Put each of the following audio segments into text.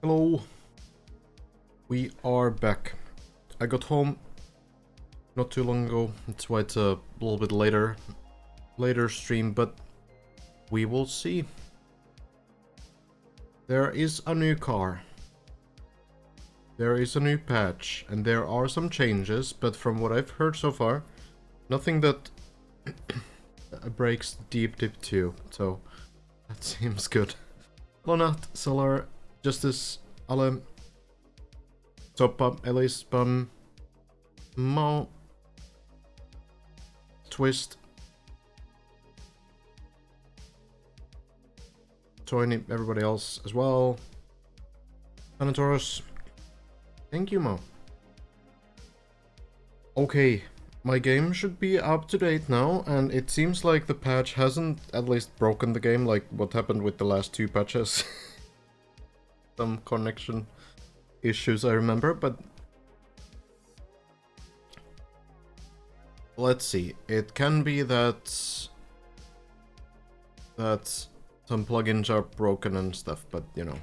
Hello, we are back. I got home not too long ago, that's why it's a little bit later stream, but we will see. There is a new car. There is a new patch, and there are some changes, but from what I've heard so far, nothing that breaks Deep 2, so that seems good. Lonat, Solar, Justice, alle, Toppa, Elise, Bum, Mo, Twist, Toyny, everybody else as well. Anatoros, thank you, Mo. Okay, my game should be up to date now, and it seems like the patch hasn't at least broken the game like what happened with the last two patches. Some connection issues I remember, but let's see. It can be that some plugins are broken and stuff, but you know.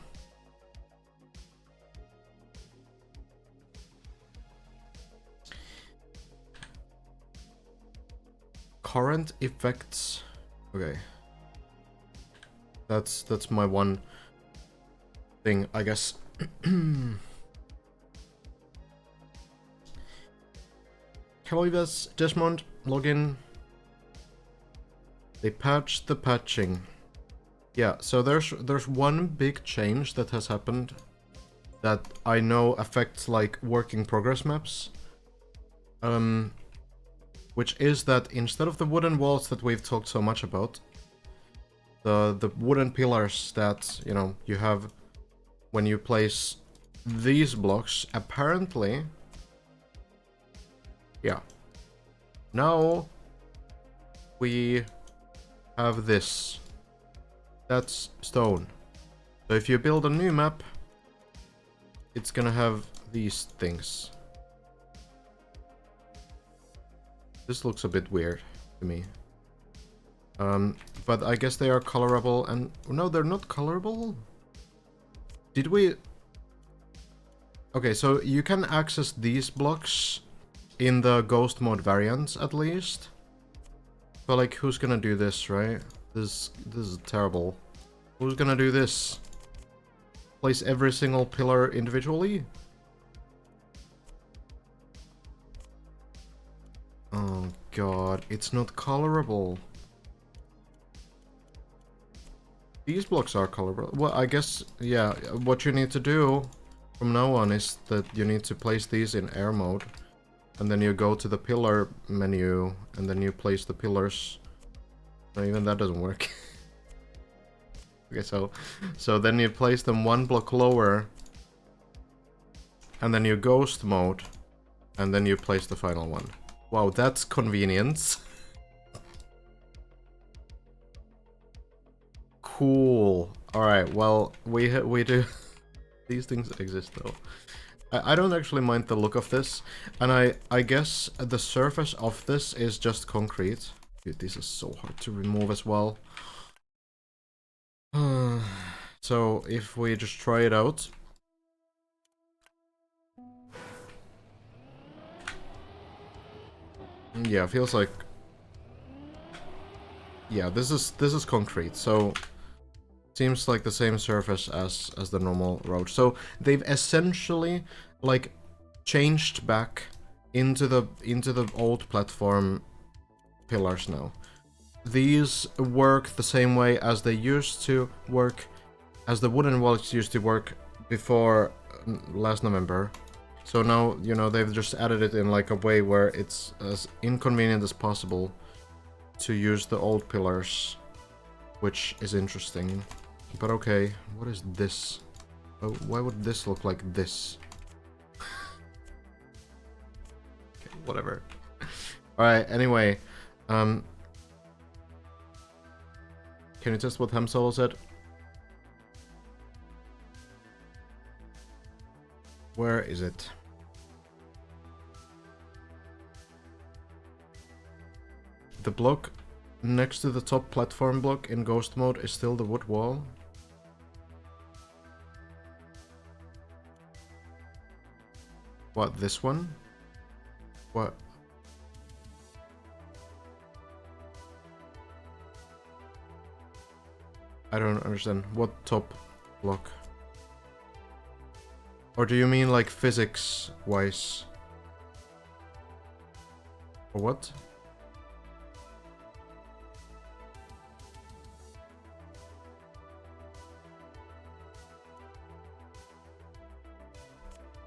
Current effects. Okay. That's my one thing, I guess. Hello, Desmond, login. They patched the patching. Yeah, so there's one big change that has happened that I know affects like working progress maps. Which is that instead of the wooden walls that we've talked so much about, the wooden pillars that, you know, you have when you place these blocks, apparently, yeah. Now we have this. That's stone. So if you build a new map, it's gonna have these things. This looks a bit weird to me. But I guess they are colorable and... No, they're not colorable? Did we... Okay, so you can access these blocks in the ghost mode variants, at least. But like, who's gonna do this, right? This is terrible. Who's gonna do this? Place every single pillar individually? Oh god, it's not colorable. These blocks are colorable. Well, I guess, yeah, what you need to do from now on is that you need to place these in air mode. And then you go to the pillar menu, and then you place the pillars. No, even that doesn't work. Okay, so then you place them one block lower. And then you ghost mode. And then you place the final one. Wow, that's convenience. Cool. Alright, well, we do... These things exist, though. I don't actually mind the look of this. And I guess the surface of this is just concrete. Dude, this is so hard to remove as well. So, if we just try it out... Yeah, feels like... Yeah, this is concrete, so... Seems like the same surface as the normal road. So, they've essentially, like, changed back into the old platform pillars now. These work the same way as they used to work, as the wooden walls used to work before last November. So now, you know, they've just added it in like a way where it's as inconvenient as possible to use the old pillars, which is interesting. But okay, what is this? Oh, why would this look like this? Okay, whatever. Alright, anyway. Can you test what Ham Solo said? Where is it? The block next to the top platform block in ghost mode is still the wood wall. What, this one? What? I don't understand. What top block? Or do you mean like physics-wise? Or what?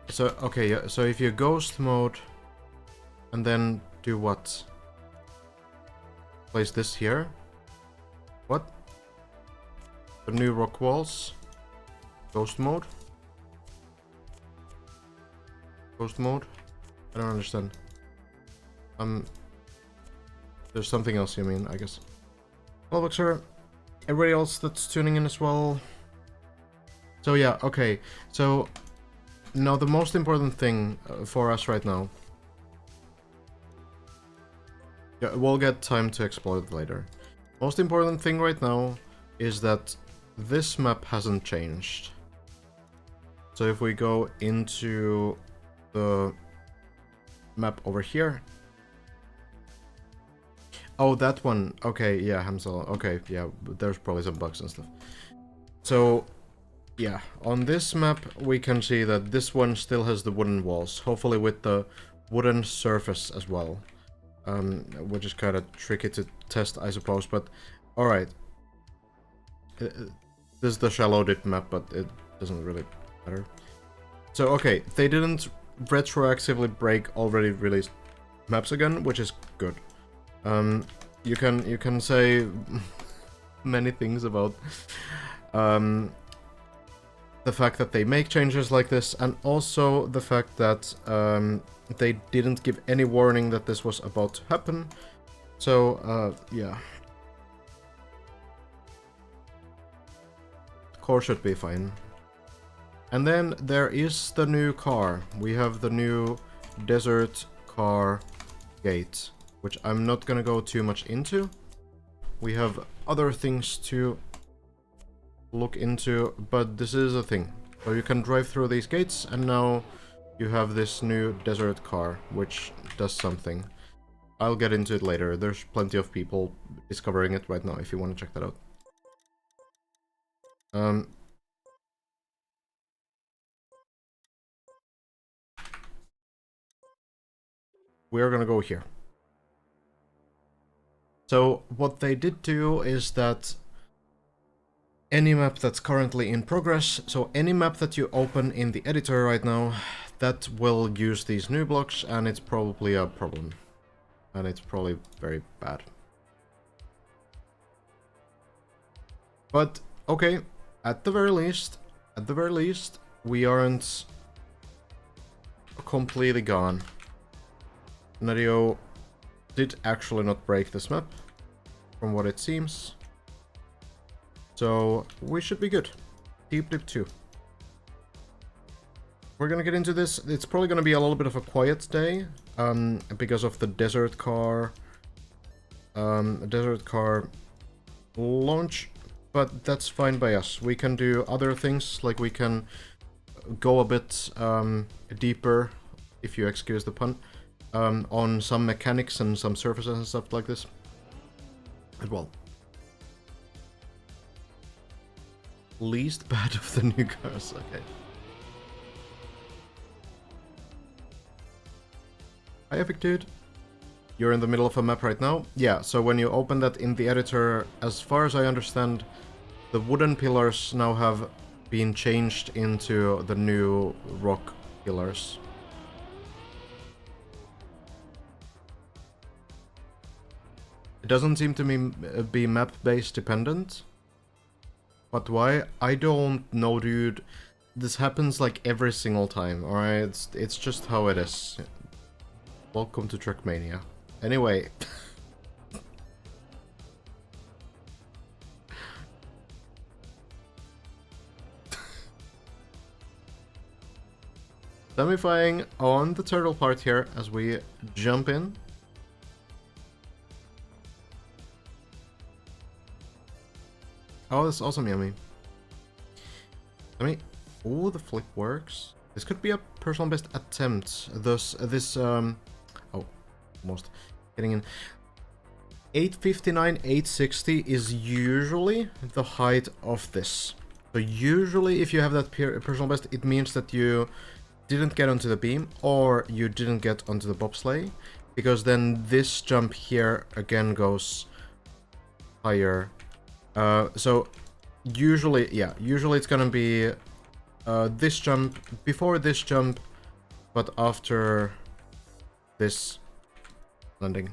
So, okay, yeah, so if you ghost mode and then do what? Place this here? What? The new rock walls? Ghost mode? Ghost mode? I don't understand. There's something else you mean, I guess. Well, Boxer, everybody else that's tuning in as well. So yeah, okay, so now the most important thing for us right now. Yeah, we'll get time to explore it later. Most important thing right now is that this map hasn't changed. So if we go into the map over here. Oh, that one. Okay, yeah, Hamsel. Okay, yeah, there's probably some bugs and stuff. So, yeah, on this map we can see that this one still has the wooden walls, hopefully with the wooden surface as well. Which is kind of tricky to test, I suppose, but alright. This is the shallow dip map, but it doesn't really matter. So, okay, they didn't retroactively break already released maps again, which is good. You can say many things about the fact that they make changes like this, and also the fact that they didn't give any warning that this was about to happen. So, yeah. The core should be fine. And then there is the new car. We have the new desert car gate, which I'm not gonna go too much into. We have other things to look into, but this is a thing. So you can drive through these gates, and now you have this new desert car, which does something. I'll get into it later. There's plenty of people discovering it right now if you want to check that out. We're gonna go here. So what they did do is that any map that's currently in progress, so any map that you open in the editor right now, that will use these new blocks, and it's probably a problem. And it's probably very bad. But, okay, at the very least, we aren't completely gone. Nadio did actually not break this map, from what it seems. So, we should be good. Deep Dip 2. We're gonna get into this. It's probably gonna be a little bit of a quiet day, because of the desert car launch, but that's fine by us. We can do other things, like we can go a bit deeper, if you excuse the pun, on some mechanics and some surfaces and stuff like this as well. Least bad of the new cars, okay. Hi Epic Dude. You're in the middle of a map right now? Yeah, so when you open that in the editor, as far as I understand, the wooden pillars now have been changed into the new rock pillars. It doesn't seem to me be map-based dependent. But why? I don't know, dude. This happens like every single time, alright? It's just how it is. Welcome to Trackmania. Anyway. Semifying on the turtle part here as we jump in. Oh, that's awesome, Yummy. I mean, oh, the flip works. This could be a personal best attempt. Thus, this, oh, almost getting in. 859, 860 is usually the height of this. So usually if you have that personal best, it means that you didn't get onto the beam or you didn't get onto the bobsleigh, because then this jump here again goes higher. So usually, yeah, usually it's gonna be this jump, before this jump, but after this landing.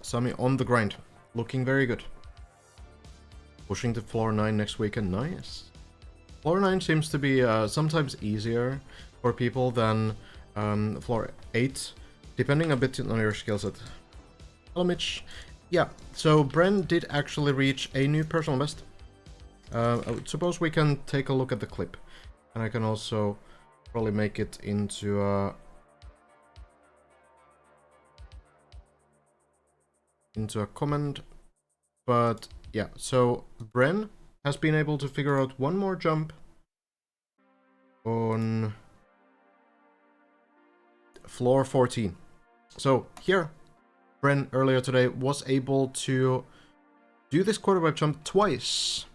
Sami on the grind. Looking very good. Pushing to floor 9 next weekend. Nice. Floor 9 seems to be sometimes easier for people than floor 8, depending a bit on your skill set. Hello, Mitch. Yeah, so Bren did actually reach a new personal best. I suppose we can take a look at the clip. And I can also probably make it into a comment. But yeah, so Bren has been able to figure out one more jump on floor 14. So here, Bren earlier today was able to do this quarterback jump twice,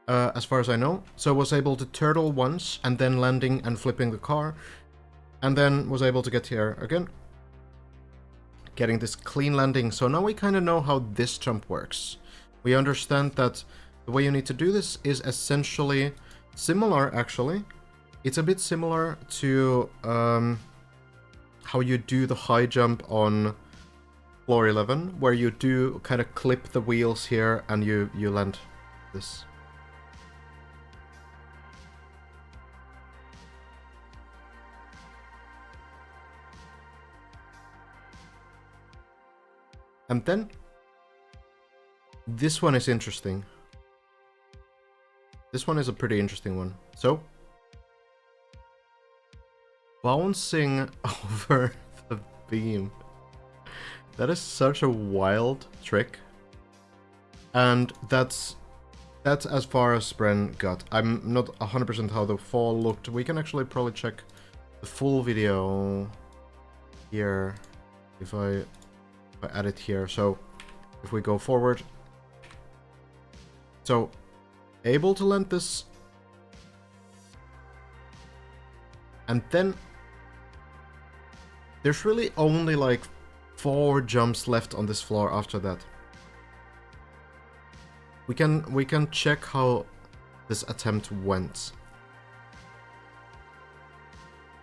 as far as I know. So was able to turtle once and then landing and flipping the car, and then was able to get here again, getting this clean landing. So now we kind of know how this jump works. We understand that the way you need to do this is essentially similar, actually. It's a bit similar to how you do the high jump on floor 11, where you do kind of clip the wheels here and you land this. And then this one is interesting. This one is a pretty interesting one. So, bouncing over the beam. That is such a wild trick. And that's as far as Bren got. I'm not 100% how the fall looked. We can actually probably check the full video here if I add it here. So if we go forward, so able to land this, and then there's really only like 4 jumps left on this floor after that. We can check how this attempt went.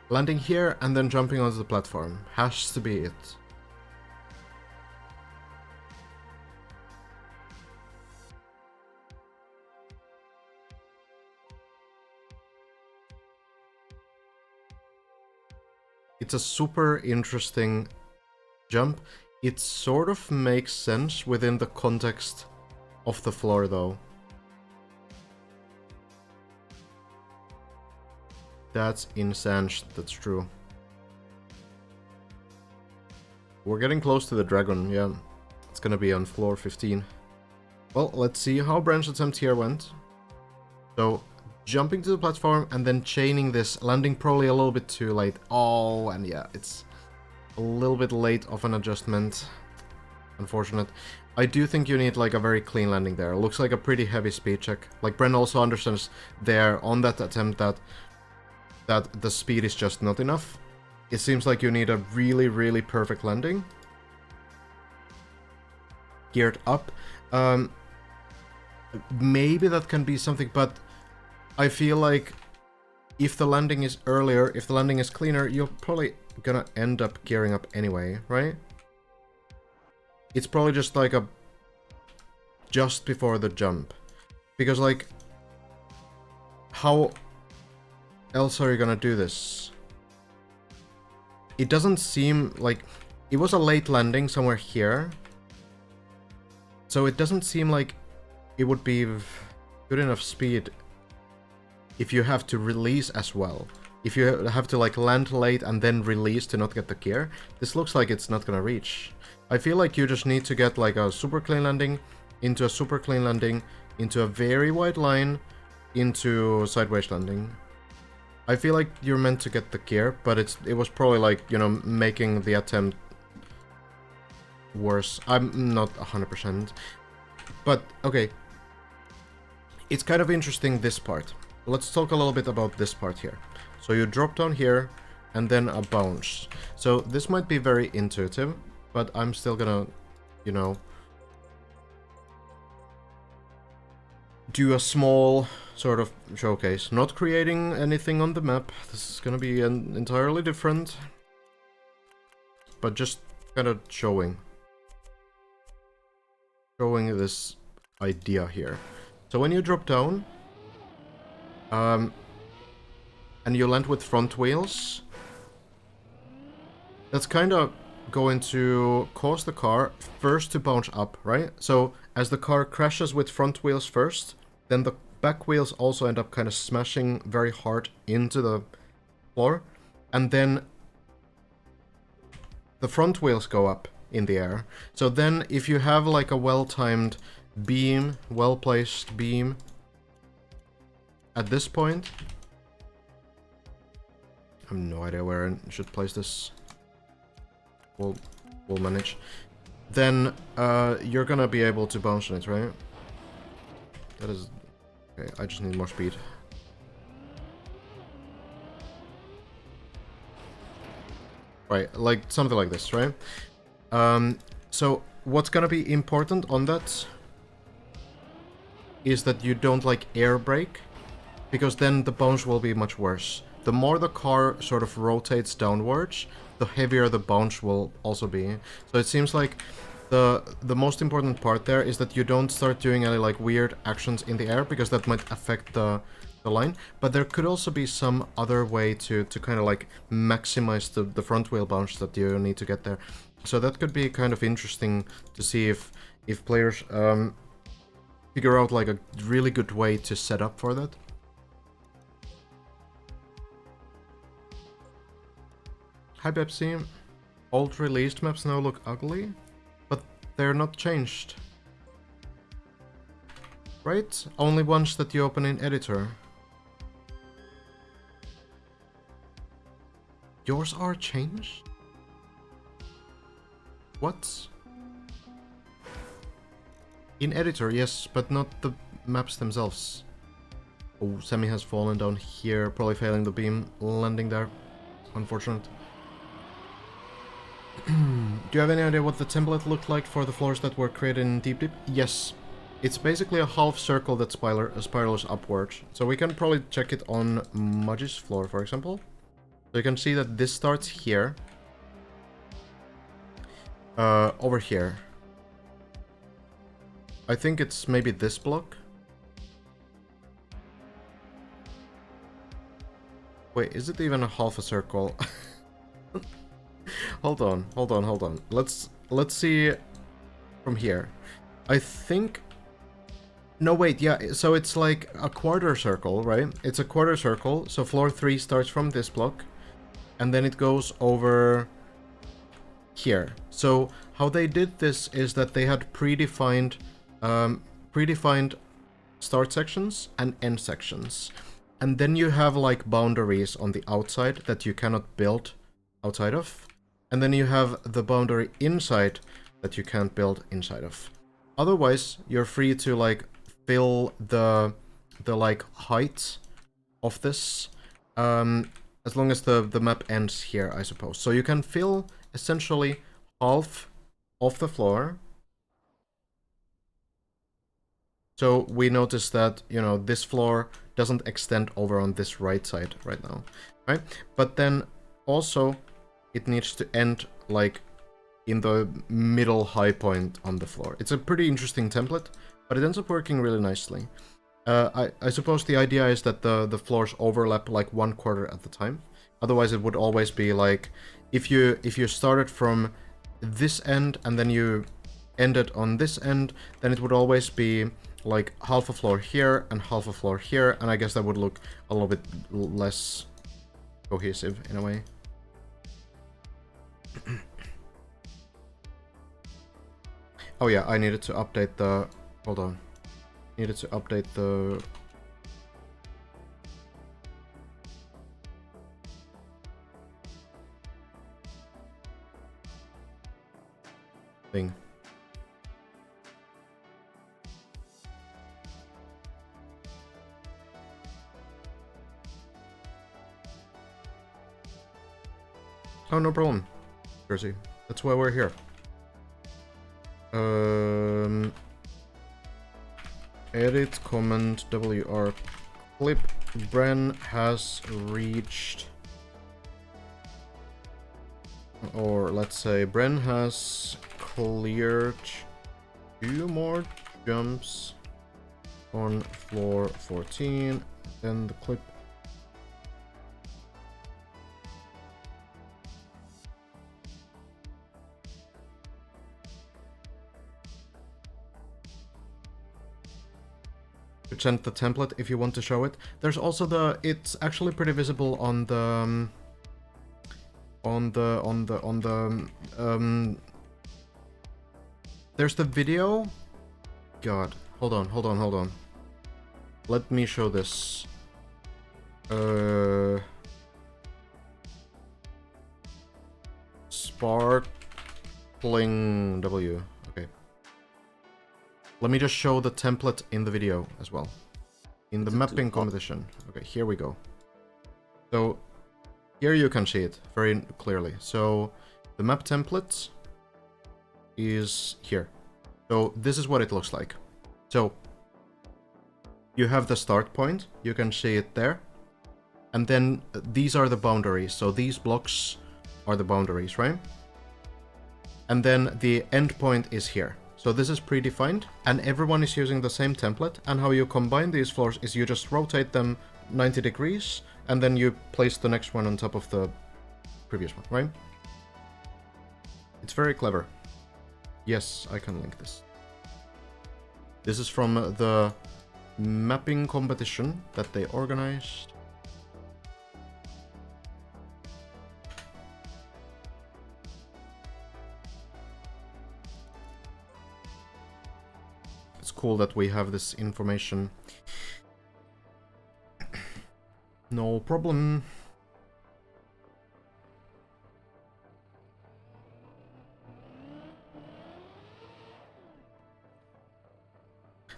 Landing here and then jumping onto the platform has to be it. It's a super interesting jump. It sort of makes sense within the context of the floor, though. That's insane. That's true. We're getting close to the dragon, yeah. It's gonna be on floor 15. Well, let's see how Bren's attempt here went. So, jumping to the platform and then chaining this, landing probably a little bit too late. Oh, and yeah, it's a little bit late of an adjustment. Unfortunate. I do think you need like a very clean landing there. It looks like a pretty heavy speed check. Like Bren also understands there on that attempt that the speed is just not enough. It seems like you need a really, really perfect landing. Geared up. Maybe that can be something, but I feel like if the landing is earlier, if the landing is cleaner, you're probably gonna end up gearing up anyway, right? It's probably just like a just before the jump. Because like, how else are you gonna do this? It doesn't seem like it was a late landing somewhere here. So it doesn't seem like it would be good enough speed if you have to release as well. if you have to like land late and then release to not get the gear, this looks like it's not gonna reach. I feel like you just need to get like a super clean landing, into a super clean landing, into a very wide line, into sideways landing. I feel like you're meant to get the gear, but it was probably like, you know, making the attempt worse. I'm not 100%. But, okay. It's kind of interesting, this part. Let's talk a little bit about this part here. So you drop down here, and then a bounce. So this might be very intuitive, but I'm still gonna, you know, do a small sort of showcase. Not creating anything on the map. This is gonna be entirely different. But just kind of showing this idea here. So when you drop down, and you land with front wheels, that's kind of going to cause the car first to bounce up, right? So as the car crashes with front wheels first, then the back wheels also end up kind of smashing very hard into the floor, and then the front wheels go up in the air. So then if you have like a well-timed beam, well-placed beam at this point, I have no idea where I should place this. We'll manage. Then you're gonna be able to bounce on it, right? That is... okay, I just need more speed. Right, like something like this, right? So what's gonna be important on that is that you don't like air brake, because then the bounce will be much worse. The more the car sort of rotates downwards, the heavier the bounce will also be. So it seems like the most important part there is that you don't start doing any like weird actions in the air, because that might affect the line. But there could also be some other way to kind of like maximize the front wheel bounce that you need to get there. So that could be kind of interesting to see if players figure out like a really good way to set up for that. Hi Pepsi. Old released maps now look ugly, but they're not changed. Right? Only ones that you open in editor. Yours are changed? What? In editor, yes, but not the maps themselves. Oh, Semi has fallen down here, probably failing the beam landing there. Unfortunate. Do you have any idea what the template looked like for the floors that were created in Deep Deep? Yes. It's basically a half circle that spirals upwards. So we can probably check it on Mudge's floor, for example. So you can see that this starts here. Over here. I think it's maybe this block. Wait, is it even a half a circle? Hold on. Let's see from here. I think... no, wait, yeah, so it's like a quarter circle, right? It's a quarter circle, so floor 3 starts from this block, and then it goes over here. So how they did this is that they had predefined start sections and end sections. And then you have like boundaries on the outside that you cannot build outside of. And then you have the boundary inside that you can't build inside of. Otherwise, you're free to like fill the like height of this, as long as the map ends here, I suppose. So you can fill essentially half of the floor. So we notice that, you know, this floor doesn't extend over on this right side right now, right? But then also it needs to end like in the middle high point on the floor. It's a pretty interesting template, but it ends up working really nicely. I suppose the idea is that the floors overlap like 1/4 at the time. Otherwise it would always be like, if you started from this end and then you ended on this end, then it would always be like half a floor here and half a floor here, and I guess that would look a little bit less cohesive in a way. Oh yeah, I needed to update the... Hold on. Needed to update the... thing. Oh, no problem, Jersey. That's why we're here. Edit comment WR clip. Bren has reached, or let's say Bren has cleared 2 more jumps on floor 14. Then the clip. Present the template if you want to show it. There's also the... It's actually pretty visible on the... There's the video. God, hold on. Let me show this. Sparkling W. Okay. Let me just show the template in the video as well. In the mapping competition. Okay, here we go. So, here you can see it very clearly. So, the map template is here. So, this is what it looks like. So, you have the start point. You can see it there. And then these are the boundaries. So, these blocks are the boundaries, right? And then the end point is here. So this is predefined, and everyone is using the same template, and how you combine these floors is you just rotate them 90 degrees, and then you place the next one on top of the previous one, right? It's very clever. Yes, I can link this. This is from the mapping competition that they organized. It's cool that we have this information. No problem.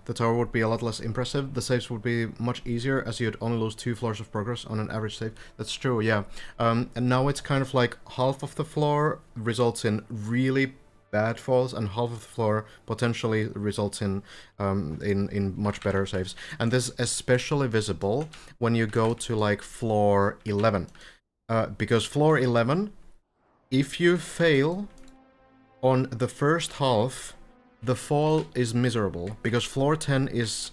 The tower would be a lot less impressive. The saves would be much easier, as you'd only lose 2 floors of progress on an average save. That's true, yeah. And now it's kind of like half of the floor results in really bad falls, and half of the floor potentially results in much better saves. And this is especially visible when you go to like floor 11, because floor 11, if you fail on the first half, the fall is miserable, because floor 10 is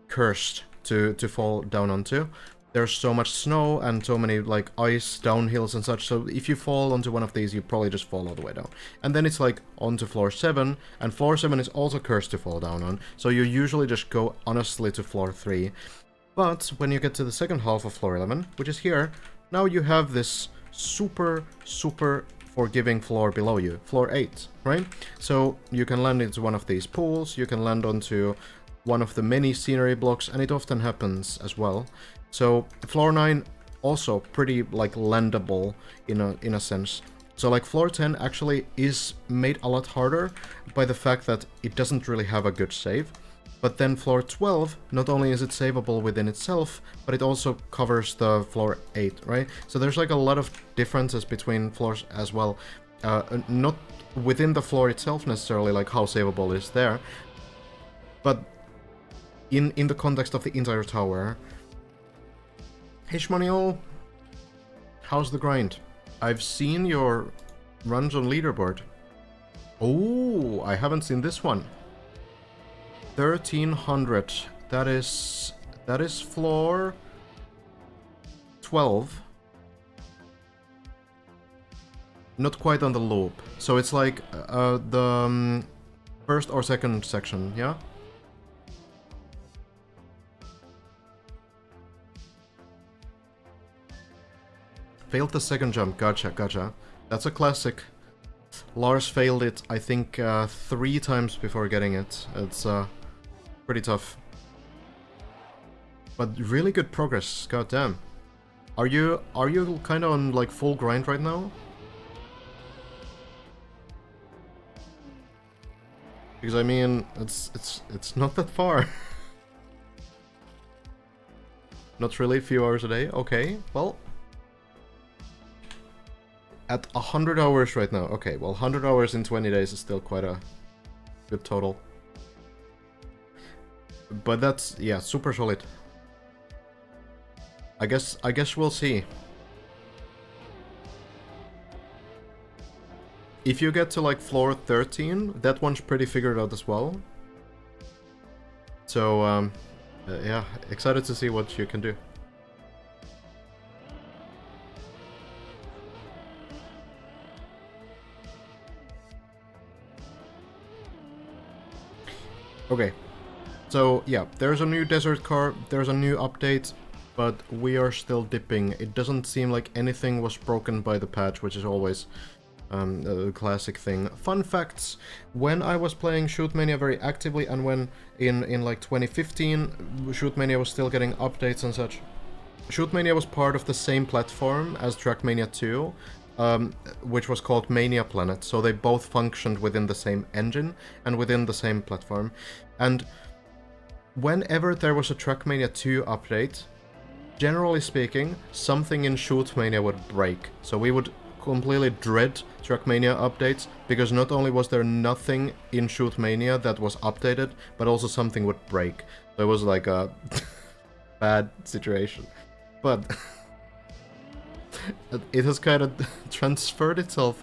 cursed to fall down onto. There's so much snow and so many like ice downhills and such, so if you fall onto one of these, you probably just fall all the way down. And then it's like onto floor 7, and floor 7 is also cursed to fall down on, so you usually just go honestly to floor 3. But when you get to the second half of floor 11, which is here, now you have this super forgiving floor below you, floor 8, right? So you can land into one of these pools, you can land onto one of the many scenery blocks, and it often happens as well. So floor 9 also pretty like landable in a sense. So like floor 10 actually is made a lot harder by the fact that it doesn't really have a good save. But then floor 12, not only is it savable within itself, but it also covers the floor 8, right? So there's like a lot of differences between floors as well. Not within the floor itself necessarily, like how savable is there, but in the context of the entire tower. Hey Shmonio, how's the grind? I've seen your runs on leaderboard. Oh, I haven't seen this one. 1300. That is floor 12. Not quite on the loop. So it's like the first or second section, yeah? Failed the second jump. Gotcha, gotcha. That's a classic. Lars failed it, I think, 3 times before getting it. It's pretty tough. But really good progress, goddamn. Are you kind of on like full grind right now? Because I mean, it's not that far. Not really, a few hours a day. Okay, well, at 100 hours right now. Okay, well, 100 hours in 20 days is still quite a good total. But that's, yeah, super solid. I guess we'll see. If you get to like floor 13, that one's pretty figured out as well. So, yeah, excited to see what you can do. Okay, so yeah, there's a new desert car, there's a new update, but we are still dipping. It doesn't seem like anything was broken by the patch, which is always a classic thing. Fun facts: when I was playing Shootmania very actively, and when in like 2015, Shootmania was still getting updates and such, Shootmania was part of the same platform as Trackmania 2, which was called Mania Planet, so they both functioned within the same engine and within the same platform. And whenever there was a Trackmania 2 update, generally speaking, something in Shootmania would break. So we would completely dread Trackmania updates, because not only was there nothing in Shootmania that was updated, but also something would break. So it was like a bad situation. But it has kind of transferred itself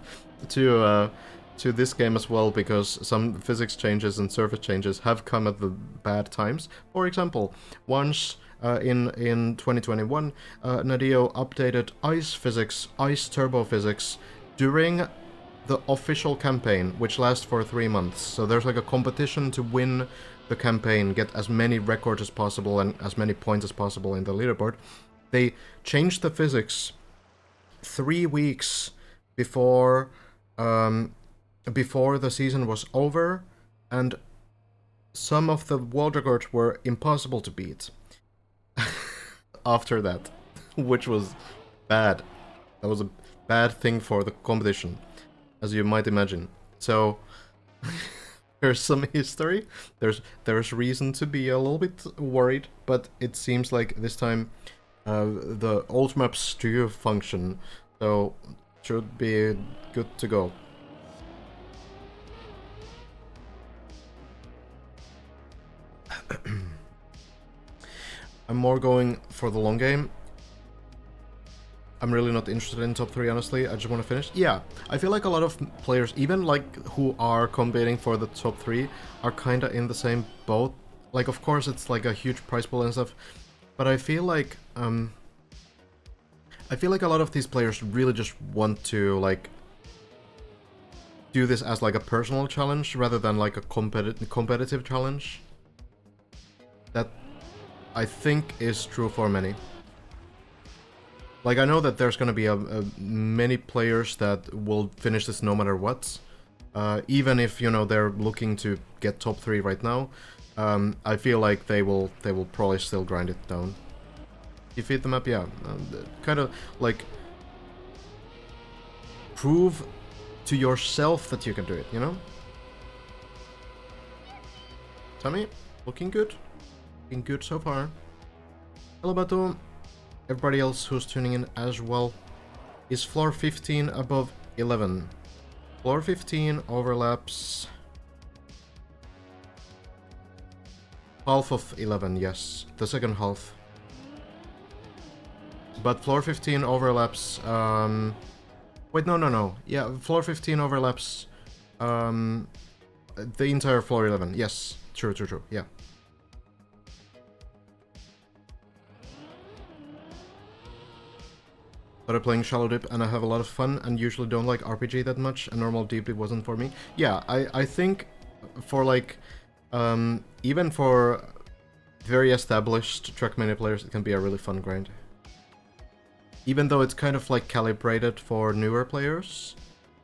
to this game as well, because some physics changes and surface changes have come at the bad times. For example, once in 2021, Nadeo updated ice physics, ice turbo physics, during the official campaign, which lasts for 3 months. So there's like a competition to win the campaign, get as many records as possible and as many points as possible in the leaderboard. They changed the physics 3 weeks before the season was over, and some of the world records were impossible to beat after that, which was bad. That was a bad thing for the competition, as you might imagine. So there's some history. There's reason to be a little bit worried, but it seems like this time the old maps do function, so should be good to go. I'm more going for the long game. I'm really not interested in top 3, honestly. I just want to finish. Yeah, I feel like a lot of players, even like who are competing for the top 3, are kind of in the same boat. Like, of course, it's like a huge prize pool and stuff, but I feel like a lot of these players really just want to like do this as like a personal challenge rather than like a competitive challenge. That I think is true for many. Like, I know that there's gonna be many players that will finish this no matter what, even if, you know, they're looking to get top 3 right now. I feel like they will probably still grind it down. Defeat the map, yeah. Kind of like prove to yourself that you can do it, you know? Tommy, looking good. Looking good so far. Hello, Bato. Everybody else who's tuning in as well. Is floor 15 above 11? Floor 15 overlaps half of 11, yes. The second half. But floor 15 overlaps, wait, no. Yeah, floor 15 overlaps, the entire floor 11. Yes, true, yeah. Started playing Shallow Dip and I have a lot of fun, and usually don't like RPG that much, and normal DP wasn't for me. Yeah, I think for like, even for very established Trackmania players, it can be a really fun grind. even though it's kind of like calibrated for newer players,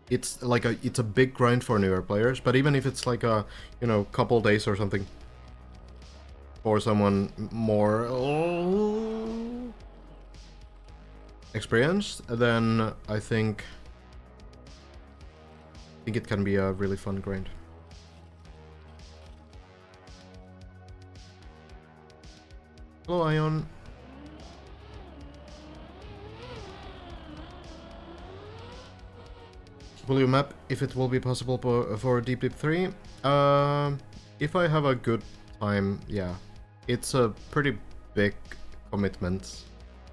it's like it's a big grind for newer players. But even if it's like a, you know, couple days or something for someone more experienced, then I think it can be a really fun grind. Hello, Ion. Will you map if it will be possible for Deep Dip 3? If I have a good time, yeah. It's a pretty big commitment.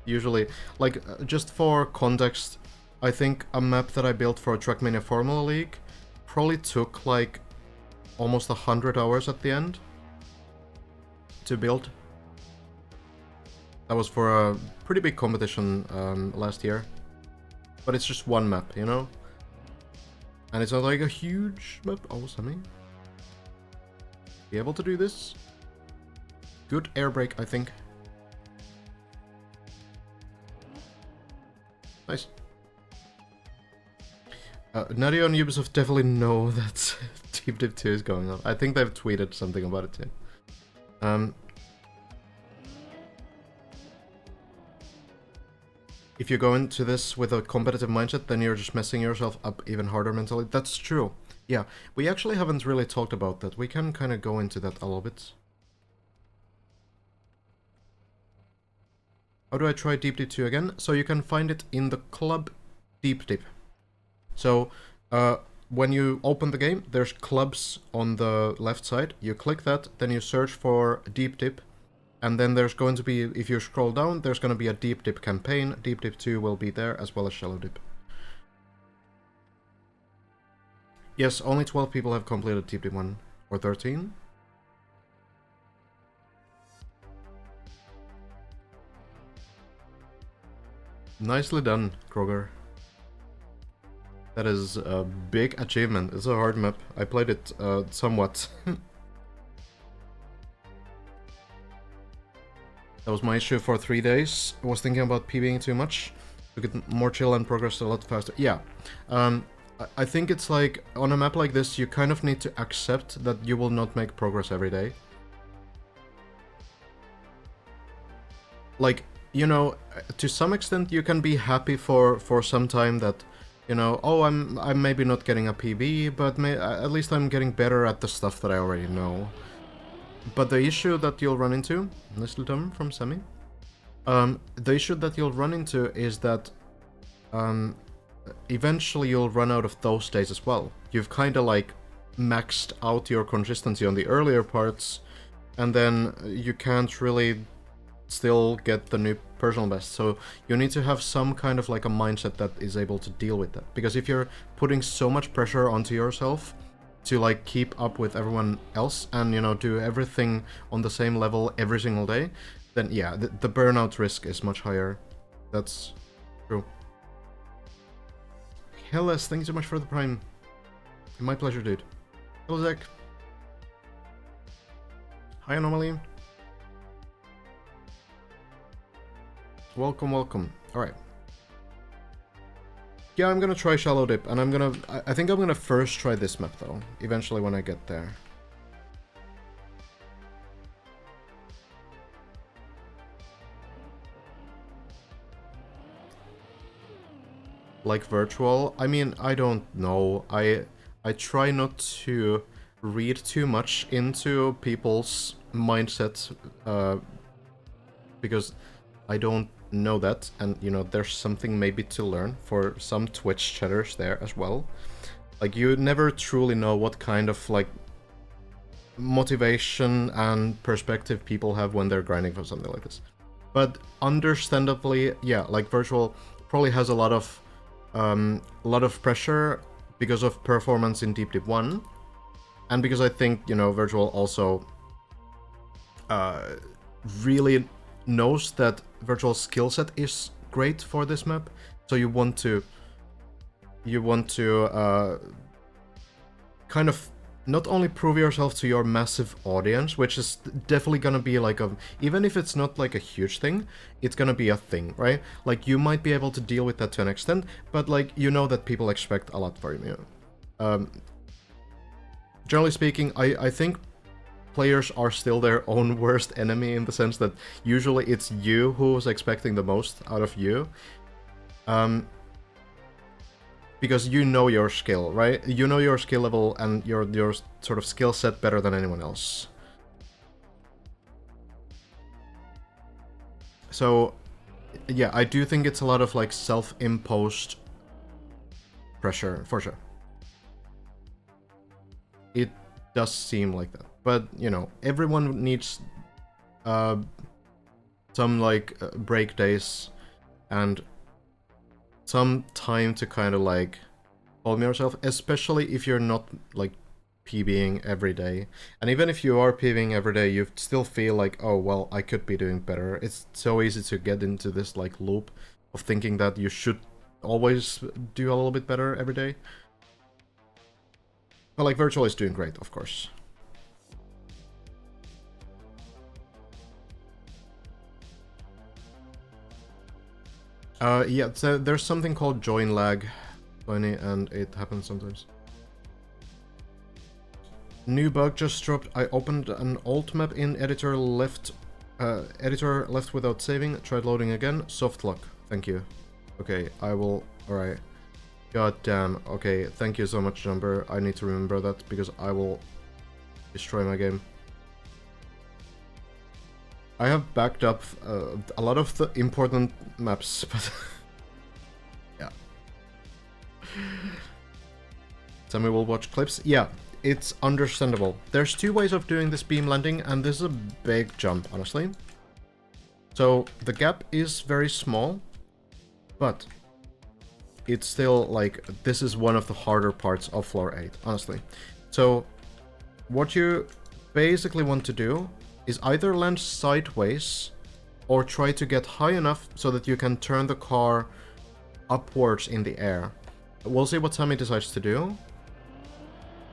Usually, like, just for context, I think a map that I built for Trackmania Formula League probably took like almost 100 hours at the end to build. That was for a pretty big competition last year. But it's just one map, you know? And it's not like a huge map. Oh, Sammy. Be able to do this? Good air brake, I think. Nice. Nadia and Ubisoft definitely know that Deep Dip 2 is going on. I think they've tweeted something about it too. If you go into this with a competitive mindset, then you're just messing yourself up even harder mentally. That's true. Yeah, we actually haven't really talked about that. We can kind of go into that a little bit. How do I try Deep Dip 2 again? So you can find it in the club Deep Dip. So when you open the game, there's clubs on the left side. You click that, then you search for Deep Dip. And then there's going to be, if you scroll down, there's going to be a Deep Dip campaign. Deep Dip 2 will be there, as well as Shallow Dip. Yes, only 12 people have completed Deep Dip 1. Or 13? Nicely done, Kroger. That is a big achievement. It's a hard map. I played it somewhat. That was my issue for 3 days. I was thinking about PBing too much. To get more chill and progress a lot faster. Yeah. I think it's like, on a map like this, you kind of need to accept that you will not make progress every day. Like, you know, to some extent you can be happy for some time that, you know, oh, I'm maybe not getting a PB, but at least I'm getting better at the stuff that I already know. But the issue that you'll run into, nicely done from Semi, the issue that you'll run into is that eventually you'll run out of those days as well. You've kind of like maxed out your consistency on the earlier parts, and then you can't really still get the new personal best. So you need to have some kind of like a mindset that is able to deal with that. Because if you're putting so much pressure onto yourself to like keep up with everyone else and, you know, do everything on the same level every single day, then yeah, the burnout risk is much higher. That's true. Hellas, thank you so much for the prime. My pleasure, dude. Hello, Zach. Hi, Anomaly. Welcome, welcome. Alright. Yeah, I'm gonna try Shallow Dip, and I think I'm gonna first try this map, though, eventually when I get there. Like virtual? I mean, I don't know. I try not to read too much into people's mindsets, because I don't know that, and you know, there's something maybe to learn for some Twitch chatters there as well. Like, you never truly know what kind of like motivation and perspective people have when they're grinding for something like this. But understandably, yeah, like virtual probably has a lot of pressure because of performance in Deep Dip 1, and because I think, you know, virtual also really knows that virtual skill set is great for this map, so you want to kind of not only prove yourself to your massive audience, which is definitely gonna be like a, even if it's not like a huge thing, it's gonna be a thing, right? Like, you might be able to deal with that to an extent, but like, you know that people expect a lot from you. Generally speaking, I think players are still their own worst enemy, in the sense that usually it's you who's expecting the most out of you. Because you know your skill, right? You know your skill level and your sort of skill set better than anyone else. So, yeah, I do think it's a lot of like self-imposed pressure, for sure. It does seem like that. But, you know, everyone needs some like break days and some time to kind of like calm yourself, especially if you're not like PBing every day. And even if you are PBing every day, you still feel like, oh, well, I could be doing better. It's so easy to get into this like loop of thinking that you should always do a little bit better every day. But like, Virtual is doing great, of course. Yeah, so there's something called join lag, funny, and it happens sometimes. New bug just dropped. I opened an alt map in editor left without saving. Tried loading again. Soft lock. Thank you. Okay, I will. Alright. God damn. Okay, thank you so much, Jumper. I need to remember that because I will destroy my game. I have backed up a lot of the important maps, but yeah. Sammy will watch clips. Yeah, it's understandable. There's two ways of doing this beam landing, and this is a big jump, honestly. So the gap is very small, but it's still like, this is one of the harder parts of floor 8, honestly. So what you basically want to do is either land sideways or try to get high enough so that you can turn the car upwards in the air. We'll see what Sammy decides to do.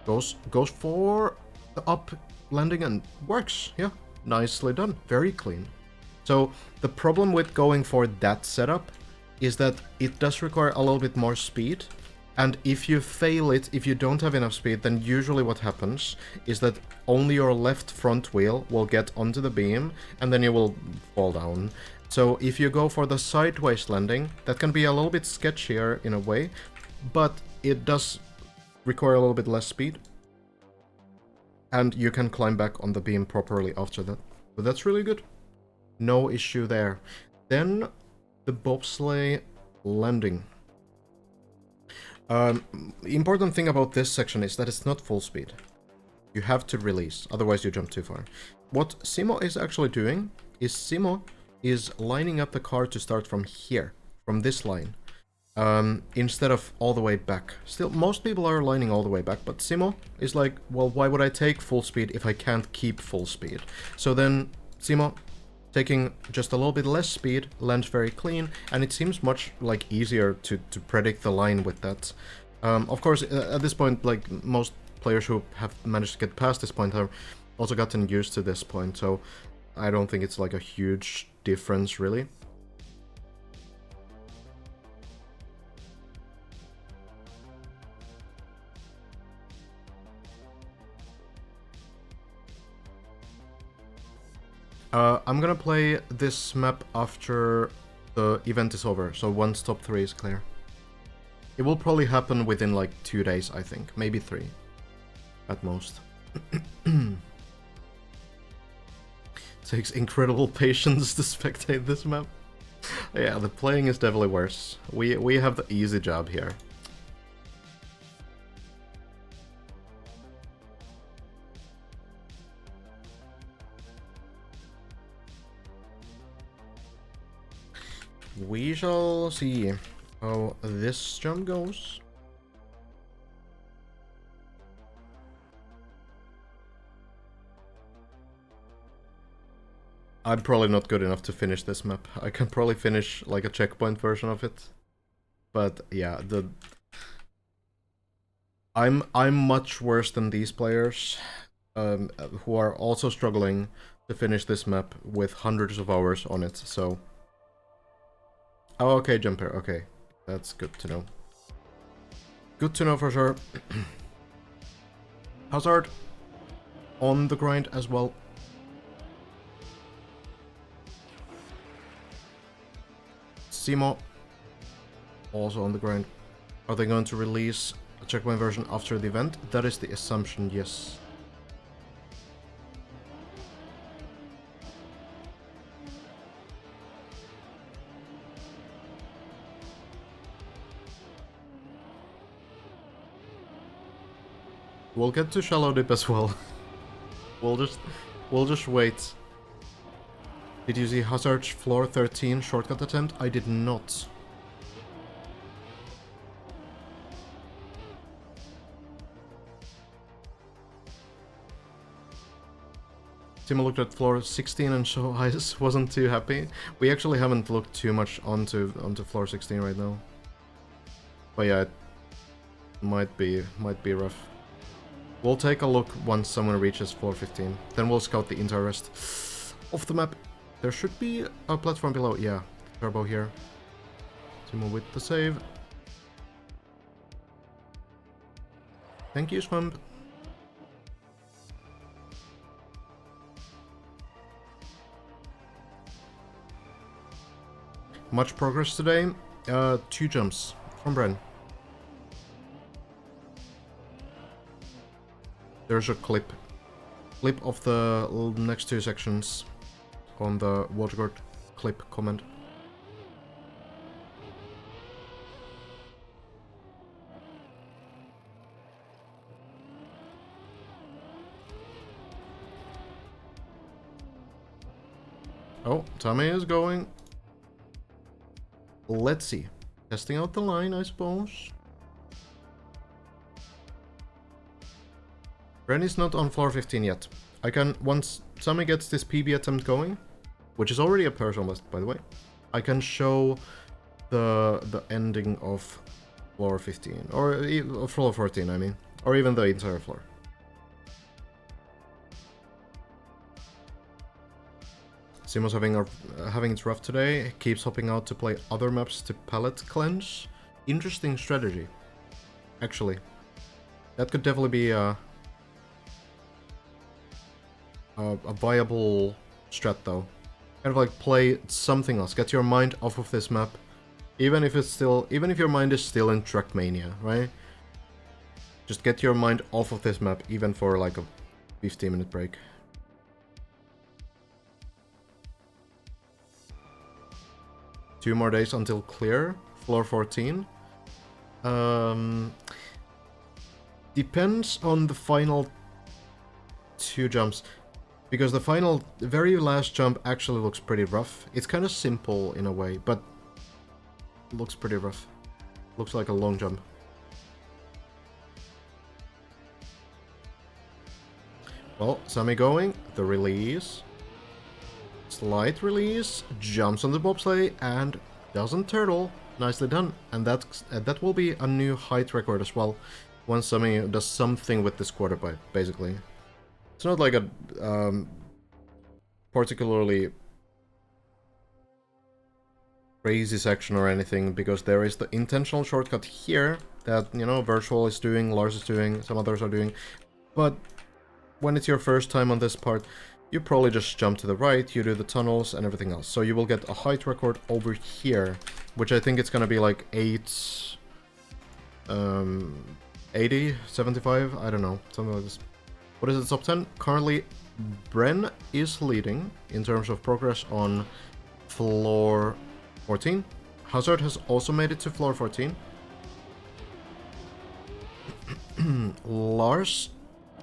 Goes for the up landing and works. Yeah, nicely done. Very clean. So the problem with going for that setup is that it does require a little bit more speed. And if you fail it, if you don't have enough speed, then usually what happens is that only your left front wheel will get onto the beam, and then you will fall down. So if you go for the sideways landing, that can be a little bit sketchier in a way, but it does require a little bit less speed. And you can climb back on the beam properly after that. So that's really good. No issue there. Then the bobsleigh landing. Important thing about this section is that it's not full speed. You have to release, otherwise you jump too far. What Simo is actually doing is Simo is lining up the car to start from here, from this line, instead of all the way back. Still, most people are lining all the way back, but Simo is like, well, why would I take full speed if I can't keep full speed? So then Simo, taking just a little bit less speed, lands very clean, and it seems much like easier to predict the line with that. Of course, at this point, like most players who have managed to get past this point have also gotten used to this point, so I don't think it's like a huge difference, really. I'm gonna play this map after the event is over, so once top 3 is clear. It will probably happen within like 2 days, I think. Maybe 3. At most. Takes incredible patience to spectate this map. Yeah, the playing is definitely worse. We have the easy job here. We shall see how this jump goes. I'm probably not good enough to finish this map. I can probably finish like a checkpoint version of it. But yeah, I'm much worse than these players, who are also struggling to finish this map with hundreds of hours on it, so... Oh, okay, Jumper, okay. That's good to know. Good to know for sure. Hazard on the grind as well. Simo also on the grind. Are they going to release a checkpoint version after the event? That is the assumption, yes. We'll get to Shallow Dip as well. We'll just wait. Did you see Hazard's floor 13 shortcut attempt? I did not. Timo looked at floor 16 and so I wasn't too happy. We actually haven't looked too much onto floor 16 right now. But yeah, it might be rough. We'll take a look once someone reaches floor 15. Then we'll scout the entire rest of the map. There should be a platform below. Yeah, turbo here. Timo with the save. Thank you, Swamp. Much progress today. 2 jumps from Bren. There's a clip of the next 2 sections on the WatchGuard clip comment. Oh, Tommy is going. Let's see. Testing out the line, I suppose. Rennie's not on floor 15 yet. I can, once Tommy gets this PB attempt going, which is already a personal best, by the way, I can show the ending of floor 15, or floor 14, I mean, or even the entire floor. Simo's having it rough today, keeps hopping out to play other maps to palette cleanse. Interesting strategy, actually. That could definitely be a viable strat though. Kind of like play something else, get your mind off of this map. Even if your mind is still in Trackmania, right? Just get your mind off of this map, even for like a 15-minute break. Two more days until clear, floor 14. Depends on the final 2 jumps. Because the very last jump actually looks pretty rough. It's kind of simple in a way, but looks pretty rough. Looks like a long jump. Well, Sammy going, the release. Slight release, jumps on the bobsleigh, and doesn't turtle. Nicely done. And that will be a new height record as well, once Sammy does something with this quarter pipe, basically. It's not like a particularly crazy section or anything, because there is the intentional shortcut here that, you know, Virtual is doing, Lars is doing, some others are doing. But when it's your first time on this part, you probably just jump to the right, you do the tunnels and everything else. So you will get a height record over here, which I think it's gonna be like 80, 75, I don't know, something like this. What is the top 10? Currently, Bren is leading in terms of progress on floor 14. Hazard has also made it to floor 14. Lars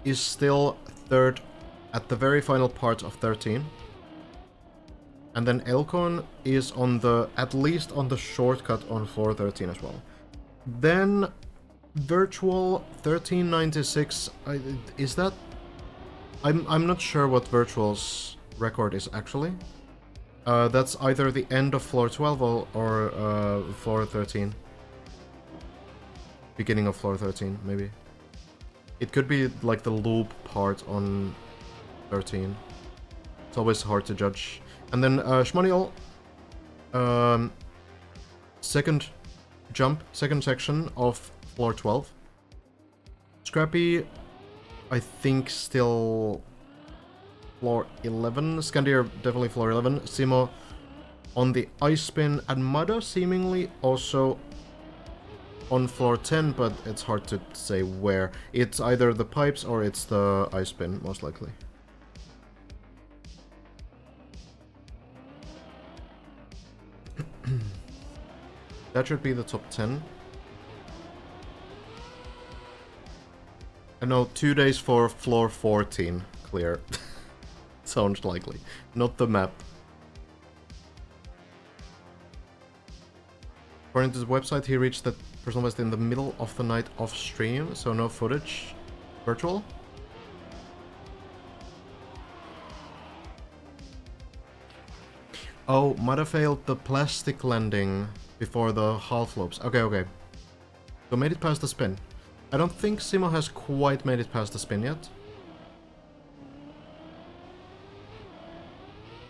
is still 3rd at the very final part of 13. And then Elkon is on at least on the shortcut on floor 13 as well. Then Virtual 1396, is that? I'm not sure what Virtual's record is actually. That's either the end of floor 12 or floor 13. Beginning of floor 13, maybe. It could be like the loop part on 13. It's always hard to judge. And then Schmonial, second jump, second section of floor 12. Scrappy, I think still floor 11. Scandier definitely floor 11. Simo on the ice spin, and Mada seemingly also on floor 10, but it's hard to say where. It's either the pipes or it's the ice spin, most likely. That should be the top 10. And no, 2 days for floor 14 clear. Sounds likely. Not the map. According to the website, he reached that personal best in the middle of the night off stream, so no footage. Virtual? Oh, might have failed the plastic landing before the half loops. Okay, okay. So made it past the spin. I don't think Simo has quite made it past the spin yet.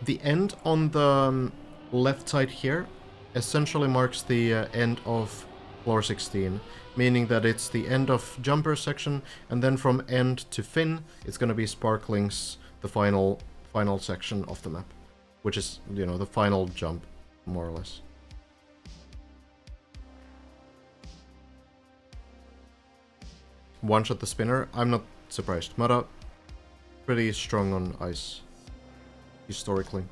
The end on the left side here essentially marks the end of floor 16, meaning that it's the end of jumper section, and then from end to fin, it's gonna be sparklings, the final section of the map, which is, you know, the final jump, more or less. One shot the spinner. I'm not surprised. Mada, pretty strong on ice, historically.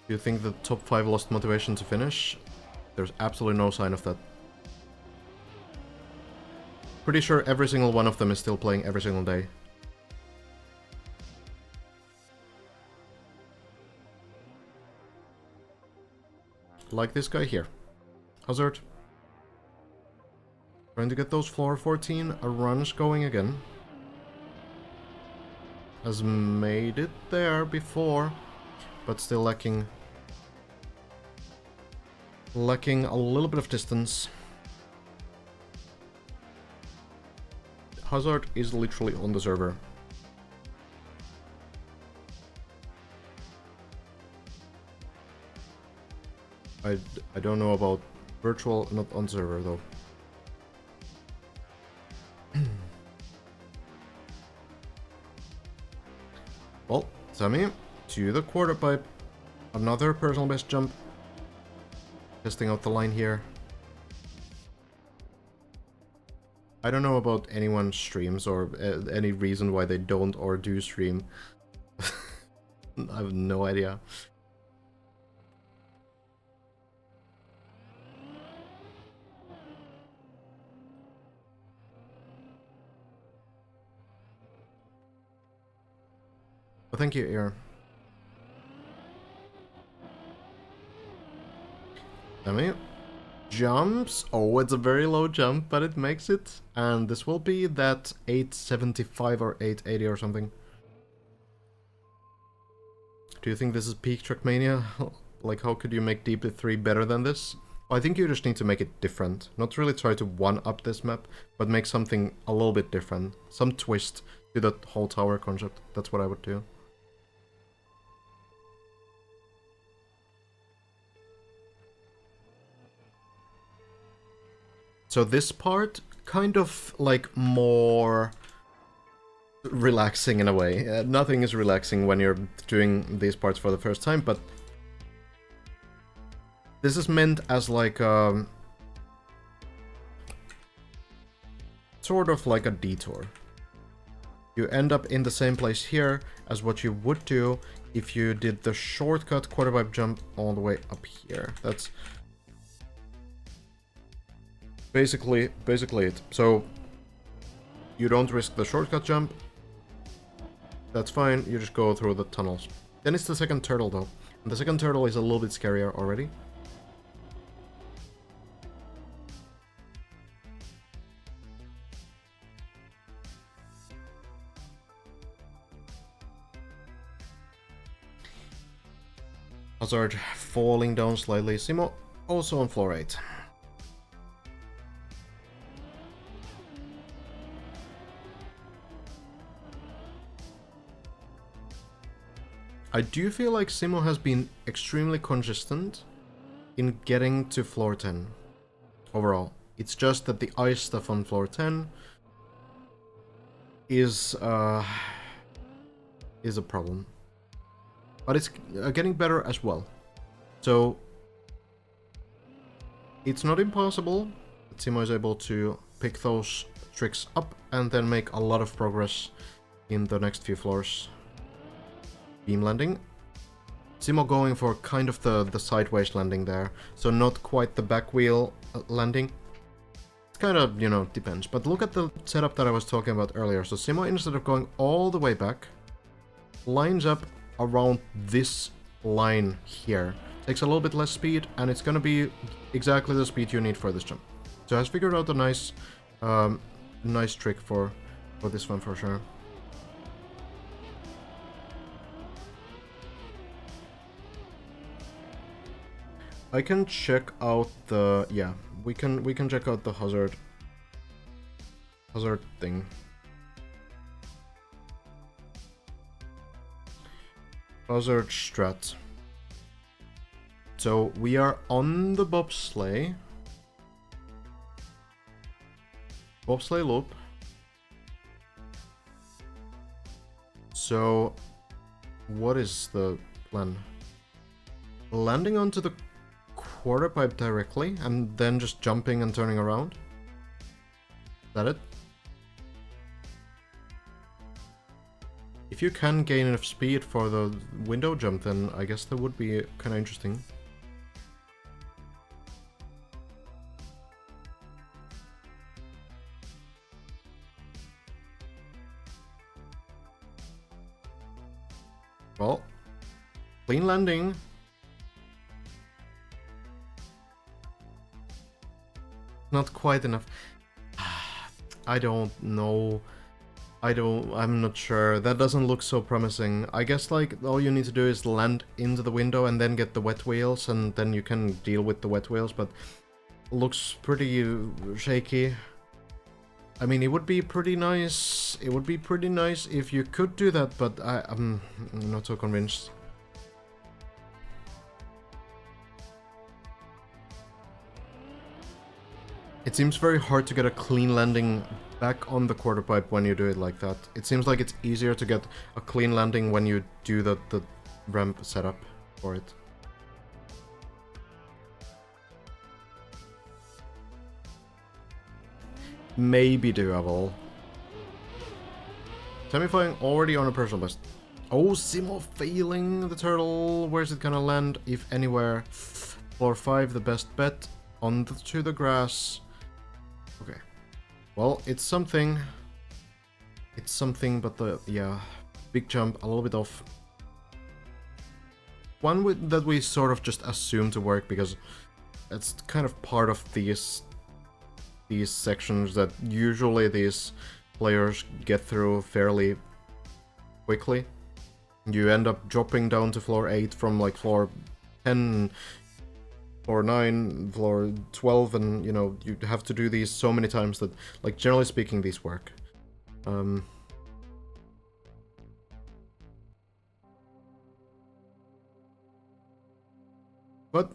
Do you think the top 5 lost motivation to finish? There's absolutely no sign of that. Pretty sure every single one of them is still playing every single day. Like this guy here. Hazard. Trying to get those floor 14 runs going again. Has made it there before, but still lacking a little bit of distance. Hazard is literally on the server. I don't know about virtual, not on server though. Well, Sammy, to the quarter pipe. Another personal best jump. Testing out the line here. I don't know about anyone's streams or any reason why they don't or do stream. I have no idea. Well, thank you, Ear. Sammy jumps. Oh, it's a very low jump, but it makes it. And this will be that 875 or 880 or something. Do you think this is peak Trackmania? Like, how could you make Deeply 3 better than this? I think you just need to make it different. Not really try to one-up this map, but make something a little bit different. Some twist to that whole tower concept. That's what I would do. So this part, kind of like more relaxing in a way. Nothing is relaxing when you're doing these parts for the first time, but this is meant as like sort of like a detour. You end up in the same place here as what you would do if you did the shortcut quarter pipe jump all the way up here. That's basically it. So you don't risk the shortcut jump. That's fine, you just go through the tunnels. Then it's the second turtle though. And the second turtle is a little bit scarier already. Hazard falling down slightly. Simo also on floor 8. I do feel like Simo has been extremely consistent in getting to floor 10 overall. It's just that the ice stuff on floor 10 is a problem. But it's getting better as well. So it's not impossible that Simo is able to pick those tricks up and then make a lot of progress in the next few floors. Beam landing. Simo going for kind of the sideways landing there, so not quite the back wheel landing. It kind of, you know, depends. But look at the setup that I was talking about earlier. So Simo, instead of going all the way back, lines up around this line here. Takes a little bit less speed, and it's gonna be exactly the speed you need for this jump. So has figured out a nice, nice trick for this one for sure. I can check out the we can check out the hazard thing. Hazard strat. So we are on the bobsleigh loop. So what is the plan? Landing onto the quarter pipe directly and then just jumping and turning around? Is that it? If you can gain enough speed for the window jump, then I guess that would be kind of interesting. Well, clean landing. Not quite enough. I don't know. I'm not sure. That doesn't look so promising. I guess like all you need to do is land into the window and then get the wet wheels, and then you can deal with the wet wheels, but looks pretty shaky. I mean, it would be pretty nice. It would be pretty nice if you could do that, but I'm not so convinced. It seems very hard to get a clean landing back on the quarter pipe when you do it like that. It seems like it's easier to get a clean landing when you do the ramp setup for it. Maybe doable. Semifying already on a personal best. Oh, Simo failing the turtle. Where's it gonna land, if anywhere? Floor 5, the best bet. To the grass. Okay. Well, it's something. It's something, but big jump, a little bit off. One that we sort of just assume to work because it's kind of part of these sections that usually these players get through fairly quickly. You end up dropping down to floor 8 from like floor 10, floor 9, floor 12, and you know, you have to do these so many times that, like, generally speaking, these work. But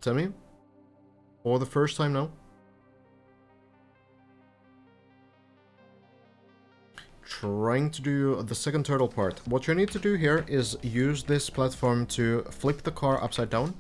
Semi, for the first time now, trying to do the second turtle part. What you need to do here is use this platform to flip the car upside down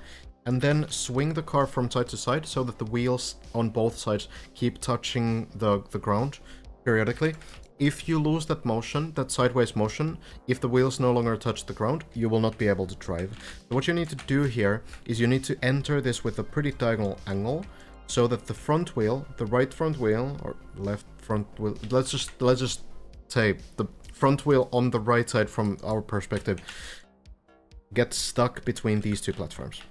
and then swing the car from side to side so that the wheels on both sides keep touching the ground periodically. If you lose that motion, that sideways motion, if the wheels no longer touch the ground, you will not be able to drive. So what you need to do here is you need to enter this with a pretty diagonal angle so that the front wheel, the right front wheel, or left front wheel, let's just say the front wheel on the right side from our perspective gets stuck between these two platforms.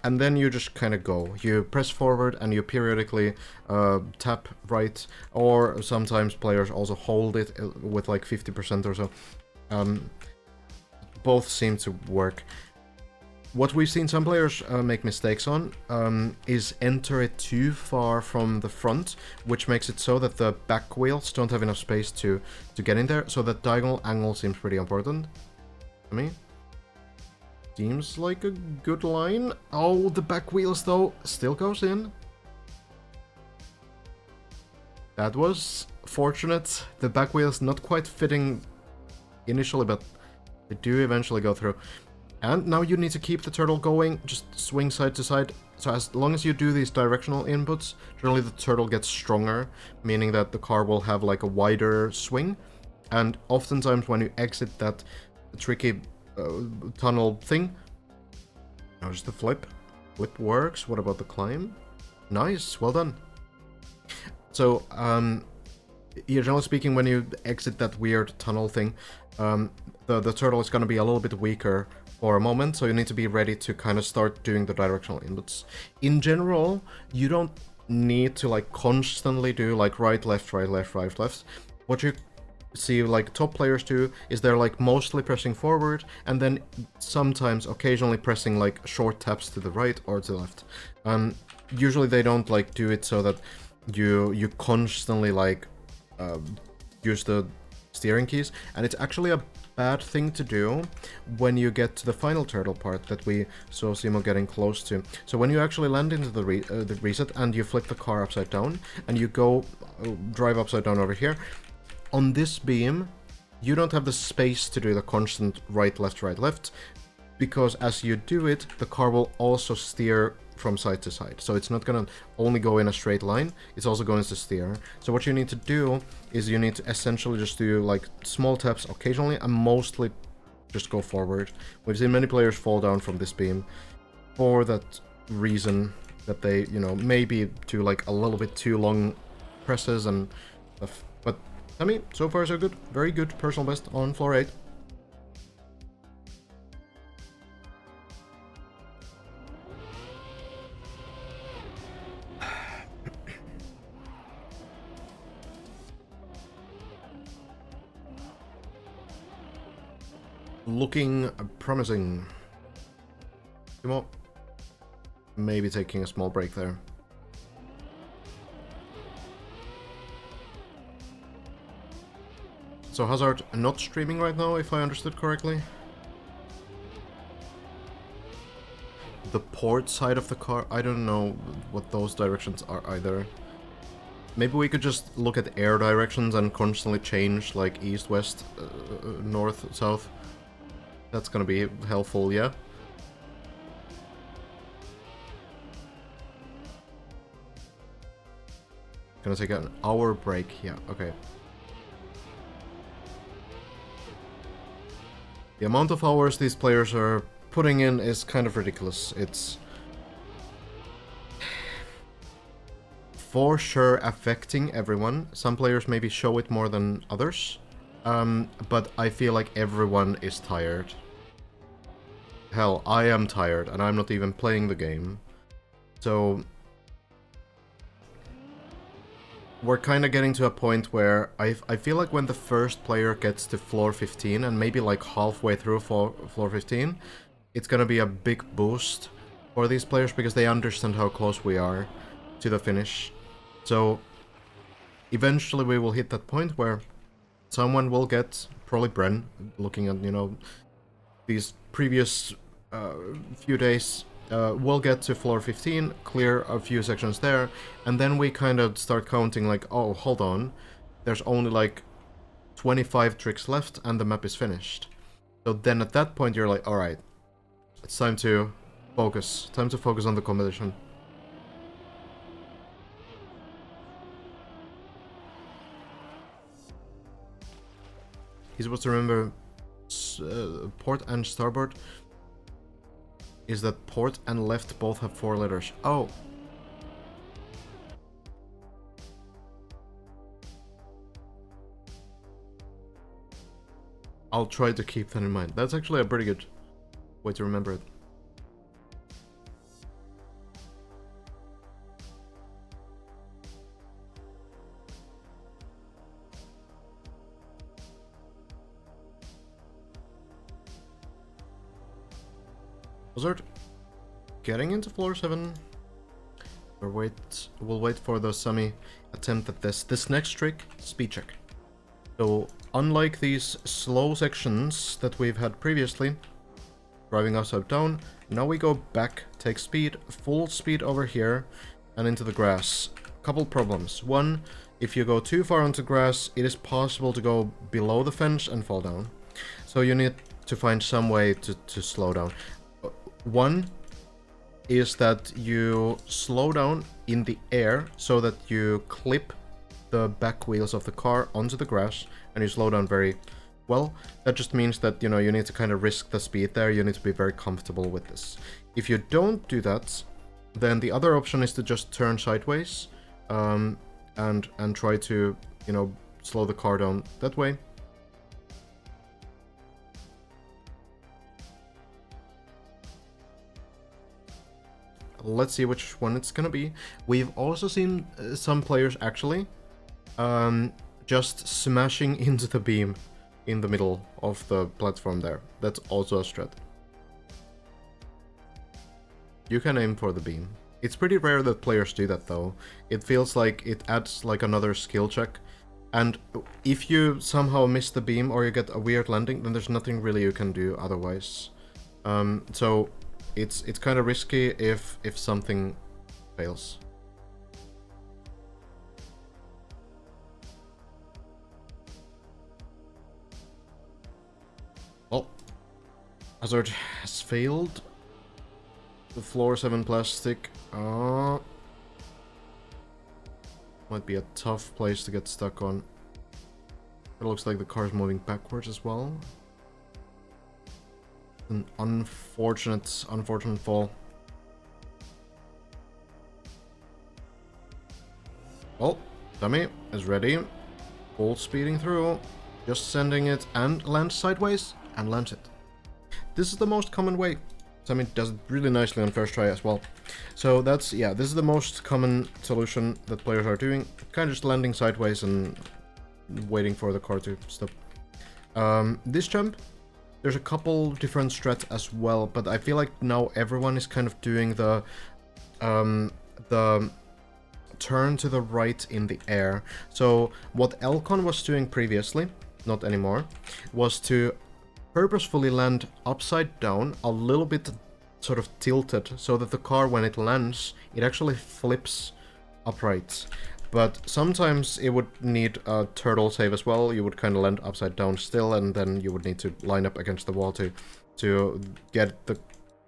And then you just kind of go. You press forward and you periodically tap right, or sometimes players also hold it with like 50% or so. Both seem to work. What we've seen some players make mistakes on is enter it too far from the front, which makes it so that the back wheels don't have enough space to get in there. So that diagonal angle seems pretty important to me. Seems like a good line. Oh, the back wheels though still goes in. That was fortunate. The back wheels not quite fitting initially, but they do eventually go through. And now you need to keep the turtle going, just swing side to side. So as long as you do these directional inputs, generally the turtle gets stronger, meaning that the car will have like a wider swing. And oftentimes when you exit that tricky tunnel thing, how's the flip? Flip works. What about the climb? Nice, well done. So, generally speaking, when you exit that weird tunnel thing, the turtle is going to be a little bit weaker for a moment, so you need to be ready to kind of start doing the directional inputs. In general, you don't need to like constantly do like right, left, right, left, right, left. What you see like top players do is they're like mostly pressing forward and then sometimes occasionally pressing like short taps to the right or to the left. Usually they don't like do it so that you constantly like use the steering keys, and it's actually a bad thing to do when you get to the final turtle part that we saw Simo getting close to. So when you actually land into the reset and you flip the car upside down and you go drive upside down over here, on this beam you don't have the space to do the constant right, left, because as you do it, the car will also steer from side to side. So it's not gonna only go in a straight line, it's also going to steer. So what you need to do is you need to essentially just do like small taps occasionally and mostly just go forward. We've seen many players fall down from this beam for that reason, that they, you know, maybe do like a little bit too long presses and stuff. But I mean, so far so good. Very good personal best on floor 8. Looking promising. Timo maybe taking a small break there. So Hazard not streaming right now, if I understood correctly. The port side of the car, I don't know what those directions are either. Maybe we could just look at air directions and constantly change like east, west, north, south. That's gonna be helpful, yeah. Gonna take an hour break, yeah, okay. The amount of hours these players are putting in is kind of ridiculous. It's for sure affecting everyone. Some players maybe show it more than others. But I feel like everyone is tired. Hell, I am tired, and I'm not even playing the game. So we're kind of getting to a point where I feel like when the first player gets to floor 15, and maybe like halfway through floor 15, it's gonna be a big boost for these players because they understand how close we are to the finish. So eventually we will hit that point where someone will get, probably Bren, looking at, you know, these previous few days, will get to floor 15, clear a few sections there, and then we kind of start counting like, oh, hold on, there's only like 25 tricks left and the map is finished. So then at that point you're like, alright, it's time to focus on the competition. He's supposed to remember port and starboard is that port and left both have 4 letters. Oh. I'll try to keep that in mind. That's actually a pretty good way to remember it. Hazard getting into floor 7. We'll wait for the semi attempt at this. This next trick, speed check. So unlike these slow sections that we've had previously, driving upside down. Now we go back, take speed, full speed over here, and into the grass. Couple problems. One, if you go too far onto grass, it is possible to go below the fence and fall down. So you need to find some way to slow down. One is that you slow down in the air so that you clip the back wheels of the car onto the grass, and you slow down very well. That just means that, you know, you need to kind of risk the speed there. You need to be very comfortable with this. If you don't do that, then the other option is to just turn sideways, and try to, you know, slow the car down that way. Let's see which one it's gonna be. We've also seen some players actually just smashing into the beam in the middle of the platform there. That's also a strat. You can aim for the beam. It's pretty rare that players do that though. It feels like it adds like another skill check. And if you somehow miss the beam or you get a weird landing, then there's nothing really you can do otherwise. So it's kind of risky if something fails. Well, Hazard has failed. The floor 7 plastic. Might be a tough place to get stuck on. It looks like the car is moving backwards as well. An unfortunate fall. Well, dummy is ready. Full speeding through. Just sending it and lands sideways and lands it. This is the most common way. Sammy does it really nicely on first try as well. So that's, yeah, this is the most common solution that players are doing. Kind of just landing sideways and waiting for the car to stop. This jump, there's a couple different strats as well, but I feel like now everyone is kind of doing the turn to the right in the air. So what Elcon was doing previously, not anymore, was to purposefully land upside down, a little bit sort of tilted, so that the car, when it lands, it actually flips upright. But sometimes it would need a turtle save as well. You would kind of land upside down still, and then you would need to line up against the wall to get the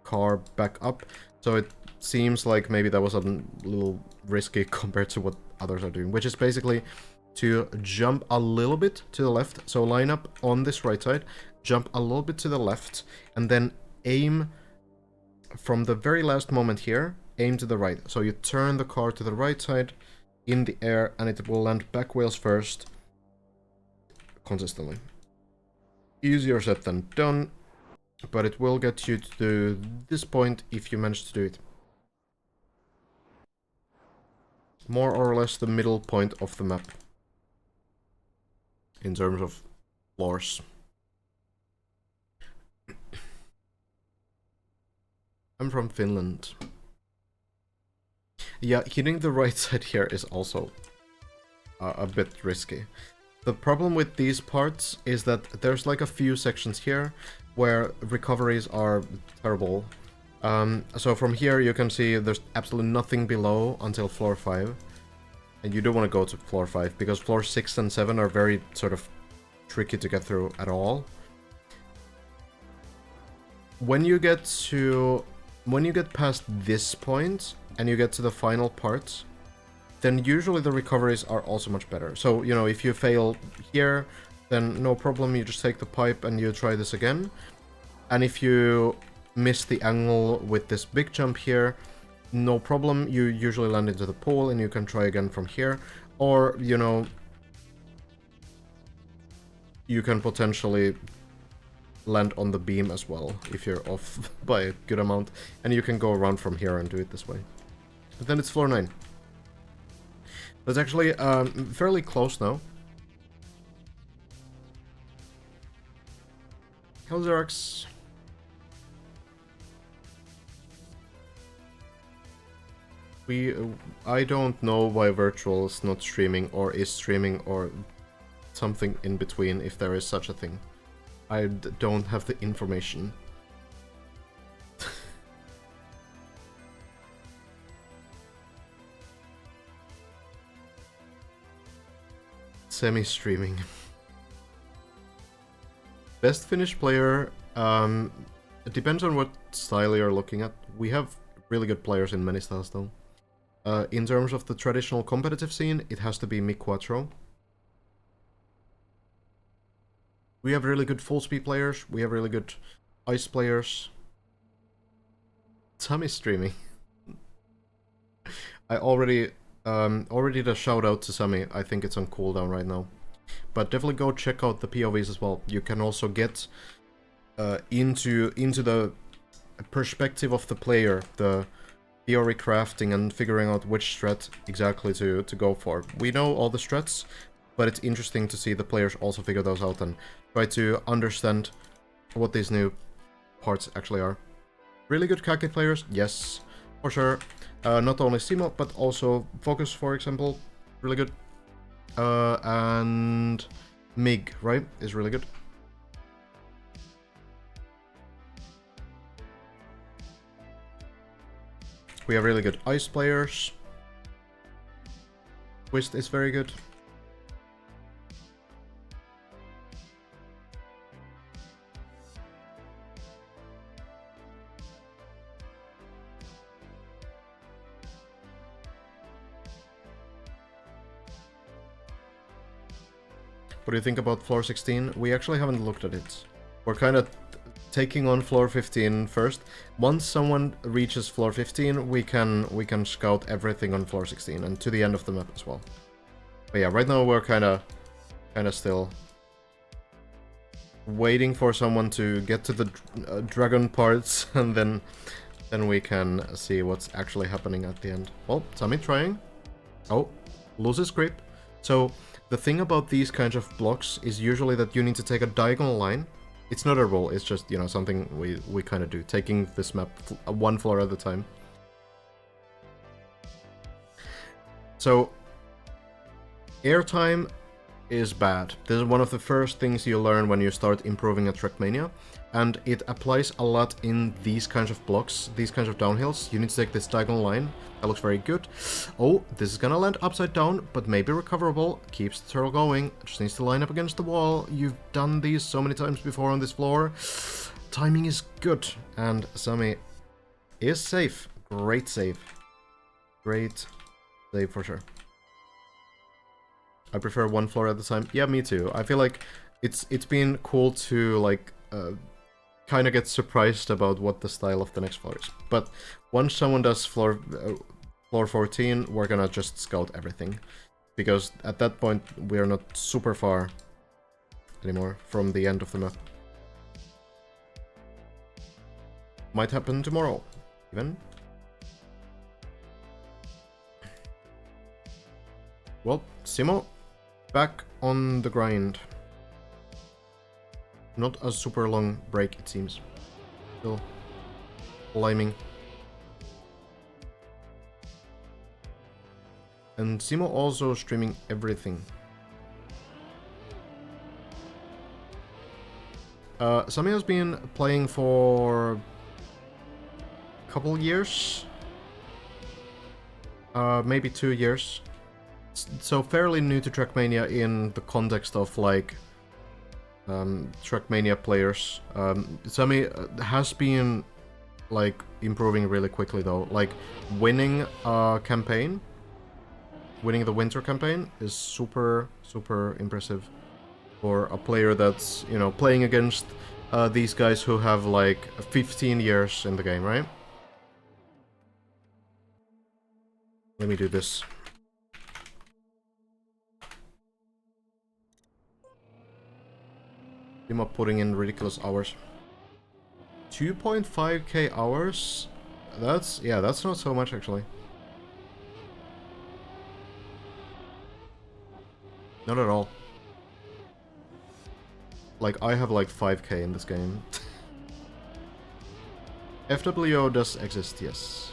car back up. So it seems like maybe that was a little risky compared to what others are doing, which is basically to jump a little bit to the left. So line up on this right side, jump a little bit to the left, and then aim from the very last moment here, aim to the right. So you turn the car to the right side in the air, and it will land back wheels first consistently. Easier said than done, but it will get you to this point if you manage to do it. More or less the middle point of the map in terms of floors. I'm from Finland. Yeah, hitting the right side here is also a bit risky. The problem with these parts is that there's like a few sections here where recoveries are terrible. So from here you can see there's absolutely nothing below until floor 5. And you don't want to go to floor 5 because floor 6 and 7 are very sort of tricky to get through at all. When you get past this point and you get to the final part, then usually the recoveries are also much better. So, you know, if you fail here, then no problem, you just take the pipe and you try this again. And if you miss the angle with this big jump here, no problem, you usually land into the pool and you can try again from here. Or, you know, you can potentially land on the beam as well if you're off by a good amount, and you can go around from here and do it this way. But then it's floor 9. That's actually fairly close now. Hellzerax. I don't know why Virtual is not streaming or is streaming or something in between, if there is such a thing. I don't have the information. semi-streaming. Best Finnish player, it depends on what style you're looking at. We have really good players in many styles though. In terms of the traditional competitive scene, it has to be Mi Quattro. We have really good full speed players, we have really good ice players. Tommy streaming. I already did a shout out to Sammy. I think it's on cooldown right now. But definitely go check out the POVs as well. You can also get into the perspective of the player, the theory crafting and figuring out which strat exactly to go for. We know all the strats, but it's interesting to see the players also figure those out and try to understand what these new parts actually are. Really good Kaki players, yes, for sure. Not only Simo, but also Focus, for example, really good. And Mig, right, is really good. We have really good ice players. Twist is very good. What do you think about floor 16? We actually haven't looked at it. We're kind of taking on floor 15 first. Once someone reaches floor 15, we can scout everything on floor 16 and to the end of the map as well. But yeah, right now we're kind of still waiting for someone to get to the dragon parts, and then we can see what's actually happening at the end. Well, Tommy trying. Oh, loses creep. So the thing about these kinds of blocks is usually that you need to take a diagonal line. It's not a rule, it's just, you know, something we kind of do, taking this map one floor at a time. So, airtime is bad. This is one of the first things you learn when you start improving at Trackmania, and it applies a lot in these kinds of blocks, these kinds of downhills. You need to take this diagonal line. That looks very good. Oh, this is gonna land upside down, but maybe recoverable. Keeps the turtle going. Just needs to line up against the wall. You've done these so many times before on this floor. Timing is good, and Sami is safe. Great save. Great save for sure. I prefer one floor at a time. Yeah, me too. I feel like it's been cool to like kind of get surprised about what the style of the next floor is. But once someone does floor 14, we're gonna just scout everything, because at that point we are not super far anymore from the end of the map. Might happen tomorrow, even. Well, Simo, back on the grind. Not a super long break, it seems. Still climbing. And Simo also streaming everything. Sami has been playing for a couple years. Maybe 2 years. So fairly new to Trackmania in the context of like Trackmania players. Sami has been like improving really quickly though. Like winning a campaign, winning the winter campaign is super impressive for a player that's, you know, playing against these guys who have like 15 years in the game, right? Let me do this. I'm up putting in ridiculous hours. 2.5k hours? That's not so much actually. Not at all. Like, I have like 5k in this game. FWO does exist, yes.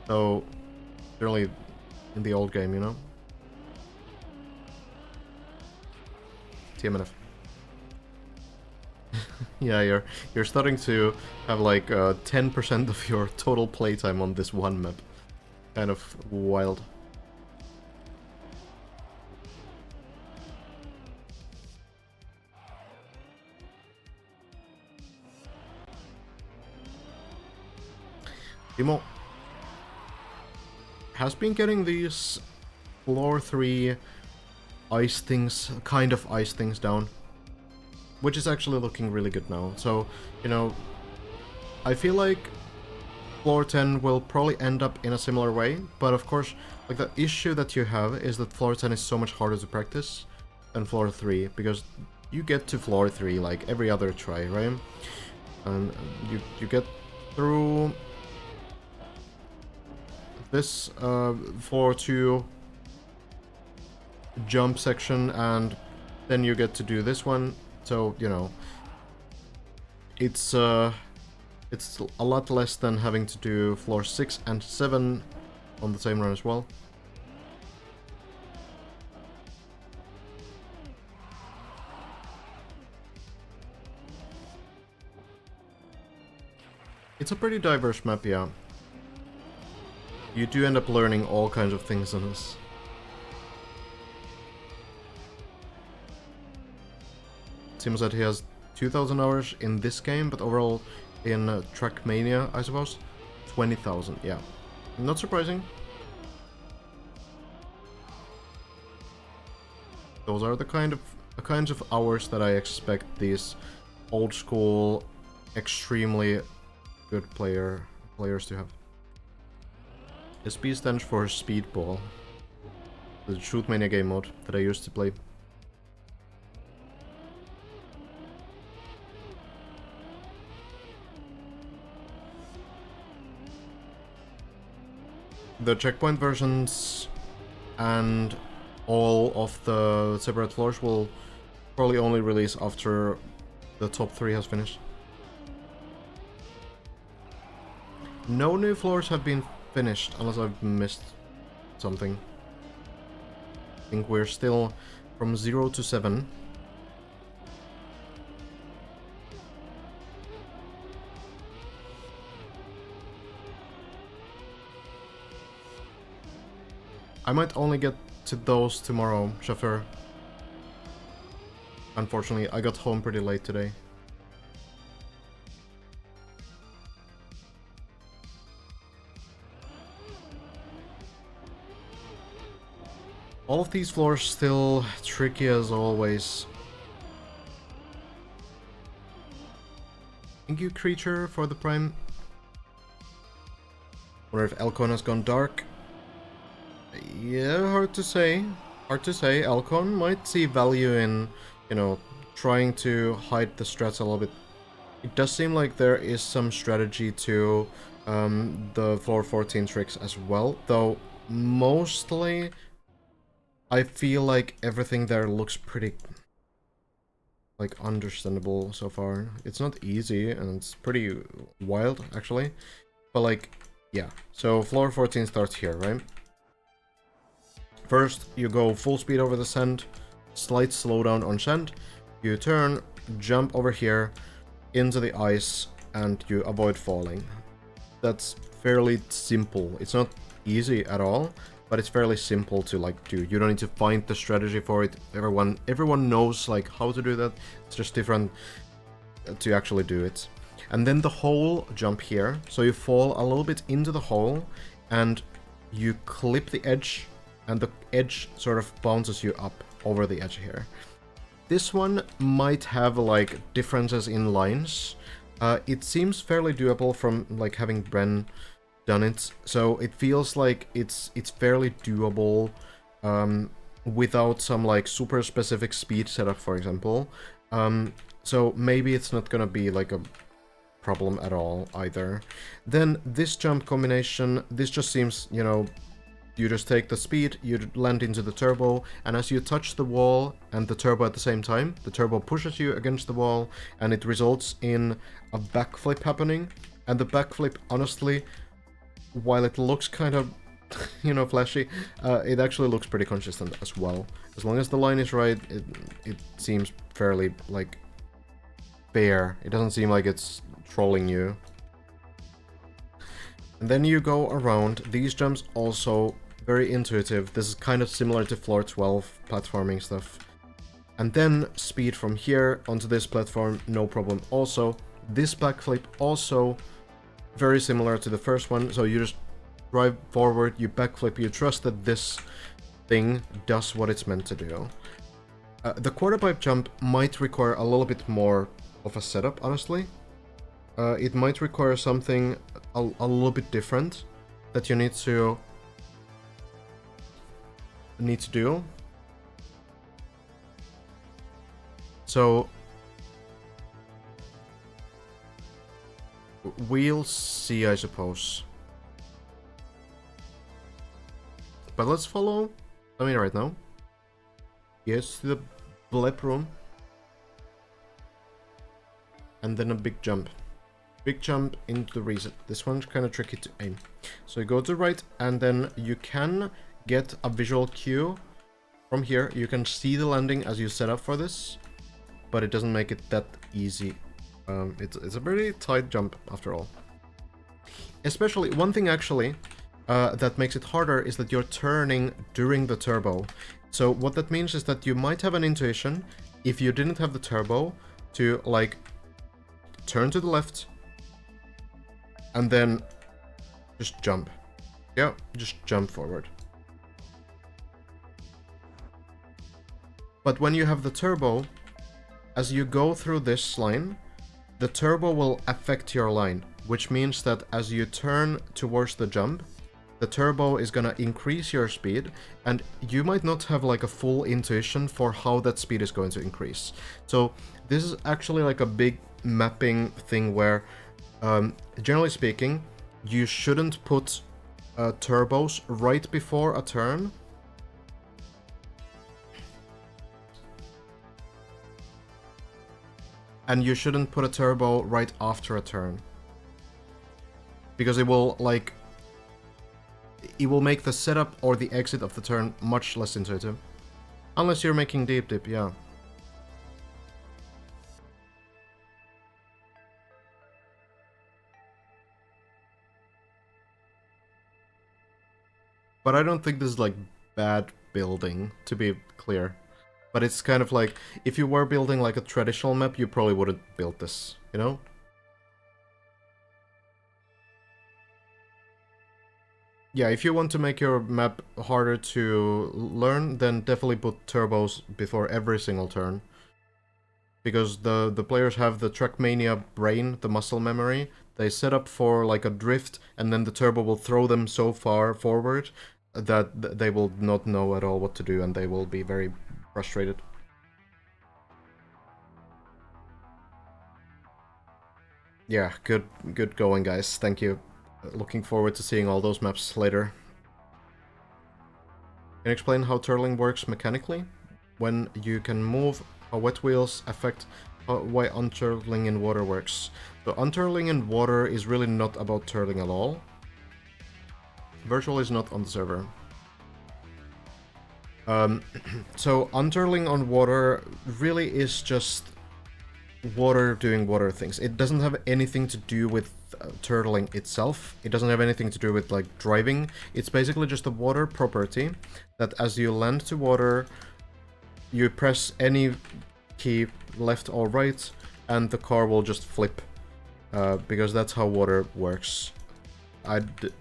So, certainly in the old game, you know? TMNF. Yeah, you're starting to have like 10% of your total playtime on this one map. Kind of wild. Timo has been getting these floor 3 ice things, kind of ice things down, which is actually looking really good now. So, you know, I feel like floor 10 will probably end up in a similar way, but of course, like the issue that you have is that floor 10 is so much harder to practice than floor 3, because you get to floor 3 like every other try, right? And you get through this floor 2 jump section, and then you get to do this one. So, you know, it's a lot less than having to do floor 6 and 7 on the same run as well. It's a pretty diverse map, yeah. You do end up learning all kinds of things in this. Seems that he has 2,000 hours in this game, but overall in Trackmania, I suppose, 20,000, yeah. Not surprising. Those are the kinds of hours that I expect these old school, extremely good players to have. SP stands for Speedball, the Shootmania game mode that I used to play. The checkpoint versions and all of the separate floors will probably only release after the top 3 has finished. No new floors have been finished, unless I've missed something. I think we're still from 0 to 7. I might only get to those tomorrow, chauffeur. Unfortunately, I got home pretty late today. All of these floors still tricky as always. Thank you, creature, for the prime. Wonder if Elcon has gone dark. Yeah, hard to say. Hard to say. Elcon might see value in, you know, trying to hide the strats a little bit. It does seem like there is some strategy to the floor 14 tricks as well, though mostly I feel like everything there looks pretty, like, understandable so far. It's not easy, and it's pretty wild, actually. But, like, yeah. So, floor 14 starts here, right? First, you go full speed over the sand, slight slowdown on sand, you turn, jump over here, into the ice, and you avoid falling. That's fairly simple. It's not easy at all, but it's fairly simple to, like, do. You don't need to find the strategy for it. Everyone knows, like, how to do that. It's just different to actually do it. And then the hole jump here. So you fall a little bit into the hole, and you clip the edge, and the edge sort of bounces you up over the edge here. This one might have, like, differences in lines. It seems fairly doable from, like, having Bren done it, so it feels like it's fairly doable without some, like, super specific speed setup, for example. So maybe it's not gonna be like a problem at all either. Then this jump combination, this just seems, you know, you just take the speed, you land into the turbo, and as you touch the wall and the turbo at the same time, the turbo pushes you against the wall, and it results in a backflip happening. And the backflip, honestly, while it looks kind of, you know, flashy, it actually looks pretty consistent as well. As long as the line is right, it seems fairly, like, fair. It doesn't seem like it's trolling you. And then you go around. These jumps also very intuitive. This is kind of similar to floor 12 platforming stuff. And then speed from here onto this platform, no problem also. This backflip also very similar to the first one. So you just drive forward, you backflip, you trust that this thing does what it's meant to do. The quarter pipe jump might require a little bit more of a setup, honestly. It might require something a little bit different that you need to do. So we'll see, I suppose. But let's follow right now. Yes, to the blip room. And then a big jump. Big jump into the reset. This one's kind of tricky to aim. So you go to the right, and then you can get a visual cue from here. You can see the landing as you set up for this, but it doesn't make it that easy. It's a pretty tight jump after all. Especially, one thing actually that makes it harder is that you're turning during the turbo. So what that means is that you might have an intuition, if you didn't have the turbo, to like turn to the left and then just jump. Yeah, just jump forward. But when you have the turbo, as you go through this line, the turbo will affect your line, which means that as you turn towards the jump, the turbo is gonna increase your speed, and you might not have like a full intuition for how that speed is going to increase. So this is actually like a big mapping thing where, generally speaking, you shouldn't put turbos right before a turn. And you shouldn't put a turbo right after a turn. Because it will like... it will make the setup or the exit of the turn much less intuitive. Unless you're making deep dip, yeah. But I don't think this is like bad building, to be clear. But it's kind of like, if you were building like a traditional map, you probably wouldn't build this, you know? Yeah, if you want to make your map harder to learn, then definitely put turbos before every single turn. Because the players have the Trackmania brain, the muscle memory. They set up for like a drift, and then the turbo will throw them so far forward that they will not know at all what to do, and they will be very frustrated. Yeah, good going, guys. Thank you. Looking forward to seeing all those maps later. Can you explain how turtling works mechanically? When you can move, how wet wheels affect why unturtling in water works. So unturtling in water is really not about turtling at all. Virtual is not on the server. So unturtling on water really is just water doing water things. It doesn't have anything to do with turtling itself. It doesn't have anything to do with like driving. It's basically just a water property that as you land to water, you press any key left or right and the car will just flip, because that's how water works.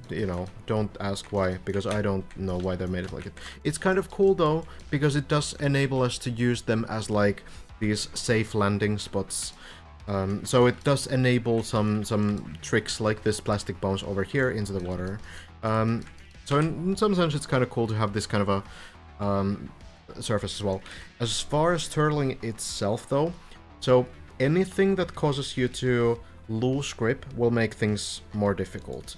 You know, don't ask why, because I don't know why they made it like it. It's kind of cool though, because it does enable us to use them as like these safe landing spots. So it does enable some tricks like this plastic bounce over here into the water. So in some sense it's kind of cool to have this kind of a surface as well. As far as turtling itself though, so anything that causes you to lose grip will make things more difficult.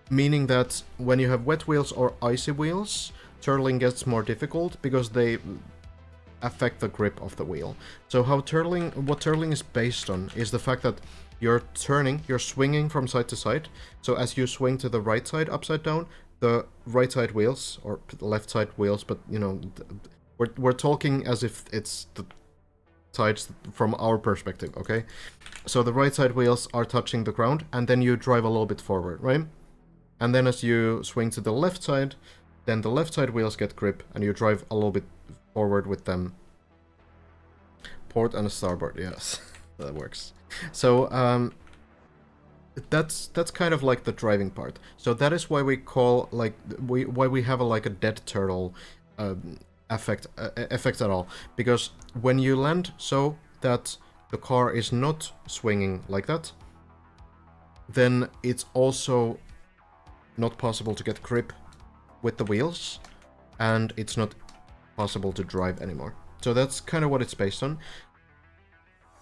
Meaning that when you have wet wheels or icy wheels, turtling gets more difficult because they affect the grip of the wheel. So what turtling is based on is the fact that you're swinging from side to side. So as you swing to the right side upside down, the right side wheels, or left side wheels, but you know, we're talking as if it's the sides from our perspective, okay? So the right side wheels are touching the ground, and then you drive a little bit forward, right? And then as you swing to the left side, then the left side wheels get grip, and you drive a little bit forward with them. Port and starboard, yes. That works. So, that's kind of like the driving part. So that is why we call like why we have like a dead turtle effect at all, because when you land so that the car is not swinging like that, then it's also not possible to get grip with the wheels, and it's not possible to drive anymore. So that's kind of what it's based on.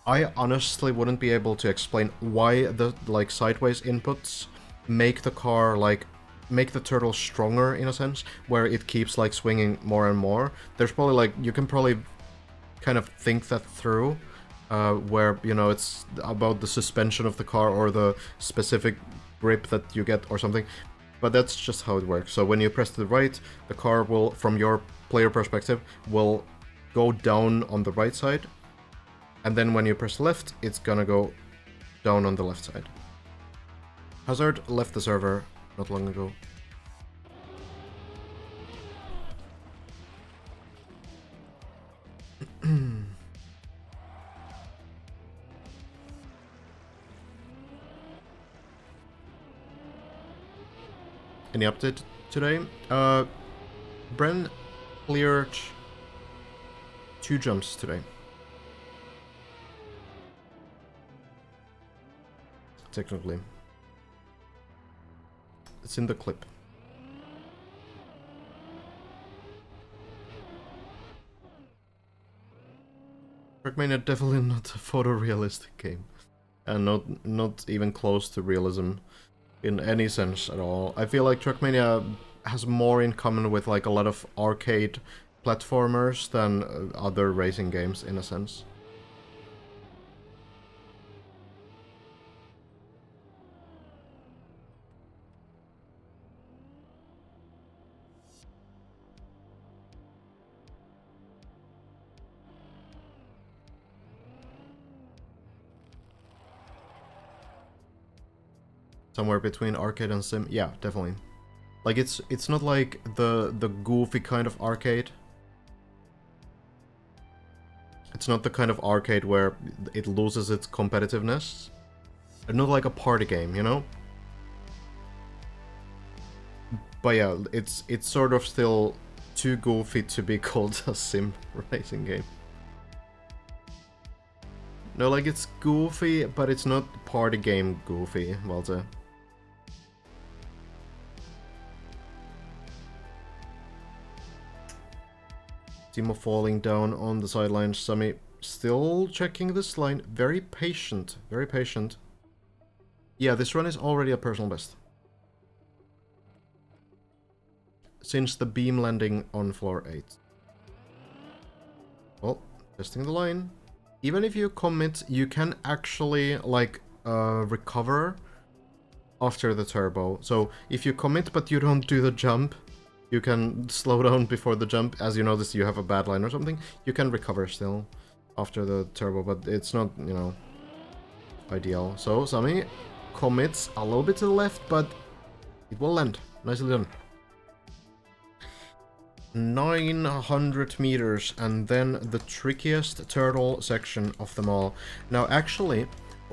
I honestly wouldn't be able to explain why the like sideways inputs make the car like make the turtle stronger in a sense, where it keeps like swinging more and more. There's probably like you can probably kind of think that through, where you know it's about the suspension of the car or the specific grip that you get or something. But that's just how it works. So when you press to the right, the car will, from your player perspective, will go down on the right side. And then when you press left, it's gonna go down on the left side. Hazard left the server not long ago. Any update today? Bren cleared 2 jumps today. Technically. It's in the clip. Trackmania definitely not a photorealistic game. And not even close to realism in any sense at all. I feel like Trackmania has more in common with like a lot of arcade platformers than other racing games in a sense. Somewhere between arcade and sim, yeah, definitely. Like it's not like the goofy kind of arcade. It's not the kind of arcade where it loses its competitiveness. It's not like a party game, you know? But yeah, it's sort of still too goofy to be called a sim racing game. No, like it's goofy, but it's not party game goofy, Walter. Timo falling down on the sidelines. Sami still checking this line. Very patient. Very patient. Yeah, this run is already a personal best. Since the beam landing on floor 8. Well, testing the line. Even if you commit, you can actually, like, recover after the turbo. So, if you commit but you don't do the jump, you can slow down before the jump. As you notice, you have a bad line or something. You can recover still after the turbo, but it's not, you know, ideal. So, Sami commits a little bit to the left, but it will land. Nicely done. 900 meters, and then the trickiest turtle section of them all. Now, actually,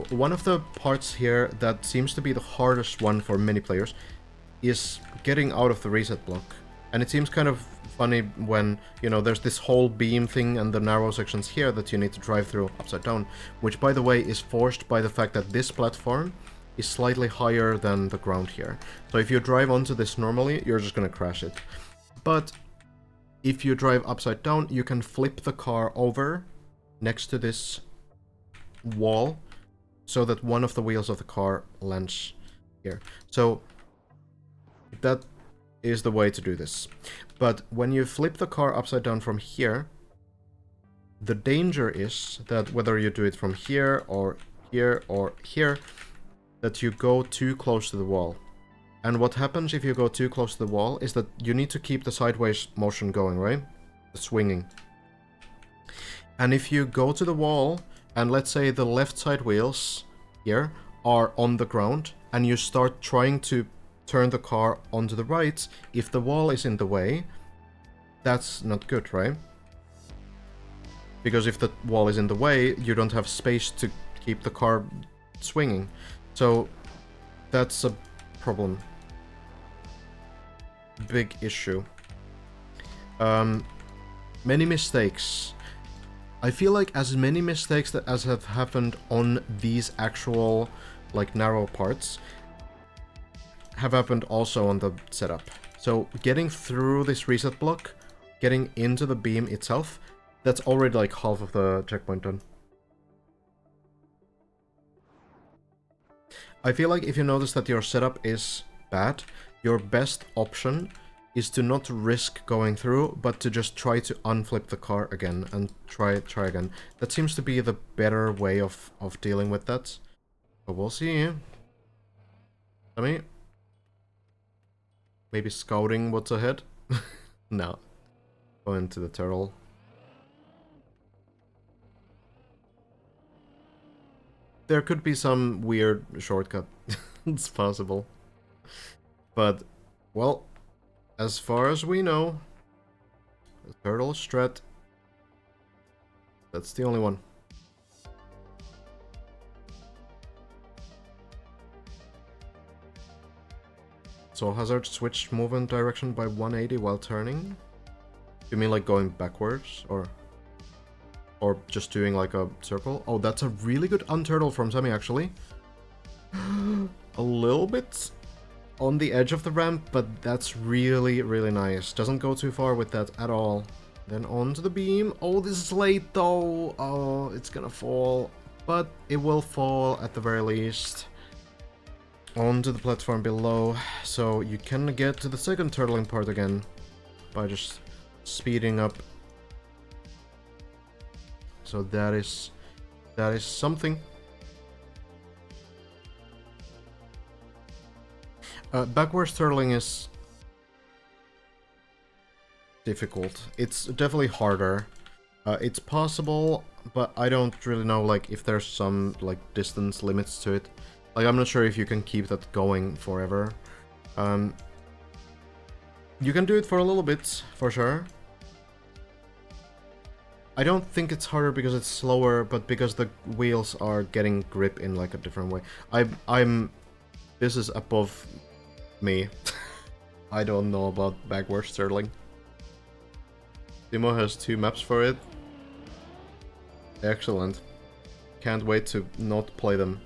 one of the parts here that seems to be the hardest one for many players is getting out of the reset block. And it seems kind of funny when, you know, there's this whole beam thing and the narrow sections here that you need to drive through upside down, which, by the way, is forced by the fact that this platform is slightly higher than the ground here. So if you drive onto this normally, you're just gonna crash it. But if you drive upside down, you can flip the car over next to this wall so that one of the wheels of the car lands here. So that is the way to do this. But when you flip the car upside down from here, the danger is that whether you do it from here or here or here, that you go too close to the wall. And what happens if you go too close to the wall is that you need to keep the sideways motion going, right? The swinging. And if you go to the wall, and let's say the left side wheels here are on the ground, and you start trying to turn the car onto the right, if the wall is in the way, that's not good, right? Because if the wall is in the way, you don't have space to keep the car swinging. So That's a problem. Big issue. Many mistakes. I feel like as many mistakes as have happened on these actual, like, narrow parts have happened also on the setup. So getting through this reset block, getting into the beam itself, that's already like half of the checkpoint done. I feel like if you notice that your setup is bad, your best option is to not risk going through, but to just try to unflip the car again and try again. That seems to be the better way of dealing with that. But we'll see. I mean, maybe scouting what's ahead? No. Go into the turtle. There could be some weird shortcut. It's possible. But, well, as far as we know, the turtle strat, that's the only one. So Hazard switched movement direction by 180 while turning? You mean like going backwards, or just doing like a circle? Oh, that's a really good unturtle from Semi, actually. A little bit on the edge of the ramp, but that's really, really nice. Doesn't go too far with that at all. Then onto the beam. Oh, this is late though. Oh, it's gonna fall. But it will fall at the very least. Onto the platform below. So you can get to the second turtling part again by just speeding up. So that is something. Backwards turtling is difficult. It's definitely harder. It's possible, but I don't really know like if there's some like distance limits to it. Like I'm not sure if you can keep that going forever. You can do it for a little bit, for sure. I don't think it's harder because it's slower, but because the wheels are getting grip in like a different way. This is above me. I don't know about backwards turtling. Timo has 2 maps for it. Excellent. Can't wait to not play them.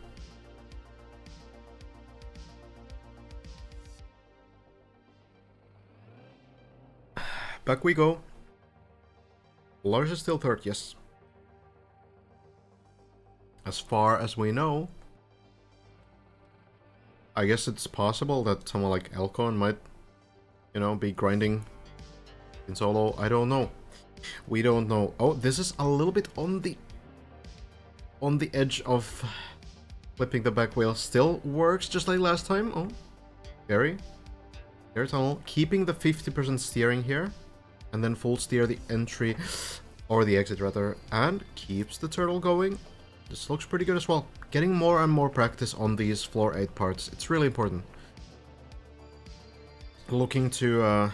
Back we go. Lars is still third, yes. As far as we know. I guess it's possible that someone like Elcon might, you know, be grinding in solo. I don't know. We don't know. Oh, this is a little bit on the edge of flipping the back wheel. Still works just like last time. Oh, very tunnel. Keeping the 50% steering here. And then full steer the entry, or the exit rather, and keeps the turtle going. This looks pretty good as well. Getting more and more practice on these floor 8 parts. It's really important. Looking to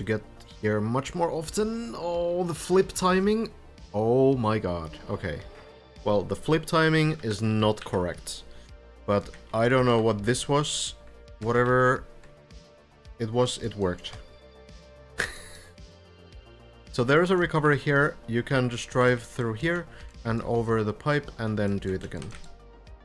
get here much more often. Oh, the flip timing. Oh my god. Okay. Well, the flip timing is not correct. But I don't know what this was. Whatever it was, it worked. So there is a recovery here. You can just drive through here and over the pipe and then do it again.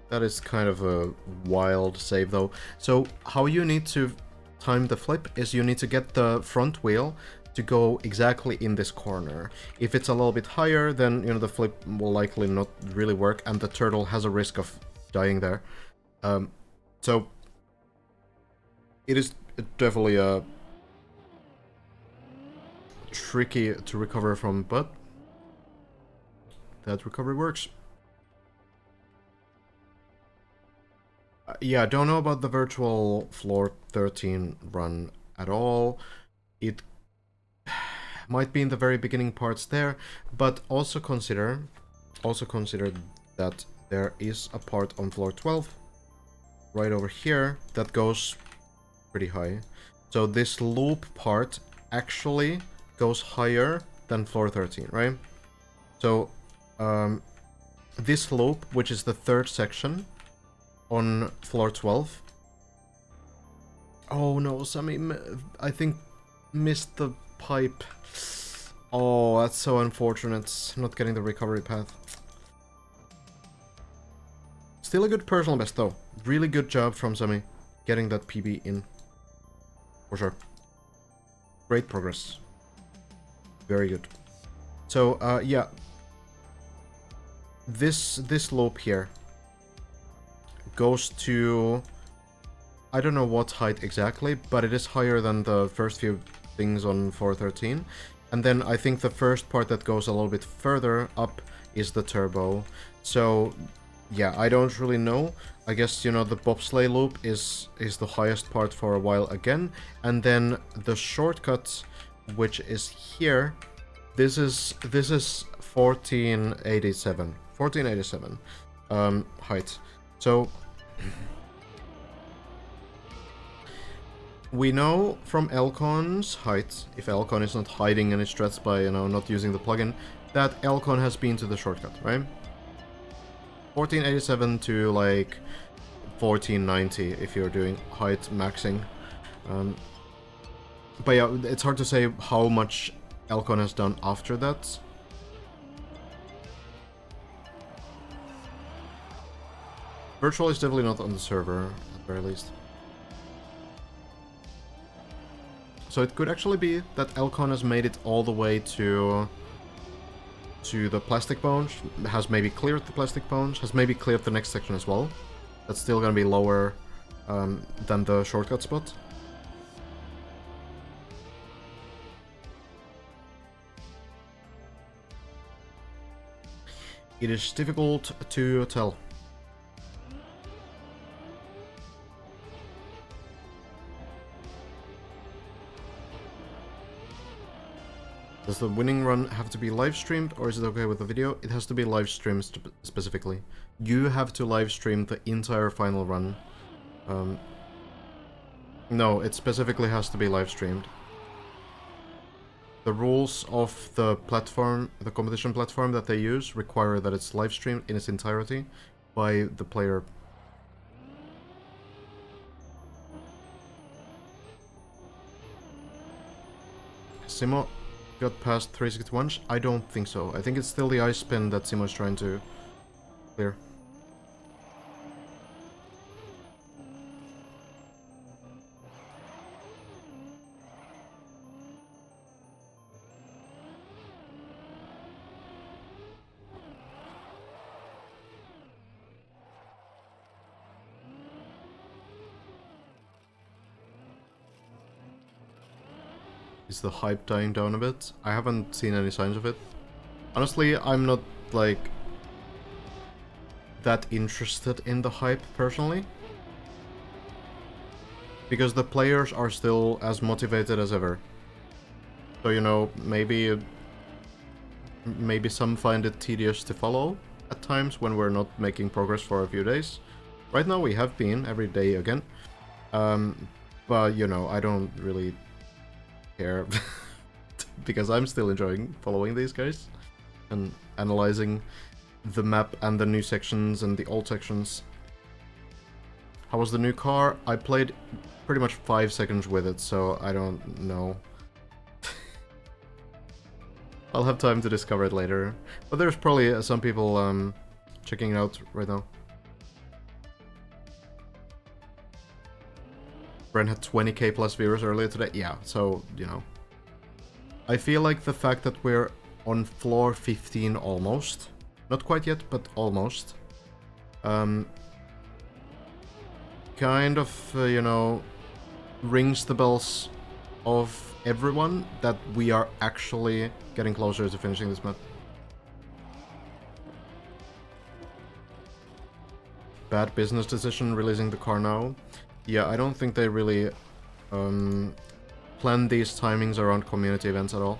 That is kind of a wild save though. So how you need to time the flip is you need to get the front wheel to go exactly in this corner. If it's a little bit higher, then you know the flip will likely not really work and the turtle has a risk of dying there. So it is definitely a tricky to recover from, but that recovery works. Yeah, don't know about the virtual floor 13 run at all. It might be in the very beginning parts there, but also consider that there is a part on floor 12 right over here that goes pretty high. So this loop part actually goes higher than floor 13, right? So this loop, which is the third section, on floor 12. Oh no, Sammy, I think, missed the pipe. Oh, that's so unfortunate, not getting the recovery path. Still a good personal best though. Really good job from Sammy, getting that PB in. For sure. Great progress. Very good. So, yeah. This loop here goes to... I don't know what height exactly, but it is higher than the first few things on 413. And then I think the first part that goes a little bit further up is the turbo. So, yeah, I don't really know. I guess, you know, the bobsleigh loop is the highest part for a while again. And then the shortcut, which is here, this is 1487. 1487 height. So... we know from Elcon's height, if Elcon is not hiding any strats by, you know, not using the plugin, that Elcon has been to the shortcut, right? 1487 to, like, 1490 if you're doing height maxing. But yeah, it's hard to say how much Elcon has done after that. Virtual is definitely not on the server, at the very least. So it could actually be that Elcon has made it all the way to the plastic bones, has maybe cleared the plastic bones, has maybe cleared the next section as well. That's still gonna be lower than the shortcut spot. It is difficult to tell. Does the winning run have to be live streamed, or is it okay with the video? It has to be live streamed specifically. You have to live stream the entire final run. No, it specifically has to be live streamed. The rules of the platform, the competition platform that they use, require that it's live streamed in its entirety by the player. Simo got past 361? I don't think so. I think it's still the ice spin that Simo is trying to clear. Is the hype dying down a bit? I haven't seen any signs of it. Honestly, I'm not, like, that interested in the hype, personally. Because the players are still as motivated as ever. So, you know, maybe some find it tedious to follow at times when we're not making progress for a few days. Right now we have been every day again. But, you know, I don't really care because I'm still enjoying following these guys and analyzing the map and the new sections and the old sections. How was the new car? I played pretty much 5 seconds with it, so I don't know. I'll have time to discover it later. But there's probably some people checking it out right now. Bren had 20k plus viewers earlier today. Yeah, so, you know. I feel like the fact that we're on floor 15 almost. Not quite yet, but almost. Kind of, you know, rings the bells of everyone that we are actually getting closer to finishing this map. Bad business decision releasing the car now. Yeah, I don't think they really plan these timings around community events at all.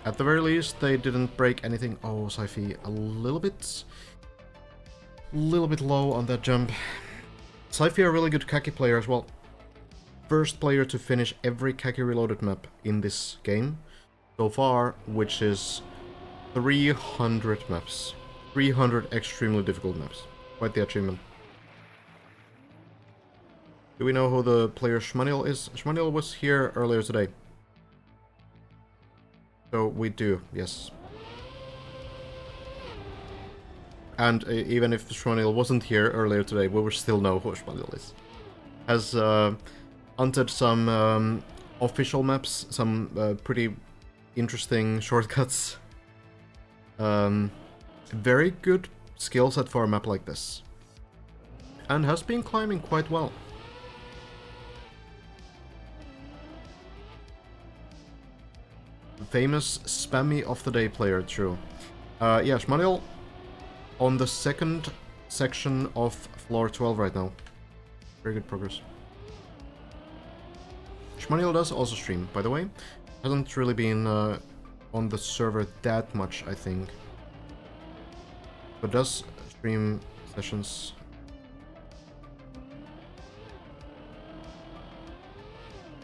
At the very least, they didn't break anything. Oh, Saifi, a little bit low on that jump. Saifi a really good Kaki player as well. First player to finish every Kaki Reloaded map in this game so far, which is 300 maps. 300 extremely difficult maps. Quite the achievement. Do we know who the player Shmanil is? Shmanil was here earlier today. So we do, yes. And even if Shmanil wasn't here earlier today, we will still know who Shmanil is. Has hunted some official maps, some pretty interesting shortcuts. Very good skill set for a map like this. And has been climbing quite well. Famous spammy of the day player, true. Yeah, Shmanil on the second section of floor 12 right now. Very good progress. Shmanil does also stream, by the way. Hasn't really been on the server that much, I think. But does stream sessions.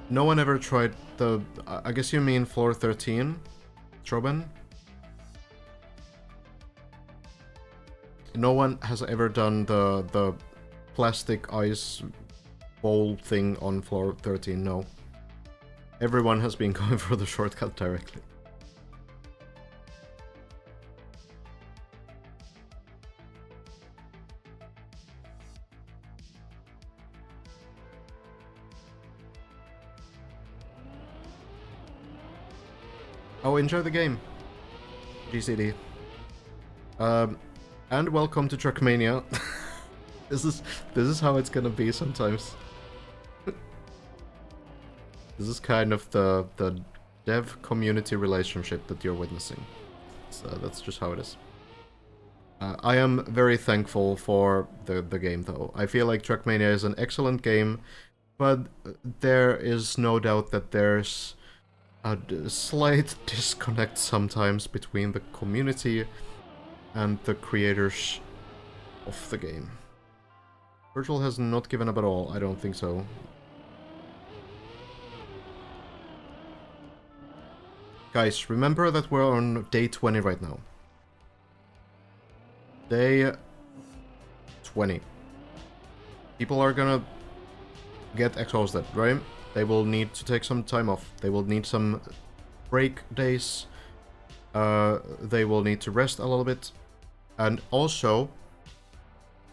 No one ever tried the... I guess you mean floor 13, Troben? No one has ever done the plastic ice bowl thing on floor 13, no. Everyone has been going for the shortcut directly. Oh, enjoy the game, GCD. And welcome to Trackmania. This is how it's gonna be sometimes. This is kind of the dev community relationship that you're witnessing. So that's just how it is. I am very thankful for the game, though. I feel like Trackmania is an excellent game, but there is no doubt that there's a slight disconnect sometimes between the community and the creators of the game. Virgil has not given up at all, I don't think so. Guys, remember that we're on day 20 right now. Day 20. People are gonna get exhausted, right? They will need to take some time off. They will need some break days. They will need to rest a little bit. And also,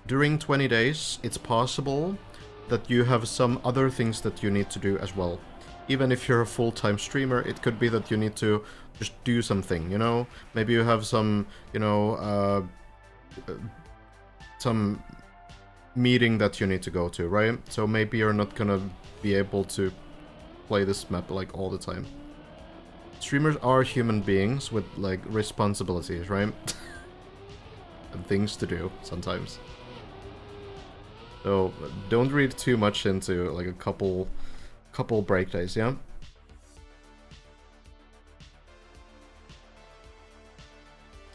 during 20 days, it's possible that you have some other things that you need to do as well. Even if you're a full-time streamer, it could be that you need to just do something, you know? Maybe you have some, you know, some meeting that you need to go to, right? So maybe you're not gonna be able to play this map, like, all the time. Streamers are human beings with, like, responsibilities, right? And things to do, sometimes. So, don't read too much into, like, a couple break days, yeah?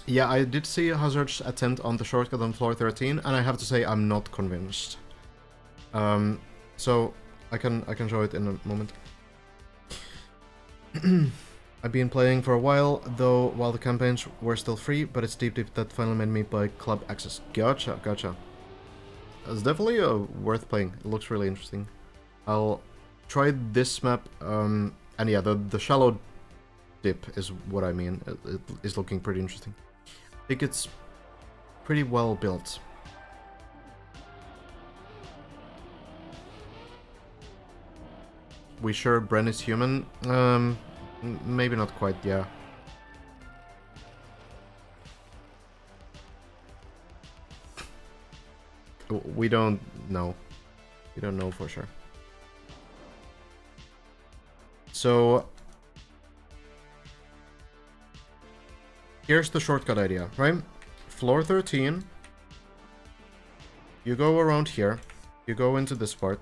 Yeah, I did see Hazard's attempt on the shortcut on floor 13, and I have to say I'm not convinced. So, I can show it in a moment. I've been playing for a while, though, while the campaigns were still free, but it's Deep Deep that finally made me buy club access. Gotcha, gotcha. It's definitely worth playing. It looks really interesting. I'll try this map, and yeah, the shallow dip is what I mean. It is looking pretty interesting. I think it's pretty well built. We sure Bren is human? Maybe not quite, yeah. We don't know. We don't know for sure. So, here's the shortcut idea, right? Floor 13. You go around here. You go into this part.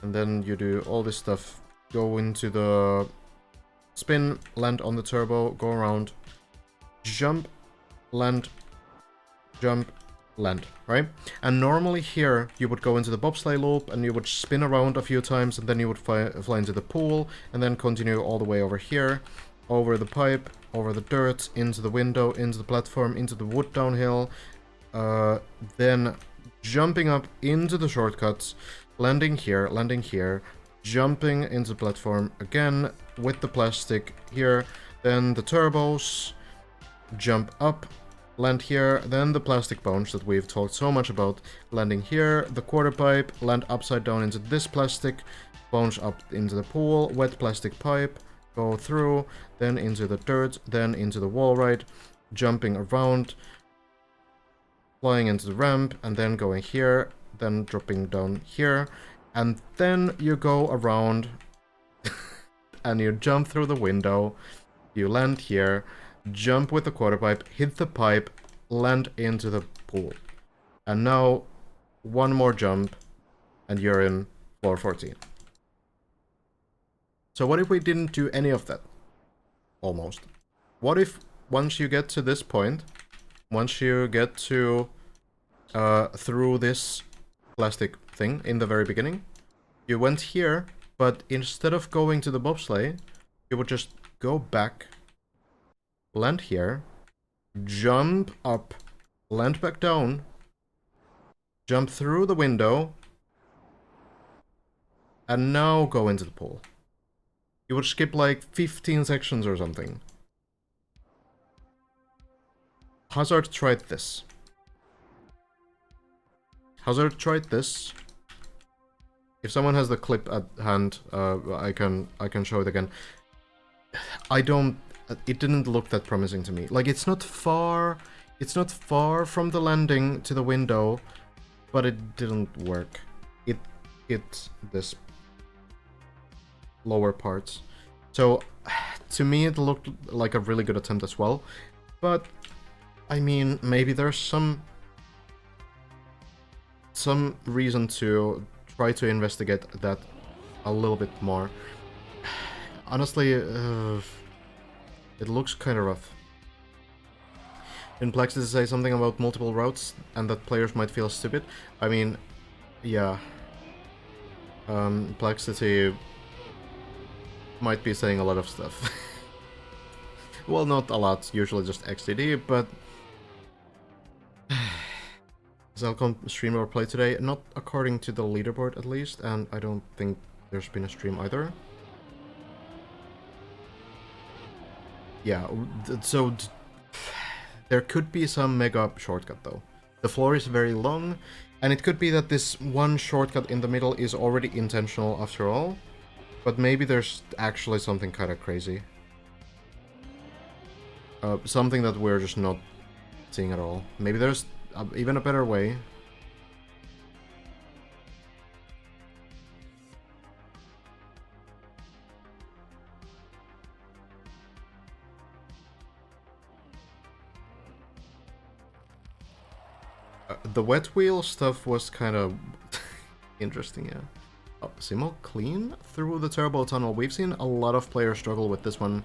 And then you do all this stuff. Go into the spin, land on the turbo, go around, jump, land, jump, land, right? And normally here, you would go into the bobsleigh loop, and you would spin around a few times, and then you would fly into the pool, and then continue all the way over here, over the pipe, over the dirt, into the window, into the platform, into the wood downhill, then jumping up into the shortcuts, landing here, jumping into the platform again with the plastic here, then the turbos, jump up, land here, then the plastic bones that we've talked so much about, landing here, the quarter pipe, land upside down into this plastic, bones up into the pool, wet plastic pipe, go through, then into the dirt, then into the wall ride, jumping around, flying into the ramp, and then going here, then dropping down here, and then you go around and you jump through the window, you land here, jump with the quarter pipe, hit the pipe, land into the pool. And now, one more jump, and you're in floor 14. So what if we didn't do any of that? Almost. What if, once you get to this point, once you get to through this plastic thing in the very beginning, you went here, but instead of going to the bobsleigh, you would just go back, land here, jump up, land back down, jump through the window, and now go into the pool. You would skip like 15 sections or something. Hazard tried this. Hazard tried this. If someone has the clip at hand, I can show it again. It didn't look that promising to me. Like, it's not far from the landing to the window, but it didn't work. It hit this lower parts. So, to me it looked like a really good attempt as well. But, I mean, maybe there's some reason to try to investigate that a little bit more. Honestly, it looks kind of rough. In Plex, did it say something about multiple routes and that players might feel stupid? I mean, yeah. Plexity might be saying a lot of stuff. Well, not a lot, usually just XDD, but... Zelcom stream or play today? Not according to the leaderboard, at least, and I don't think there's been a stream either. Yeah, so... There could be some mega shortcut, though. The floor is very long, and it could be that this one shortcut in the middle is already intentional after all. But maybe there's actually something kind of crazy. Something that we're just not seeing at all. Maybe there's even a better way. The wet wheel stuff was kind of interesting, yeah. Oh, Simo clean through the turbo tunnel. We've seen a lot of players struggle with this one.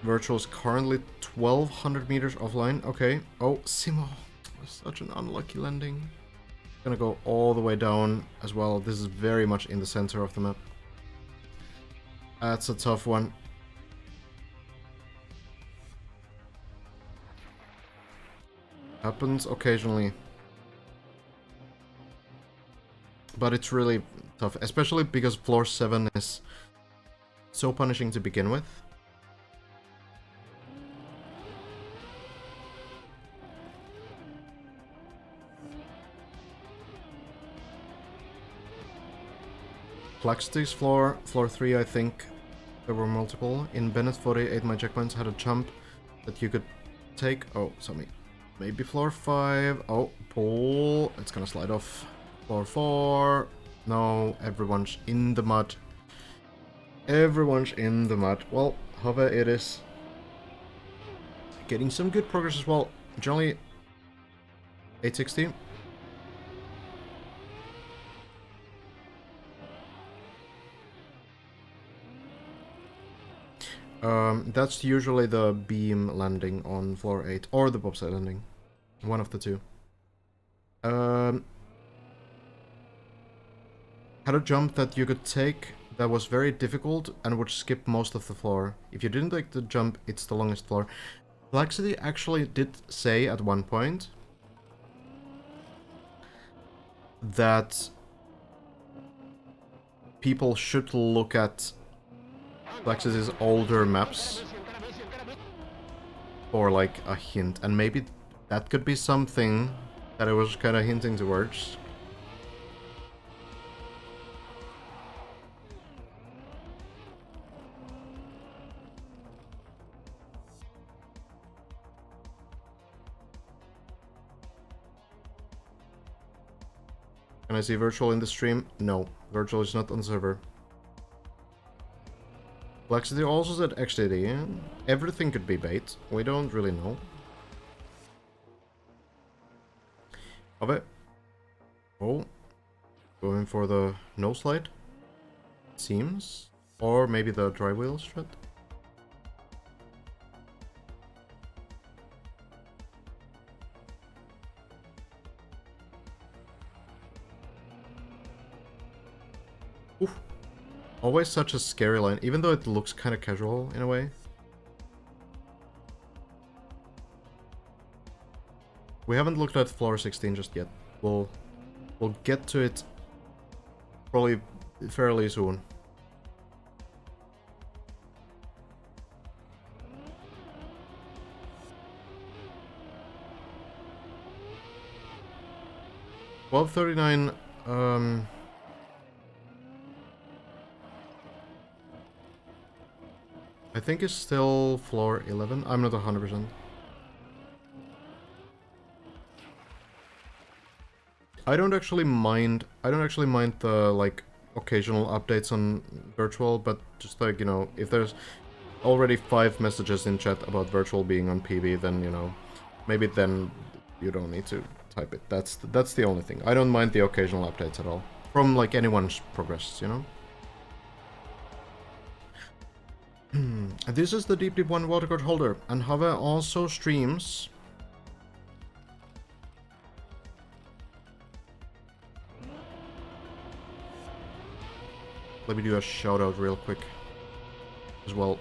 Virtual's currently 1200 meters offline. Okay. Oh, Simo. Such an unlucky landing. Gonna go all the way down as well. This is very much in the center of the map. That's a tough one. Happens occasionally. But it's really tough, especially because floor 7 is so punishing to begin with. Plaxti's floor 3, I think there were multiple. In Bennett 48, my checkpoints had a jump that you could take. Oh, sorry. Maybe floor 5. Oh, pull. It's gonna slide off. Floor 4. No, everyone's in the mud. Everyone's in the mud. Well, however, it is. Getting some good progress as well. Generally, 860. That's usually the beam landing on floor 8, or the bobsleigh landing. One of the two. Had a jump that you could take that was very difficult and would skip most of the floor. If you didn't take the jump, it's the longest floor. Laxity actually did say at one point that people should look at Laxity's older maps for like a hint, and maybe that could be something that I was kind of hinting towards. Can I see Virtual in the stream? No, Virtual is not on the server. Laxity also said XDD. Everything could be bait. We don't really know. Ave. Oh. Going for the no slide. Seems. Or maybe the dry wheel strat. Oof. Always such a scary line, even though it looks kind of casual in a way. We haven't looked at floor 16 just yet. We'll get to it probably fairly soon. $12.39. I think it's still floor 11. I'm not 100%. I don't actually mind the like occasional updates on virtual, but just like, you know, if there's already 5 messages in chat about virtual being on PB, then, you know, maybe then you don't need to type it. That's the only thing. I don't mind the occasional updates at all from like anyone's progress, you know. This is the Deep Deep 1 watercard holder, and Have also streams. Let me do a shout out real quick as well.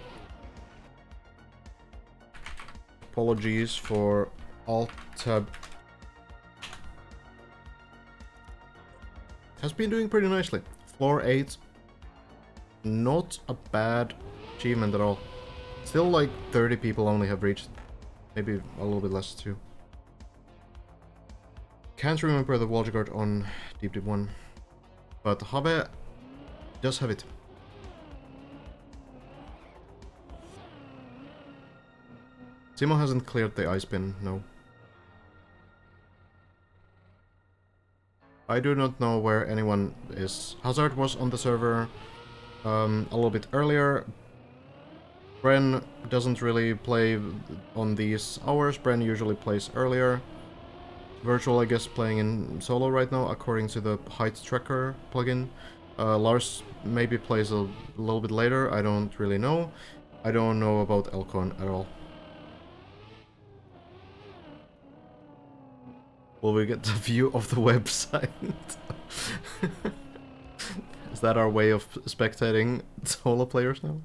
Apologies for alt tab. Has been doing pretty nicely. Floor 8. Not a bad achievement at all. Still like 30 people only have reached. Maybe a little bit less too. Can't remember the water guard on Deep Deep 1. But Have does have it. Simo hasn't cleared the ice bin, no. I do not know where anyone is. Hazard was on the server a little bit earlier. Bren doesn't really play on these hours. Bren usually plays earlier. Virtual, I guess, playing in solo right now, according to the height tracker plugin. Lars maybe plays a little bit later. I don't really know. I don't know about Elcon at all. Will we get the view of the website? Is that our way of spectating solo players now?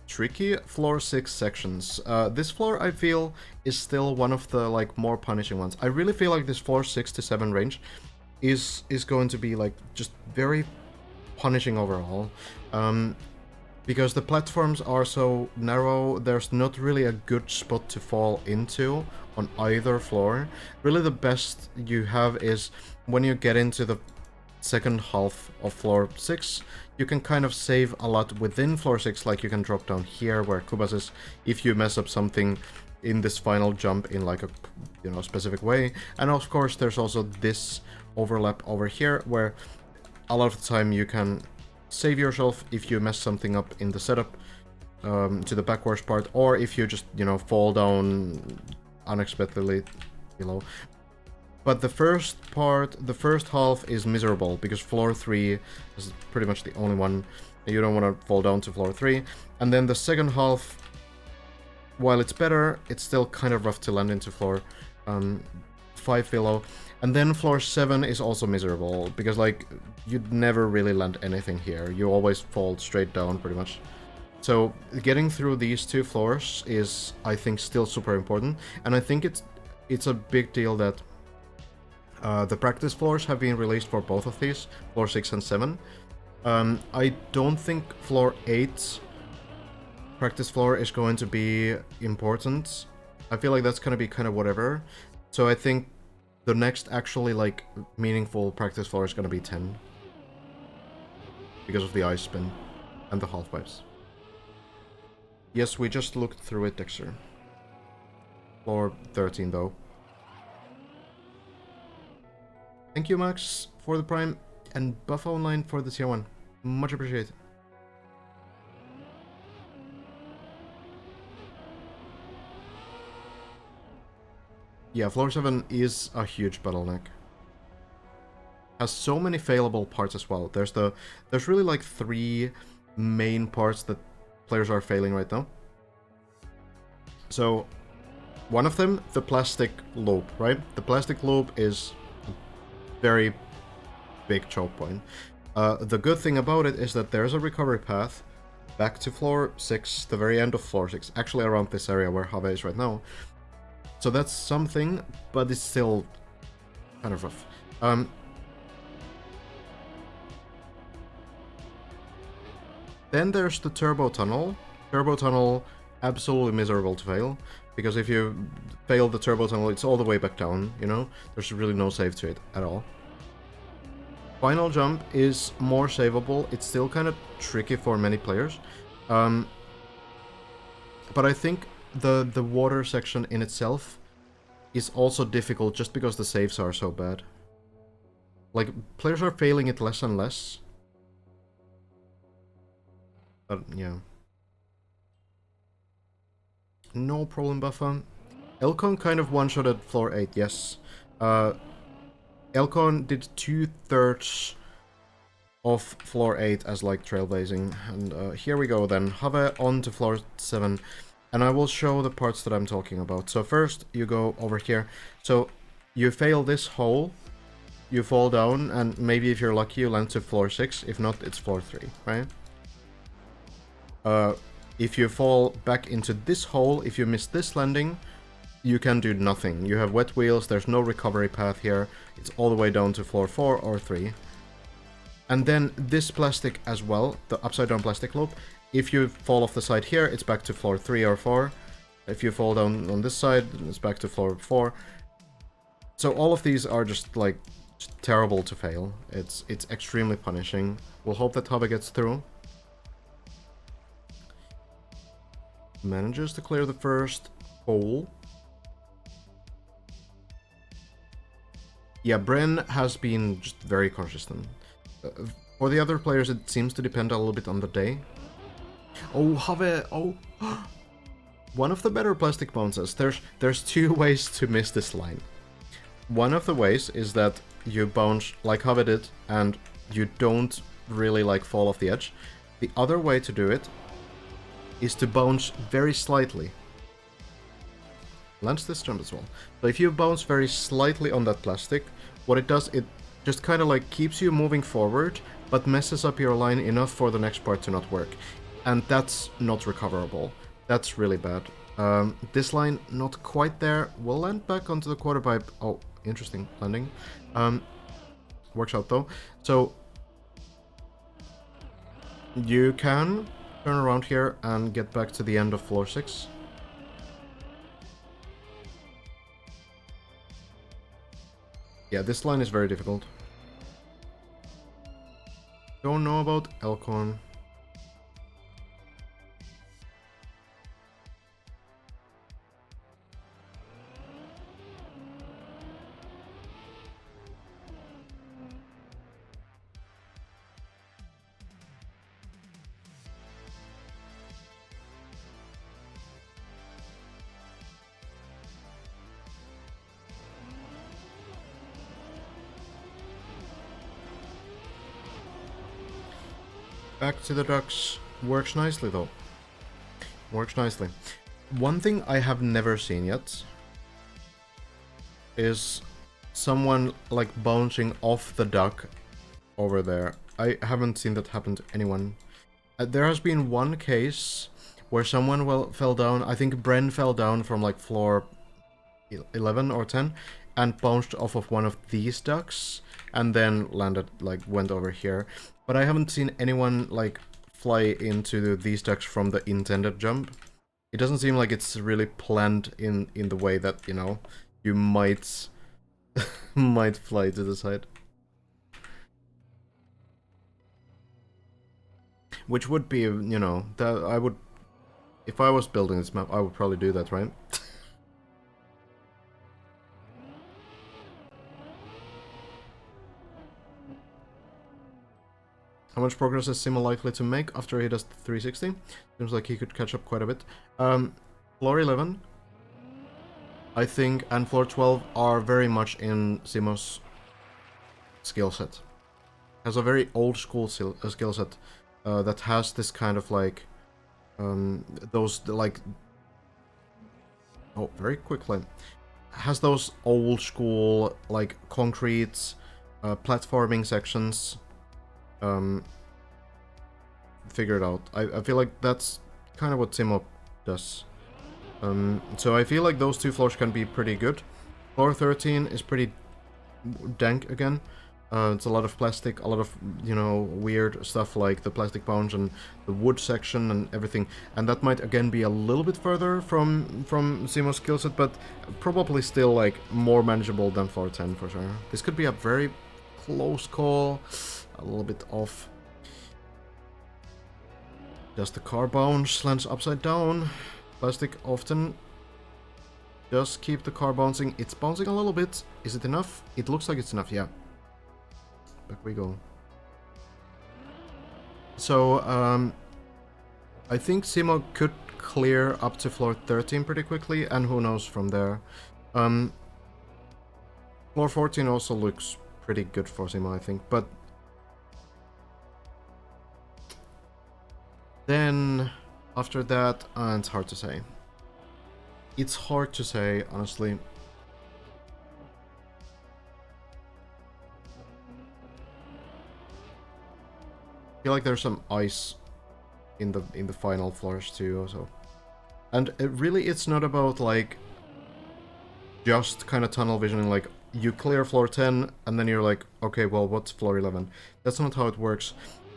Tricky floor 6 sections. This floor, I feel, is still one of the like more punishing ones. I really feel like this floor 6 to 7 range is going to be like just very punishing overall. Because the platforms are so narrow, there's not really a good spot to fall into on either floor. Really the best you have is when you get into the second half of floor 6, you can kind of save a lot within floor 6, like you can drop down here where Kubas is, if you mess up something in this final jump in like a, you know, specific way. And of course there's also this overlap over here where a lot of the time you can save yourself if you mess something up in the setup to the backwards part, or if you just, you know, fall down unexpectedly below. But the first part, the first half is miserable because floor 3 is pretty much the only one. You don't want to fall down to floor 3. And then the second half, while it's better, it's still kind of rough to land into floor 5 below. And then floor 7 is also miserable, because, like, you'd never really land anything here. You always fall straight down, pretty much. So, getting through these 2 floors is, I think, still super important. And I think it's a big deal that the practice floors have been released for both of these, floor 6 and 7. I don't think floor 8 practice floor is going to be important. I feel like that's going to be kind of whatever. So I think the next actually, like, meaningful practice floor is going to be 10. Because of the ice spin and the half-pipes. Yes, we just looked through it, Dexter. Floor 13, though. Thank you, Max, for the Prime, and Buff Online for the tier 1. Much appreciated. Yeah, floor 7 is a huge bottleneck. Has so many failable parts as well. There's really like 3 main parts that players are failing right now. So, one of them, the plastic loop, right? The plastic loop is a very big choke point. The good thing about it is that there's a recovery path back to floor 6, the very end of floor 6, actually around this area where Have is right now. So that's something, but it's still kind of rough. Then there's the turbo tunnel. Turbo tunnel, absolutely miserable to fail, because if you fail the turbo tunnel, it's all the way back down, you know? There's really no save to it at all. Final jump is more savable. It's still kind of tricky for many players. But I think the water section in itself is also difficult just because the saves are so bad. Like, players are failing it less and less. But, yeah. No problem, Buffa. Elcon kind of one-shotted floor 8, yes. Elcon did 2/3 of floor 8 as, like, trailblazing. And here we go then. Have on to floor 7. And I will show the parts that I'm talking about. So first, you go over here. So, you fail this hole, you fall down, and maybe if you're lucky, you land to floor 6. If not, it's floor 3, right? If you fall back into this hole, if you miss this landing, you can do nothing. You have wet wheels, there's no recovery path here. It's all the way down to floor 4 or 3. And then this plastic as well, the upside down plastic loop. If you fall off the side here, it's back to floor 3 or 4. If you fall down on this side, it's back to floor 4. So all of these are just, like, just terrible to fail. It's extremely punishing. We'll hope that Habe gets through. Manages to clear the first hole. Yeah, Bren has been just very consistent. For the other players, it seems to depend a little bit on the day. Oh, Have! Oh! One of the better plastic bounces. There's 2 ways to miss this line. One of the ways is that you bounce like Have did, and you don't really, like, fall off the edge. The other way to do it is to bounce very slightly. Lands this jump as well. So if you bounce very slightly on that plastic, what it does, it just kind of, like, keeps you moving forward, but messes up your line enough for the next part to not work. And that's not recoverable. That's really bad. This line, not quite there. We'll land back onto the quarter pipe. Oh, interesting landing. Works out though. So, you can turn around here and get back to the end of floor 6. Yeah, this line is very difficult. Don't know about Elcon. Back to the ducks. Works nicely though. Works nicely. One thing I have never seen yet is someone like bouncing off the duck over there. I haven't seen that happen to anyone. There has been one case where someone fell down. I think Bren fell down from like floor 11 or 10 and bounced off of one of these ducks and then landed, like, went over here. But I haven't seen anyone like fly into these ducks from the intended jump. It doesn't seem like it's really planned in the way that, you know, you might might fly to the side. Which would be, you know, that I would, if I was building this map, I would probably do that, right? How much progress is Simo likely to make after he does the 360? Seems like he could catch up quite a bit. Floor 11, I think, and floor 12 are very much in Simo's skill set. Has a very old school skill set that has this kind of like those like very quickly has those old school like concrete platforming sections figured out. I feel like that's kind of what Simo does. So I feel like those two floors can be pretty good. Floor 13 is pretty dank again. It's a lot of plastic, a lot of, you know, weird stuff like the plastic bounce and the wood section and everything. And that might again be a little bit further from Simo's skill set, but probably still like more manageable than floor 10 for sure. This could be a very close call, a little bit off. Does the car bounce, lands upside down? Plastic often does keep the car bouncing. It's bouncing a little bit. Is it enough? It looks like it's enough, yeah. Back we go. So, I think Simo could clear up to floor 13 pretty quickly, and who knows from there. Floor 14 also looks pretty good for Simo, I think, but then after that, it's hard to say. It's hard to say, honestly. I feel like there's some ice in the final floors too, also. And it's not about like just kind of tunnel visioning, like you clear floor 10 and then you're like, okay, well, what's floor 11? That's not how it works,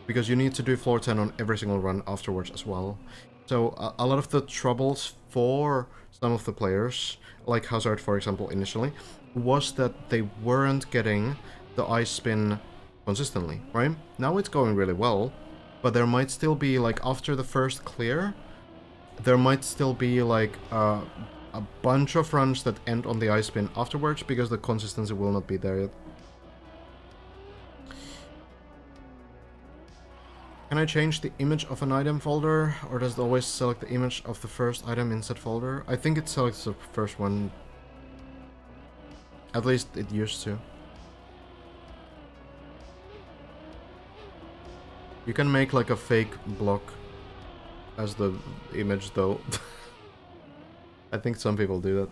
because you need to do floor 10 on every single run afterwards as well. So a lot of the troubles for some of the players, like Hazard for example initially, was that they weren't getting the ice spin consistently, right? Now it's going really well, but there might still be, like, after the first clear, there might still be like a bunch of runs that end on the ice spin afterwards because the consistency will not be there yet. Can I change the image of an item folder, or does it always select the image of the first item in said folder? I think it selects the first one. At least it used to. You can make like a fake block as the image though. I think some people do that.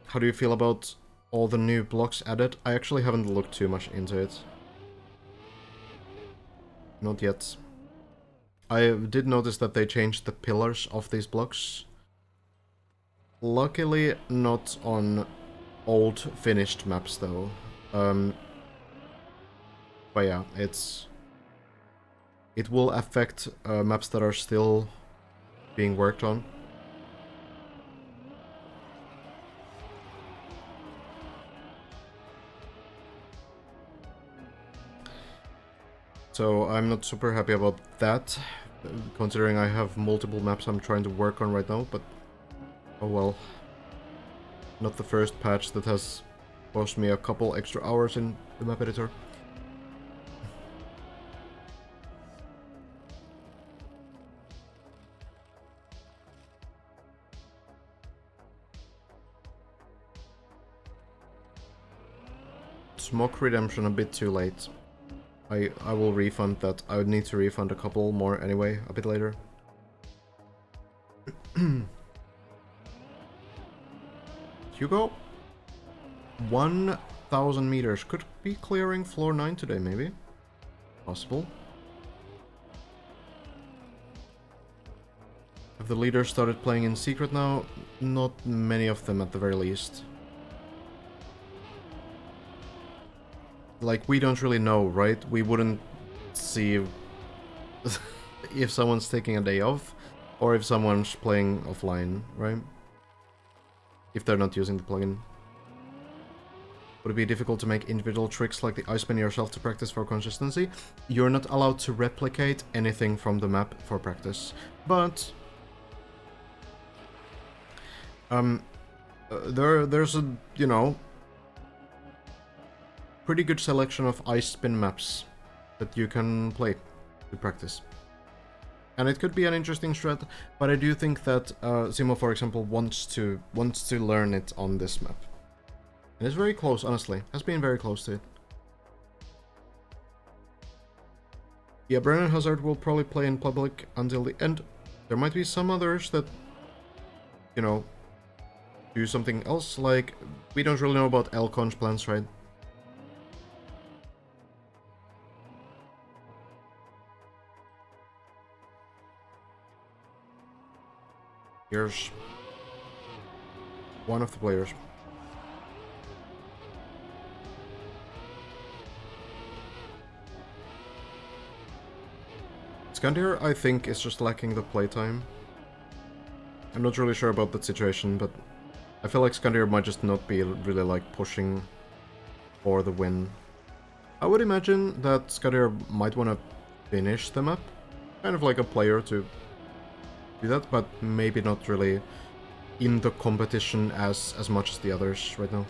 How do you feel about all the new blocks added? I actually haven't looked too much into it. Not yet. I did notice that they changed the pillars of these blocks. Luckily not on old finished maps though. But yeah, it will affect maps that are still being worked on. So I'm not super happy about that, considering I have multiple maps I'm trying to work on right now, but oh well. Not the first patch that has cost me a couple extra hours in the map editor. Smoke Redemption a bit too late. I will refund that. I would need to refund a couple more anyway, a bit later. you go 1,000 meters, could be clearing floor 9 today, maybe. Possible. Have the leaders started playing in secret now? Not many of them, at the very least. Like, we don't really know, right? We wouldn't see if someone's taking a day off, or if someone's playing offline, right? If they're not using the plugin. Would it be difficult to make individual tricks like the ice spin yourself to practice for consistency? You're not allowed to replicate anything from the map for practice, but there's a, you know, pretty good selection of ice spin maps that you can play to practice. And it could be an interesting strat, but I do think that Zimo, for example, wants to learn it on this map. And it's very close, honestly. Has been very close to it. Yeah, Brennan Hazard will probably play in public until the end. There might be some others that, you know, do something else, like, we don't really know about Elcon's plans, right? Here's one of the players. Skandir, I think, is just lacking the playtime. I'm not really sure about that situation, but I feel like Skandir might just not be really, like, pushing for the win. I would imagine that Skandir might want to finish the map. Kind of like a player to do that, but maybe not really in the competition as much as the others right now.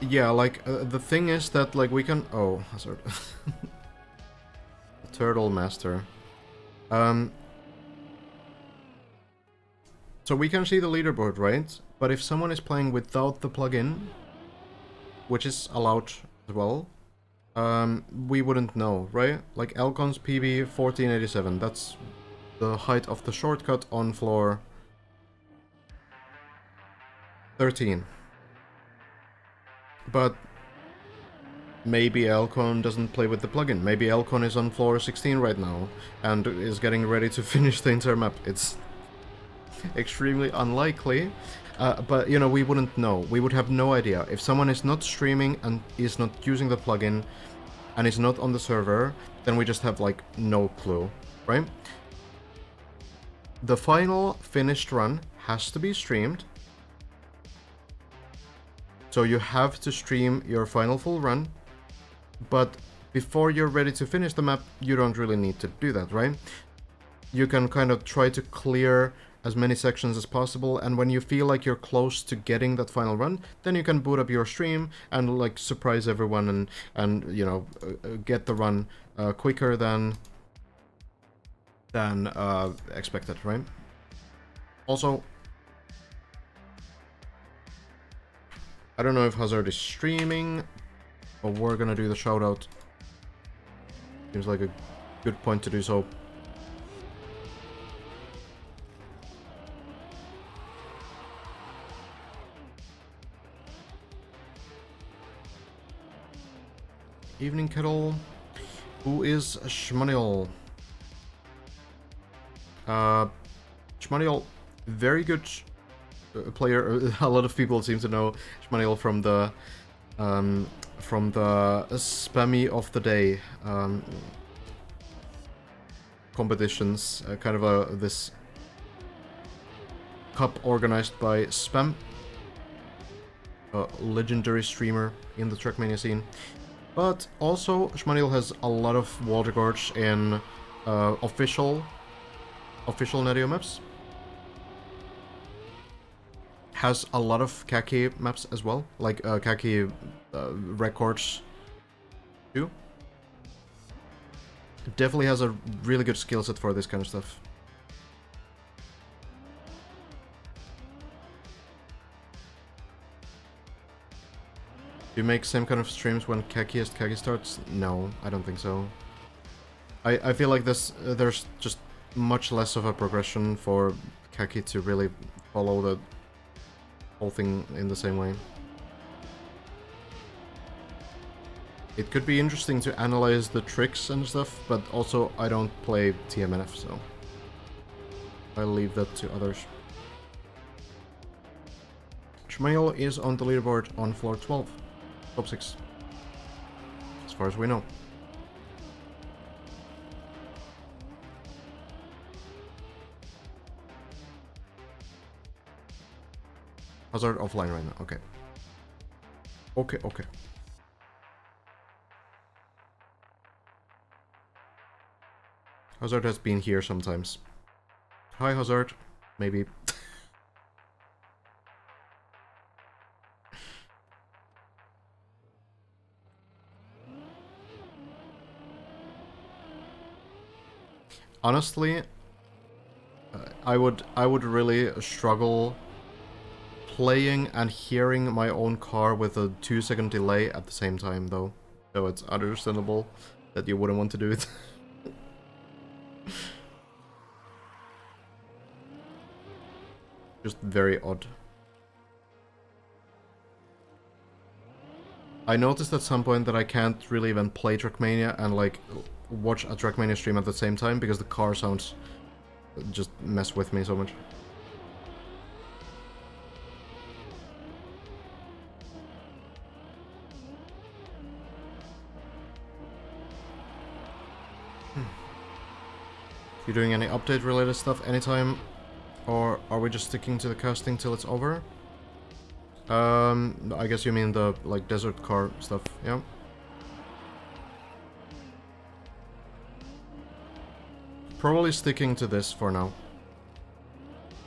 Yeah, like, the thing is that, like, we can... Oh, Hazard. Turtle Master. So we can see the leaderboard, right? But if someone is playing without the plugin, which is allowed as well, we wouldn't know, right? Like, Elcon's PB 1487, that's the height of the shortcut on floor 13. But maybe Elcon doesn't play with the plugin. Maybe Elcon is on floor 16 right now and is getting ready to finish the entire map. It's extremely unlikely, but, you know, we wouldn't know. We would have no idea. If someone is not streaming and is not using the plugin and is not on the server, then we just have, like, no clue, right? The final finished run has to be streamed. So you have to stream your final full run, but before you're ready to finish the map, you don't really need to do that, right? You can kind of try to clear as many sections as possible, and when you feel like you're close to getting that final run, then you can boot up your stream and, like, surprise everyone and you know, get the run quicker than expected, right? Also, I don't know if Hazard is streaming, but we're gonna do the shoutout. Seems like a good point to do so. Evening Kettle. Who is Shmaniel? Shmaniel, very good player. A lot of people seem to know Shmaniel from the spammy of the day competitions, kind of this cup organized by Spam, a legendary streamer in the Trackmania scene. But also, Shmaniel has a lot of wall records in official Netio maps. Has a lot of Kaki maps as well, like Kaki records too. Definitely has a really good skill set for this kind of stuff. Do you make same kind of streams when Kaki starts? No, I don't think so. I feel like there's just much less of a progression for Kaki to really follow the whole thing in the same way. It could be interesting to analyze the tricks and stuff, but also I don't play TMNF, so I'll leave that to others. Shmail is on the leaderboard on floor 12, top 6, as far as we know. Hazard offline right now, okay. Okay. Hazard has been here sometimes. Hi, Hazard. Maybe. Honestly, I would really struggle playing and hearing my own car with a 2-second delay at the same time, though. So it's understandable that you wouldn't want to do it. Just very odd. I noticed at some point that I can't really even play Trackmania and like watch a Trackmania stream at the same time because the car sounds just mess with me so much. You doing any update related stuff anytime? Or are we just sticking to the casting till it's over? I guess you mean the, like, desert car stuff, yeah? Probably sticking to this for now.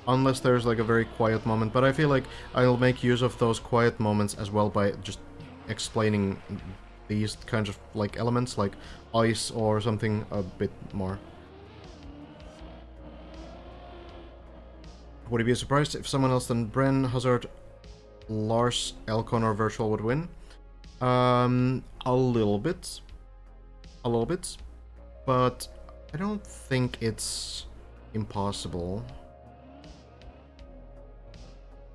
Unless there's, like, a very quiet moment, but I feel like I'll make use of those quiet moments as well by just explaining these kinds of, like, elements, like ice or something a bit more. Would you be surprised if someone else than Bren, Hazard, Lars, Elcon, or Virtual would win? A little bit. A little bit. But I don't think it's impossible.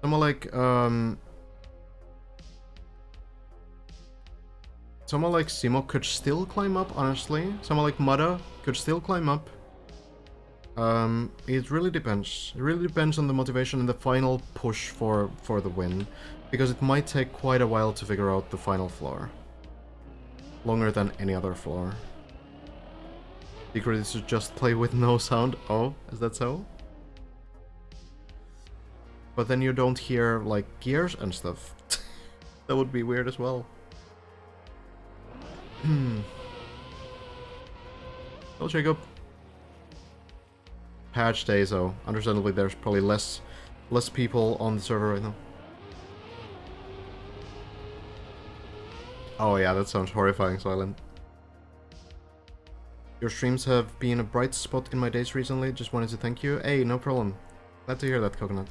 Someone like, someone like Simo could still climb up, honestly. Someone like Mada could still climb up. It really depends. It really depends on the motivation and the final push for the win, because it might take quite a while to figure out the final floor. Longer than any other floor. Secret is to just play with no sound. Oh, is that so? But then you don't hear, like, gears and stuff. That would be weird as well. Hello, Jacob. Patch day, so understandably there's probably less people on the server right now. Oh yeah, that sounds horrifying, Silent. Your streams have been a bright spot in my days recently. Just wanted to thank you. Hey, no problem. Glad to hear that, Coconut.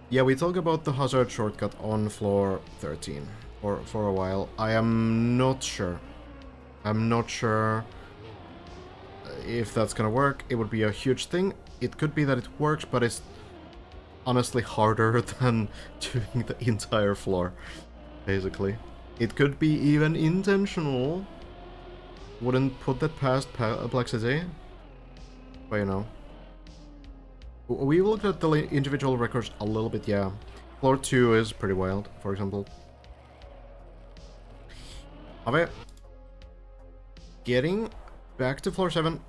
Yeah, we talk about the Hazard shortcut on floor 13 for a while. I am not sure. I'm not sure if that's gonna work. It would be a huge thing. It could be that it works, but it's honestly harder than doing the entire floor, basically. It could be even intentional. Wouldn't put that past Black City, but you know. We looked at the individual records a little bit, yeah. Floor 2 is pretty wild, for example. Okay. Getting back to floor 7.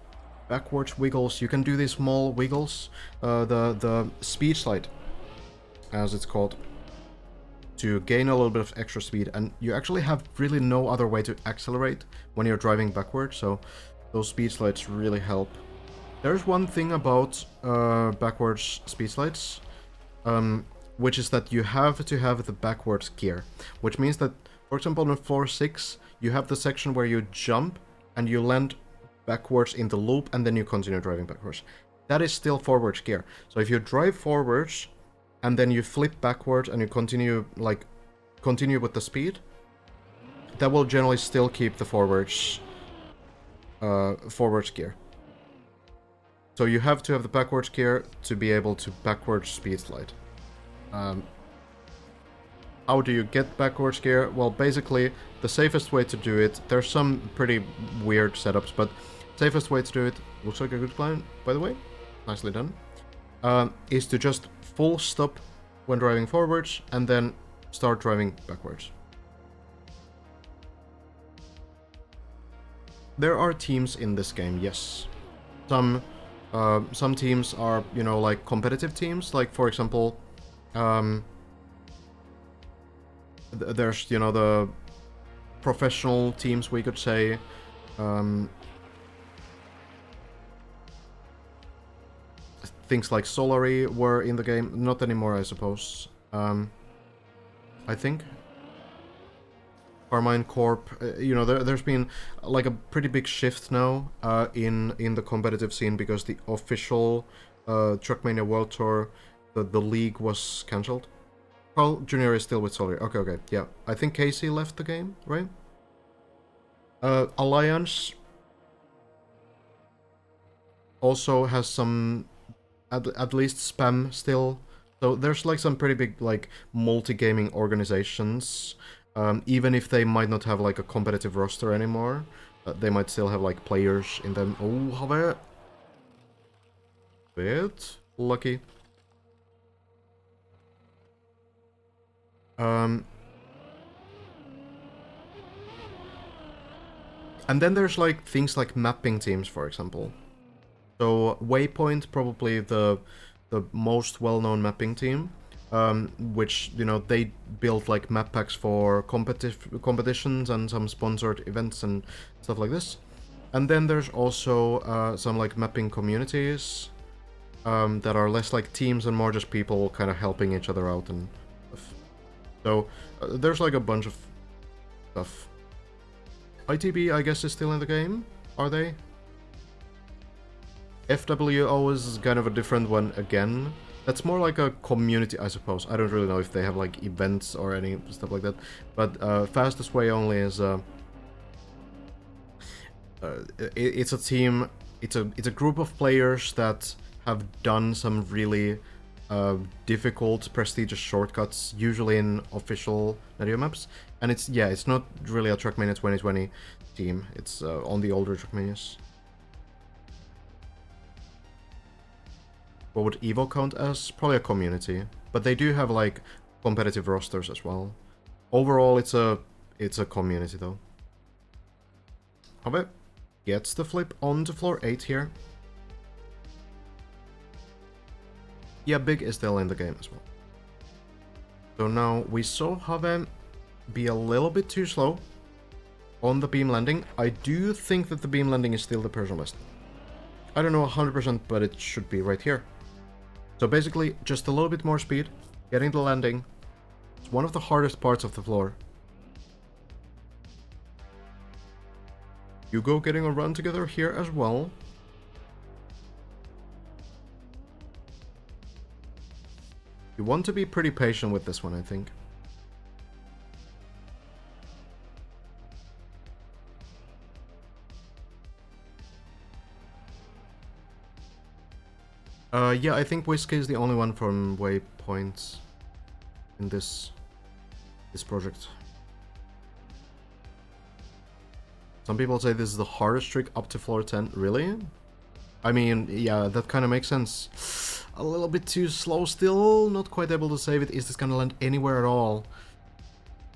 Backwards wiggles. You can do these small wiggles. The speed slide, as it's called, to gain a little bit of extra speed. And you actually have really no other way to accelerate when you're driving backwards, so those speed slides really help. There's one thing about backwards speed slides, which is that you have to have the backwards gear, which means that, for example, on floor 6, you have the section where you jump and you land backwards in the loop and then you continue driving backwards. That is still forwards gear. So if you drive forwards and then you flip backwards and you continue with the speed, that will generally still keep the forwards forwards gear. So you have to have the backwards gear to be able to backwards speed slide. How do you get backwards gear? Well, basically, the safest way to do it, there's some pretty weird setups, but safest way to do it, looks like a good climb, by the way, nicely done, is to just full stop when driving forwards, and then start driving backwards. There are teams in this game, yes. Some teams are, you know, like competitive teams, like for example, there's, you know, the professional teams, we could say. Things like Solary were in the game, not anymore, I suppose. I think. Carmine Corp, you know, there's been like a pretty big shift now in the competitive scene because the official Trackmania World Tour, the league was cancelled. Carl Jr. is still with Solary. Okay, yeah. I think Casey left the game, right? Alliance also has some, at least spam still. So there's like some pretty big like multi-gaming organizations. Even if they might not have like a competitive roster anymore, they might still have like players in them. Oh, how about bit lucky. And then there's like things like mapping teams, for example. So Waypoint, probably the most well-known mapping team. Which, you know, they built like map packs for competitions and some sponsored events and stuff like this. And then there's also some like mapping communities that are less like teams and more just people kind of helping each other out and stuff. So there's like a bunch of stuff. ITB, I guess, is still in the game, are they? FWO is kind of a different one again. That's more like a community, I suppose. I don't really know if they have like events or any stuff like that. But Fastest Way Only is it's a team. It's a group of players that have done some really difficult, prestigious shortcuts, usually in official Nadio maps. And it's not really a Trackmania 2020 team. It's on the older Trackmanias. What would Evo count as? Probably a community. But they do have like competitive rosters as well. Overall, it's a community though. However, gets the flip onto floor 8 here. Yeah, Big is still in the game as well. So now we saw Have be a little bit too slow on the beam landing. I do think that the beam landing is still the personal best. I don't know 100%, but it should be right here. So basically, just a little bit more speed, getting the landing. It's one of the hardest parts of the floor. Hugo getting a run together here as well. You want to be pretty patient with this one, I think. Yeah, I think Whiskey is the only one from Waypoints in this project. Some people say this is the hardest trick up to floor 10. Really? I mean, yeah, that kind of makes sense. A little bit too slow still, not quite able to save it. Is this gonna land anywhere at all?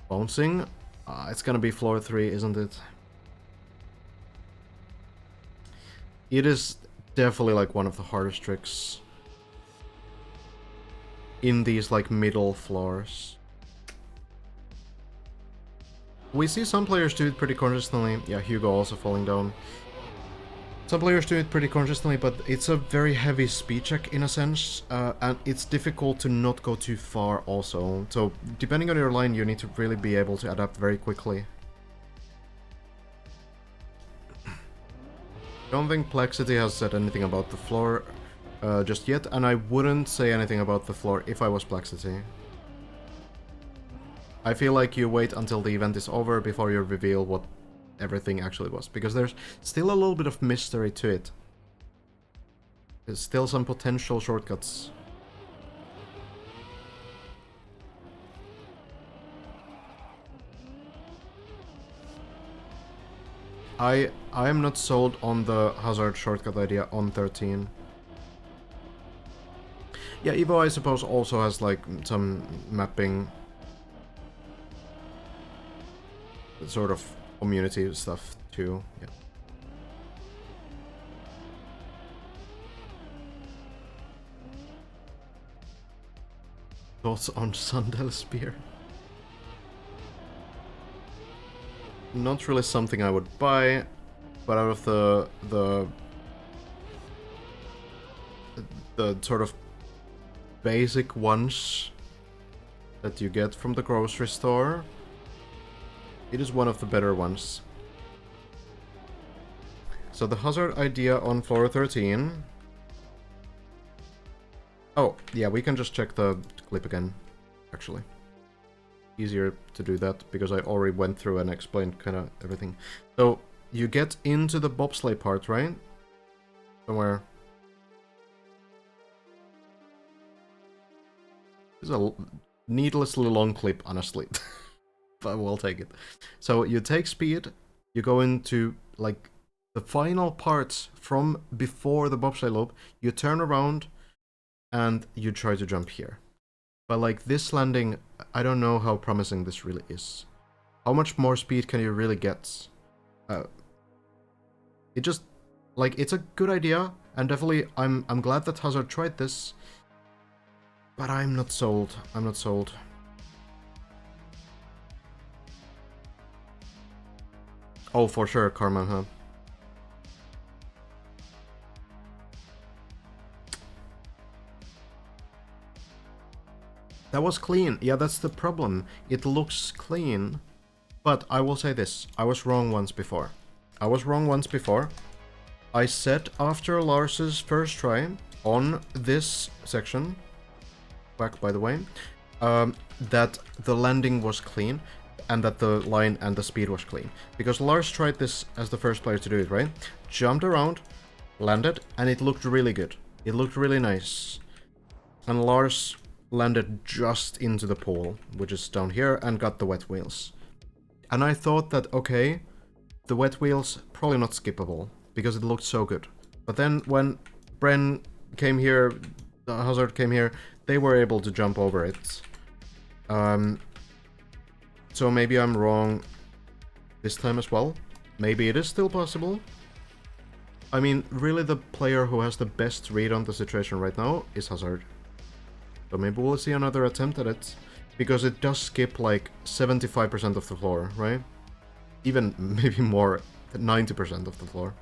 Bouncing? It's gonna be floor 3, isn't it? It is definitely like one of the hardest tricks in these like middle floors. We see some players do it pretty consistently. Yeah, Hugo also falling down. Some players do it pretty consistently, but it's a very heavy speed check in a sense, and it's difficult to not go too far also. So depending on your line, you need to really be able to adapt very quickly. Don't think Plexity has said anything about the floor just yet, and I wouldn't say anything about the floor if I was Plexity. I feel like you wait until the event is over before you reveal what everything actually was, because there's still a little bit of mystery to it. There's still some potential shortcuts. I am not sold on the hazard shortcut idea on 13. Yeah, Evo I suppose also has like some mapping sort of community stuff too. Yeah. Thoughts on Sandel Spear? Not really something I would buy, but out of the sort of basic ones that you get from the grocery store, it is one of the better ones. So the hazard idea on floor 13. Oh, yeah, we can just check the clip again, actually. Easier to do that, because I already went through and explained kind of everything. So, you get into the bobsleigh part, right? Somewhere. It's a needlessly long clip, honestly. But we'll take it. So, you take speed, you go into, like, the final parts from before the bobsleigh loop, you turn around, and you try to jump here. But like this landing, I don't know how promising this really is. How much more speed can you really get? It just, like, it's a good idea, and definitely I'm glad that Hazard tried this. But I'm not sold. I'm not sold. Oh, for sure, Carmen, huh? That was clean. Yeah, that's the problem. It looks clean. But I will say this. I was wrong once before. I said after Lars's first try on this section, back by the way, that the landing was clean and that the line and the speed was clean. Because Lars tried this as the first player to do it, right? Jumped around, landed, and it looked really good. It looked really nice. And Lars landed just into the pool, which is down here, and got the wet wheels. And I thought that, okay, the wet wheels, probably not skippable, because it looked so good. But then when Bren came here, Hazard came here, they were able to jump over it. So maybe I'm wrong this time as well. Maybe it is still possible. I mean, really the player who has the best read on the situation right now is Hazard. So maybe we'll see another attempt at it, because it does skip like 75% of the floor, right? Even maybe more, 90% of the floor.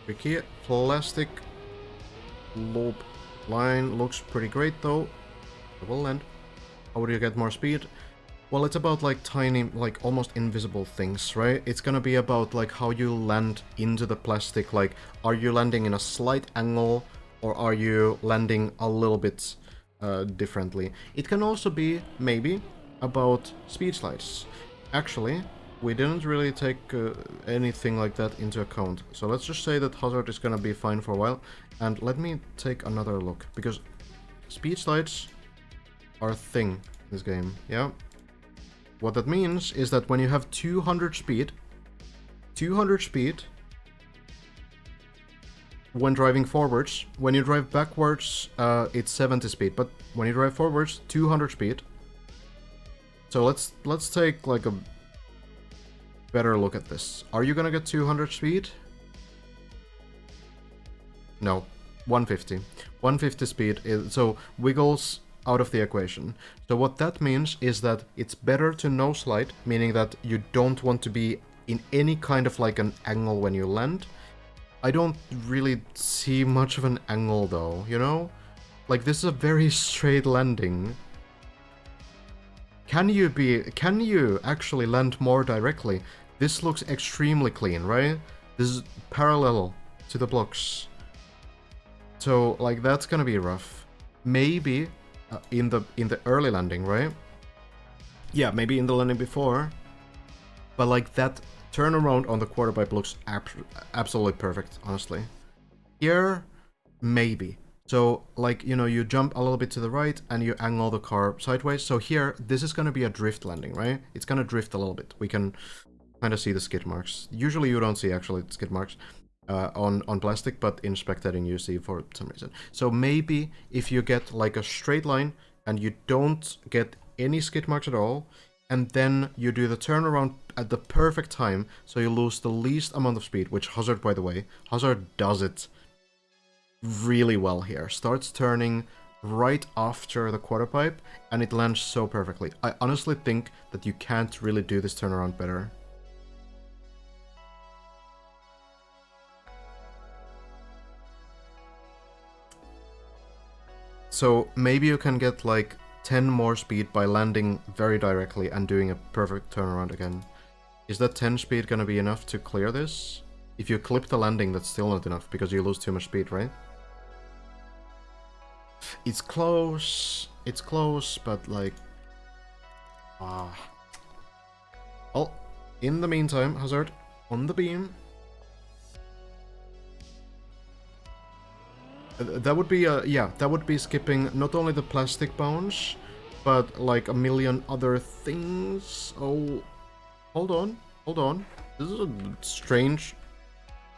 Tricky plastic loop line looks pretty great though. It will land. How do you get more speed? Well, it's about like tiny, like almost invisible things, right? It's gonna be about like how you land into the plastic, like are you landing in a slight angle or are you landing a little bit differently. It can also be, maybe, about speed slides. Actually, we didn't really take anything like that into account. So let's just say that Hazard is gonna be fine for a while. And let me take another look, because speed slides are a thing in this game, yeah? What that means is that when you have 200 speed, when driving forwards, when you drive backwards, it's 70 speed, but when you drive forwards, 200 speed. So let's take like a better look at this. Are you gonna get 200 speed? No, 150. 150 speed, so wiggles out of the equation. So what that means is that it's better to no slide, meaning that you don't want to be in any kind of like an angle when you land. I don't really see much of an angle though, you know? Like this is a very straight landing. Can you actually land more directly? This looks extremely clean, right? This is parallel to the blocks. So, like, that's gonna be rough. Maybe in the early landing, right? Yeah, maybe in the landing before. But, like, that turnaround on the quarter pipe looks absolutely perfect, honestly. Here, maybe. So, like, you know, you jump a little bit to the right and you angle the car sideways. So here, this is going to be a drift landing, right? It's going to drift a little bit. We can kind of see the skid marks. Usually you don't see actually skid marks on plastic, but in spectating you see for some reason. So maybe if you get like a straight line and you don't get any skid marks at all, and then you do the turnaround at the perfect time, so you lose the least amount of speed, which Hazard, by the way, Hazard does it really well here. Starts turning right after the quarter pipe, and it lands so perfectly. I honestly think that you can't really do this turnaround better. So maybe you can get like 10 more speed by landing very directly and doing a perfect turnaround again. Is that 10 speed gonna be enough to clear this? If you clip the landing, that's still not enough because you lose too much speed, right? It's close, but like... Well, in the meantime, Hazard, on the beam. That would be, yeah, that would be skipping not only the plastic bounce, but like a million other things. Oh, hold on. This is a strange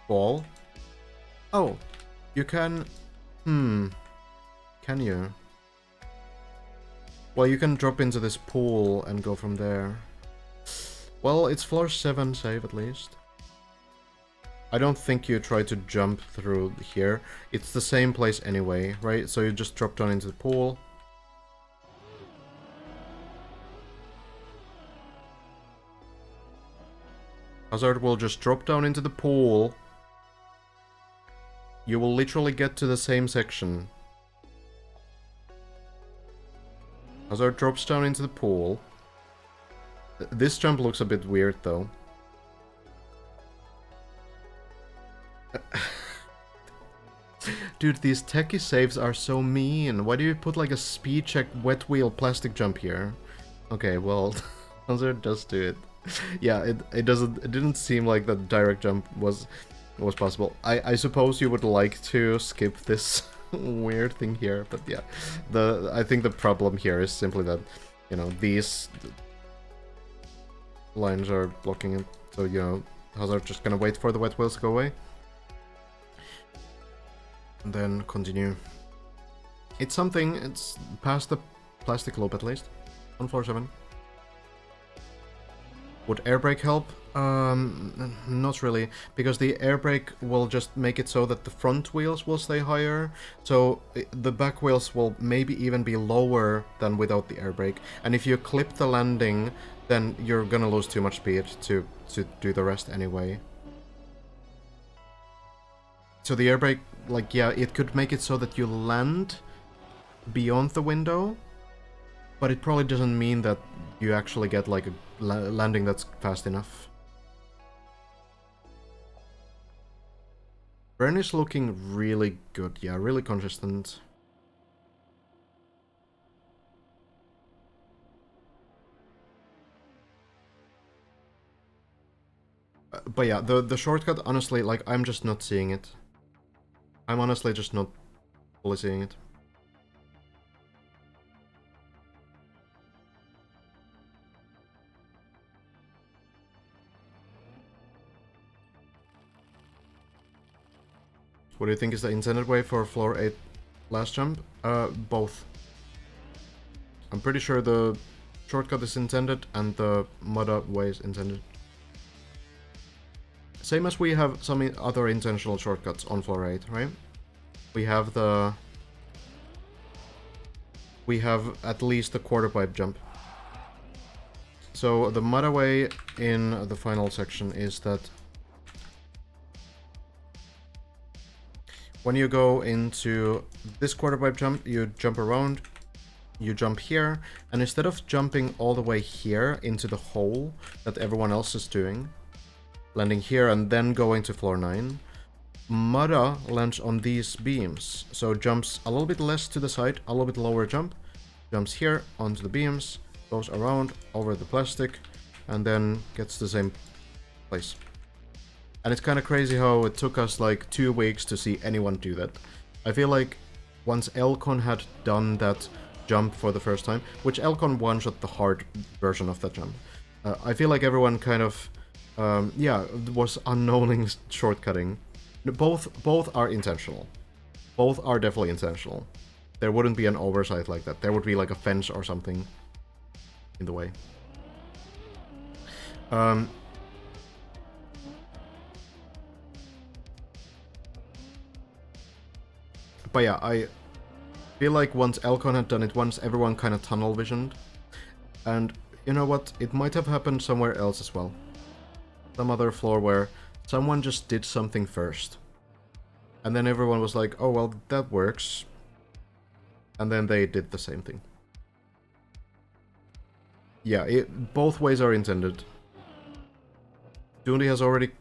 ball. Oh, you can... Can you? Well, you can drop into this pool and go from there. Well, it's floor 7 save at least. I don't think you try to jump through here. It's the same place anyway, right? So you just drop down into the pool. Hazard will just drop down into the pool. You will literally get to the same section. Hazard drops down into the pool. This jump looks a bit weird though. Dude, these techie saves are so mean. Why do you put like a speed check wet wheel plastic jump here? Okay, well, Hazard does do it. Yeah, it didn't seem like the direct jump was possible. I suppose you would like to skip this weird thing here, but yeah. I think the problem here is simply that, you know, these lines are blocking it. So, you know, Hazard just gonna wait for the wet wheels to go away. And then continue. It's something, it's past the plastic loop at least. On floor 7. Would air brake help? Not really, because the air brake will just make it so that the front wheels will stay higher, so the back wheels will maybe even be lower than without the air brake. And if you clip the landing, then you're gonna lose too much speed to do the rest anyway. So the air brake, like, yeah, it could make it so that you land beyond the window, but it probably doesn't mean that you actually get like a landing that's fast enough. Bren is looking really good, yeah, really consistent. But yeah, the shortcut, honestly, like, I'm just not seeing it. I'm honestly just not fully seeing it. What do you think is the intended way for floor 8 last jump? Both. I'm pretty sure the shortcut is intended and the mudda way is intended. Same as we have some other intentional shortcuts on floor 8, right? We have at least the quarter pipe jump. So the mudda way in the final section is that when you go into this quarter pipe jump, you jump around, you jump here, and instead of jumping all the way here into the hole that everyone else is doing, landing here and then going to floor 9, Mara lands on these beams, so jumps a little bit less to the side, a little bit lower jump, jumps here onto the beams, goes around over the plastic, and then gets the same place. And it's kind of crazy how it took us like 2 weeks to see anyone do that. I feel like once Elcon had done that jump for the first time, which Elcon one-shot the hard version of that jump, I feel like everyone kind of, was unknowing shortcutting. Both are intentional. Both are definitely intentional. There wouldn't be an oversight like that. There would be like a fence or something in the way. But yeah, I feel like once Elcon had done it once, everyone kind of tunnel visioned. And you know what? It might have happened somewhere else as well. Some other floor where someone just did something first. And then everyone was like, oh well, that works. And then they did the same thing. Yeah, both ways are intended. Dooney has already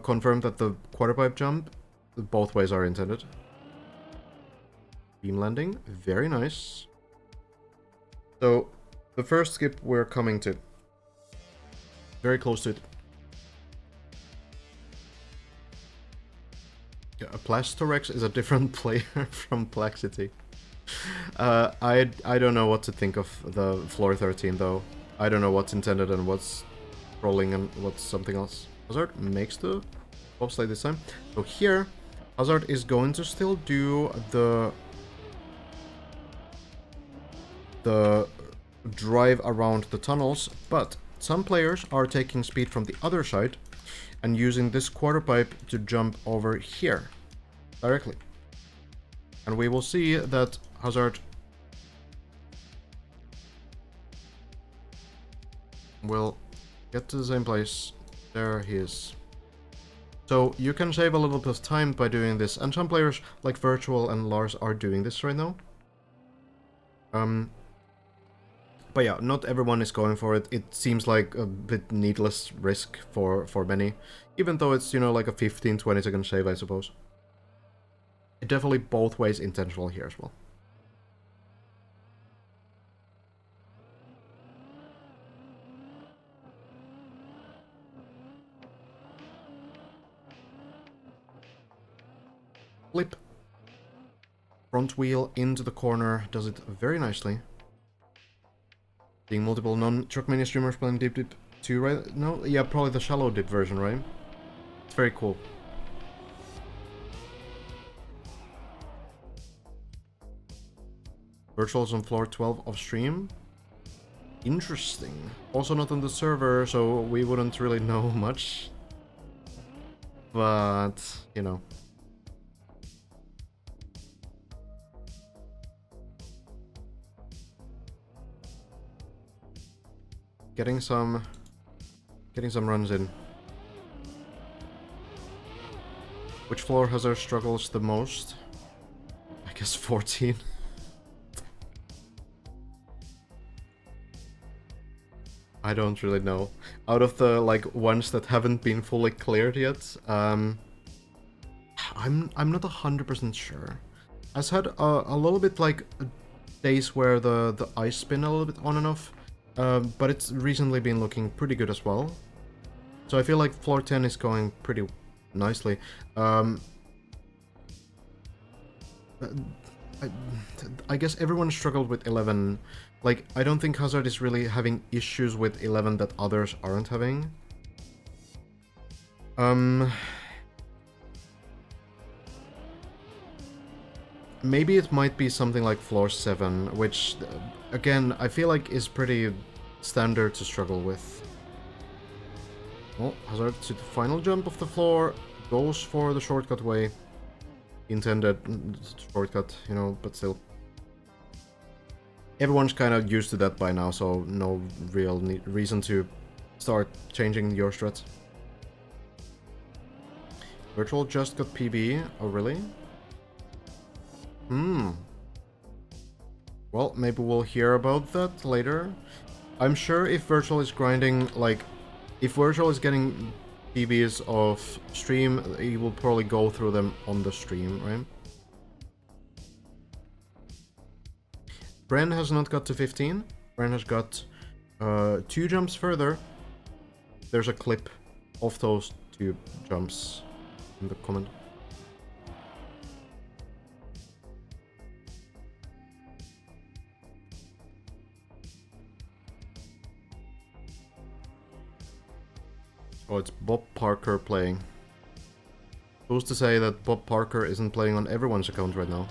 confirmed that the quarter pipe jump, both ways are intended. Beam landing, very nice. So, the first skip we're coming to. Very close to it. Yeah, Plastorex is a different player from Plaxity. I don't know what to think of the floor 13 though. I don't know what's intended and what's rolling and what's something else. Hazard makes the bobsleigh this time. So here, Hazard is going to still do the drive around the tunnels, but some players are taking speed from the other side and using this quarter pipe to jump over here directly. And we will see that Hazard will get to the same place. There he is. So you can save a little bit of time by doing this, and some players like Virtual and Lars are doing this right now. But yeah, not everyone is going for it. It seems like a bit needless risk for many, even though it's, you know, like a 15-20 second save, I suppose. Definitely both ways intentional here as well. Flip. Front wheel into the corner, does it very nicely. Seeing multiple non-Trackmania streamers playing Deep Dip 2, right? No? Yeah, probably the shallow dip version, right? It's very cool. Virtual's on floor 12 of stream. Interesting. Also not on the server, so we wouldn't really know much. But, you know. Getting some runs in. Which floor Hazard struggles the most? I guess 14. I don't really know. Out of the like ones that haven't been fully cleared yet, I'm not 100% sure. I've had a little bit like days where the ice spin a little bit on and off, but it's recently been looking pretty good as well. So I feel like floor 10 is going pretty nicely. I guess everyone struggled with 11. Like, I don't think Hazard is really having issues with 11 that others aren't having. Maybe it might be something like floor 7, which, again, I feel like is pretty standard to struggle with. Well, Hazard to the final jump of the floor, goes for the shortcut way. Intended shortcut, you know, but still. Everyone's kind of used to that by now, so no real reason to start changing your strats. Virtual just got PB. Oh, really? Well, maybe we'll hear about that later. I'm sure if Virtual is grinding, like, if Virtual is getting PBs of stream, he will probably go through them on the stream, right? Bren has not got to 15. Bren has got 2 jumps further. There's a clip of those 2 jumps in the comment. Oh, it's Bob Parker playing. Who's to say that Bob Parker isn't playing on everyone's account right now?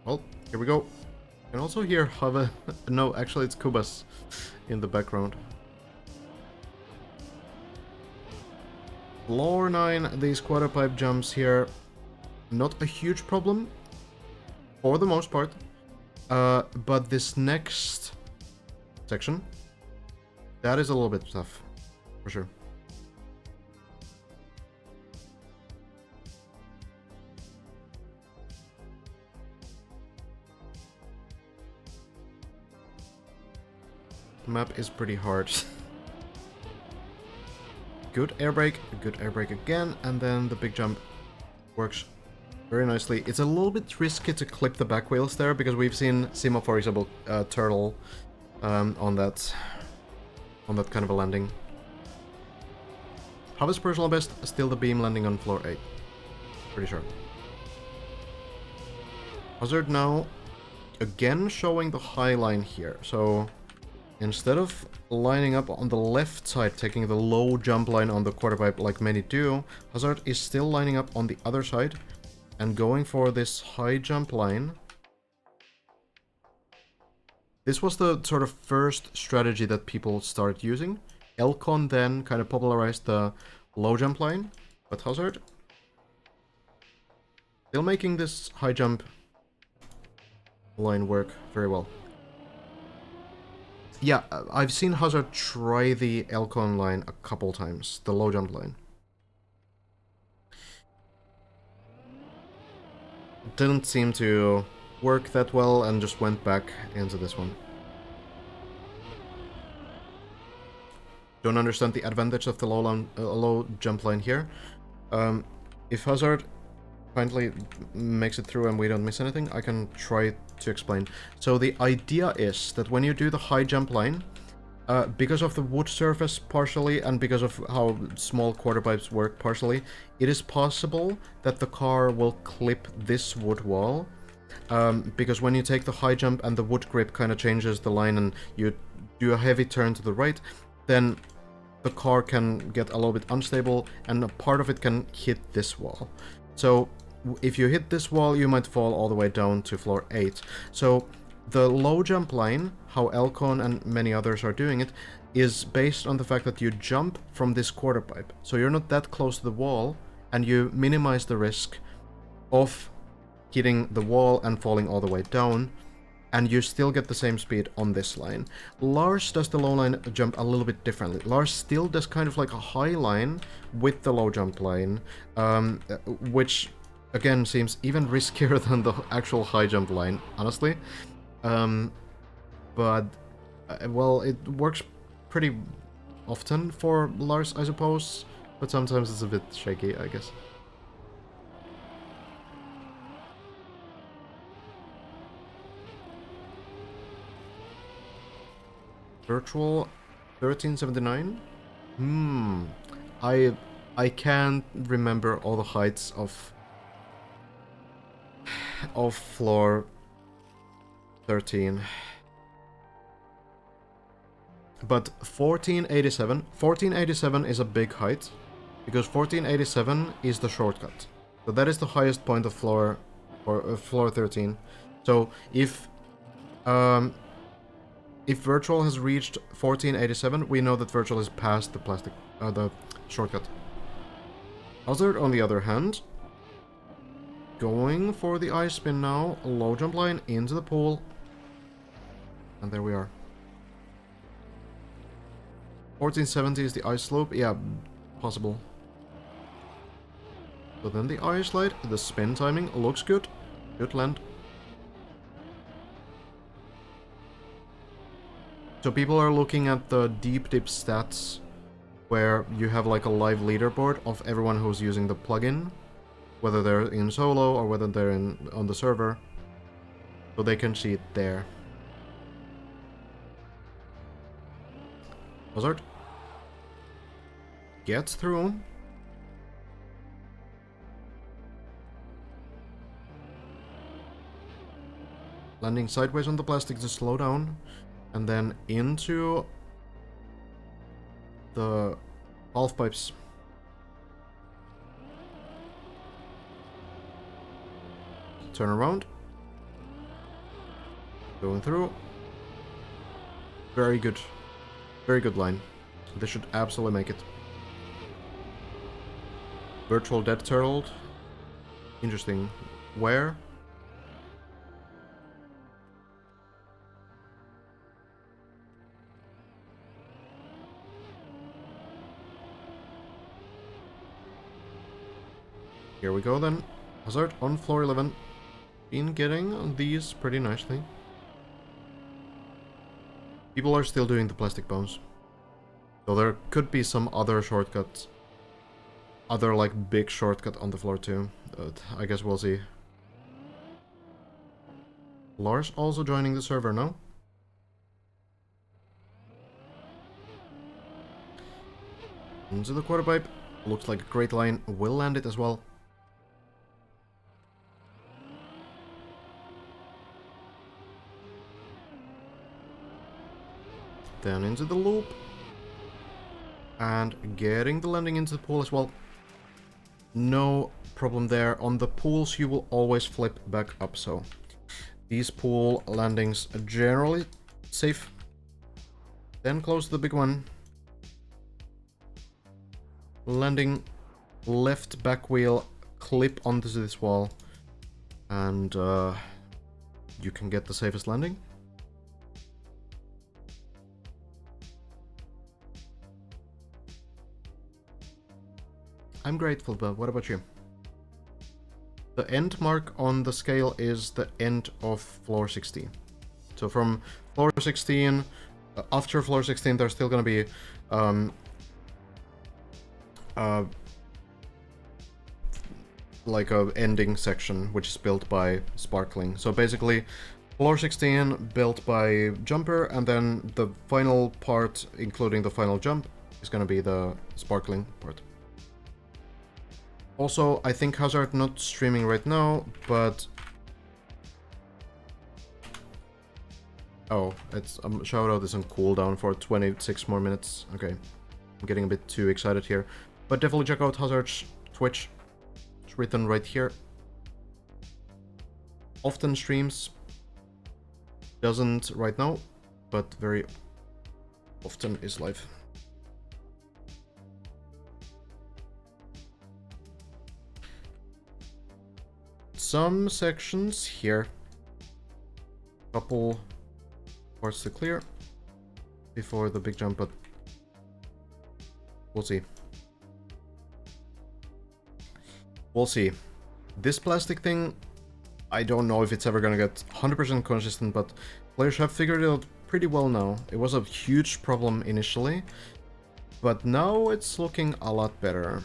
Well, here we go. You can also hear Have. No, actually it's Kubas in the background. Floor 9, these quarter pipe jumps here, not a huge problem, for the most part. But this next section, that is a little bit tough, for sure. The map is pretty hard. Good air brake again, and then the big jump works very nicely. It's a little bit risky to clip the back wheels there, because we've seen Sima, for example, turtle on that kind of a landing. Hava's personal best, still the beam landing on floor 8. Pretty sure. Hazard now, again showing the high line here. So instead of lining up on the left side, taking the low jump line on the quarter pipe like many do, Hazard is still lining up on the other side and going for this high jump line. This was the sort of first strategy that people started using. Elcon then kind of popularized the low jump line, but Hazard still making this high jump line work very well. Yeah, I've seen Hazard try the Elcon line a couple times, the low jump line. Didn't seem to work that well and just went back into this one. Don't understand the advantage of the low jump line here. If Hazard finally makes it through and we don't miss anything, I can try to explain. So the idea is that when you do the high jump line, because of the wood surface partially and because of how small quarter pipes work partially, it is possible that the car will clip this wood wall. Because when you take the high jump and the wood grip kind of changes the line and you do a heavy turn to the right, then the car can get a little bit unstable and a part of it can hit this wall. So if you hit this wall, you might fall all the way down to floor 8. So the low jump line, how Elcon and many others are doing it, is based on the fact that you jump from this quarter pipe. So you're not that close to the wall, and you minimize the risk of hitting the wall and falling all the way down, and you still get the same speed on this line. Lars does the low line jump a little bit differently. Lars still does kind of like a high line with the low jump line, which again seems even riskier than the actual high jump line, honestly. But well, it works pretty often for Lars, I suppose, but sometimes it's a bit shaky, I guess. Virtual 1379? I can't remember all the heights of floor 13. But 1487 is a big height, because 1487 is the shortcut. So that is the highest point of floor, or floor 13. So if Virtual has reached 1487, we know that Virtual is past the shortcut. Hazard, on the other hand, going for the ice spin now, low jump line into the pool, and there we are. 1470 is the ice slope, yeah, possible. So then the eye slide, the spin timing looks good. Good land. So people are looking at the deep dip stats where you have like a live leaderboard of everyone who's using the plugin, whether they're in solo or whether they're on the server. So they can see it there. Hazard gets through. Landing sideways on the plastic to slow down, and then into the half pipes. Turn around. Going through. Very good. Very good line. This should absolutely make it. Virtual dead turtle. Interesting. Where? Here we go then. Hazard on floor 11. Been getting these pretty nicely. People are still doing the plastic bones. So there could be some other shortcuts. Other like big shortcut on the floor too. But I guess we'll see. Lars also joining the server now. Into the quarter pipe. Looks like a great line. Will land it as well. Then into the loop. And getting the landing into the pool as well. No problem there. On the pools you will always flip back up, so these pool landings are generally safe. Then close the big one. Landing left back wheel, clip onto this wall, and you can get the safest landing. I'm grateful, but what about you? The end mark on the scale is the end of floor 16. So from floor 16, after floor 16, there's still gonna be like a ending section, which is built by Sparkling. So basically, floor 16 built by Jumper, and then the final part, including the final jump, is gonna be the Sparkling part. Also, I think Hazard not streaming right now, but... Oh, it's shoutout is on cooldown for 26 more minutes. Okay, I'm getting a bit too excited here. But definitely check out Hazard's Twitch. It's written right here. Often streams. Doesn't right now, but very often is live. Some sections here. Couple parts to clear before the big jump, but we'll see. We'll see. This plastic thing, I don't know if it's ever gonna get 100% consistent, but players have figured it out pretty well now. It was a huge problem initially, but now it's looking a lot better.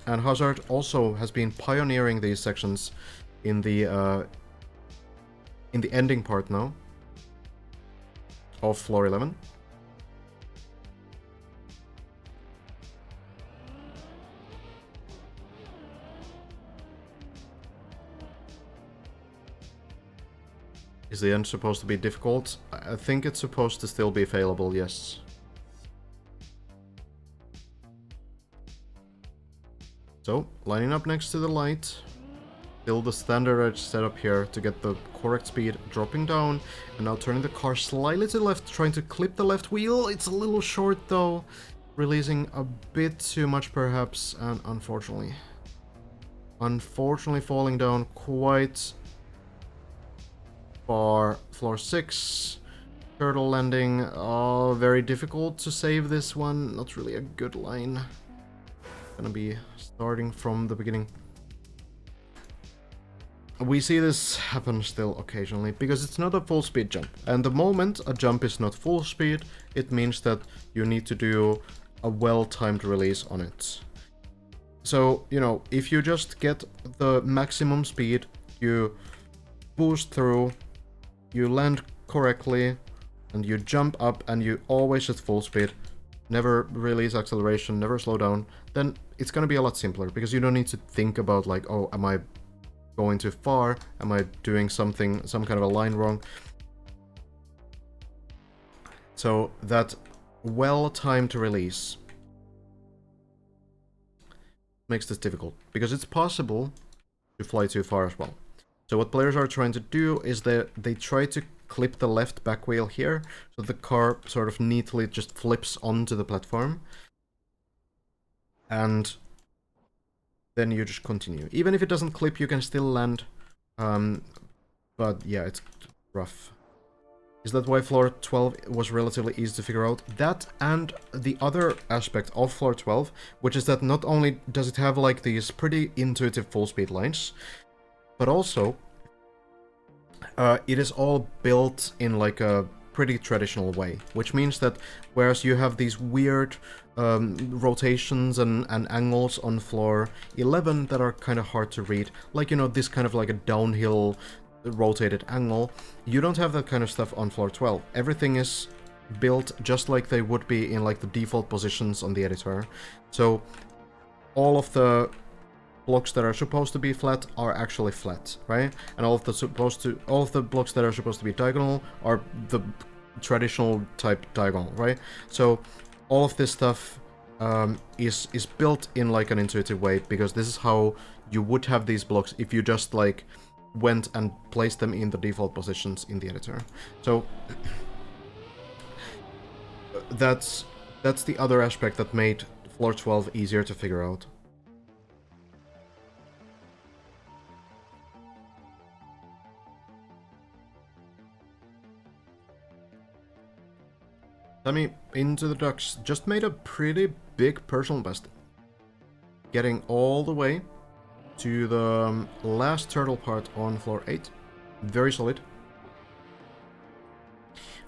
And Hazard also has been pioneering these sections in the ending part now of floor 11. Is the end supposed to be difficult? I think it's supposed to still be failable, yes. So, lining up next to the light. Still the standard edge setup here to get the correct speed, dropping down, and now turning the car slightly to the left, trying to clip the left wheel. It's a little short though, releasing a bit too much perhaps, and unfortunately falling down quite far. Floor 6, turtle landing, very difficult to save this one, not really a good line. Gonna be starting from the beginning. we see this happen still occasionally, because it's not a full speed jump. And the moment a jump is not full speed, it means that you need to do a well-timed release on it. So, you know, if you just get the maximum speed, you boost through, you land correctly, and you jump up, and you always at full speed, never release acceleration, never slow down, then it's gonna be a lot simpler, because you don't need to think about like, oh, am I going too far? Am I doing something, some kind of a line wrong? So that well-timed release makes this difficult, because it's possible to fly too far as well. So what players are trying to do is that they try to clip the left back wheel here, so the car sort of neatly just flips onto the platform. And then you just continue. Even if it doesn't clip, you can still land. But yeah, it's rough. Is that why floor 12 was relatively easy to figure out? That, and the other aspect of floor 12, which is that not only does it have like these pretty intuitive full speed lines, but also it is all built in like a pretty traditional way, which means that whereas you have these weird rotations and angles on floor 11 that are kind of hard to read, like, you know, this kind of like a downhill rotated angle, you don't have that kind of stuff on floor 12. Everything is built just like they would be in like the default positions on the editor. So all of the blocks that are supposed to be flat are actually flat, right? And all of the blocks that are supposed to be diagonal are the traditional type diagonal, right? So all of this stuff is built in like an intuitive way, because this is how you would have these blocks if you just like went and placed them in the default positions in the editor. So that's the other aspect that made floor 12 easier to figure out. Sammy into the ducks just made a pretty big personal best, getting all the way to the last turtle part on floor 8. Very solid.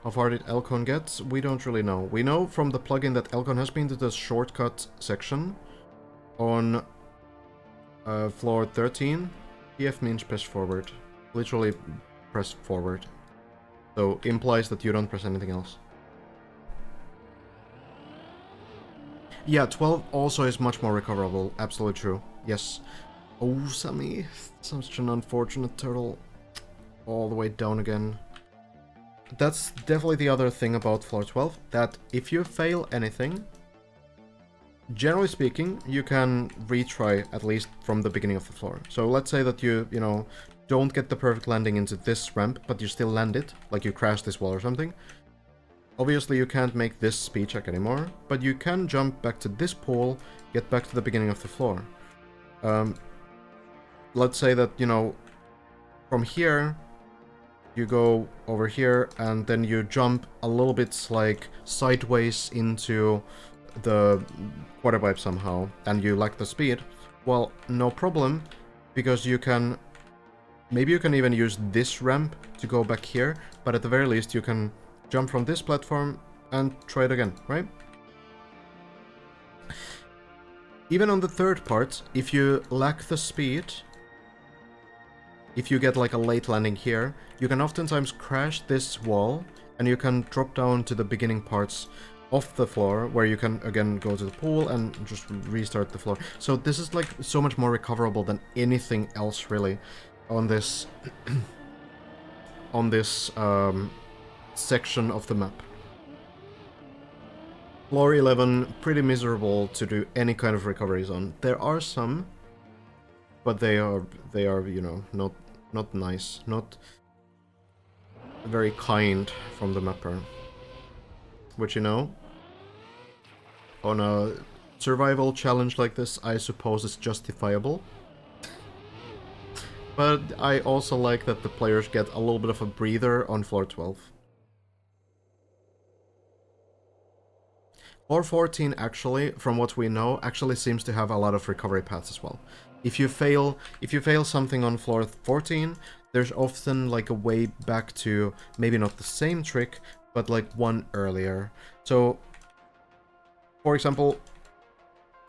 How far did Elcon get? We don't really know. We know from the plugin that Elcon has been to the shortcut section on floor 13. PF means press forward. Literally press forward. So implies that you don't press anything else. Yeah, 12 also is much more recoverable. Absolutely true. Yes. Oh, Sammy. Such an unfortunate turtle. All the way down again. That's definitely the other thing about floor 12, that if you fail anything, generally speaking, you can retry at least from the beginning of the floor. So let's say that you know, don't get the perfect landing into this ramp, but you still land it, like you crash this wall or something. Obviously, you can't make this speed check anymore, but you can jump back to this pool, get back to the beginning of the floor. Let's say that, you know, from here, you go over here, and then you jump a little bit, like, sideways into the quarter pipe somehow, and you lack the speed. Well, no problem, because you can... Maybe you can even use this ramp to go back here, but at the very least, you can jump from this platform and try it again, right? Even on the third part, if you lack the speed, if you get like a late landing here, you can oftentimes crash this wall, and you can drop down to the beginning parts of the floor, where you can again go to the pool and just restart the floor. So this is like so much more recoverable than anything else really on this on this section of the map. Floor 11, pretty miserable to do any kind of recoveries on. There are some, but they are, you know, not nice, not very kind from the mapper. Which, you know, on a survival challenge like this, I suppose is justifiable. But I also like that the players get a little bit of a breather on floor 12. Floor 14 actually, from what we know, actually seems to have a lot of recovery paths as well. If you fail something on floor 14, there's often like a way back to maybe not the same trick, but like one earlier. So, for example,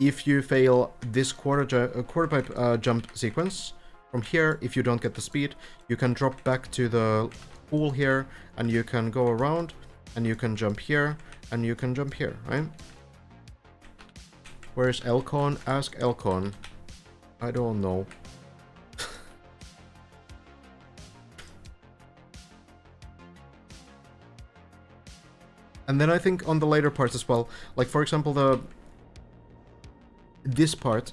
if you fail this quarter pipe jump sequence, from here, if you don't get the speed, you can drop back to the pool here, and you can go around, and you can jump here, and you can jump here, right? Where's Elcon? Ask Elcon. I don't know. And then I think on the later parts as well, like for example, this part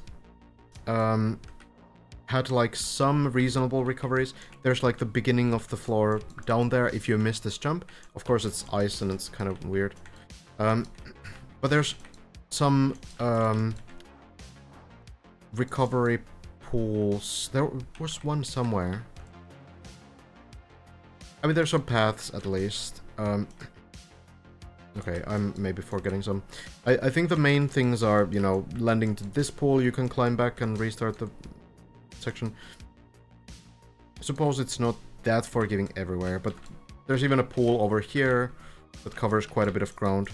had like some reasonable recoveries. There's like the beginning of the floor down there if you miss this jump. Of course it's ice and it's kind of weird. But there's some recovery pools. There was one somewhere. I mean, there's some paths at least. Okay, I'm maybe forgetting some. I think the main things are, you know, landing to this pool, you can climb back and restart the section. I suppose it's not that forgiving everywhere, but there's even a pool over here that covers quite a bit of ground.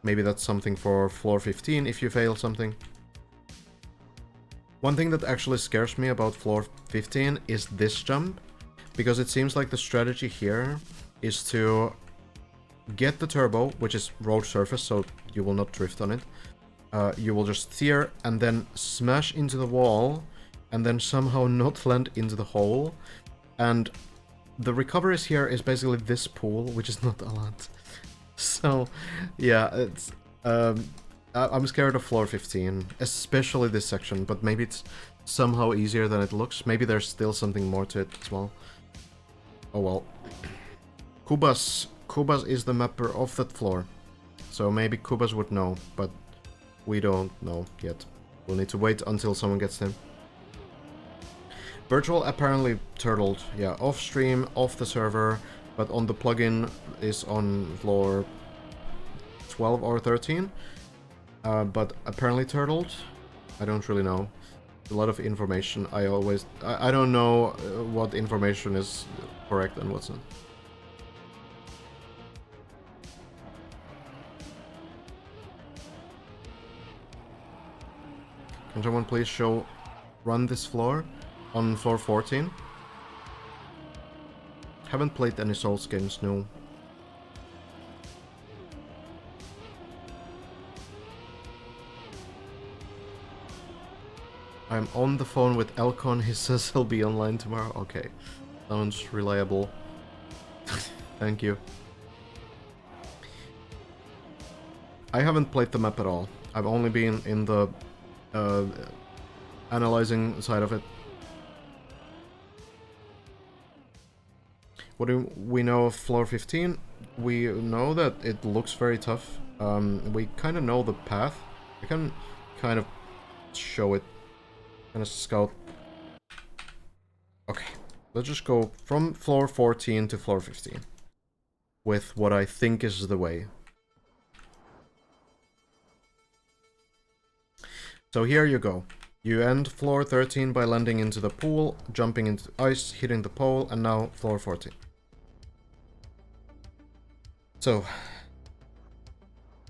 Maybe that's something for floor 15 if you fail something. One thing that actually scares me about floor 15 is this jump, because it seems like the strategy here is to get the turbo, which is road surface, so you will not drift on it. You will just steer and then smash into the wall and then somehow not land into the hole. And the recoveries here is basically this pool, which is not a lot. So, yeah, it's I'm scared of floor 15, especially this section, but maybe it's somehow easier than it looks. Maybe there's still something more to it as well. Oh well. Kubas is the mapper of that floor, so maybe Kubas would know, but we don't know yet. We'll need to wait until someone gets him. Virtual apparently turtled, yeah, off stream, off the server, but on the plugin is on floor 12 or 13, but apparently turtled. I don't really know. A lot of information. I don't know what information is correct and what's not. Can someone please run this floor on floor 14? Haven't played any Souls games, no. I'm on the phone with Elcon, he says he'll be online tomorrow. Okay, sounds reliable. Thank you. I haven't played the map at all. I've only been in the analyzing side of it. What do we know of floor 15? We know that it looks very tough. We kind of know the path. I can kind of show it, kind of scout. Okay, let's just go from floor 14 to floor 15 with what I think is the way. So here you go. You end floor 13 by landing into the pool, jumping into ice, hitting the pole, and now floor 14. So,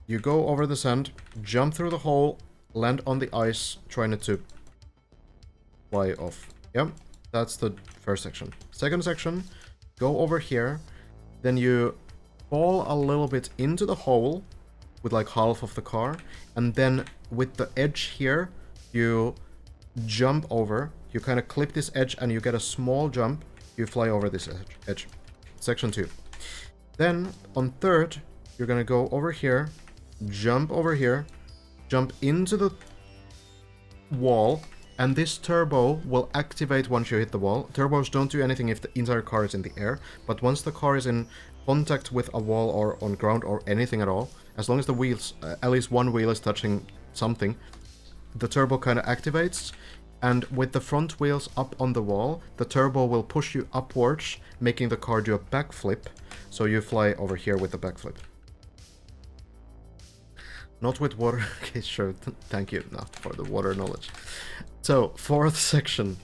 you go over the sand, jump through the hole, land on the ice, try not to fly off. Yep, that's the first section. Second section, go over here, then you fall a little bit into the hole with like half of the car, and then with the edge here, you jump over, you kind of clip this edge and you get a small jump, you fly over this edge. Section 2. Then, on third, you're gonna go over here, jump into the wall, and this turbo will activate once you hit the wall. Turbos don't do anything if the entire car is in the air, but once the car is in contact with a wall or on ground or anything at all, as long as the wheels, at least one wheel is touching something, the turbo kind of activates, and with the front wheels up on the wall, the turbo will push you upwards, making the car do a backflip, so you fly over here with the backflip. Not with water. Okay, sure. Thank you, not for the water knowledge. So, fourth section.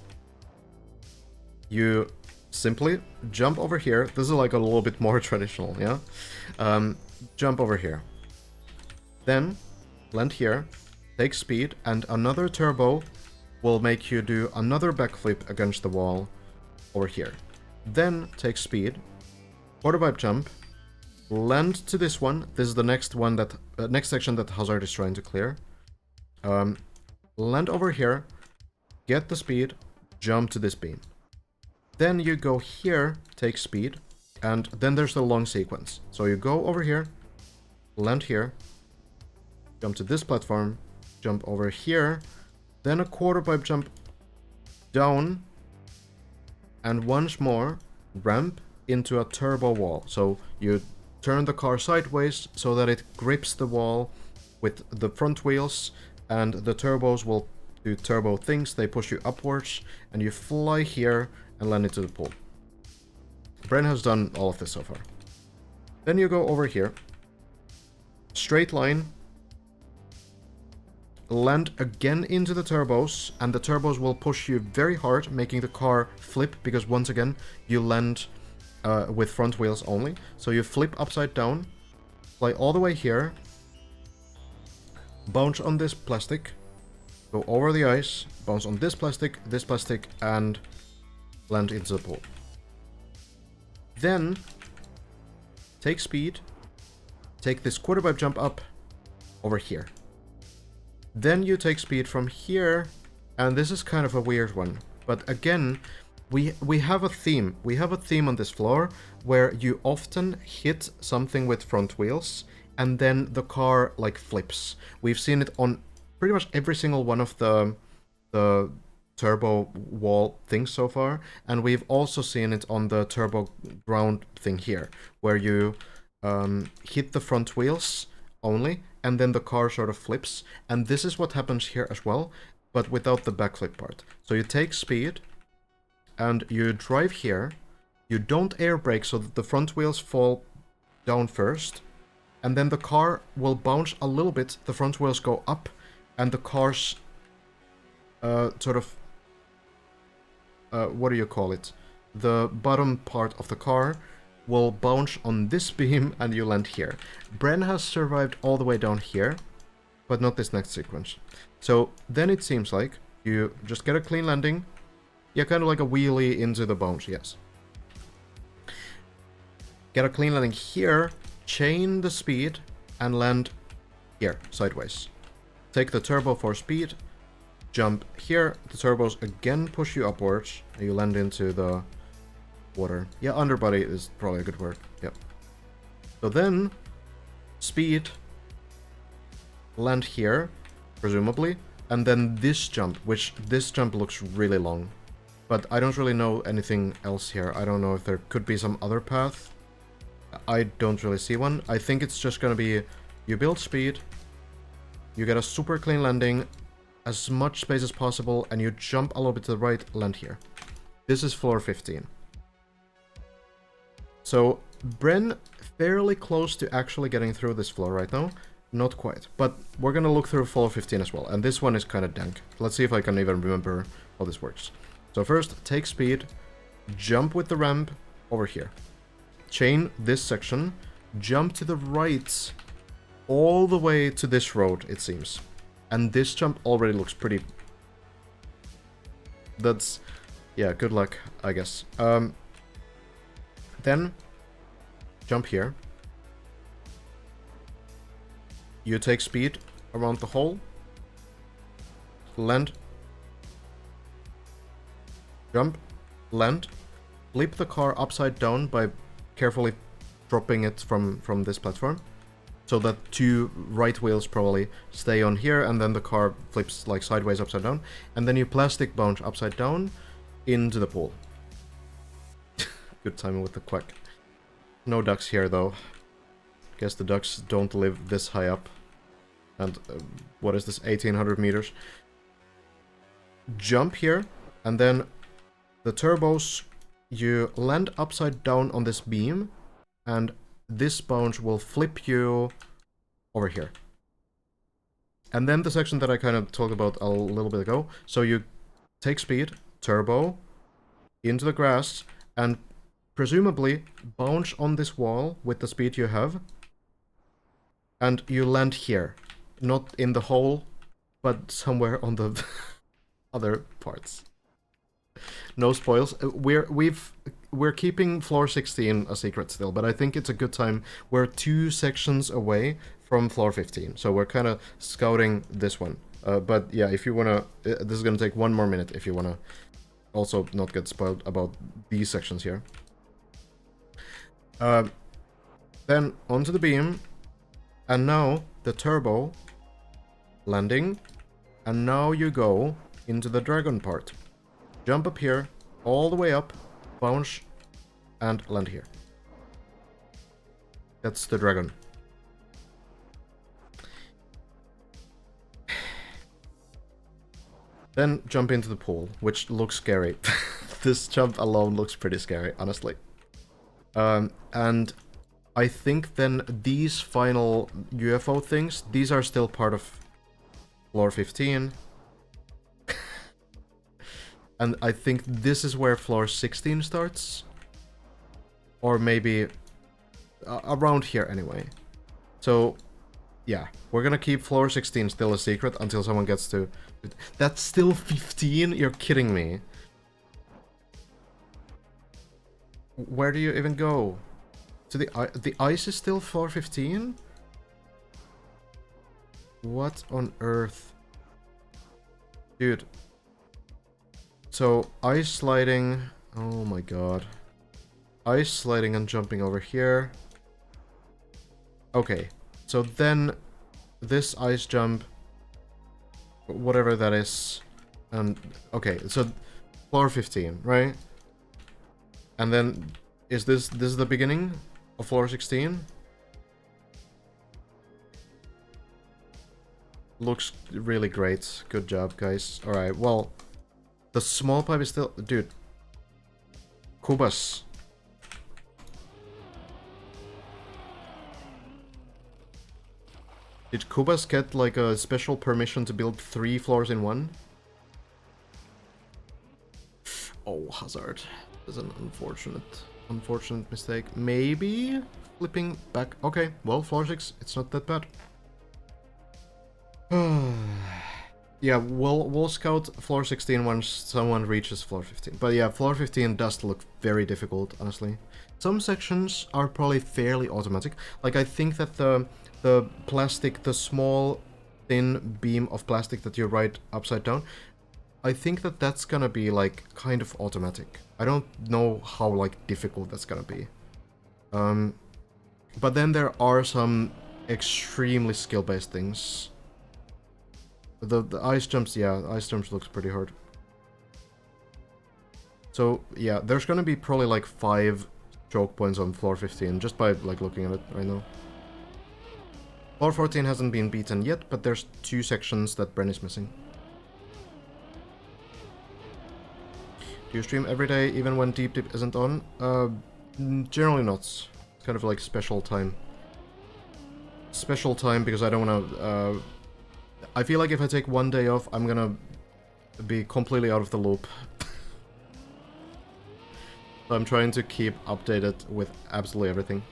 You simply jump over here. This is like a little bit more traditional, yeah? Jump over here. Then, land here, take speed, and another turbo will make you do another backflip against the wall over here. Then, take speed, quarterpipe jump, land to this one. This is the next one that next section that Hazard is trying to clear. Land over here, get the speed, jump to this beam. Then you go here, take speed, and then there's the long sequence. So you go over here, land here, jump to this platform, jump over here, then a quarterpipe jump down, and once more ramp into a turbo wall. So you turn the car sideways so that it grips the wall with the front wheels, and the turbos will do turbo things. They push you upwards, and you fly here and land into the pool. Bren has done all of this so far. Then you go over here, straight line, land again into the turbos, and the turbos will push you very hard, making the car flip, because once again, you land with front wheels only. So you flip upside down, fly all the way here, bounce on this plastic, go over the ice, bounce on this plastic, and land into the pool. Then, take speed, take this quarterpipe jump up over here. Then you take speed from here, and this is kind of a weird one. But again, we have a theme. We have a theme on this floor where you often hit something with front wheels, and then the car like flips. We've seen it on pretty much every single one of the turbo wall things so far, and we've also seen it on the turbo ground thing here, where you hit the front wheels only, and then the car sort of flips, and this is what happens here as well, but without the backflip part. So you take speed, and you drive here, you don't air brake so that the front wheels fall down first, and then the car will bounce a little bit, the front wheels go up, and the car's sort of what do you call it? The bottom part of the car will bounce on this beam and you land here. Bren has survived all the way down here, but not this next sequence. So then it seems like you just get a clean landing. Yeah, kind of like a wheelie into the bounce, yes. Get a clean landing here, chain the speed, and land here, sideways. Take the turbo for speed, jump here, the turbos again push you upwards, and you land into the water. Yeah, underbody is probably a good word, yep. So then, speed, land here, presumably, and then this jump, which this jump looks really long. But I don't really know anything else here. I don't know if there could be some other path. I don't really see one. I think it's just gonna be, you build speed, you get a super clean landing, as much space as possible, and you jump a little bit to the right, land here. This is floor 15. So, Bren, fairly close to actually getting through this floor right now. Not quite, but we're gonna look through floor 15 as well, and this one is kind of dank. Let's see if I can even remember how this works. So first, take speed, jump with the ramp over here. Chain this section, jump to the right, all the way to this road, it seems. And this jump already looks pretty... That's... yeah, good luck, I guess. Then, jump here. You take speed around the hole. Land. Jump. Land. Flip the car upside down by carefully dropping it from this platform. So that two right wheels probably stay on here, and then the car flips like sideways upside down. And then you plastic bounce upside down into the pool. Good timing with the quack. No ducks here though. Guess the ducks don't live this high up. And what is this, 1800 meters? Jump here, and then the turbos, you land upside down on this beam, and this bounce will flip you over here. And then the section that I kind of talked about a little bit ago. So you take speed, turbo, into the grass, and presumably bounce on this wall with the speed you have. And you land here. Not in the hole, but somewhere on the other parts. No spoils. We're keeping floor 16 a secret still, but I think it's a good time. We're 2 sections away from floor 15, so we're kind of scouting this one. But yeah, if you wanna, this is gonna take 1 more minute if you wanna also not get spoiled about these sections here. Then onto the beam, and now the turbo landing, and now you go into the dragon part. Jump up here, all the way up, bounce, and land here. That's the dragon. Then jump into the pool, which looks scary. This jump alone looks pretty scary, honestly. And I think then these final UFO things, these are still part of floor 15. And I think this is where floor 16 starts. Or maybe around here anyway. So, yeah, we're gonna keep floor 16 still a secret until someone gets to... That's still 15? You're kidding me. Where do you even go? To the ice is still floor 15? What on earth? Dude. So, ice sliding... Oh my god. Ice sliding and jumping over here. Okay. So then, this ice jump... Whatever that is. And... Okay, so... Floor 15, right? And then... Is this the beginning of floor 16? Looks really great. Good job, guys. Alright, well... The small pipe is still... Dude. Kubas. Did Kubas get like a special permission to build 3 floors in one? Oh, Hazard. That's an unfortunate mistake. Maybe flipping back. Okay, well, floor 6, it's not that bad. Yeah, we'll scout floor 16 once someone reaches floor 15. But yeah, floor 15 does look very difficult, honestly. Some sections are probably fairly automatic. Like, I think that the plastic, the small, thin beam of plastic that you ride upside down, I think that that's gonna be, like, kind of automatic. I don't know how, like, difficult that's gonna be. But then there are some extremely skill-based things. The ice jumps, yeah, ice jumps looks pretty hard. So, yeah, there's gonna be probably like 5 choke points on floor 15, just by like looking at it right now. Floor 14 hasn't been beaten yet, but there's 2 sections that Bren is missing. Do you stream every day, even when Deep Dip isn't on? Generally not. It's kind of like special time. Special time because I don't wanna, I feel like if I take 1 day off, I'm gonna be completely out of the loop. So I'm trying to keep updated with absolutely everything.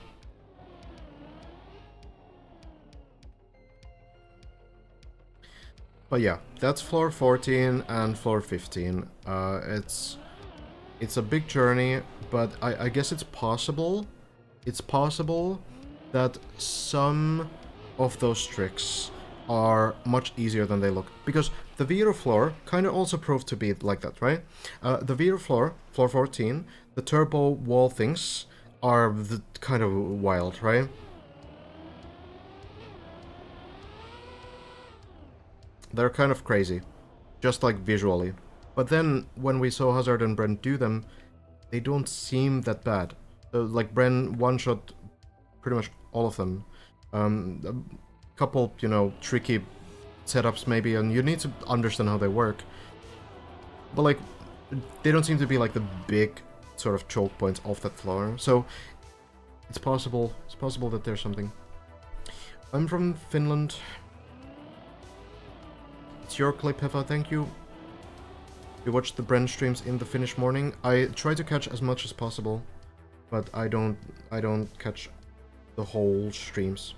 But yeah, that's floor 14 and floor 15. It's a big journey, but I guess it's possible. It's possible that some of those tricks are much easier than they look. Because the Vero floor kind of also proved to be like that, right? The Vero floor, floor 14, the turbo wall things are kind of wild, right? They're kind of crazy, just like visually. But then, when we saw Hazard and Bren do them, they don't seem that bad. Like, Bren one-shot pretty much all of them. A couple, you know, tricky setups maybe, and you need to understand how they work. But, like, they don't seem to be, like, the big sort of choke points off that floor. So, it's possible that there's something. I'm from Finland. It's your clip, Hefa, thank you. You watch the Bren streams in the Finnish morning. I try to catch as much as possible, but I don't catch the whole streams.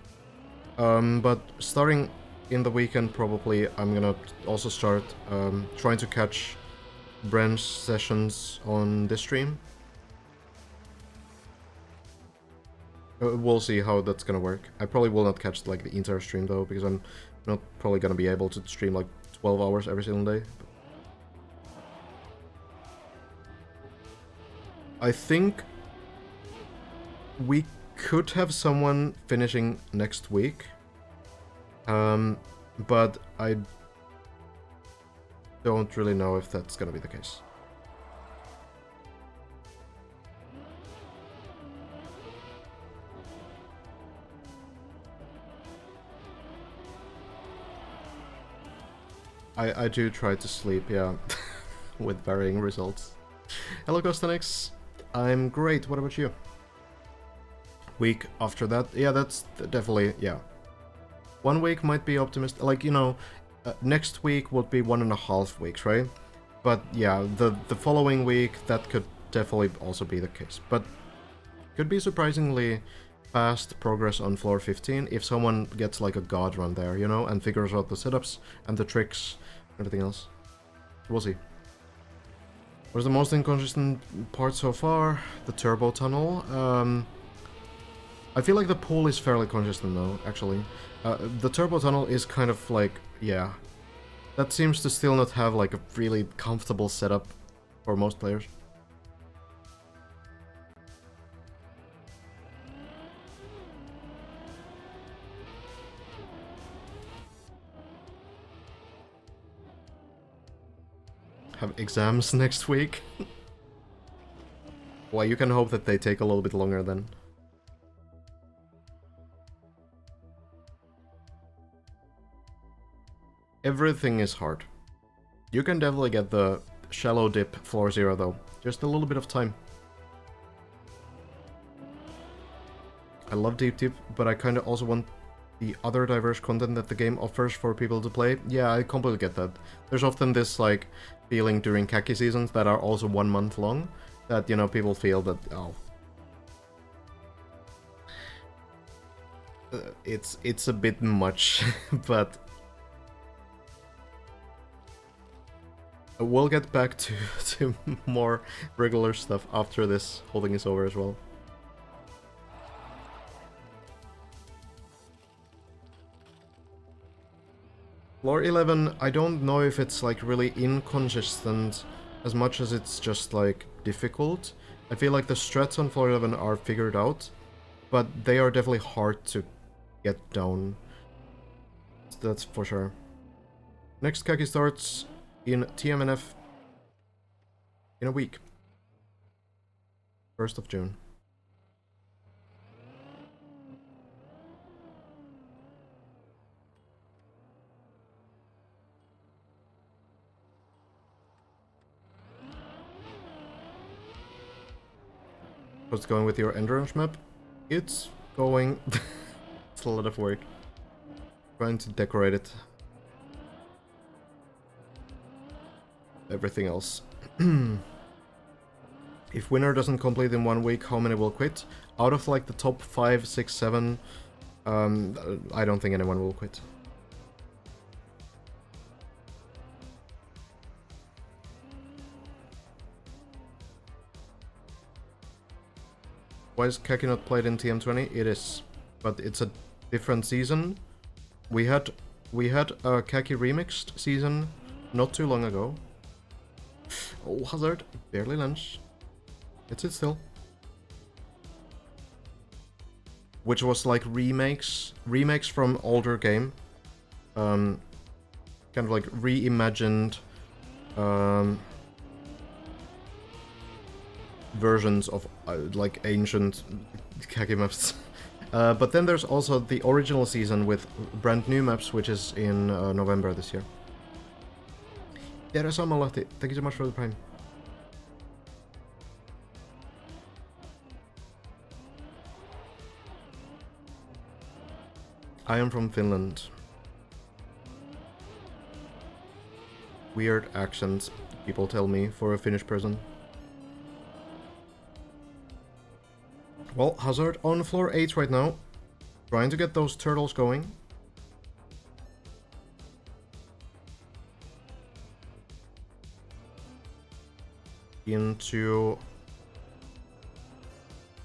But starting in the weekend, probably, I'm gonna also start trying to catch Bren's sessions on this stream. We'll see how that's gonna work. I probably will not catch like the entire stream though, because I'm not probably gonna be able to stream like 12 hours every single day. I think we could have someone finishing next week, but I don't really know if that's gonna be the case. I do try to sleep, yeah, with varying results. Hello, Costanix. I'm great. What about you? Week after that? Yeah, that's definitely, yeah. 1 week might be optimistic. Like, you know, next week would be 1.5 weeks, right? But yeah, the following week, that could definitely also be the case. But could be surprisingly fast progress on floor 15 if someone gets like a god run there, you know, and figures out the setups and the tricks, everything else. We'll see. What is the most inconsistent part so far? The turbo tunnel. I feel like the pool is fairly consistent though, actually. The turbo tunnel is kind of like, yeah. That seems to still not have like a really comfortable setup for most players. Have exams next week? Well, you can hope that they take a little bit longer then. Everything is hard. You can definitely get the shallow dip floor 0 though. Just a little bit of time. I love deep dip, but I kinda also want the other diverse content that the game offers for people to play. Yeah, I completely get that. There's often this like feeling during khaki seasons that are also 1 month long that, you know, people feel that, oh, it's a bit much, but we'll get back to more regular stuff after this whole thing is over as well. Floor 11, I don't know if it's like really inconsistent as much as it's just like difficult. I feel like the strats on floor 11 are figured out, but they are definitely hard to get down. That's for sure. Next khaki starts in TMNF in a week. 1st of June. How's it going with your endurance map? It's going... It's a lot of work. Trying to decorate it. Everything else. If winner doesn't complete in 1 week, how many will quit? Out of like the top 5, 6, 7, I don't think anyone will quit. Why is Kaki not played in TM20? It is, but it's a different season. We had a Kaki remixed season not too long ago. Oh, Hazard, barely lunch. It sits still. Which was like remakes from older game. Kind of like reimagined versions of like ancient Kaki maps. But then there's also the original season with brand new maps, which is in November this year. Malati, thank you so much for the prime. I am from Finland. weird accents, people tell me, for a Finnish person. Well, Hazard on floor 8 right now, trying to get those turtles going. Into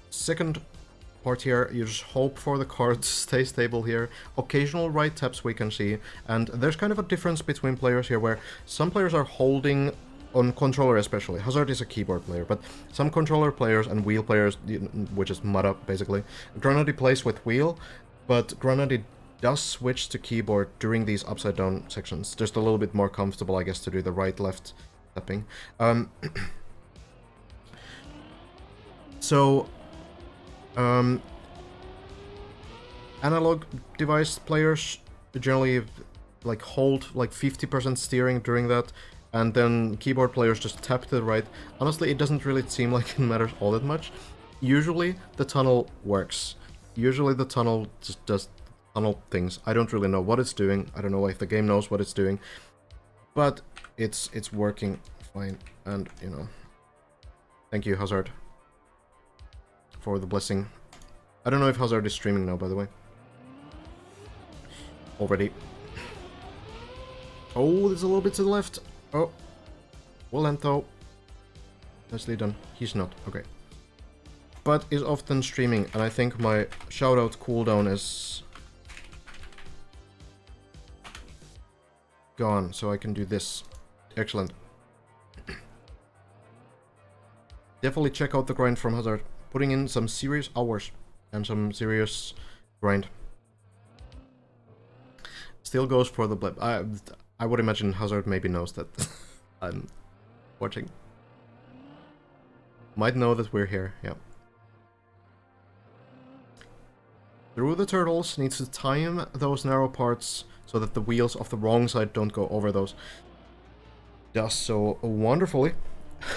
second part here, you just hope for the card to stay stable here. Occasional right taps we can see, and there's kind of a difference between players here where some players are holding on controller especially. Hazard is a keyboard player, but some controller players and wheel players, which is Mada basically, Granady plays with wheel, but Granady does switch to keyboard during these upside down sections. Just a little bit more comfortable, I guess, to do the right-left tapping. So, analog device players generally like hold like 50% steering during that, and then keyboard players just tap to the right. Honestly, it doesn't really seem like it matters all that much. Usually the tunnel works. Usually the tunnel just does tunnel things. I don't really know what it's doing. I don't know if the game knows what it's doing, but it's working fine. And you know, thank you, Hazard, for the blessing. I don't know if Hazard is streaming now, by the way. Already. Oh, there's a little bit to the left. Oh. Well then, though. Nicely done. He's not. Okay. But is often streaming, and I think my shoutout cooldown is gone, so I can do this. Excellent. Definitely check out the grind from Hazard. Putting in some serious hours and some serious grind. Still goes for the blip. I would imagine Hazard maybe knows that I'm watching. Might know that we're here, yeah. Through the turtles, needs to time those narrow parts so that the wheels of the wrong side don't go over those. Does so wonderfully.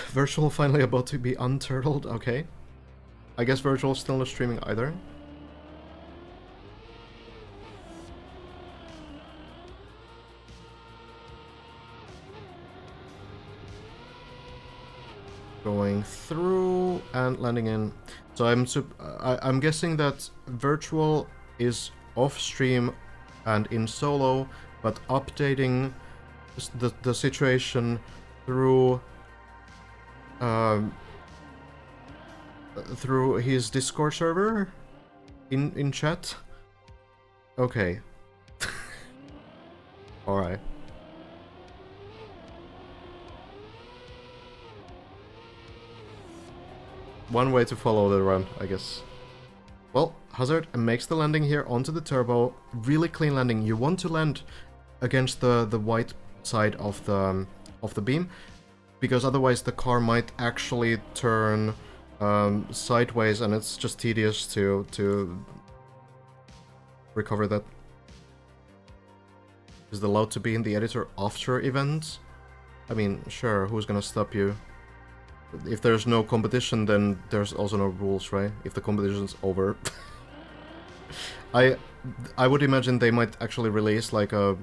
Virtual finally about to be unturtled, okay. I guess Virtual's still not streaming either. Going through and landing in. So I'm guessing that Virtual is off stream and in solo, but updating the situation through through his Discord server in chat. Okay. All right. One way to follow the run, I guess. Well, Hazard makes the landing here onto the turbo. Really clean landing. You want to land against the white side of the beam, because otherwise the car might actually turn sideways, and it's just tedious to recover that. Is it allowed to be in the editor after events? I mean, sure, who's gonna stop you? If there's no competition, then there's also no rules, right? If the competition's over. I would imagine they might actually release like a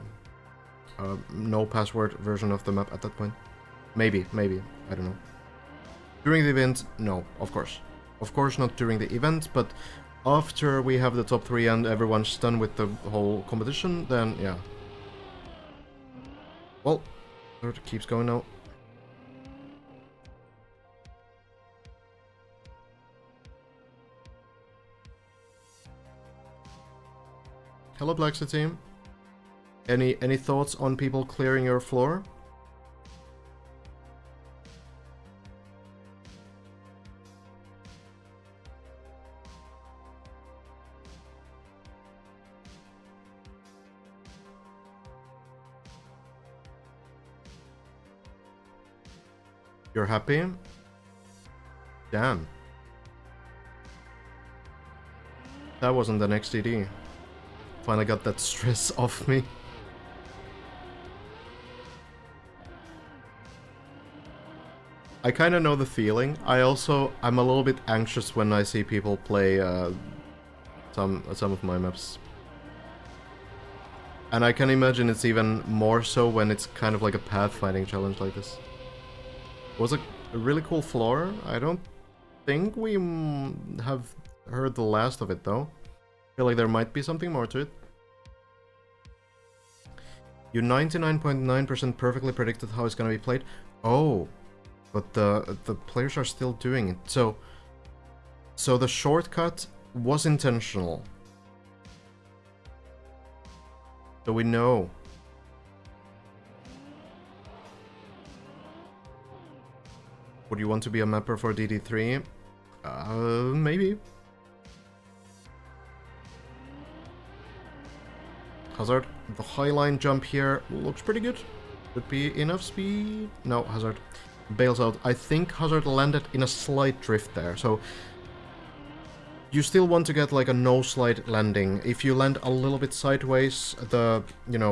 no password version of the map at that point. Maybe, I don't know. During the event, no, of course. Of course not during the event, but after we have the top 3 and everyone's done with the whole competition, then yeah. Well, it keeps going now. Hello, Blackset team. Any thoughts on people clearing your floor? You're happy? Damn. That wasn't an XDD. Finally got that stress off me. I kind of know the feeling. I'm a little bit anxious when I see people play some of my maps. And I can imagine it's even more so when it's kind of like a pathfinding challenge like this. It was a really cool floor. I don't think we have heard the last of it though. I feel like there might be something more to it. You 99.9% perfectly predicted how it's gonna be played. Oh, but the players are still doing it. So the shortcut was intentional. So we know. Would you want to be a mapper for DD3? Maybe. Hazard, the highline jump here looks pretty good. Could be enough speed. No, Hazard bails out. I think Hazard landed in a slight drift there, so you still want to get like a no-slide landing. If you land a little bit sideways,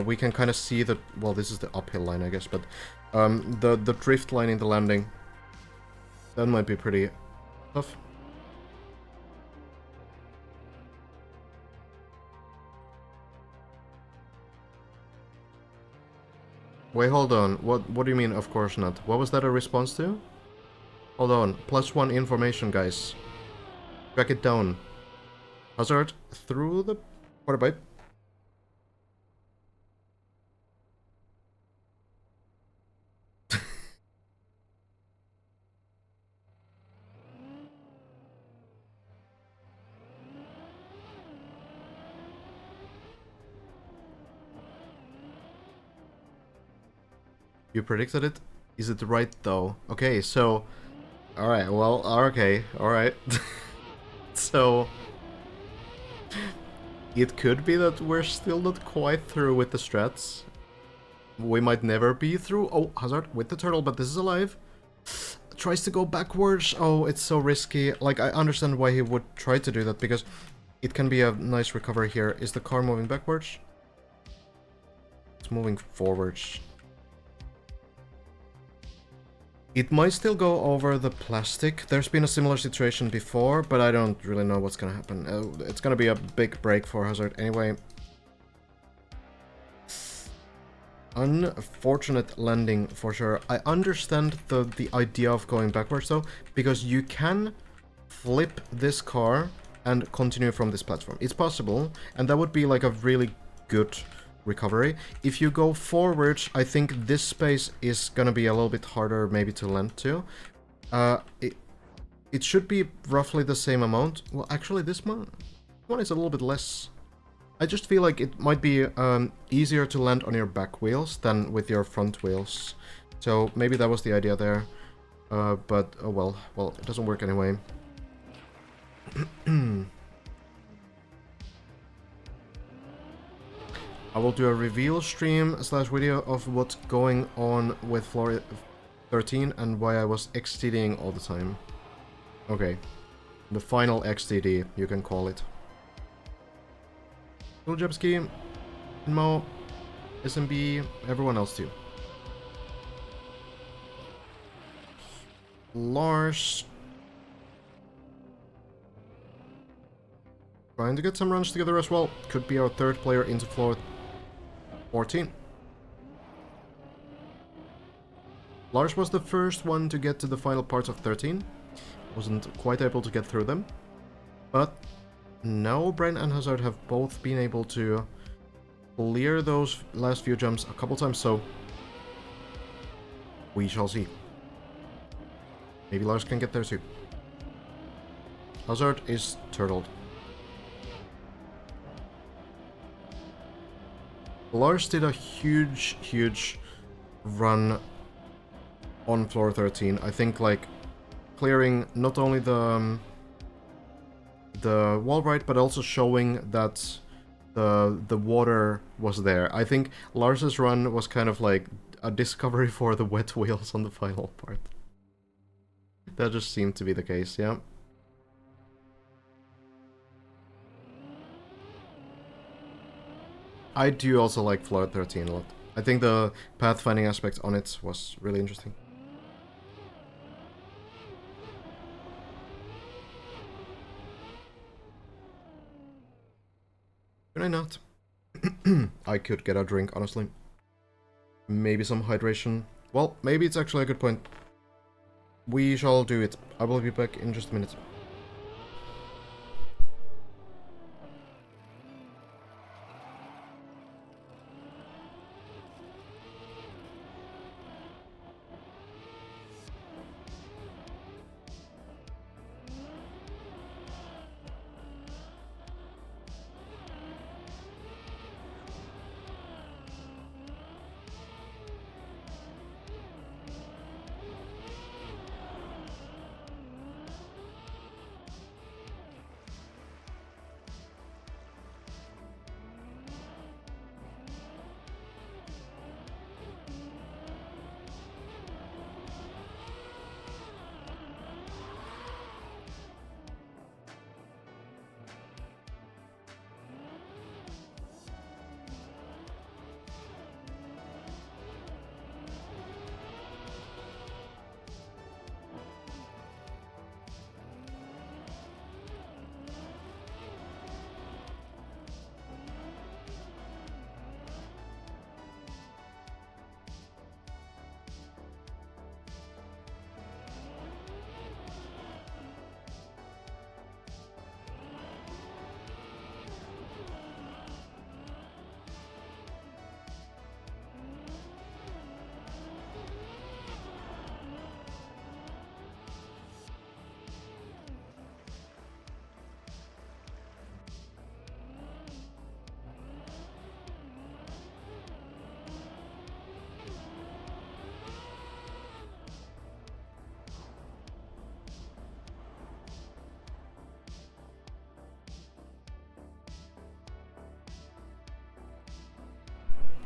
we can kind of see the, well, this is the uphill line, I guess, but the drift line in the landing, that might be pretty tough. Wait, hold on. What do you mean, of course not? What was that a response to? Hold on. +1 information, guys. Track it down. Hazard through the water pipe. You predicted it? Is it right though? Okay, so... Alright, well, okay, alright. So... It could be that we're still not quite through with the strats. We might never be through. Oh, Hazard with the turtle, but this is alive. Tries to go backwards. Oh, it's so risky. Like, I understand why he would try to do that, because it can be a nice recovery here. Is the car moving backwards? It's moving forwards. It might still go over the plastic. There's been a similar situation before, but I don't really know what's gonna happen. It's gonna be a big break for Hazard anyway. Unfortunate landing for sure. I understand the idea of going backwards though, because you can flip this car and continue from this platform. It's possible, and that would be like a really good recovery. If you go forward, I think this space is gonna be a little bit harder maybe to land to. It should be roughly the same amount. Well, actually this one is a little bit less. I just feel like it might be easier to land on your back wheels than with your front wheels. So maybe that was the idea there. But oh well, it doesn't work anyway. I will do a reveal stream / video of what's going on with floor 13 and why I was XTDing all the time. Okay. The final XTD, you can call it. Kuljebski, Mo, SMB, everyone else too. Lars. Trying to get some runs together as well. Could be our third player into floor 14. Lars was the first one to get to the final parts of 13. Wasn't quite able to get through them. But now Brain and Hazard have both been able to clear those last few jumps a couple times, so we shall see. Maybe Lars can get there too. Hazard is turtled. Lars did a huge run on floor 13. I think, like, clearing not only the wall ride, but also showing that the water was there. I think Lars's run was kind of like a discovery for the wet wheels on the final part. That just seemed to be the case, yeah. I do also like floor 13 a lot. I think the pathfinding aspect on it was really interesting. Should I not? I could get a drink, honestly. Maybe some hydration. Well, maybe it's actually a good point. We shall do it. I will be back in just a minute.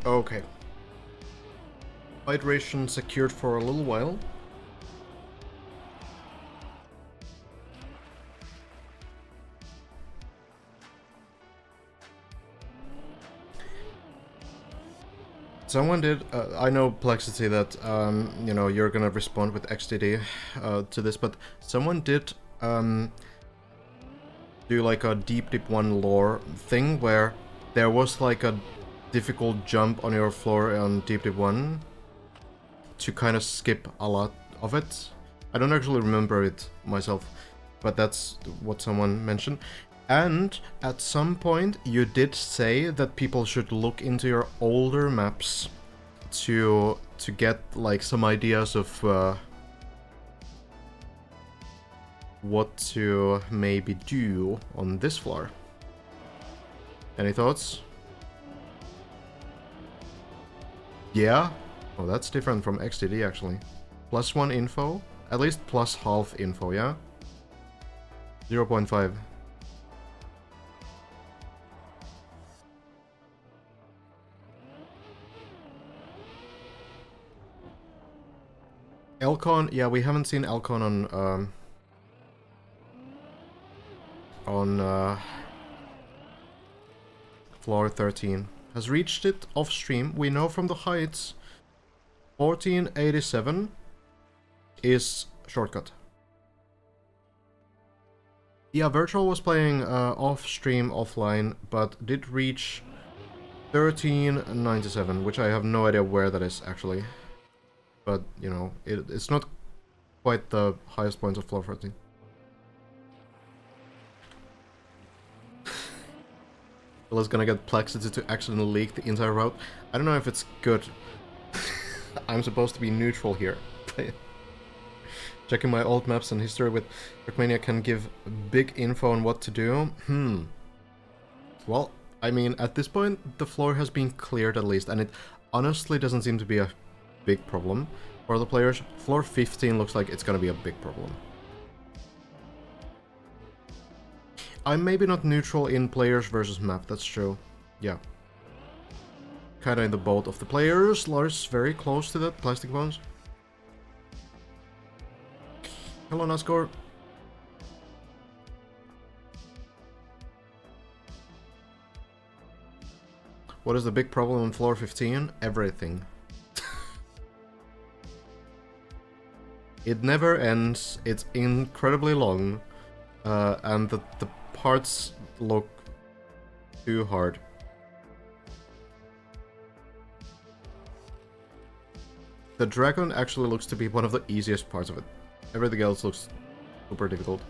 Okay. Hydration secured for a little while. Someone did, I know, Plexity, that, you know, you're gonna respond with XTD to this, but someone did do like a Deep Dip 1 lore thing where there was like a difficult jump on your floor on Deep Dip 1 to kind of skip a lot of it. I don't actually remember it myself, but that's what someone mentioned. And at some point you did say that people should look into your older maps to get like some ideas of what to maybe do on this floor. Any thoughts? Yeah? Oh, that's different from XTD actually. +1 info? At least plus half info, yeah? 0.5. Elcon, yeah, we haven't seen Elcon on floor 13. Has reached it off stream. We know from the heights 1487 is shortcut. Yeah, Virtual was playing off stream offline, but did reach 1397, which I have no idea where that is actually. But, you know, it's not quite the highest points of floor 14. Is gonna get Plexity to accidentally leak the entire route. I don't know if it's good. I'm supposed to be neutral here. Checking my old maps and history with Trackmania can give big info on what to do. Well, I mean, at this point, the floor has been cleared at least, and it honestly doesn't seem to be a big problem for the players. Floor 15 looks like it's gonna be a big problem. I'm maybe not neutral in players versus map, that's true. Yeah. Kinda in the boat of the players. Lars very close to that, plastic bones. Hello, Nascore. What is the big problem on floor 15? Everything. It never ends, it's incredibly long, and the parts look too hard. The dragon actually looks to be one of the easiest parts of it. Everything else looks super difficult.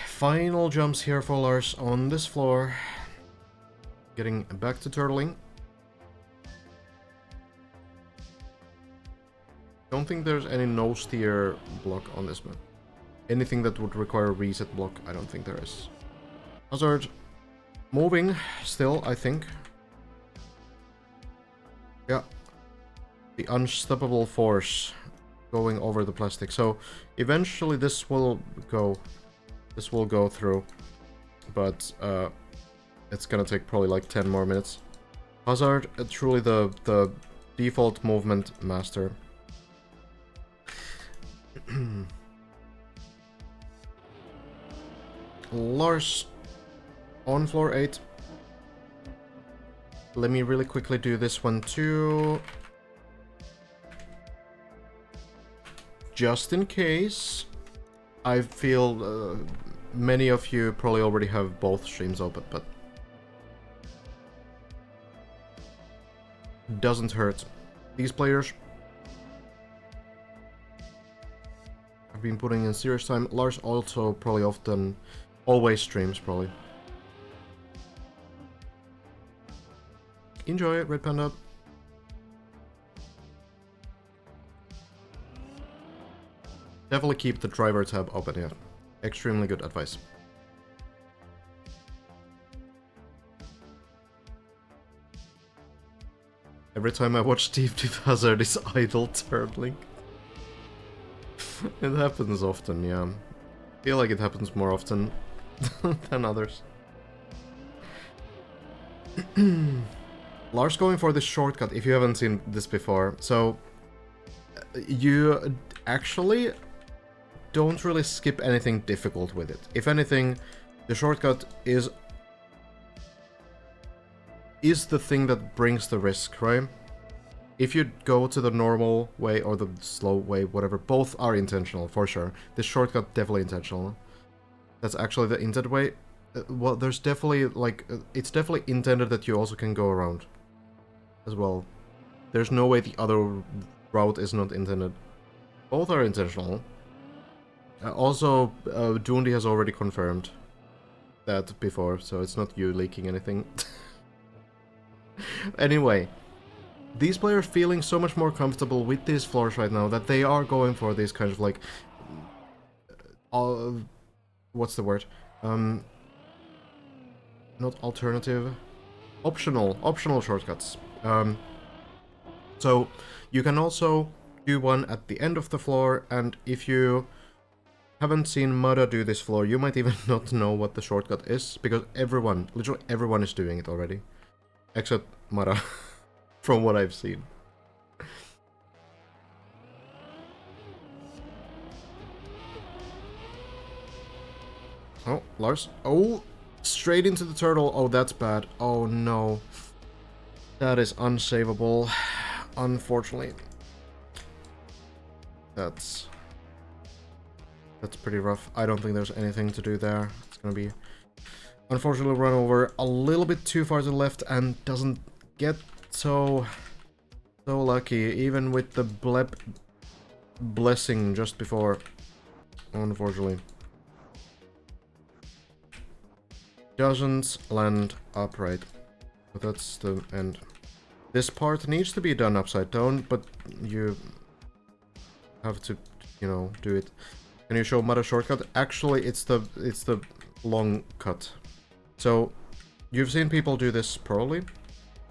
Final jumps here for Lars on this floor. Getting back to turtling. Don't think there's any no steer block on this map. Anything that would require a reset block, I don't think there is. Hazard moving still, I think. Yeah. The unstoppable force going over the plastic. So eventually this will go through, but it's gonna take probably like 10 more minutes. Hazard, truly the default movement master. Lars on floor 8. Let me really quickly do this one too. Just in case. I feel many of you probably already have both streams open, but doesn't hurt. These players have been putting in serious time. Lars also probably always streams probably. Enjoy it, Red Panda. Definitely keep the driver tab open here. Extremely good advice. Every time I watch Steve Hazard is idle turtling. It happens often, yeah. I feel like it happens more often than others. Lars going for this shortcut, if you haven't seen this before. So, you actually don't really skip anything difficult with it. If anything, the shortcut is the thing that brings the risk, right? If you go to the normal way or the slow way, whatever, both are intentional, for sure. This shortcut, definitely intentional. That's actually the intended way. Well, there's definitely, like, it's definitely intended that you also can go around as well. There's no way the other route is not intended. Both are intentional. Also, Dundi has already confirmed that before, so it's not you leaking anything. Anyway, these players feeling so much more comfortable with these floors right now that they are going for these kind of like... what's the word? Not alternative... Optional shortcuts. So, you can also do one at the end of the floor, and if you haven't seen Mada do this floor, you might even not know what the shortcut is, because everyone, literally everyone is doing it already. Except Mada, from what I've seen. Oh, Lars. Oh, straight into the turtle. Oh, that's bad. Oh, no. That is unsavable, unfortunately. That's pretty rough. I don't think there's anything to do there. It's gonna be, unfortunately, run over a little bit too far to the left and doesn't get so lucky, even with the blessing just before, unfortunately. Doesn't land upright. But that's the end. This part needs to be done upside down, but you have to, you know, do it. Can you show Mada shortcut? Actually, it's the long cut. So, you've seen people do this probably.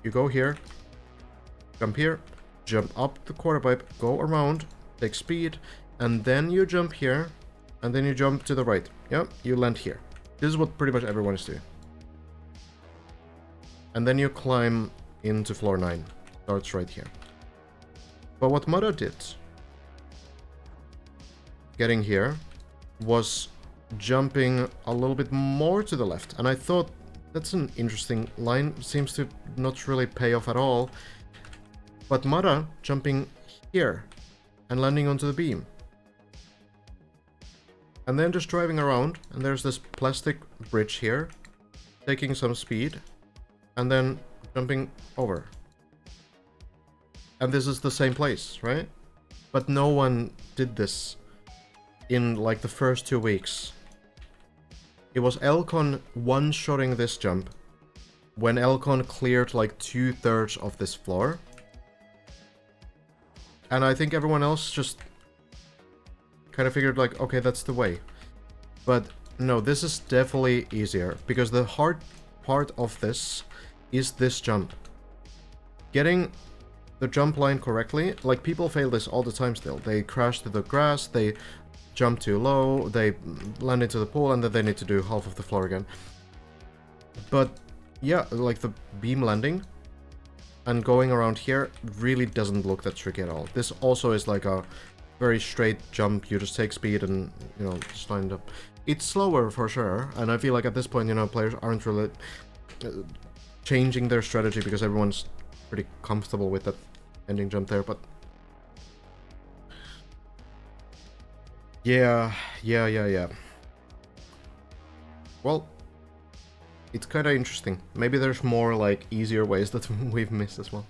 You go here, jump up the quarter pipe, go around, take speed, and then you jump here, and then you jump to the right. Yep, you land here. This is what pretty much everyone is doing. And then you climb into floor 9. Starts right here. But what Mada did, getting here, was jumping a little bit more to the left. And I thought That's an interesting line. Seems to not really pay off at all. But Mara jumping here and landing onto the beam. And then just driving around, and there's this plastic bridge here, taking some speed, and then jumping over. And this is the same place, right? But no one did this in like the first 2 weeks. It was Elcon one-shotting this jump when Elcon cleared like 2/3 of this floor. And I think everyone else just kind of figured like, okay, that's the way. But no, this is definitely easier, because the hard part of this is this jump. Getting the jump line correctly, like people fail this all the time still. They crash to the grass, they jump too low, they land into the pool, and then they need to do half of the floor again. But yeah, like the beam landing and going around here really doesn't look that tricky at all. This also is like a very straight jump. You just take speed and, you know, just line up. It's slower for sure, and I feel like at this point, you know, players aren't really changing their strategy because everyone's pretty comfortable with that ending jump there, but yeah. Well, it's kind of interesting. Maybe there's more like easier ways that we've missed as well.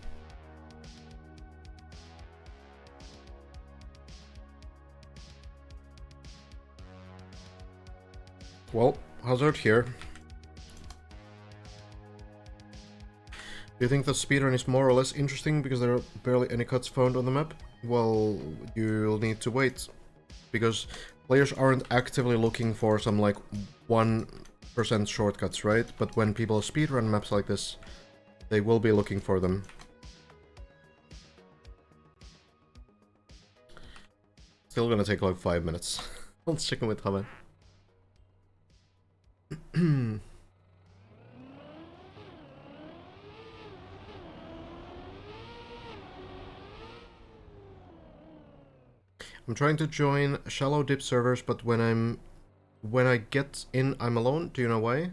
Well, Hazard here. Do you think the speedrun is more or less interesting because there are barely any cuts found on the map? Well, you'll need to wait, because players aren't actively looking for some like 1% shortcuts, right? But when people speedrun maps like this, they will be looking for them. Still gonna take like 5 minutes. Let's check in with Haven. I'm trying to join shallow dip servers, but when I get in, I'm alone. Do you know why?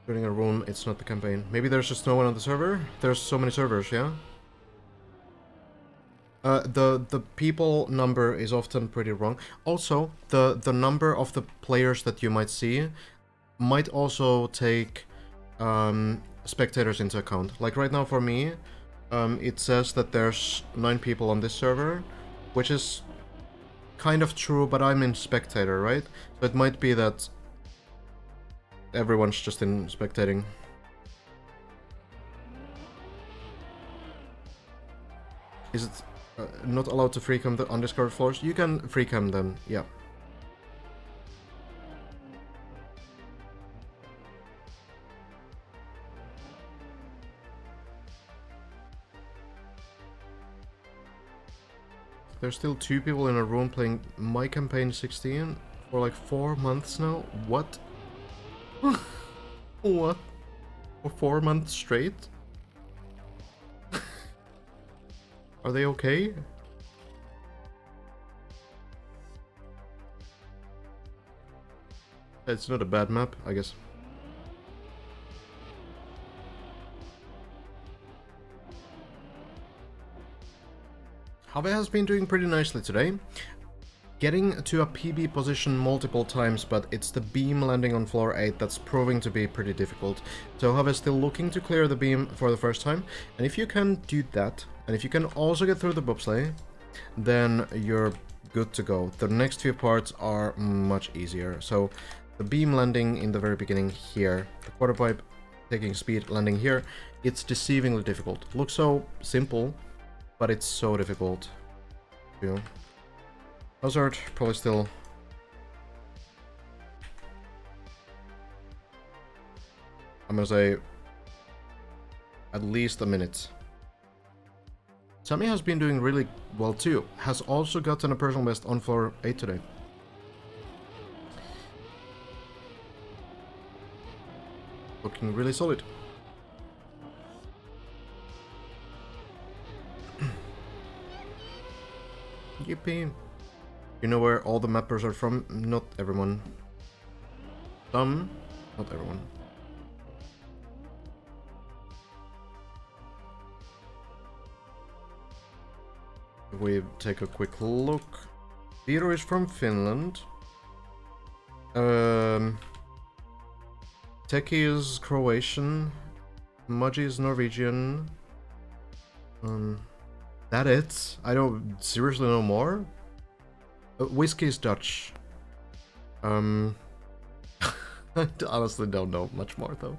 Joining a room, it's not the campaign. Maybe there's just no one on the server? There's so many servers, yeah? The people number is often pretty wrong. Also, the number of the players that you might see might also take spectators into account. Like right now for me, it says that there's 9 people on this server, which is kind of true, but I'm in spectator, right? So it might be that everyone's just in spectating. Is it not allowed to freecam the undiscovered floors? You can freecam them, yeah. There's still 2 people in a room playing My Campaign 16 for like 4 months now? What? What? For 4 months straight? Are they okay? It's not a bad map, I guess. Have has been doing pretty nicely today. Getting to a PB position multiple times, but it's the beam landing on floor 8 that's proving to be pretty difficult. So Have is still looking to clear the beam for the first time, and if you can do that, and if you can also get through the bobsleigh, then you're good to go. The next few parts are much easier. So the beam landing in the very beginning here, the quarter pipe taking speed landing here, it's deceivingly difficult. Looks so simple, but it's so difficult. You know. Hazard, probably still. I'm gonna say at least a minute. Sammy has been doing really well too. Has also gotten a personal best on floor 8 today. Looking really solid. Yippee. You know where all the mappers are from? Not everyone. Some, not everyone. we take a quick look. Vito is from Finland. Teki is Croatian. Mudgy is Norwegian. That it? I don't seriously know more. Whiskey is Dutch. I honestly don't know much more though.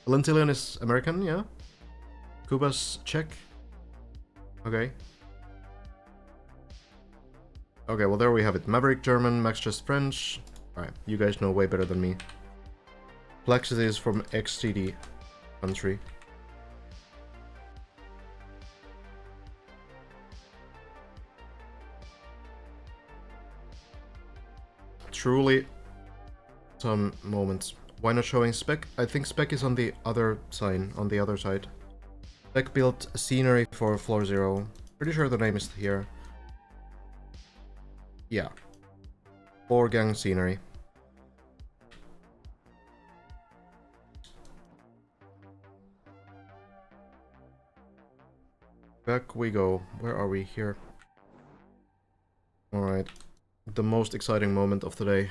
Lentillion is American, yeah. Kuba's Czech. Okay. Okay, well there we have it. Maverick German, Max just French. Alright, you guys know way better than me. Plexity is from XTD country. Truly some moments. Why not showing Spec? I think Spec is on the other sign, on the other side. Spec built scenery for floor 0. Pretty sure the name is here. Yeah. 4 gang scenery. Back we go. Where are we? Here. Alright. The most exciting moment of the day.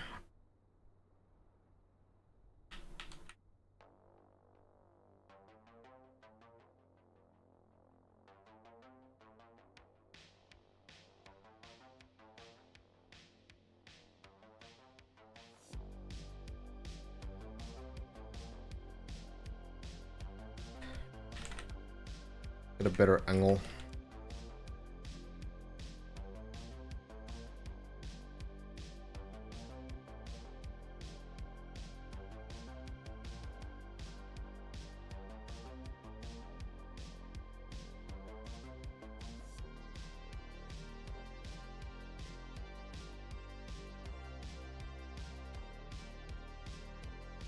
Get a better angle.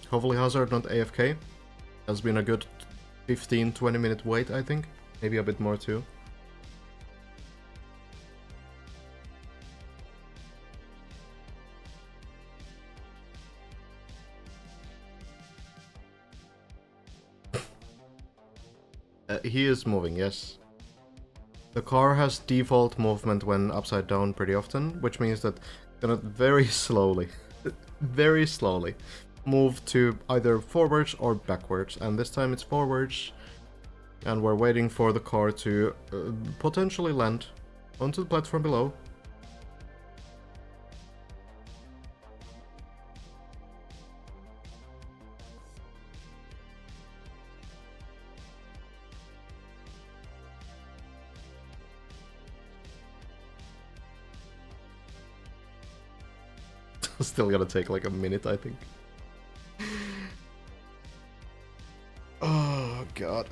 Hopefully Hazard not AFK. Has been a good 15-20 minute wait, I think. Maybe a bit more too. He is moving, yes. The car has default movement when upside down pretty often, which means that it's gonna very slowly, very slowly move to either forwards or backwards, and this time it's forwards, and we're waiting for the car to potentially land onto the platform below. Still gonna take like a minute, I think. Oh god.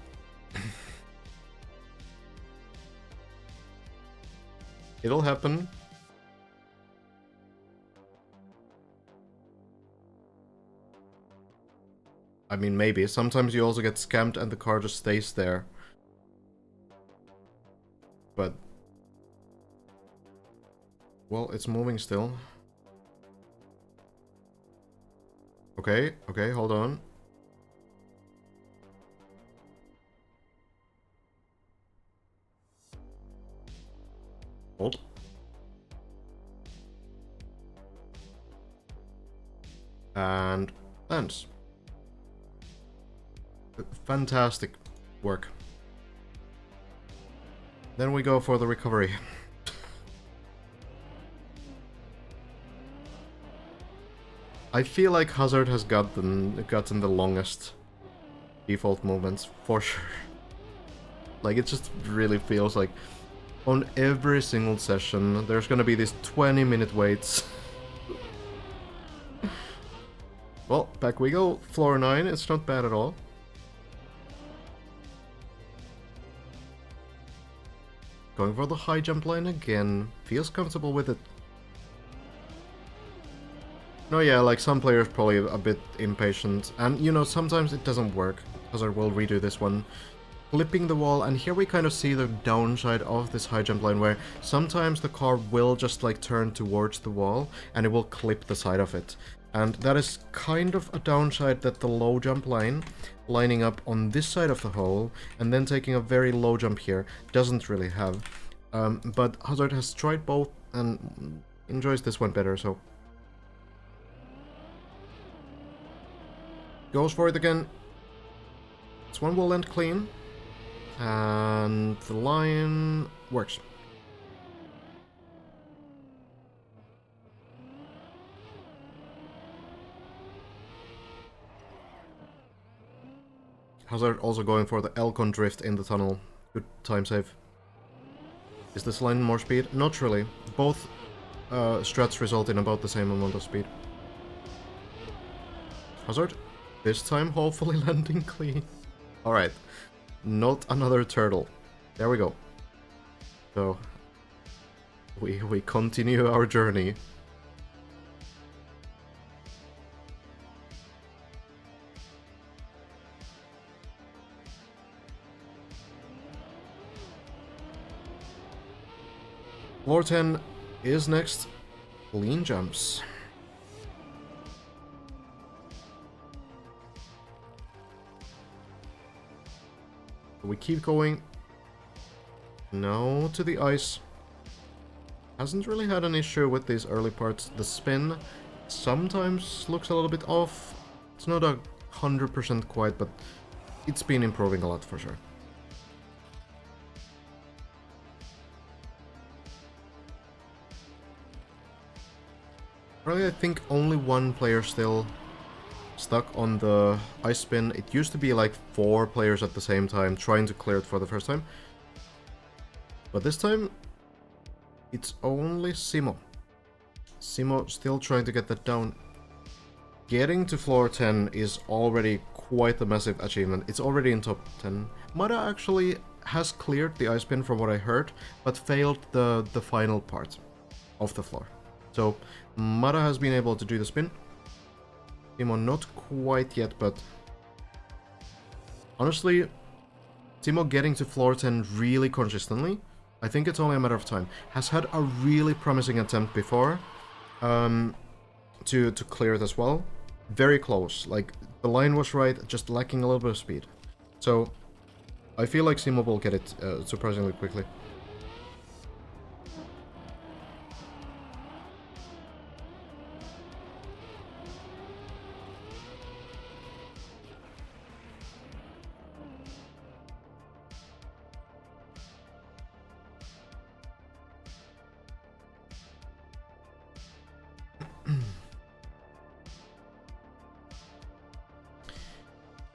It'll happen. I mean, maybe. Sometimes you also get scammed and the car just stays there. But... well, it's moving still. Okay, okay, hold on. Hold. And lands. Fantastic work. Then we go for the recovery. I feel like Hazard has gotten the longest default movements, for sure. Like, it just really feels like on every single session there's gonna be these 20-minute waits. Well, back we go. Floor 9, it's not bad at all. Going for the high jump line again. Feels comfortable with it. No, yeah, like some players probably a bit impatient. And, you know, sometimes it doesn't work. Hazard will redo this one. Flipping the wall, and here we kind of see the downside of this high jump line, where sometimes the car will just like turn towards the wall and it will clip the side of it. And that is kind of a downside that the low jump line, lining up on this side of the hole and then taking a very low jump here, doesn't really have. But Hazard has tried both and enjoys this one better, so... Goes for it again. This one will end clean. And the line works. Hazard also going for the Elcon drift in the tunnel. Good time save. Is this line more speed? Not really. Both strats result in about the same amount of speed. Hazard, this time hopefully landing clean. Alright, not another turtle. There we go. So, we continue our journey. Floor 10 is next. Clean jumps. We keep going. Now to the ice. Hasn't really had an issue with these early parts. The spin sometimes looks a little bit off. It's not 100% quite, but it's been improving a lot for sure. Really, I think only one player still stuck on the ice spin. It used to be like 4 players at the same time trying to clear it for the first time. But this time, it's only Simo. Simo still trying to get that down. Getting to floor 10 is already quite a massive achievement. It's already in top 10. Mada actually has cleared the ice spin from what I heard, but failed the final part of the floor. So, Mada has been able to do the spin. Timo not quite yet, but... Honestly, Timo getting to floor 10 really consistently, I think it's only a matter of time. Has had a really promising attempt before to clear it as well. Very close, like, the line was right, just lacking a little bit of speed. So, I feel like Timo will get it surprisingly quickly.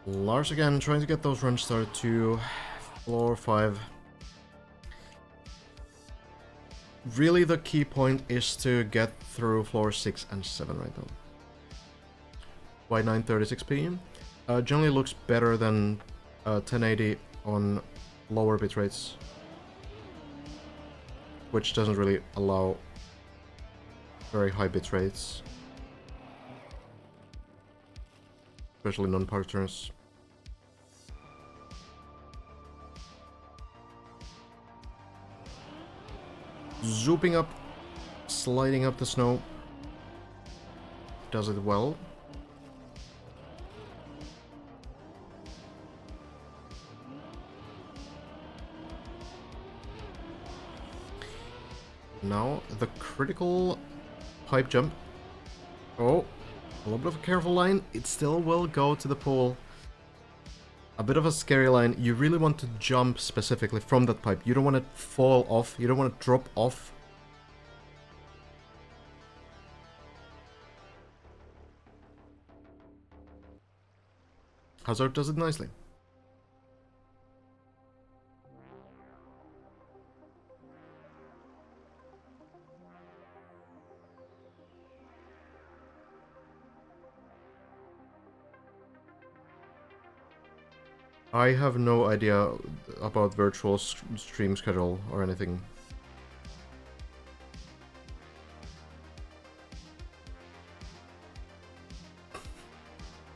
Lars again, trying to get those runs started to floor 5. Really the key point is to get through floor 6 and 7 right now. Why 9:36 p.m? Generally looks better than 1080 on lower bitrates, which doesn't really allow very high bitrates, especially non-park turns. Zooping up, sliding up the snow. Does it well. Now the critical pipe jump. Oh, a little bit of a careful line. It still will go to the pool. A bit of a scary line. You really want to jump specifically from that pipe. You don't want to fall off. You don't want to drop off. Hazard does it nicely. I have no idea about virtual stream schedule or anything.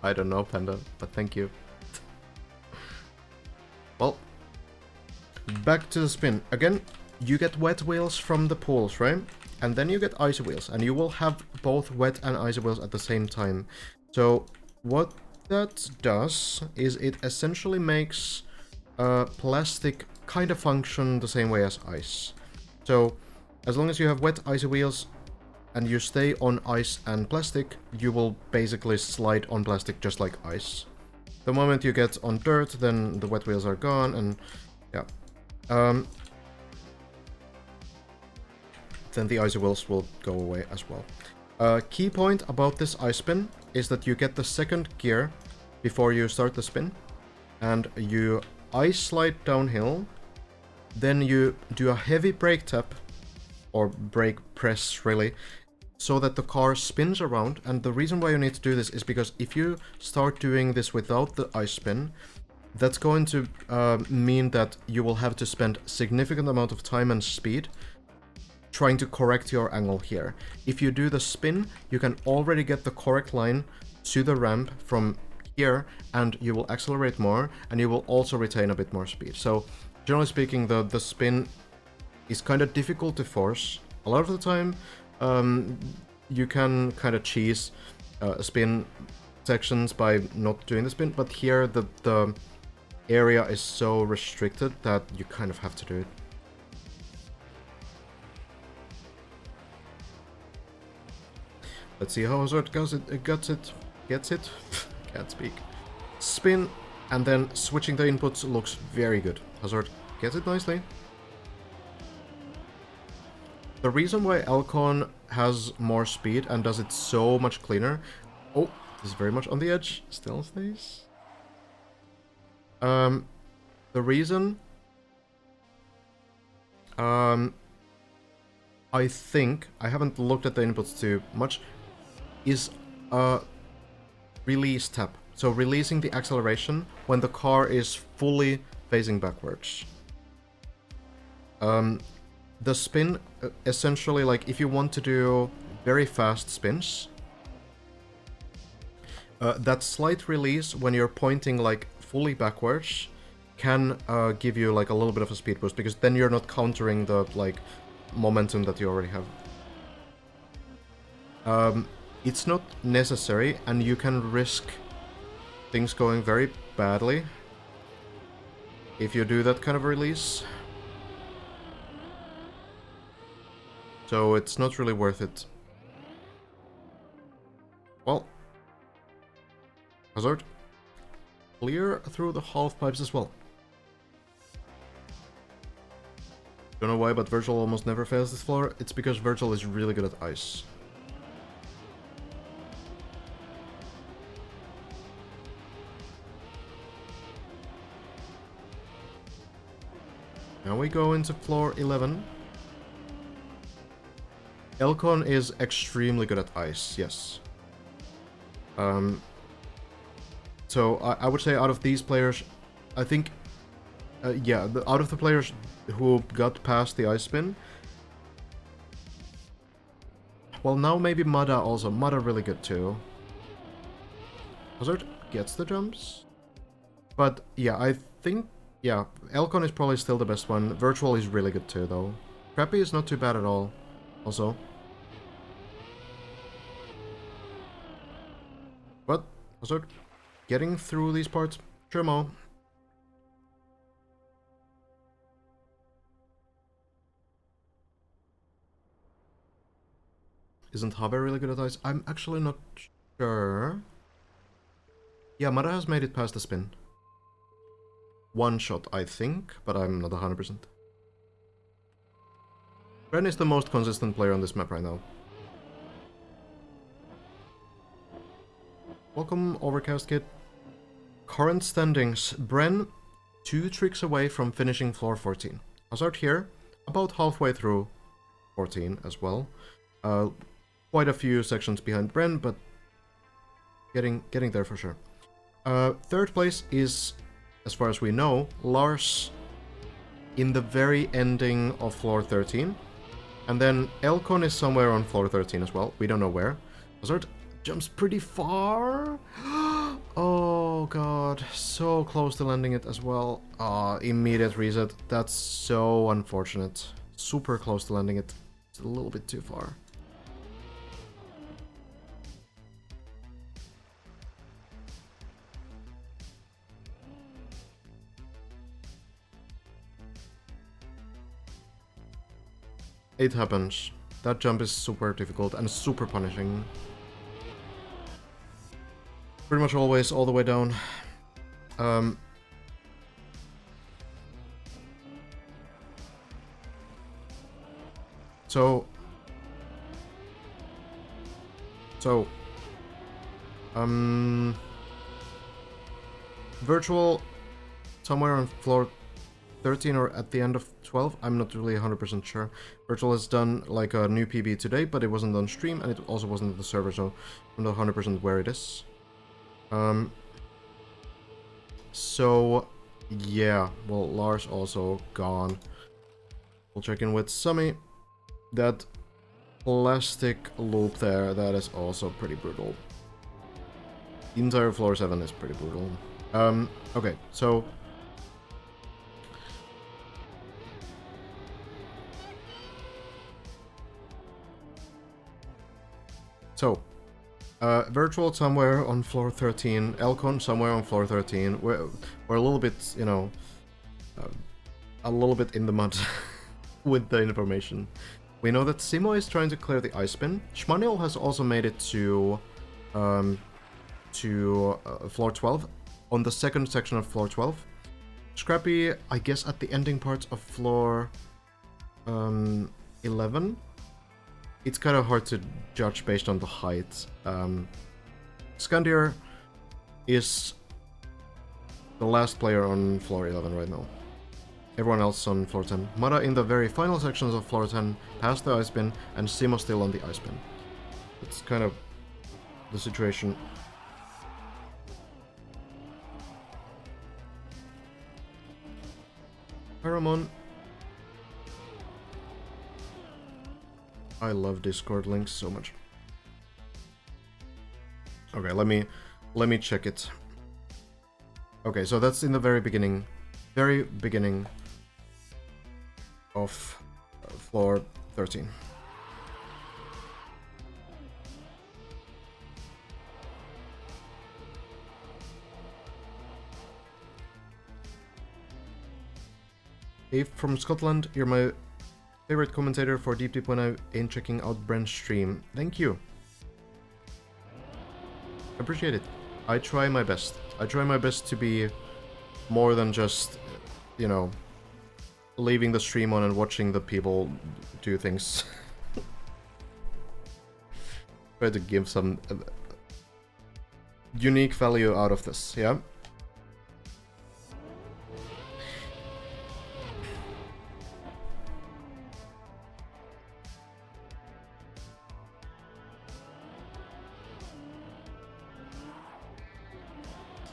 I don't know, Panda, but thank you. Well, back to the spin. Again, you get wet wheels from the pools, right? And then you get icy wheels, and you will have both wet and icy wheels at the same time. So, what that does is it essentially makes plastic kind of function the same way as ice. So, as long as you have wet, icy wheels, and you stay on ice and plastic, you will basically slide on plastic just like ice. The moment you get on dirt, then the wet wheels are gone, and yeah. Then the icy wheels will go away as well. Key point about this ice spin is that you get the second gear before you start the spin, and you ice slide downhill, then you do a heavy brake tap, or brake press really, so that the car spins around. And the reason why you need to do this is because if you start doing this without the ice spin, that's going to mean that you will have to spend significant amount of time and speed trying to correct your angle here. If you do the spin, you can already get the correct line to the ramp from here, and you will accelerate more, and you will also retain a bit more speed. So, generally speaking, the spin is kind of difficult to force. A lot of the time, you can kind of cheese spin sections by not doing the spin, but here the area is so restricted that you kind of have to do it. Let's see how Hazard gets it. Can't speak. Spin, and then switching the inputs looks very good. Hazard gets it nicely. The reason why Elcon has more speed and does it so much cleaner... Oh, this is very much on the edge. Still stays. The reason... I think, I haven't looked at the inputs too much, is a release tap. So releasing the acceleration when the car is fully facing backwards. The spin, essentially, like, if you want to do very fast spins, that slight release when you're pointing, like, fully backwards can give you, like, a little bit of a speed boost, because then you're not countering the, like, momentum that you already have. It's not necessary, and you can risk things going very badly if you do that kind of release. So it's not really worth it. Well, Hazard, clear through the half pipes as well. Don't know why, but Virgil almost never fails this floor. It's because Virgil is really good at ice. Now we go into floor 11. Elcon is extremely good at ice, yes. So I would say out of these players, I think, yeah, out of the players who got past the ice spin, well, now maybe Mada also. Mada really good too. Hazard gets the jumps. But yeah, I think, yeah, Elcon is probably still the best one. Virtual is really good too, though. Crappy is not too bad at all, also. But, Hazard, getting through these parts, Tremo. Isn't Habe really good at ice? I'm actually not sure. Yeah, Mada has made it past the spin. One shot, I think, but I'm not 100%. Bren is the most consistent player on this map right now. Welcome, Overcast Kid. Current standings. Bren, 2 tricks away from finishing floor 14. Hazard here, about halfway through 14 as well. Quite a few sections behind Bren, but getting there for sure. Third place is, as far as we know, Lars in the very ending of floor 13. And then Elcon is somewhere on floor 13 as well. We don't know where. Hazard jumps pretty far. Oh god, so close to landing it as well. Immediate reset. That's so unfortunate. Super close to landing it. It's a little bit too far. It happens. That jump is super difficult and super punishing. Pretty much always all the way down. So, virtual somewhere on floor 13 or at the end of 12, I'm not really 100% sure. Virtual has done like a new PB today, but it wasn't on stream and it also wasn't on the server, so I'm not 100% where it is. So, yeah, well, Lars also gone. We'll check in with Summy. That plastic loop there, that is also pretty brutal. The entire floor 7 is pretty brutal. Okay, so... Virtual somewhere on floor 13, Elcon somewhere on floor 13. We're a little bit, you know, a little bit in the mud with the information. We know that Simo is trying to clear the ice bin. Schmaniel has also made it to floor 12, on the second section of floor 12. Scrappy, I guess at the ending parts of floor 11. It's kind of hard to judge based on the height. Scandier is the last player on floor 11 right now. Everyone else on floor 10. Mara in the very final sections of floor 10, past the ice bin, and Simo still on the ice bin. It's kind of the situation. Paramon. I love Discord links so much. Okay, let me check it. Okay, so that's in the very beginning of floor 13. Dave from Scotland, you're my favorite commentator for Deep Deep when I ain't checking out Brent's stream. Thank you. Appreciate it. I try my best. I try my best to be more than just, you know, leaving the stream on and watching the people do things. Try to give some unique value out of this, yeah?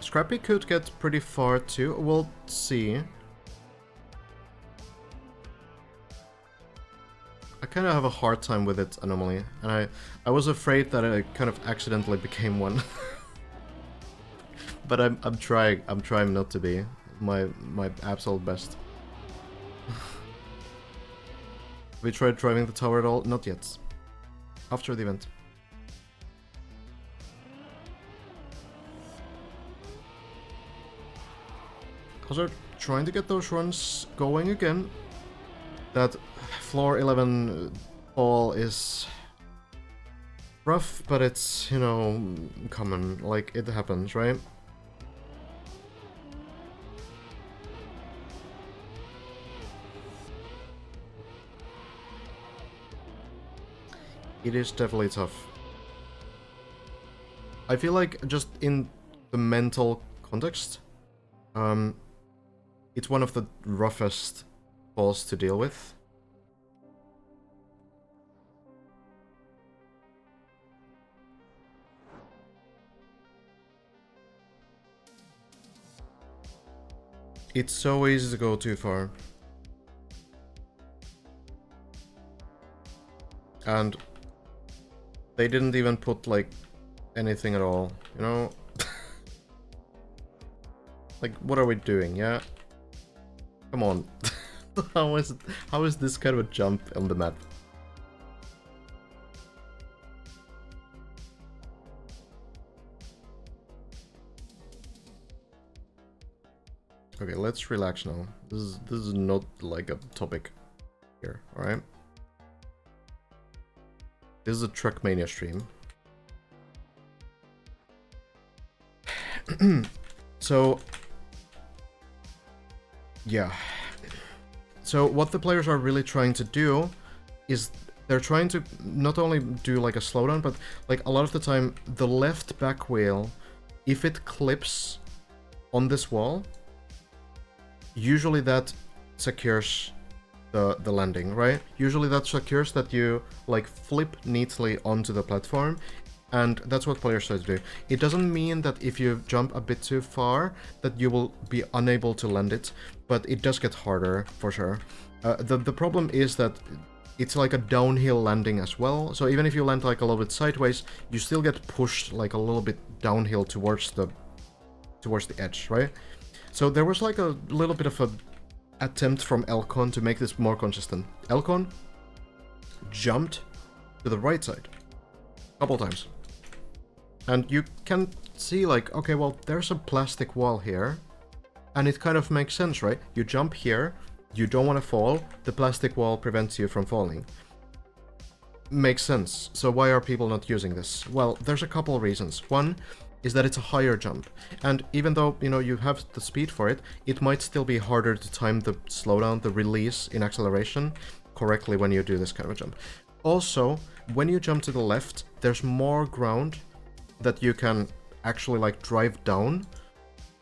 Scrappy could get pretty far too. We'll see. I kind of have a hard time with it anomaly, and I was afraid that I kind of accidentally became one. But I'm trying not to be my absolute best. Have we tried driving the tower at all? Not yet. After the event. Also, trying to get those runs going again. That floor 11 fall is rough, but it's, you know, common. Like, it happens, right? It is definitely tough. I feel like just in the mental context, it's one of the roughest falls to deal with. It's so easy to go too far. And they didn't even put, like, anything at all, you know? Like, what are we doing, yeah? Come on. How is this kind of a jump on the map? Okay, let's relax now. This is not like a topic here, alright? This is a Trackmania stream. So, yeah. So what the players are really trying to do is they're trying to not only do like a slowdown, but like a lot of the time the left back wheel, if it clips on this wall, usually that secures the landing, right? Usually that secures that you like flip neatly onto the platform, and that's what players try to do. It doesn't mean that if you jump a bit too far that you will be unable to land it, but it does get harder for sure. The problem is that it's like a downhill landing as well, so even if you land like a little bit sideways, you still get pushed like a little bit downhill towards the edge, right? So there was like a little bit of a attempt from Elcon to make this more consistent. Elcon jumped to the right side a couple times. And you can see like, okay, well, there's a plastic wall here. And it kind of makes sense, right? You jump here, you don't want to fall, the plastic wall prevents you from falling. Makes sense. So why are people not using this? Well, there's a couple reasons. One is that it's a higher jump, and even though, you know, you have the speed for it, it might still be harder to time the slowdown, the release in acceleration correctly when you do this kind of a jump. Also, when you jump to the left, there's more ground that you can actually like drive down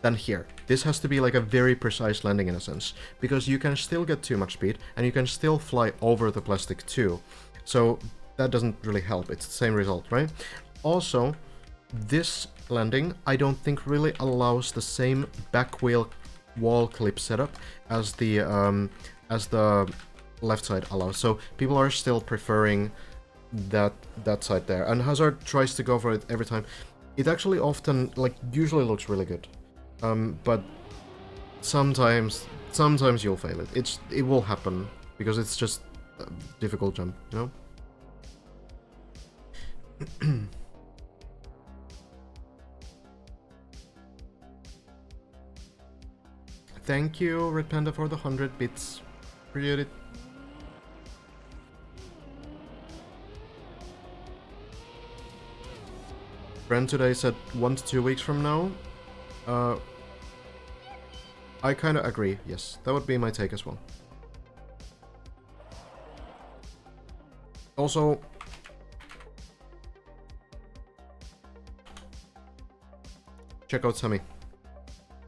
than here. This has to be like a very precise landing in a sense, because you can still get too much speed and you can still fly over the plastic too. So that doesn't really help. It's the same result, right? Also, this landing, I don't think really allows the same back wheel wall clip setup as the left side allows. So people are still preferring that side there, and Hazard tries to go for it every time. It actually often, like, usually looks really good, but sometimes you'll fail it. It will happen because it's just a difficult jump, you know. Thank you, Red Panda, for the 100 bits. Appreciate it. Brand today said 1 to 2 weeks from now. I kind of agree, yes. That would be my take as well. Also, check out Sammy.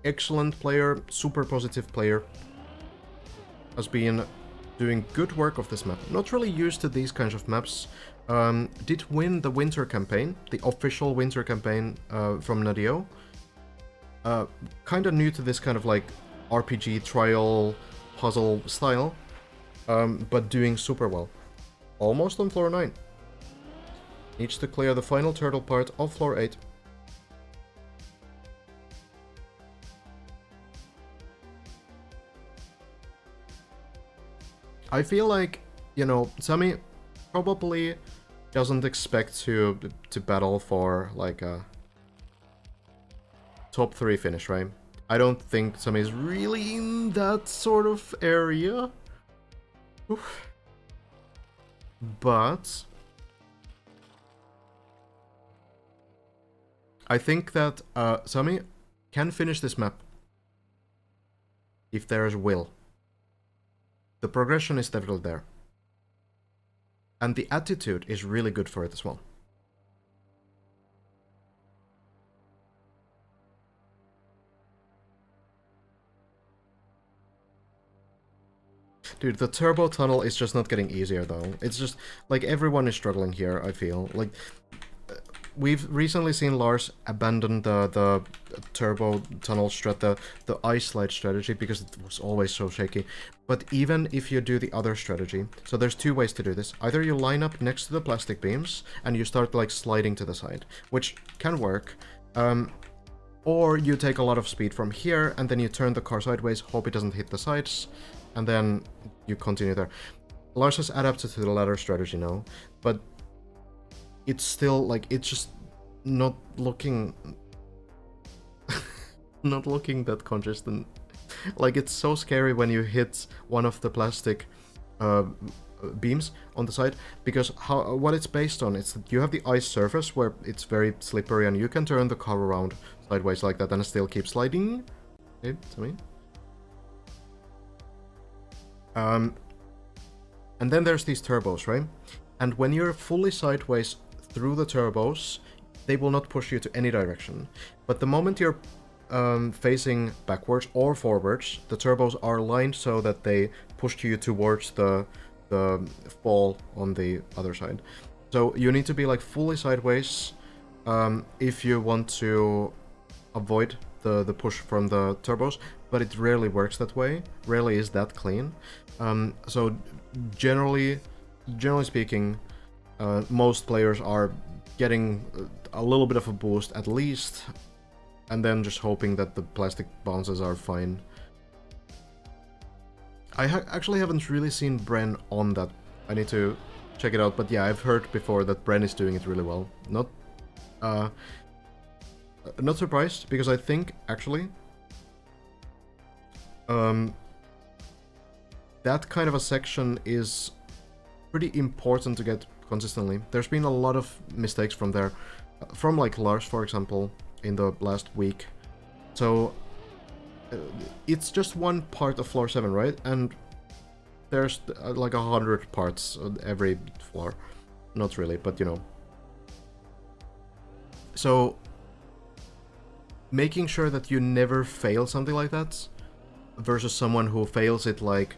Excellent player, super positive player. Has been doing good work of this map. Not really used to these kinds of maps. Did win the winter campaign, the official winter campaign from Nadio. Kind of new to this kind of like RPG trial puzzle style, but doing super well. Almost on floor 9. Needs to clear the final turtle part of floor 8. I feel like, you know, Sammy probably doesn't expect to battle for like a top 3 finish, right? I don't think Sammy is really in that sort of area. Oof. But I think that Sammy can finish this map if there is will. The progression is definitely there. And the attitude is really good for it as well. Dude, the turbo tunnel is just not getting easier though. It's just, like, everyone is struggling here, I feel. Like, we've recently seen Lars abandon the turbo tunnel the ice slide strategy because it was always so shaky. But even if you do the other strategy, so there's 2 ways to do this. Either you line up next to the plastic beams and you start like sliding to the side, which can work. Or you take a lot of speed from here and then you turn the car sideways, hope it doesn't hit the sides, and then you continue there. Lars has adapted to the latter strategy now, but it's still like, it's just not looking not looking that consistent. Like, it's so scary when you hit one of the plastic beams on the side, because what it's based on is that you have the ice surface where it's very slippery and you can turn the car around sideways like that and still keep sliding. Okay, to me. And then there's these turbos, right? And when you're fully sideways through the turbos, they will not push you to any direction. But the moment you're facing backwards or forwards, the turbos are lined so that they push you towards the fall on the other side. So you need to be like fully sideways if you want to avoid the push from the turbos, but it rarely works that way. Rarely is that clean. So generally speaking, most players are getting a little bit of a boost at least, and then just hoping that the plastic bounces are fine. I actually haven't really seen Bren on that. I need to check it out, but yeah, I've heard before that Bren is doing it really well. Not surprised, because I think, actually, that kind of a section is pretty important to get consistently. There's been a lot of mistakes from there, from like Lars, for example, in the last week. So it's just one part of floor 7, right? And there's like 100 parts on every floor. Not really, but you know. So making sure that you never fail something like that versus someone who fails it like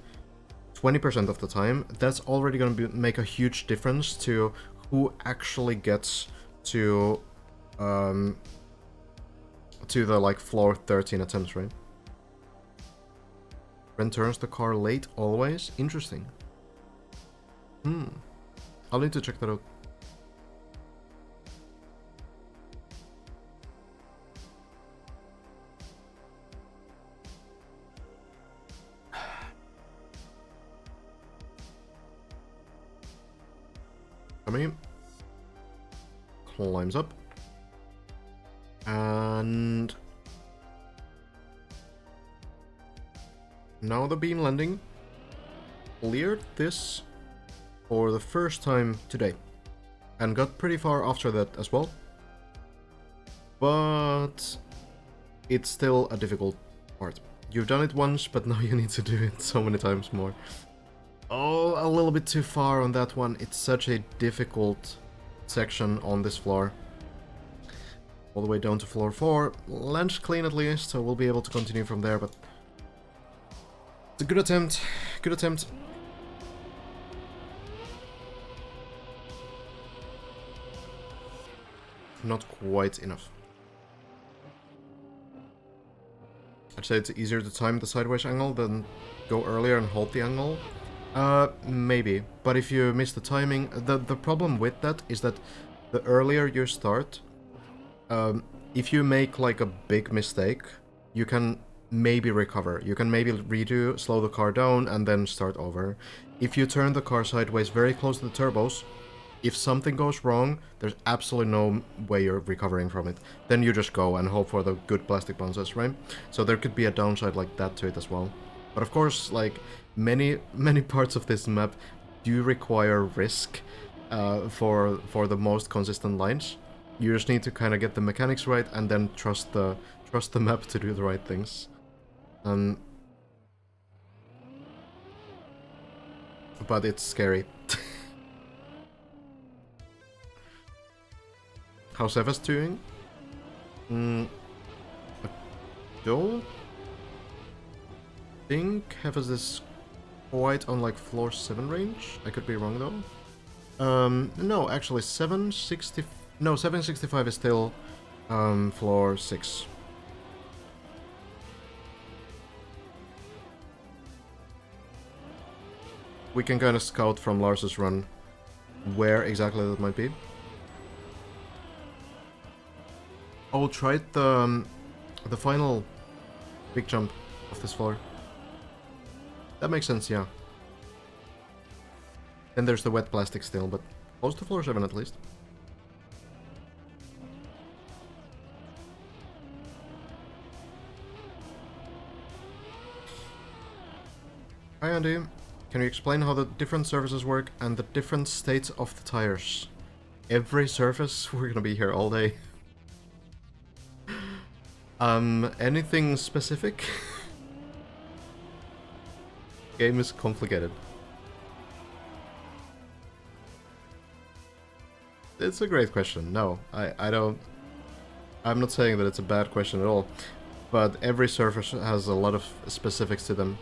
20% of the time, that's already going to make a huge difference to who actually gets to the like floor 13 attempts, right? Ren turns the car late always. Interesting. I'll need to check that out. Coming, climbs up, and now the beam landing. Cleared this for the first time today, and got pretty far after that as well. But it's still a difficult part. You've done it once, but now you need to do it so many times more. Oh, a little bit too far on that one. It's such a difficult section on this floor. All the way down to floor 4. Lands clean at least, so we'll be able to continue from there, but it's a good attempt. Good attempt. Not quite enough. I'd say it's easier to time the sideways angle than go earlier and hold the angle. Maybe, but if you miss the timing, the problem with that is that the earlier you start, if you make like a big mistake, you can maybe recover. You can maybe redo, slow the car down, and then start over. If you turn the car sideways very close to the turbos, if something goes wrong, there's absolutely no way you're recovering from it. Then you just go and hope for the good plastic bounces, right? So there could be a downside like that to it as well. But of course, like, many parts of this map do require risk for the most consistent lines. You just need to kind of get the mechanics right and then trust the map to do the right things. But it's scary. How's Evas doing? I don't think Evas is quite on like floor 7 range. I could be wrong though. No, actually 765 is still floor 6. We can kind of scout from Lars's run where exactly that might be. Oh, tried the final big jump of this floor. That makes sense, yeah. Then there's the wet plastic still, but close to floor 7 at least. Hi Andy. Can you explain how the different surfaces work and the different states of the tires? Every surface? We're gonna be here all day. Anything specific? Game is complicated. It's a great question. No, I don't... I'm not saying that it's a bad question at all, but every surface has a lot of specifics to them.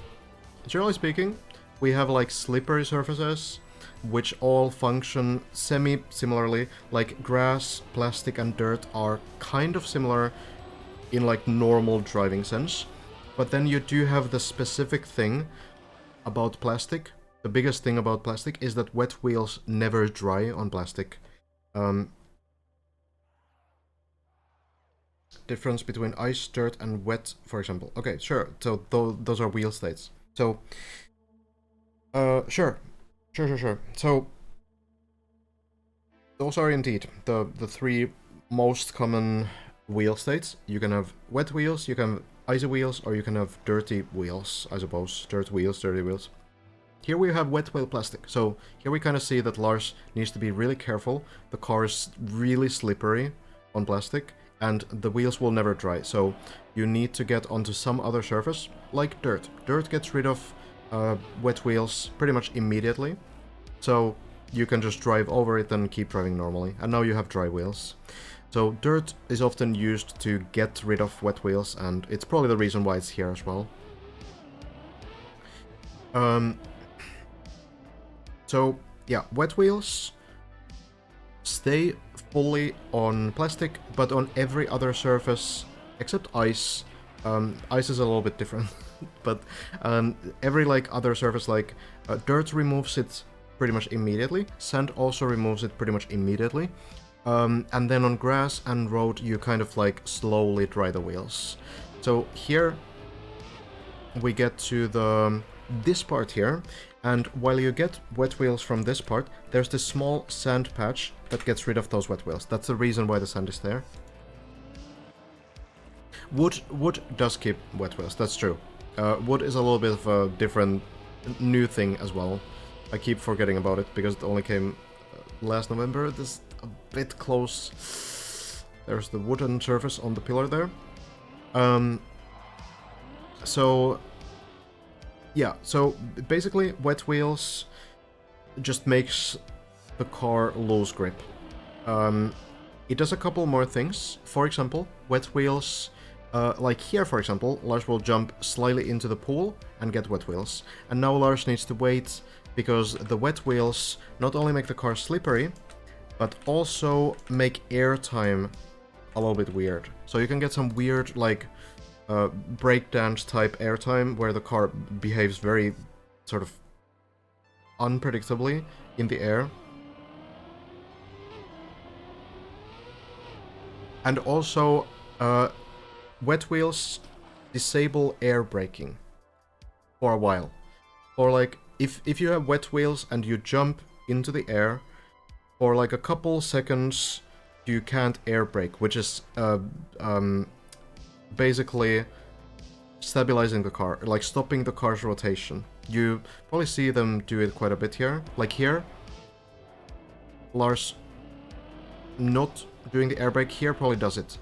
Generally speaking, we have like slippery surfaces, which all function semi-similarly. Like grass, plastic, and dirt are kind of similar in like normal driving sense. But then you do have the specific thing about plastic. The biggest thing about plastic is that wet wheels never dry on plastic. Difference between ice, dirt, and wet, for example. Okay, sure. So those are wheel states. So, sure. So, those are indeed the three most common wheel states. You can have wet wheels, you can have icy wheels, or you can have dirty wheels, I suppose. Dirt wheels, dirty wheels. Here we have wet wheel plastic. So here we kind of see that Lars needs to be really careful. The car is really slippery on plastic, and the wheels will never dry. So you need to get onto some other surface, like dirt. Dirt gets rid of wet wheels pretty much immediately. So you can just drive over it and keep driving normally. And now you have dry wheels. So dirt is often used to get rid of wet wheels, and it's probably the reason why it's here as well. So, yeah, wet wheels stay fully on plastic, but on every other surface, except ice. Ice is a little bit different, but every like other surface, like dirt removes it pretty much immediately. Sand also removes it pretty much immediately. And then on grass and road, you kind of like slowly dry the wheels. So here we get to this part here. And while you get wet wheels from this part, there's this small sand patch that gets rid of those wet wheels. That's the reason why the sand is there. Wood does keep wet wheels, that's true. Wood is a little bit of a different, new thing as well. I keep forgetting about it because it only came last November. This is a bit close. There's the wooden surface on the pillar there. So... yeah, so basically wet wheels just makes the car lose grip. It does a couple more things. For example, wet wheels, like here for example, Lars will jump slightly into the pool and get wet wheels. And now Lars needs to wait because the wet wheels not only make the car slippery, but also make airtime a little bit weird. So you can get some weird, like, breakdance type airtime where the car behaves very sort of unpredictably in the air. And also, wet wheels disable air braking for a while. Or like, if you have wet wheels and you jump into the air, for like a couple seconds you can't air brake, which is basically stabilizing the car, like stopping the car's rotation. You probably see them do it quite a bit here. Like here, Lars not doing the air brake here probably does it.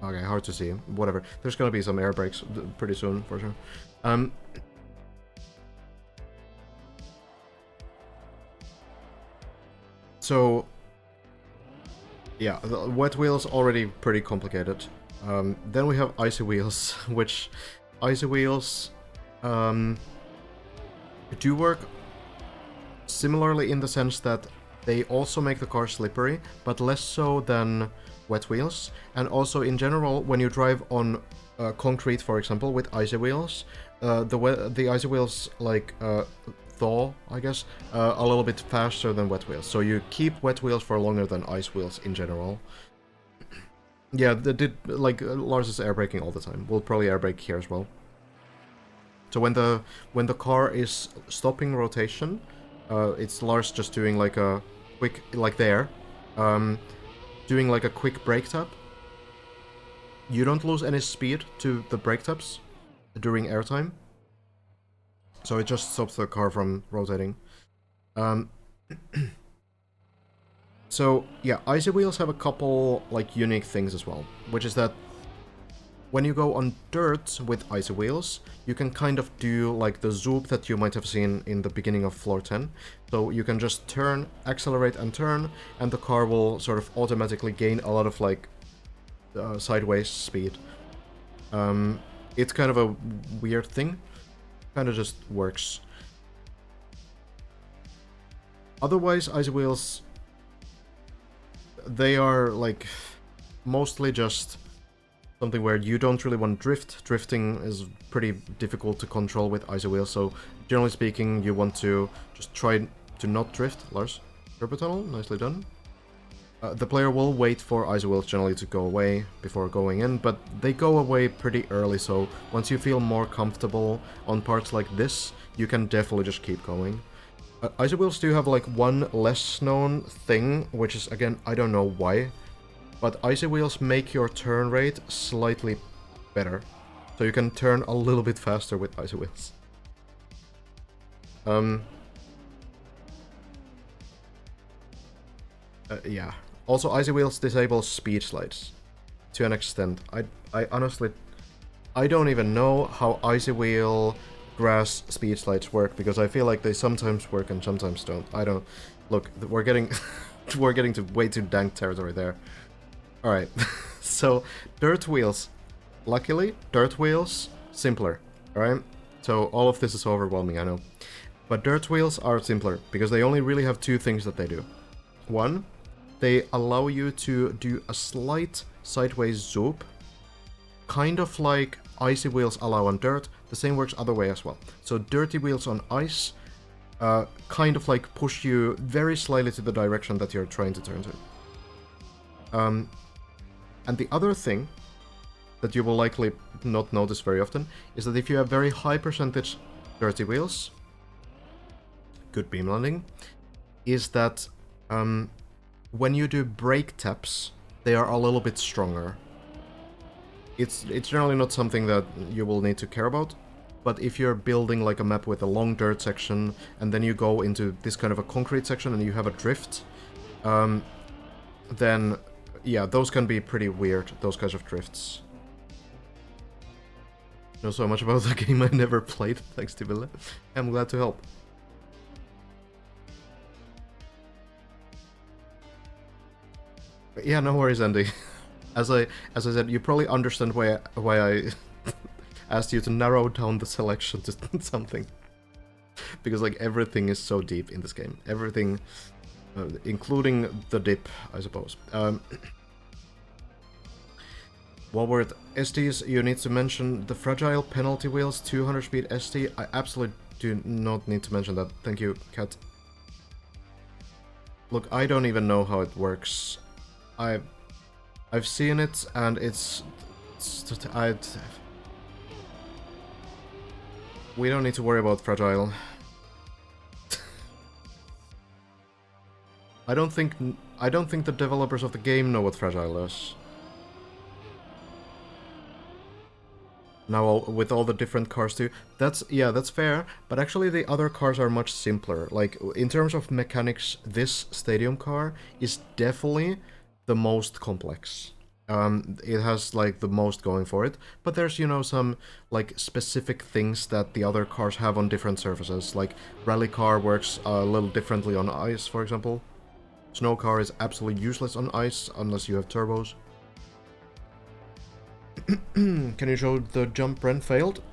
Okay, hard to see. Whatever. There's gonna be some air brakes pretty soon, for sure. So, yeah, the wet wheels already pretty complicated. Then we have icy wheels, which icy wheels do work similarly in the sense that they also make the car slippery, but less so than wet wheels. And also in general, when you drive on concrete, for example, with icy wheels, the icy wheels like thaw, I guess, a little bit faster than wet wheels. So you keep wet wheels for longer than ice wheels in general. Yeah, like Lars is air braking all the time. We'll probably air brake here as well. So when the car is stopping rotation, it's Lars just doing like a quick, like there, doing like a quick brake tap. You don't lose any speed to the brake taps during airtime. So it just stops the car from rotating. So yeah, icy wheels have a couple like unique things as well, which is that when you go on dirt with icy wheels, you can kind of do like the zoop that you might have seen in the beginning of floor 10. So you can just turn, accelerate and turn, and the car will sort of automatically gain a lot of like sideways speed. It's kind of a weird thing. Kind of just works. Otherwise, icy wheels, they are like mostly just something where you don't really want drift. Drifting is pretty difficult to control with icy wheels, so generally speaking, you want to just try to not drift. Lars, turbo tunnel, nicely done. The player will wait for icy wheels generally to go away before going in, but they go away pretty early, so once you feel more comfortable on parts like this, you can definitely just keep going. Icy wheels do have like one less known thing, which is, again, I don't know why, but icy wheels make your turn rate slightly better. So you can turn a little bit faster with icy wheels. Yeah. Also, icy wheels disable speed slides to an extent. I honestly, I don't even know how icy wheel grass speed slides work, because I feel like they sometimes work and sometimes don't. I don't. Look, we're getting we're getting to way too dank territory there. All right. So dirt wheels. Luckily, dirt wheels simpler. All right. So all of this is overwhelming, I know. But dirt wheels are simpler because they only really have two things that they do. One, they allow you to do a slight sideways zoop, kind of like icy wheels allow on dirt. The same works other way as well. So dirty wheels on ice kind of like push you very slightly to the direction that you're trying to turn to. And the other thing that you will likely not notice very often is that if you have very high percentage dirty wheels, good beam landing, is that when you do brake taps, they are a little bit stronger. It's generally not something that you will need to care about, but if you're building like a map with a long dirt section, and then you go into this kind of a concrete section and you have a drift, then yeah, those can be pretty weird, those kinds of drifts. Know so much about the game I never played, thanks to Ville. I'm glad to help. Yeah, no worries, Andy. As I said, you probably understand why I asked you to narrow down the selection to something. Because like everything is so deep in this game. Everything, including the dip, I suppose. While we're at STs, you need to mention the fragile penalty wheels, 200 speed ST. I absolutely do not need to mention that. Thank you, Kat. Look, I don't even know how it works. I've seen it, and we don't need to worry about fragile. I don't think the developers of the game know what fragile is. Now with all the different cars too, that's fair, but actually the other cars are much simpler. Like in terms of mechanics, this stadium car is definitely the most complex. It has like the most going for it, but there's, you know, some like specific things that the other cars have on different surfaces. Like rally car works a little differently on ice, for example. Snow car is absolutely useless on ice unless you have turbos. Can you show the jump Brent failed?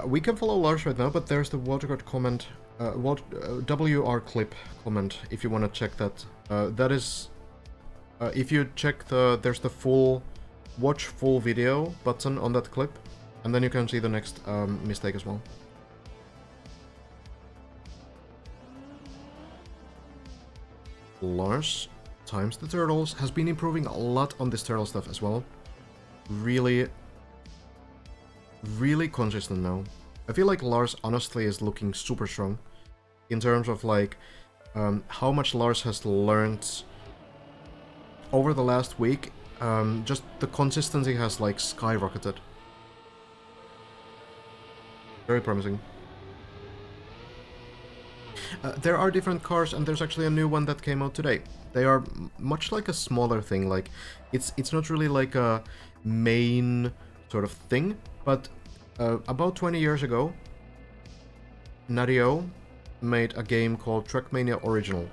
We can follow Lars right now, but there's the WaterGuard comment, WR clip comment if you want to check that. That is, if you check there's the full, watch full video button on that clip, and then you can see the next mistake as well. Lars times the turtles has been improving a lot on this turtle stuff as well. Really consistent now. I feel like Lars honestly is looking super strong in terms of like how much Lars has learned over the last week. Just the consistency has like skyrocketed. Very promising. There are different cars, and there's actually a new one that came out today. They are much like a smaller thing. Like, it's not really like a main sort of thing, but about 20 years ago, Nario made a game called Trackmania Original.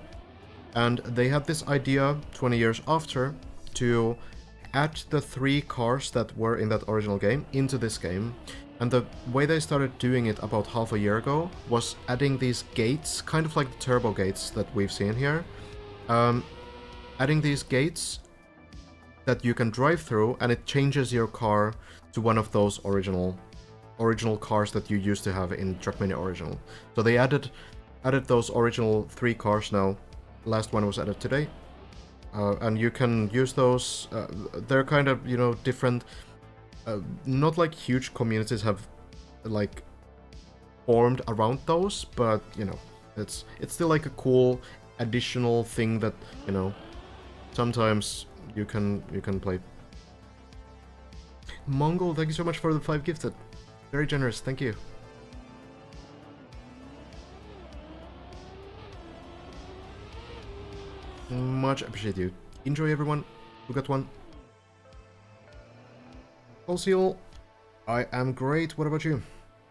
And they had this idea 20 years after to add the 3 cars that were in that original game into this game. And the way they started doing it about half a year ago was adding these gates, kind of like the turbo gates that we've seen here. Adding these gates that you can drive through, and it changes your car to one of those original cars that you used to have in Trackmania Original. So they added those original 3 cars now. Last one was added today. And you can use those. They're kind of, you know, different. Not like huge communities have like formed around those, but you know, it's still like a cool additional thing that, you know, sometimes you can play. Mongol, thank you so much for the 5 gifted. Very generous, thank you. Much appreciate you. Enjoy, everyone who got one. Seal, I am great. What about you?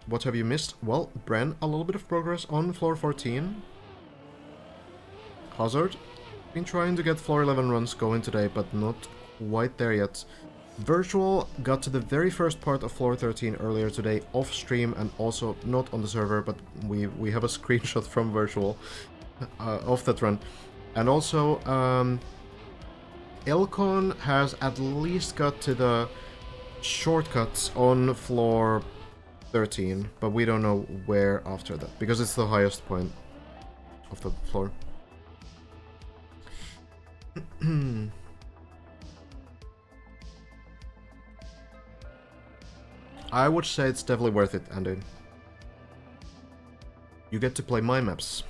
What have you missed? Well, Bren, a little bit of progress on floor 14. Hazard, been trying to get floor 11 runs going today, but not quite there yet. Virtual got to the very first part of floor 13 earlier today off stream, and also not on the server, but we have a screenshot from Virtual of that run. And also, Elcon has at least got to the shortcuts on floor 13, but we don't know where after that, because it's the highest point of the floor. I would say it's definitely worth it, Andy. You get to play my maps.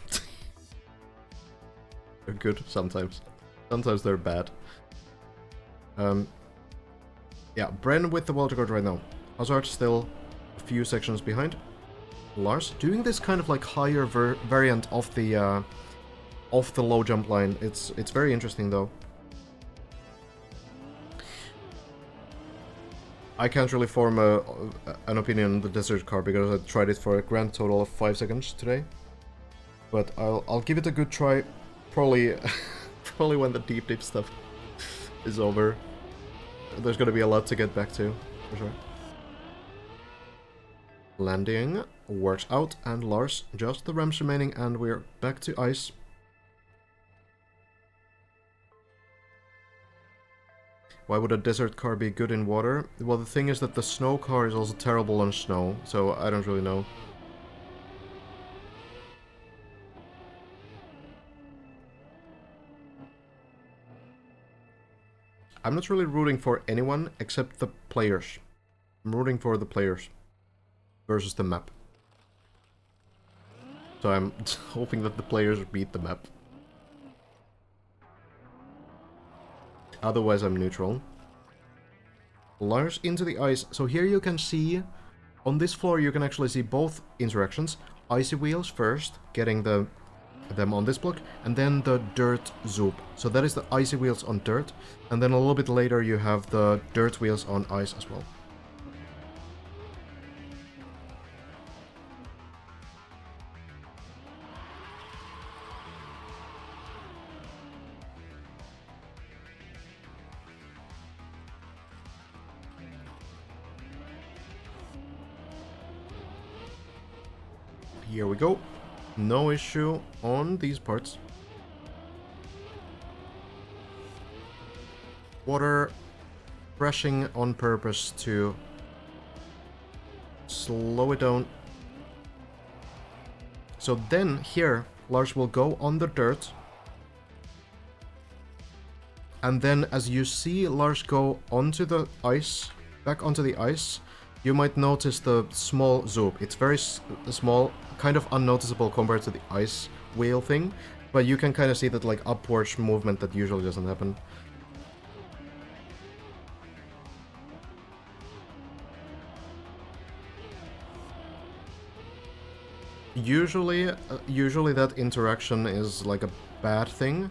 They're good sometimes. Sometimes they're bad. Yeah, Bren with the wild record right now. Hazard still a few sections behind. Lars doing this kind of like higher variant of the low jump line. It's very interesting though. I can't really form an opinion on the desert car because I tried it for a grand total of 5 seconds today. But I'll give it a good try. Probably when the deep stuff is over. There's gonna be a lot to get back to, for sure. Landing works out, and Lars, just the ramps remaining, and we're back to ice. Why would a desert car be good in water? Well, the thing is that the snow car is also terrible on snow, so I don't really know. I'm not really rooting for anyone except the players. I'm rooting for the players versus the map. So I'm hoping that the players beat the map. Otherwise I'm neutral. Lars into the ice. So here you can see, on this floor you can actually see both interactions. Icy wheels first, getting them on this block, and then the dirt zoop. So that is the icy wheels on dirt, and then a little bit later you have the dirt wheels on ice as well. Here we go. No issue on these parts. Water crashing on purpose to slow it down. So then here, Lars will go on the dirt. And then as you see Lars go onto the ice, back onto the ice, you might notice the small zoop. It's very small, kind of unnoticeable compared to the ice wheel thing, but you can kind of see that like upwards movement that usually doesn't happen. Usually that interaction is like a bad thing,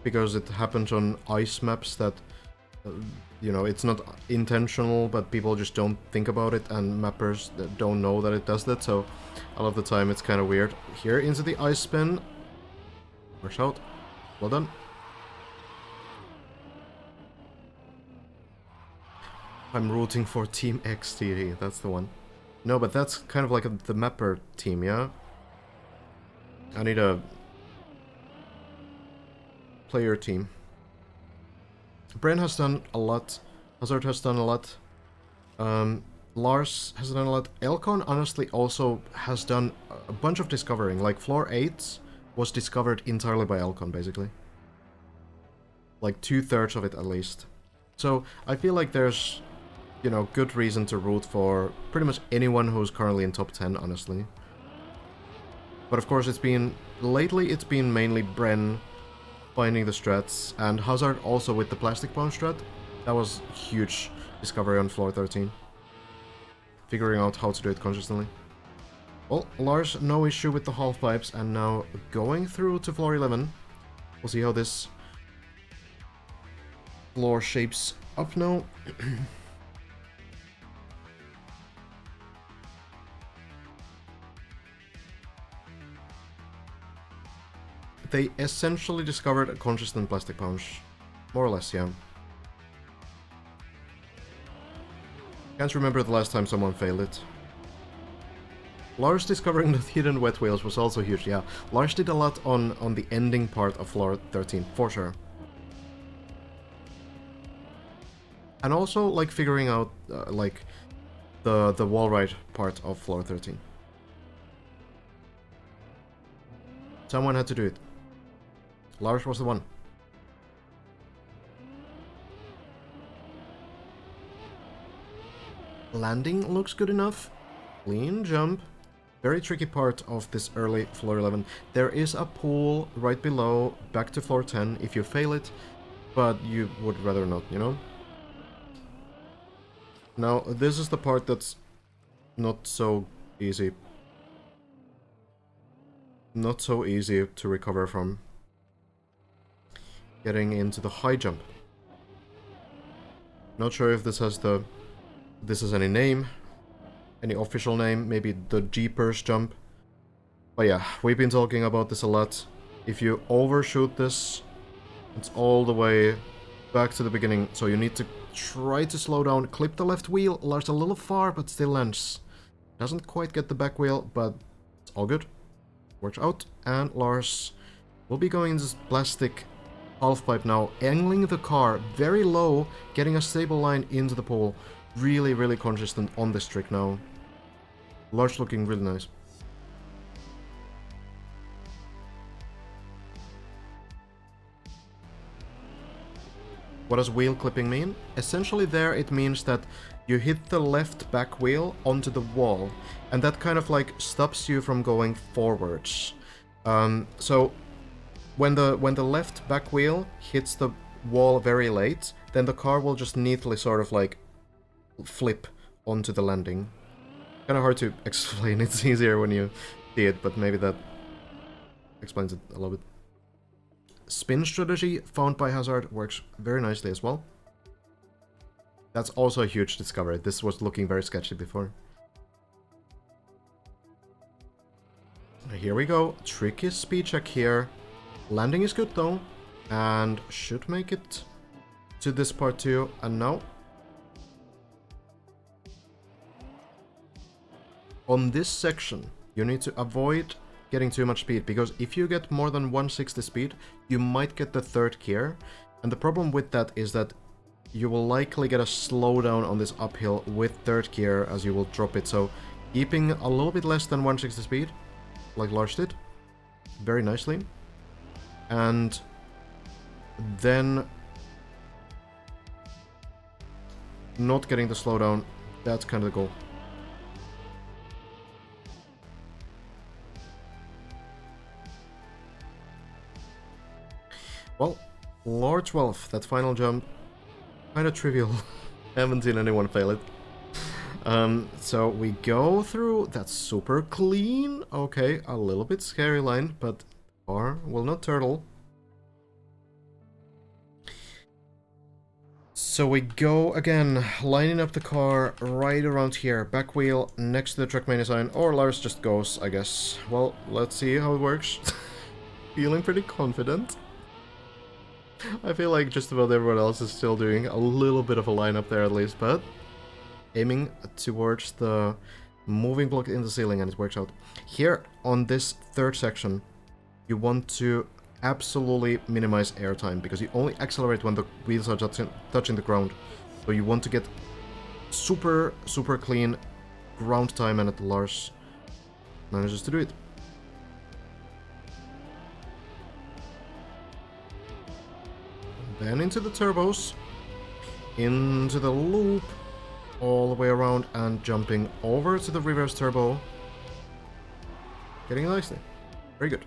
because it happens on ice maps that, you know, it's not intentional, but people just don't think about it, and mappers that don't know that it does that, so a lot of the time it's kind of weird. Here into the ice spin. Works out. Well done. I'm rooting for Team XTD, that's the one. No, but that's kind of like the mapper team, yeah? I need a player team. Bren has done a lot. Hazard has done a lot. Lars has done a lot. Elcon honestly also has done a bunch of discovering. Like floor 8 was discovered entirely by Elcon, basically. Like 2/3 of it at least. So I feel like there's, you know, good reason to root for pretty much anyone who's currently in top 10, honestly. But of course lately it's been mainly Bren finding the strats, and Hazard also with the plastic bomb strat. That was huge discovery on floor 13. Figuring out how to do it consistently. Well, Lars, no issue with the half pipes, and now going through to floor 11. We'll see how this floor shapes up now. They essentially discovered a consistent plastic punch. More or less, yeah. Can't remember the last time someone failed it. Lars discovering the hidden wet wheels was also huge, yeah. Lars did a lot on the ending part of floor 13, for sure. And also, like, figuring out, like, the wall ride part of floor 13. Someone had to do it. Lars was the one. Landing looks good enough. Clean jump. Very tricky part of this early floor 11. There is a pool right below, back to floor 10 if you fail it, but you would rather not, you know? Now, this is the part that's not so easy. Not so easy to recover from. Getting into the high jump. Not sure if this has any name, any official name, maybe the Jeepers jump. But yeah, we've been talking about this a lot. If you overshoot this, it's all the way back to the beginning, so you need to try to slow down, clip the left wheel. Lars a little far, but still lands. Doesn't quite get the back wheel, but it's all good. Works out, and Lars will be going this plastic half-pipe now, angling the car very low, getting a stable line into the pole. Really, really consistent on this trick now. Lars looking really nice. What does wheel clipping mean? Essentially there it means that you hit the left back wheel onto the wall, and that kind of like stops you from going forwards. So when the left back wheel hits the wall very late, then the car will just neatly sort of like flip onto the landing. Kind of hard to explain, it's easier when you see it, but maybe that explains it a little bit. Spin strategy found by Hazard works very nicely as well. That's also a huge discovery. This was looking very sketchy before. Here we go. Tricky speed check here. Landing is good though, and should make it to this part too. And now, on this section, you need to avoid getting too much speed, because if you get more than 160 speed, you might get the third gear. And the problem with that is that you will likely get a slowdown on this uphill with third gear as you will drop it. So keeping a little bit less than 160 speed, like Lars did, very nicely. And then not getting the slowdown, that's kind of the goal. Well, Lord 12, that final jump, kind of trivial. Haven't seen anyone fail it. So we go through. That's super clean. Okay, a little bit scary line, but car will not turtle. So we go again, lining up the car right around here. Back wheel next to the Trackmania sign, or Lars just goes, I guess. Well, let's see how it works. Feeling pretty confident. I feel like just about everyone else is still doing a little bit of a lineup there at least, but aiming towards the moving block in the ceiling, and it works out. Here on this third section, you want to absolutely minimize airtime, because you only accelerate when the wheels are touching the ground. So you want to get super clean ground time, and Lars manages to do it. Then into the turbos, into the loop, all the way around, and jumping over to the reverse turbo. Getting nicely. Very good.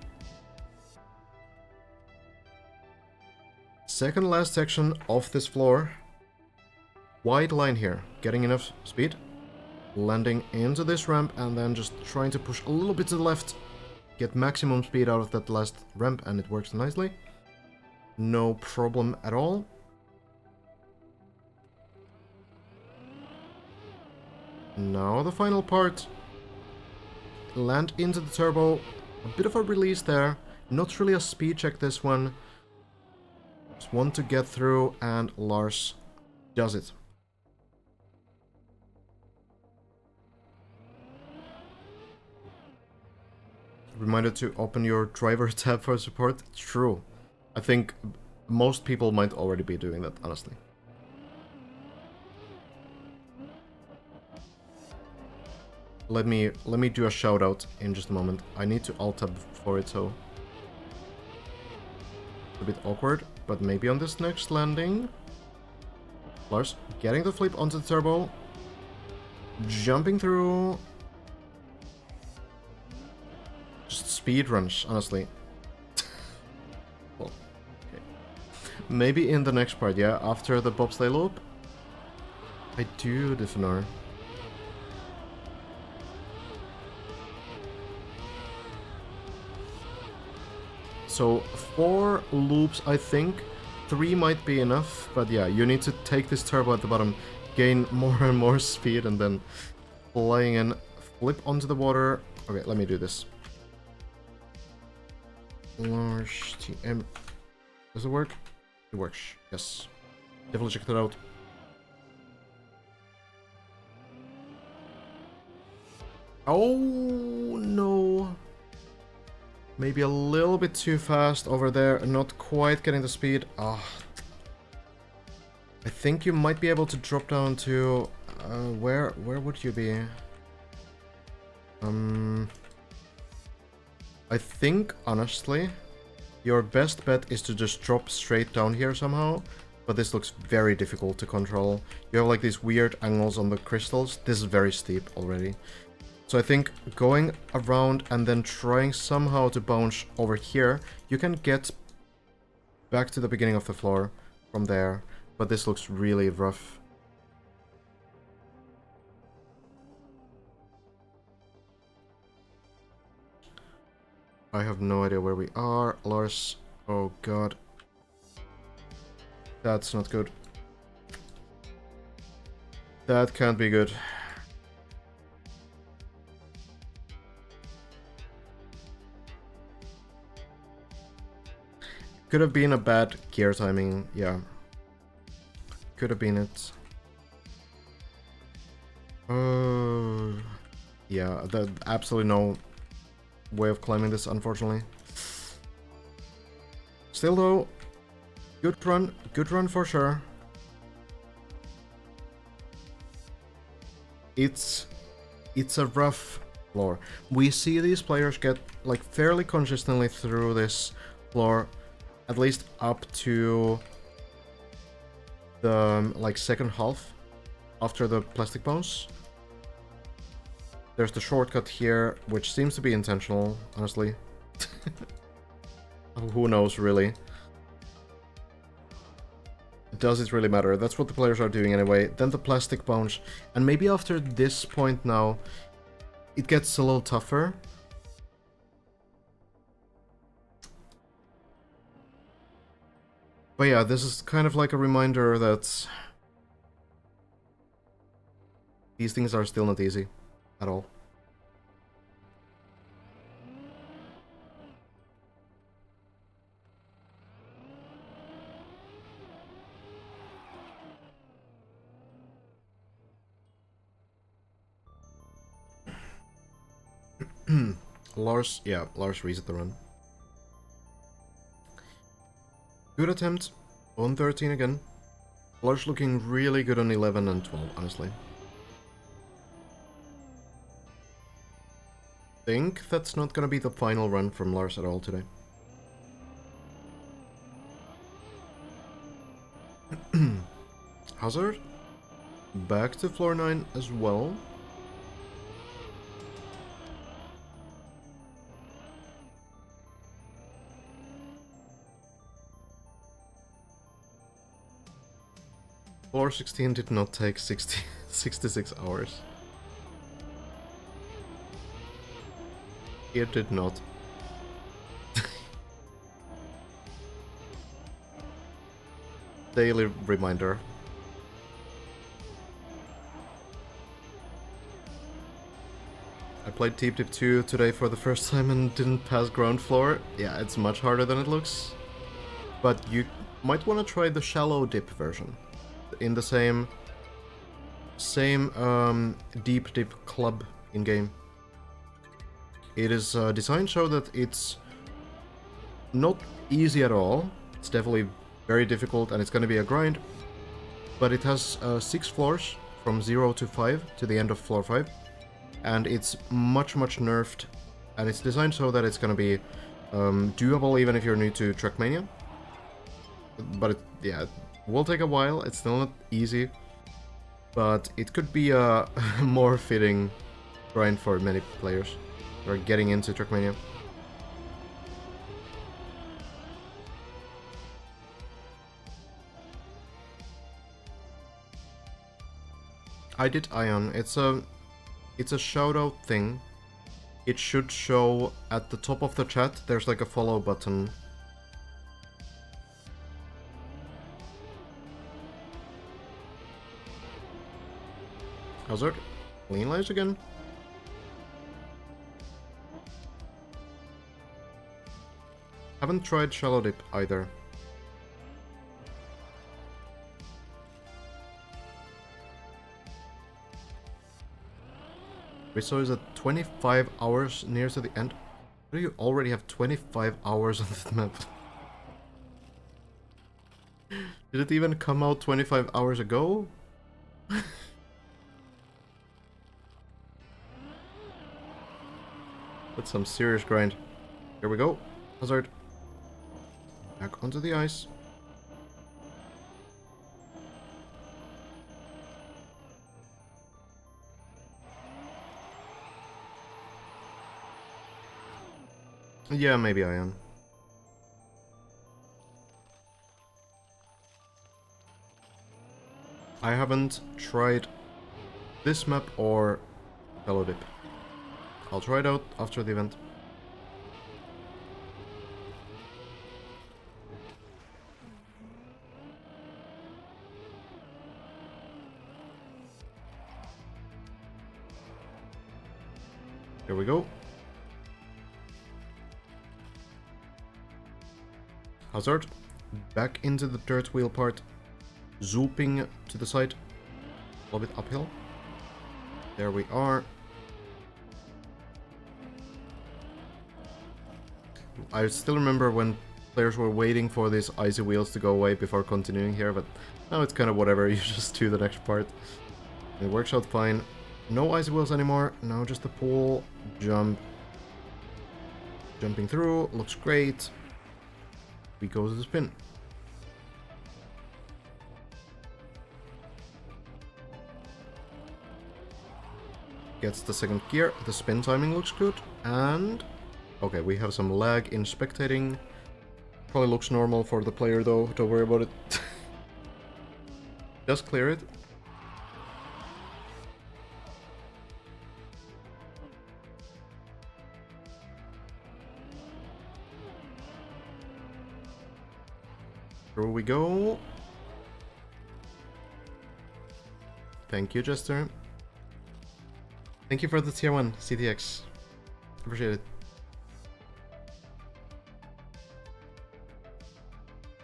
Second last section of this floor. Wide line here. Getting enough speed. Landing into this ramp, and then just trying to push a little bit to the left. Get maximum speed out of that last ramp, and it works nicely. No problem at all. Now the final part. Land into the turbo. A bit of a release there. Not really a speed check this one. Just want to get through, and Lars does it. Reminder to open your driver tab for support. True. I think most people might already be doing that, honestly. Let me do a shout out in just a moment. I need to alt tab for it, so a bit awkward, but maybe on this next landing. Lars getting the flip onto the turbo, jumping through. Just speed runs, honestly. Well, okay. Maybe in the next part, yeah, after the bobsleigh loop. I do the Fenar. So 4 loops, I think. 3 might be enough, but yeah, you need to take this turbo at the bottom, gain more and more speed, and then flying in, flip onto the water. Okay, let me do this. Large TM. Does it work? It works. Yes. Definitely check that out. Oh no. Maybe a little bit too fast over there, not quite getting the speed. Ah. I think you might be able to drop down to... where would you be? I think, honestly, your best bet is to just drop straight down here somehow, but this looks very difficult to control. You have like these weird angles on the crystals. This is very steep already. So I think going around and then trying somehow to bounce over here, you can get back to the beginning of the floor from there, but this looks really rough. I have no idea where we are. Lars, oh god. That's not good. That can't be good. Could have been a bad gear timing, yeah. Could have been it. Yeah, there's absolutely no way of climbing this, unfortunately. Still though, good run for sure. It's a rough floor. We see these players get like fairly consistently through this floor, at least up to the like second half after the plastic bones. There's the shortcut here, which seems to be intentional, honestly. Who knows, really. Does it really matter? That's what the players are doing anyway. Then the plastic bounce. And maybe after this point now, it gets a little tougher. But yeah, this is kind of like a reminder that these things are still not easy at all. Lars reset the run. Good attempt on 13 again. Lars looking really good on 11 and 12, honestly. Think that's not gonna be the final run from Lars at all today. Hazard. Back to floor 9 as well. Floor 16 did not take 66 hours. It did not. Daily reminder. I played Teep Tip 2 today for the first time and didn't pass ground floor. Yeah, it's much harder than it looks. But you might want to try the shallow dip version. In the same deep dip club in game. It is designed so that it's not easy at all. It's definitely very difficult and it's going to be a grind. But it has 6 floors from 0 to 5 to the end of floor 5. And it's much nerfed. And it's designed so that it's going to be doable even if you're new to Trackmania. But yeah, it will take a while. It's still not easy. But it could be a more fitting grind for many players who are getting into Trackmania. I did Ion. It's a shoutout thing. It should show at the top of the chat. There's like a follow button. Hazard. Clean lives again. Haven't tried shallow dip either. Rizzo is at 25 hours near to the end. Do you already have 25 hours on this map? Did it even come out 25 hours ago? That's some serious grind. Here we go. Hazard. Back onto the ice. Yeah, maybe I am. I haven't tried this map or shallow dip. I'll try it out after the event. Here we go. Hazard, back into the dirt wheel part, zooping to the side, a little bit uphill. There we are. I still remember when players were waiting for these icy wheels to go away before continuing here, but now it's kind of whatever, you just do the next part. It works out fine. No icy wheels anymore, now just the pull, jump. Jumping through, looks great. We go to the spin. Gets the second gear, the spin timing looks good, and... okay, we have some lag in spectating. Probably looks normal for the player though, don't worry about it. Just clear it. Here we go. Thank you, Jester. Thank you for the tier 1 CTX. Appreciate it.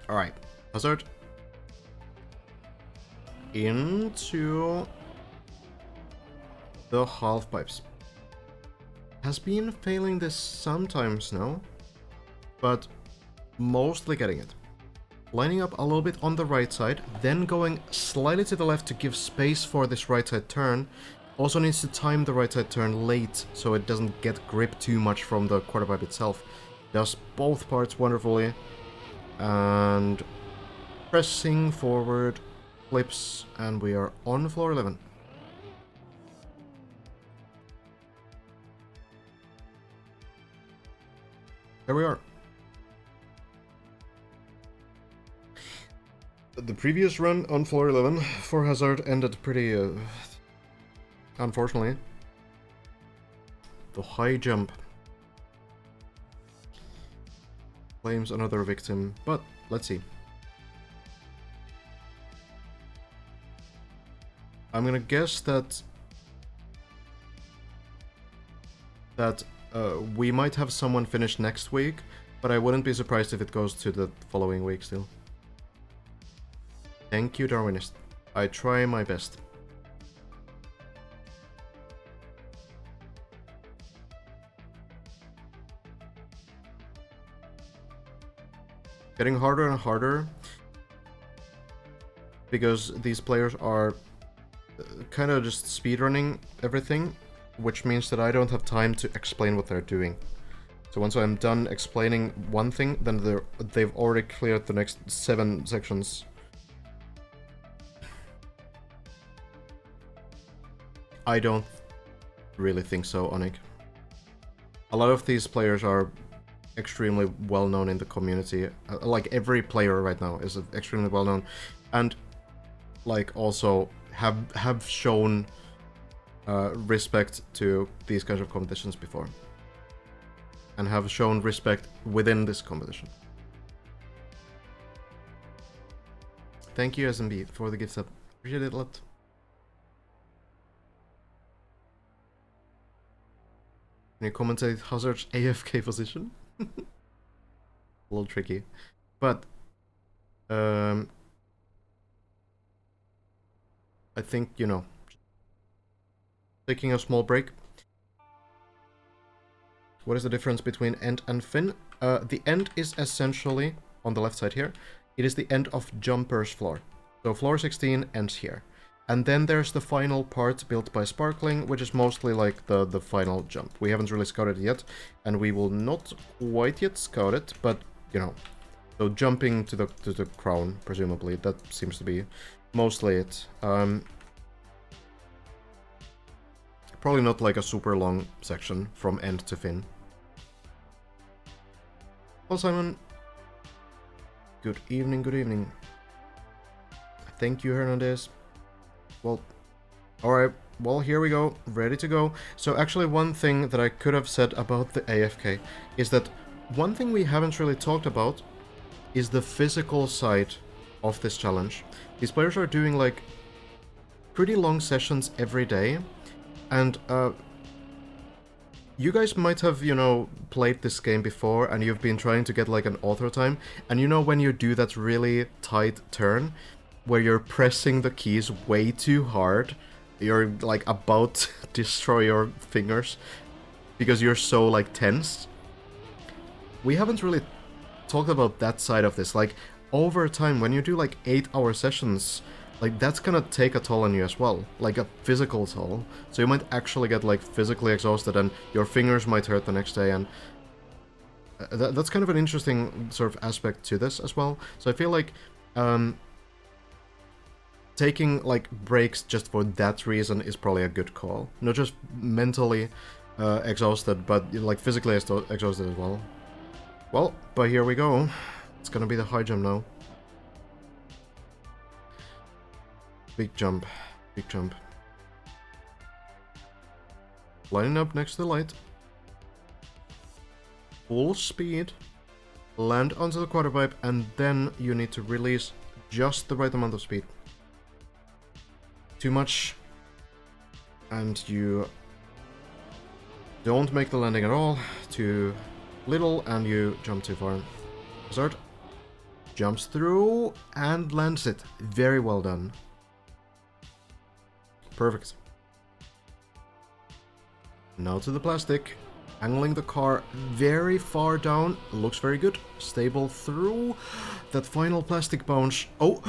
Alright, Hazard. Into the half pipes. Has been failing this sometimes now, but mostly getting it. Lining up a little bit on the right side, then going slightly to the left to give space for this right side turn. Also needs to time the right side turn late, so it doesn't get grip too much from the quarter pipe itself. Does both parts wonderfully. And pressing forward, flips, and we are on floor 11. There we are. The previous run on floor 11 for Hazard ended pretty, unfortunately. The high jump claims another victim, but let's see. I'm gonna guess that we might have someone finish next week, but I wouldn't be surprised if it goes to the following week still. Thank you, Darwinist. I try my best. Getting harder and harder because these players are kind of just speedrunning everything, which means that I don't have time to explain what they're doing. So once I'm done explaining one thing, then they've already cleared the next 7 sections. I don't really think so, Onik. A lot of these players are extremely well known in the community. Like every player right now is extremely well known, and like also have shown respect to these kinds of competitions before, and have shown respect within this competition. Thank you, SMB, for the gift sub. Appreciate it a lot. Can you commentate Hazard's AFK position? A little tricky, but I think, you know, taking a small break. What is the difference between end and fin? The end is essentially on the left side here. It is the end of jumper's floor. So floor 16 ends here. And then there's the final part built by Sparkling, which is mostly like the final jump. We haven't really scouted it yet, and we will not quite yet scout it, but, you know. So jumping to the crown, presumably, that seems to be mostly it. Probably not like a super long section from end to fin. Well, Simon. Good evening, good evening. Thank you, Hernandez. Well, alright, well, here we go, ready to go. So actually one thing that I could have said about the AFK is that one thing we haven't really talked about is the physical side of this challenge. These players are doing like pretty long sessions every day, and you guys might have, you know, played this game before and you've been trying to get like an author time, and you know when you do that really tight turn where you're pressing the keys way too hard, you're like about to destroy your fingers because you're so like tense. We haven't really talked about that side of this. Like over time, when you do like 8-hour sessions, like that's gonna take a toll on you as well, like a physical toll. So you might actually get like physically exhausted and your fingers might hurt the next day, and that's kind of an interesting sort of aspect to this as well. So I feel like taking like breaks just for that reason is probably a good call. Not just mentally exhausted, but like physically exhausted as well. Well, but here we go. It's gonna be the high jump now. big jump. Big jump. Lining up next to the light. Full speed. Land onto the quarter pipe, and then you need to release just the right amount of speed. Too much, and you don't make the landing at all. Too little, and you jump too far. Hazard jumps through and lands it. Very well done. Perfect. Now to the plastic. Angling the car very far down. Looks very good. Stable through that final plastic bounce. Oh!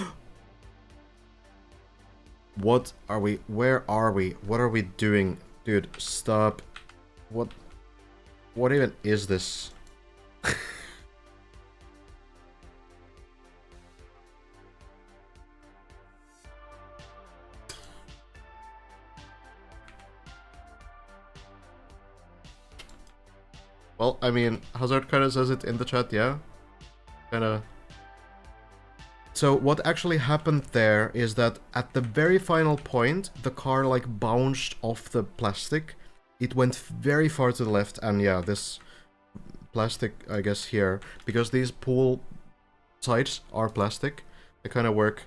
What are we? Where are we? What are we doing? Dude, stop. What even is this? Well, I mean, Hazard kind of says it in the chat, yeah? Kinda. So what actually happened there is that at the very final point, the car like bounced off the plastic. It went very far to the left, and yeah, this plastic, I guess, here, because these pool sides are plastic, they kind of work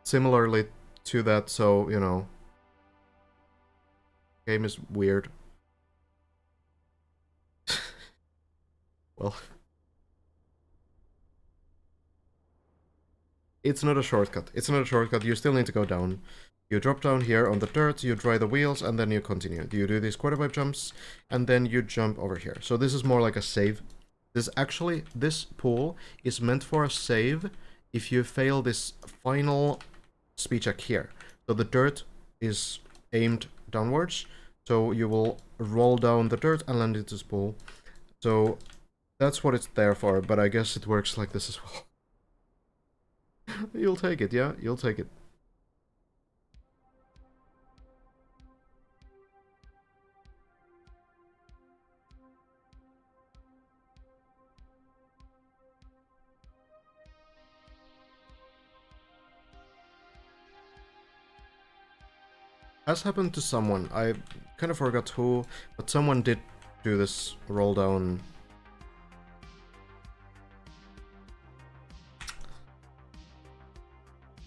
similarly to that, so, you know, game is weird. Well, it's not a shortcut. It's not a shortcut. You still need to go down. You drop down here on the dirt, you dry the wheels, and then you continue. You do these quarter pipe jumps, and then you jump over here. So this is more like a save. This pool is meant for a save if you fail this final speed check here. So the dirt is aimed downwards, so you will roll down the dirt and land into this pool. So that's what it's there for, but I guess it works like this as well. You'll take it, yeah? You'll take it. As happened to someone, I kind of forgot who, but someone did do this roll down.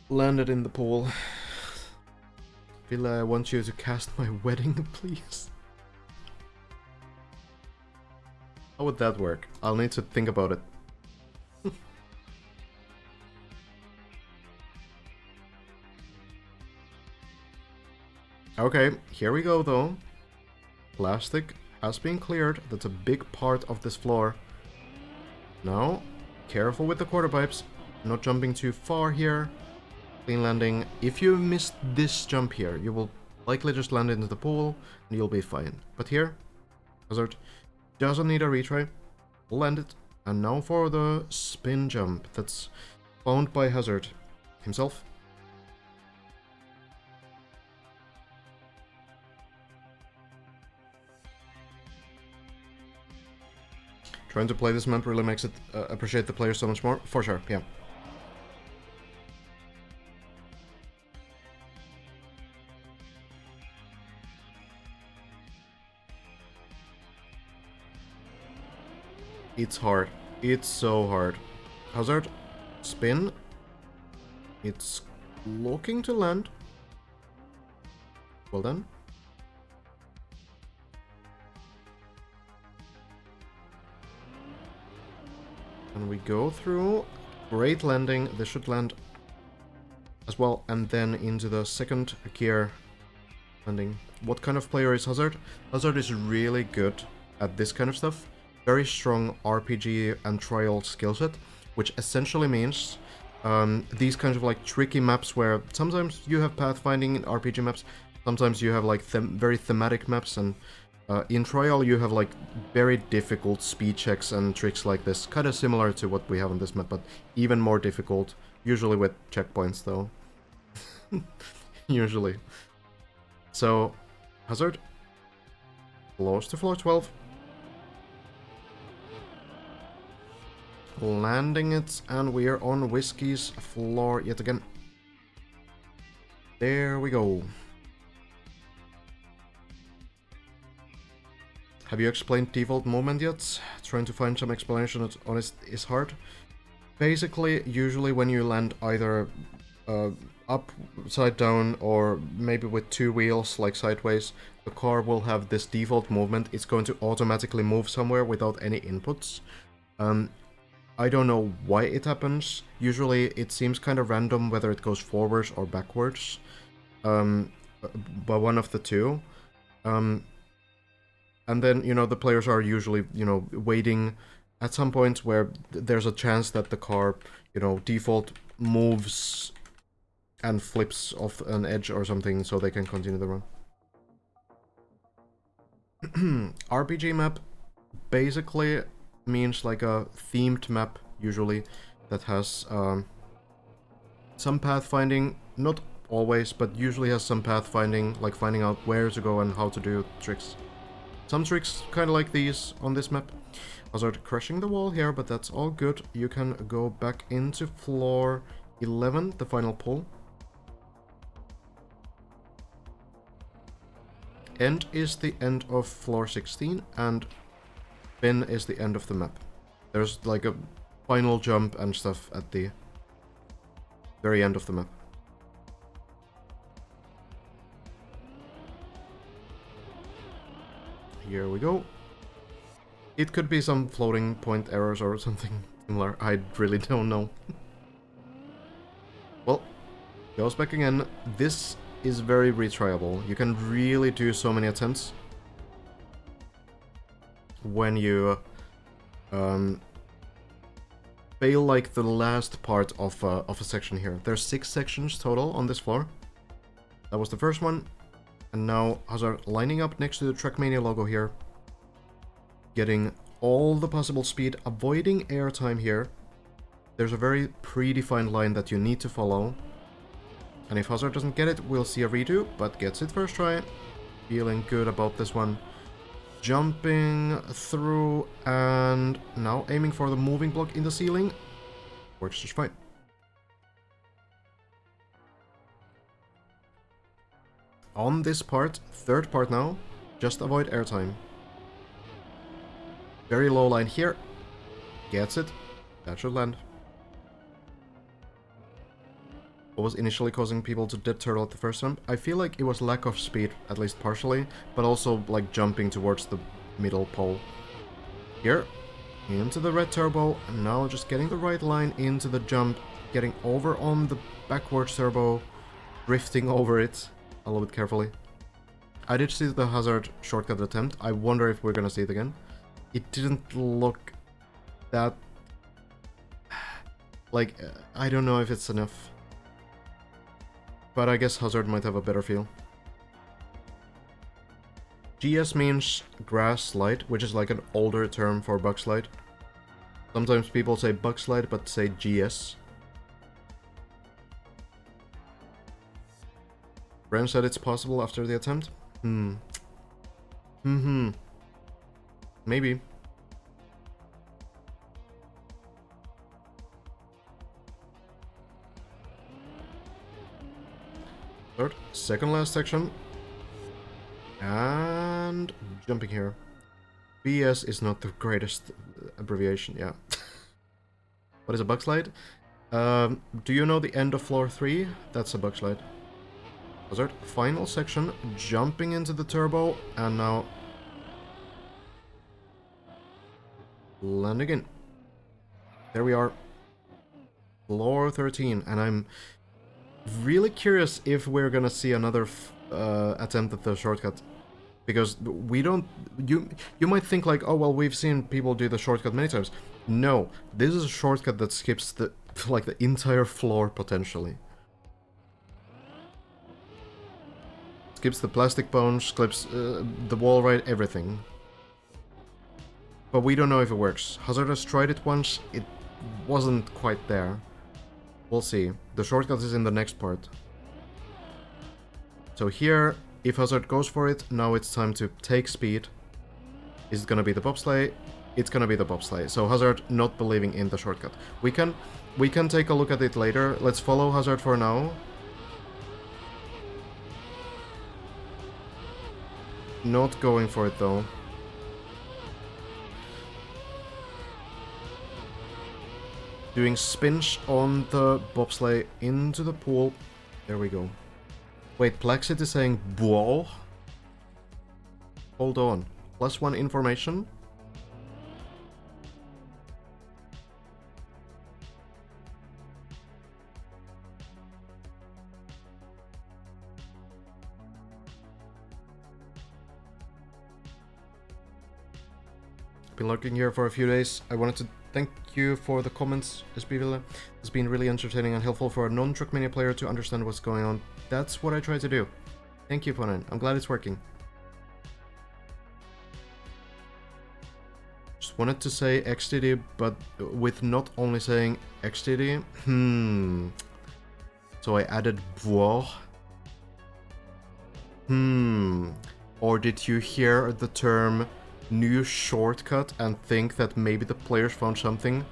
Landed in the pool. Villa, I want you to cast my wedding, please. How would that work? I'll need to think about it. Okay, here we go though. Plastic has been cleared. That's a big part of this floor. Now, careful with the quarter pipes. Not jumping too far here. Clean landing. If you missed this jump here, you will likely just land into the pool and you'll be fine. But here, Hazard doesn't need a retry. Land it. And now for the spin jump that's found by Hazard himself. Trying to play this map really makes it appreciate the player so much more. For sure, yeah. It's hard. It's so hard. Hazard, spin. It's looking to land. Well done. And we go through. Great landing. This should land as well. And then into the second gear landing. What kind of player is Hazard? Hazard is really good at this kind of stuff. Very strong RPG and trial skill set, which essentially means these kinds of like tricky maps where sometimes you have pathfinding in RPG maps, sometimes you have like very thematic maps, and in trial you have like very difficult speed checks and tricks like this, kind of similar to what we have on this map, but even more difficult, usually with checkpoints though. Usually. So, Hazard, close to floor 12. Landing it, and we are on Whiskey's floor yet again. There we go. Have you explained default movement yet? Trying to find some explanation on it is hard. Basically, usually when you land either upside down or maybe with two wheels, like sideways, the car will have this default movement. It's going to automatically move somewhere without any inputs. I don't know why it happens. Usually it seems kind of random whether it goes forwards or backwards. But one of the two. And then, you know, the players are usually, you know, waiting at some point where there's a chance that the car, you know, default moves and flips off an edge or something so they can continue the run. RPG map basically means like a themed map, usually, that has some pathfinding, not always, but usually has some pathfinding, like finding out where to go and how to do tricks. Some tricks kind of like these on this map. I started crushing the wall here, but that's all good. You can go back into floor 11, the final pull. End is the end of floor 16, and bin is the end of the map. There's like a final jump and stuff at the very end of the map. Here we go. It could be some floating point errors or something similar. I really don't know. Well, goes back again. This is very retryable. You can really do so many attempts when you fail like the last part of a section here. There's 6 sections total on this floor. That was the first one. And now Hazard lining up next to the Trackmania logo here. Getting all the possible speed, avoiding airtime here. There's a very predefined line that you need to follow. And if Hazard doesn't get it, we'll see a redo, but gets it first try. Feeling good about this one. Jumping through, and now aiming for the moving block in the ceiling. Works just fine. On this part, third part now, just avoid airtime. Very low line here. Gets it. That should land. What was initially causing people to dead turtle at the first jump? I feel like it was lack of speed, at least partially, but also like jumping towards the middle pole. Here, into the red turbo, and now just getting the right line into the jump, getting over on the backwards turbo, drifting over it a little bit carefully. I did see the Hazard shortcut attempt. I wonder if we're gonna see it again. It didn't look that... like, I don't know if it's enough. But I guess Hazard might have a better feel. GS means grass slide, which is like an older term for bug slide. Sometimes people say bug slide, but say GS. Bren said it's possible after the attempt? Maybe. Third, second last section. And jumping here. BS is not the greatest abbreviation, yeah. What is a bug slide? Do you know the end of floor 3? That's a bug slide. Hazard, final section, jumping into the turbo, and now landing in. There we are. Floor 13, and I'm really curious if we're gonna see another attempt at the shortcut. Because we don't... You might think like, oh well, we've seen people do the shortcut many times. No, this is a shortcut that skips the like the entire floor potentially. Skips the plastic bones, skips the wall ride, everything. But we don't know if it works. Hazard has tried it once, it wasn't quite there. We'll see. The shortcut is in the next part. So here, if Hazard goes for it, now it's time to take speed. Is it gonna be the bobsleigh? it's gonna be the bobsleigh. So Hazard not believing in the shortcut. We can take a look at it later. Let's follow Hazard for now. Not going for it though. Doing spins on the bobsleigh into the pool. There we go. Wait, Plexit is saying boah? Hold on. +1 information. Been lurking here for a few days. I wanted to thank you for the comments, SBVilla. It's been really entertaining and helpful for a non-Trackmania player to understand what's going on. That's what I try to do. Thank you, Ponen. I'm glad it's working. Just wanted to say XTD, but with not only saying XTD. So I added boah. Or did you hear the term new shortcut and think that maybe the players found something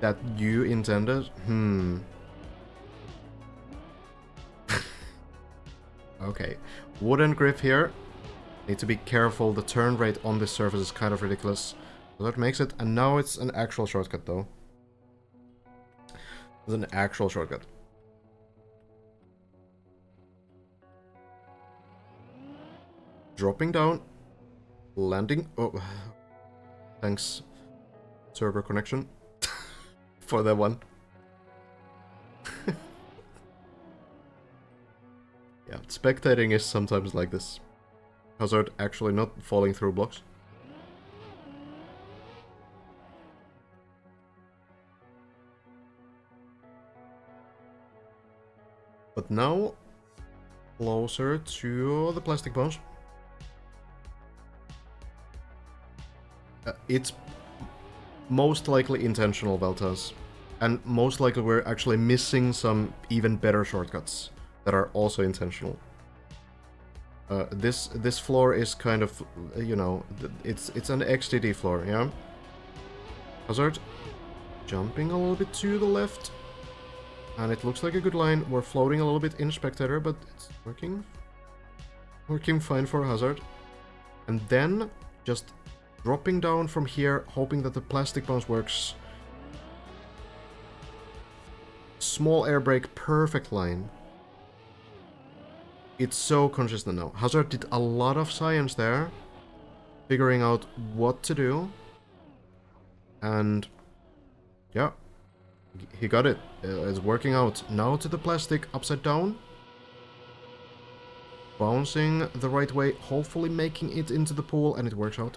that you intended? Okay. Wooden grip here. Need to be careful. The turn rate on this surface is kind of ridiculous. So that makes it. And now it's an actual shortcut though. It's an actual shortcut. Dropping down. Landing. Oh. Thanks, server connection, for that one. Yeah, spectating is sometimes like this. Hazard actually not falling through blocks. But now, closer to the plastic bones. It's most likely intentional, Veltas. And most likely we're actually missing some even better shortcuts that are also intentional. This floor is kind of, you know, it's an XTD floor, yeah? Hazard jumping a little bit to the left. And it looks like a good line. We're floating a little bit in Spectator, but it's working. Working fine for Hazard. And then just dropping down from here, hoping that the plastic bounce works. Small air brake, perfect line. It's so consistent now. Hazard did a lot of science there, figuring out what to do. And yeah, he got it. It's working out. Now to the plastic, upside down. Bouncing the right way, hopefully making it into the pool, and it works out.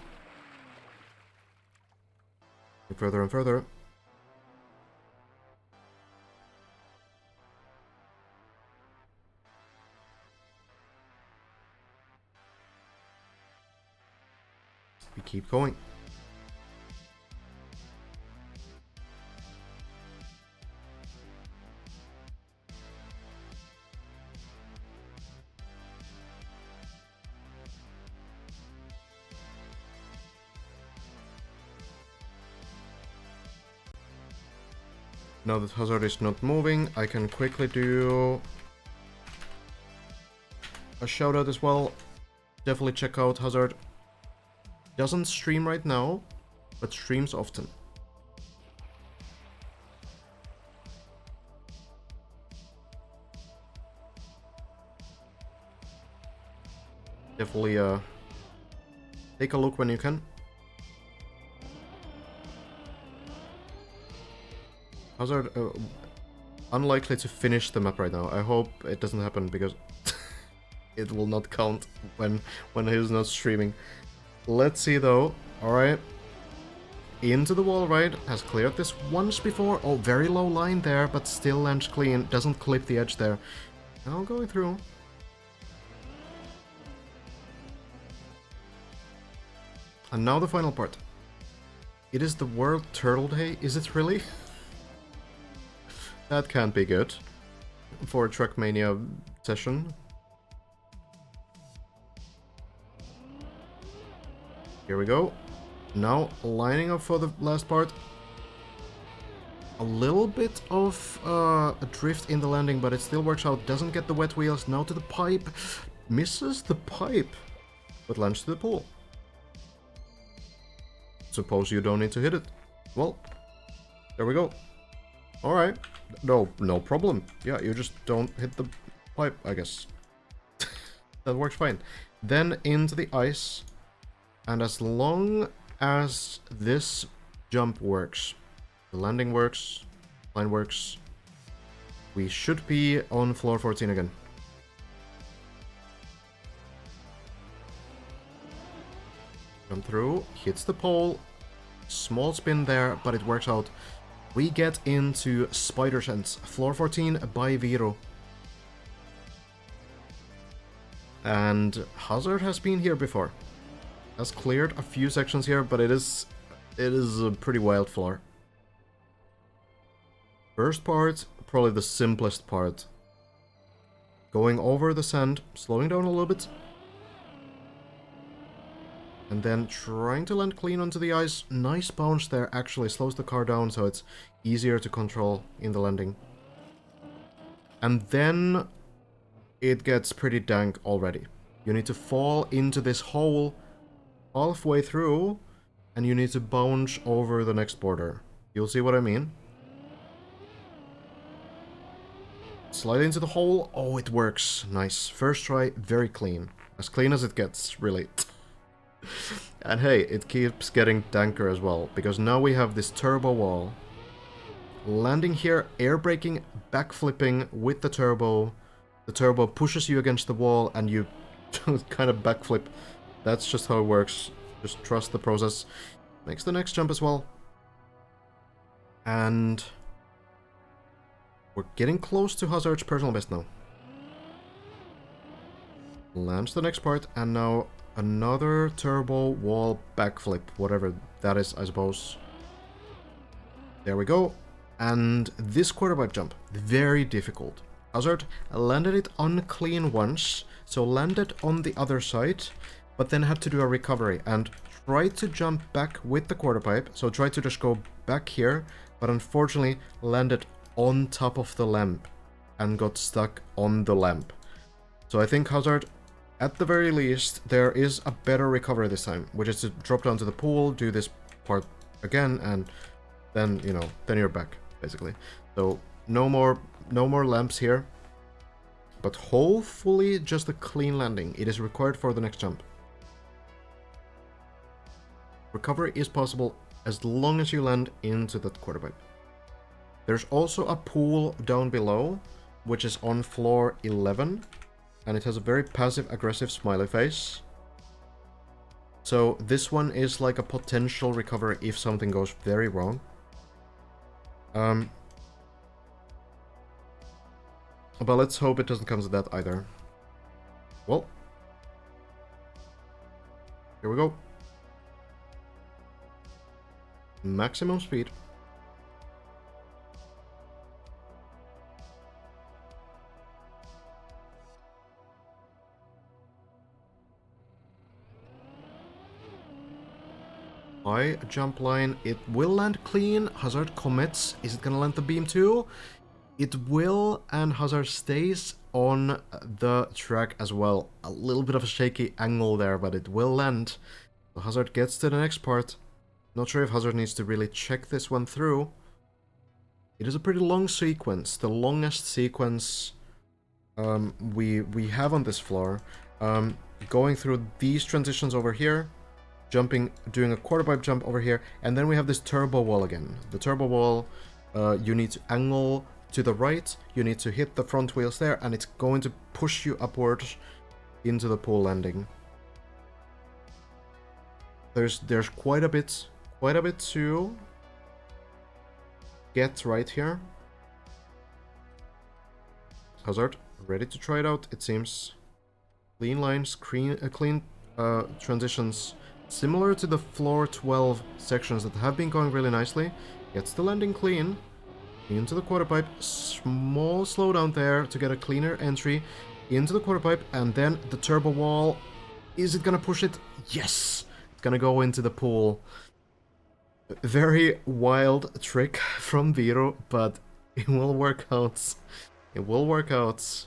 Further and further. We keep going. Now that Hazard is not moving, I can quickly do a shout out as well. Definitely check out Hazard. Doesn't stream right now, but streams often. Definitely take a look when you can. Hazard, unlikely to finish the map right now. I hope it doesn't happen because it will not count when he's not streaming. Let's see though. Alright. Into the wall right. Has cleared this once before. Oh, very low line there, but still lands clean. Doesn't clip the edge there. Now going through. And now the final part. It is the World Turtle Day. Is it really? That can't be good for a Trackmania session. Here we go. Now, lining up for the last part. A little bit of a drift in the landing, but it still works out. Doesn't get the wet wheels. Now to the pipe. Misses the pipe, but lands to the pool. Suppose you don't need to hit it. Well, there we go. Alright. No problem. Yeah, you just don't hit the pipe, I guess. That works fine. Then into the ice. And as long as this jump works, the landing works, line works, we should be on floor 14 again. Jump through, hits the pole, small spin there, but it works out. We get into Spider Sense, floor 14 by Viro. And Hazard has been here before. Has cleared a few sections here, but it is a pretty wild floor. First part, probably the simplest part. Going over the sand, slowing down a little bit. And then trying to land clean onto the ice. Nice bounce there, actually slows the car down so it's easier to control in the landing. And then it gets pretty dank already. You need to fall into this hole halfway through, and you need to bounce over the next border. You'll see what I mean. Slide into the hole. Oh, it works. Nice. First try, very clean. As clean as it gets, really. And hey, it keeps getting danker as well, because now we have this turbo wall. Landing here, air braking, backflipping with the turbo. The turbo pushes you against the wall and you kind of backflip. That's just how it works. Just trust the process. Makes the next jump as well. And we're getting close to Hazard's personal best now. Lands the next part, and now another turbo wall backflip, whatever that is, I suppose. There we go. And this quarter pipe jump, very difficult. Hazard landed it unclean once, so landed on the other side, but then had to do a recovery and tried to jump back with the quarter pipe, so tried to just go back here, but unfortunately landed on top of the lamp and got stuck on the lamp. So I think Hazard, at the very least, there is a better recovery this time, which is to drop down to the pool, do this part again, and then, you know, then you're back, basically. So no more lamps here, but hopefully just a clean landing. It is required for the next jump. Recovery is possible as long as you land into that quarter pipe. There's also a pool down below, which is on floor 11, and it has a very passive-aggressive smiley face. So this one is like a potential recovery if something goes very wrong. But let's hope it doesn't come to that either. Well, here we go. Maximum speed. High jump line. It will land clean. Hazard commits. Is it gonna land the beam too? It will, and Hazard stays on the track as well. A little bit of a shaky angle there, but it will land. So Hazard gets to the next part. Not sure if Hazard needs to really check this one through. It is a pretty long sequence. The longest sequence we have on this floor. Going through these transitions over here. Jumping, doing a quarter pipe jump over here. And then we have this turbo wall again. The turbo wall, you need to angle to the right, you need to hit the front wheels there, and it's going to push you upwards into the pool landing. There's quite a bit to get right here. Hazard, ready to try it out, it seems. Clean lines, clean transitions, similar to the floor 12 sections that have been going really nicely. Gets the landing clean. Into the quarter pipe, small slowdown there to get a cleaner entry into the quarter pipe, and then the turbo wall. Is it gonna push it? Yes! gonna go into the pool. Very wild trick from Viro, but it will work out. It will work out.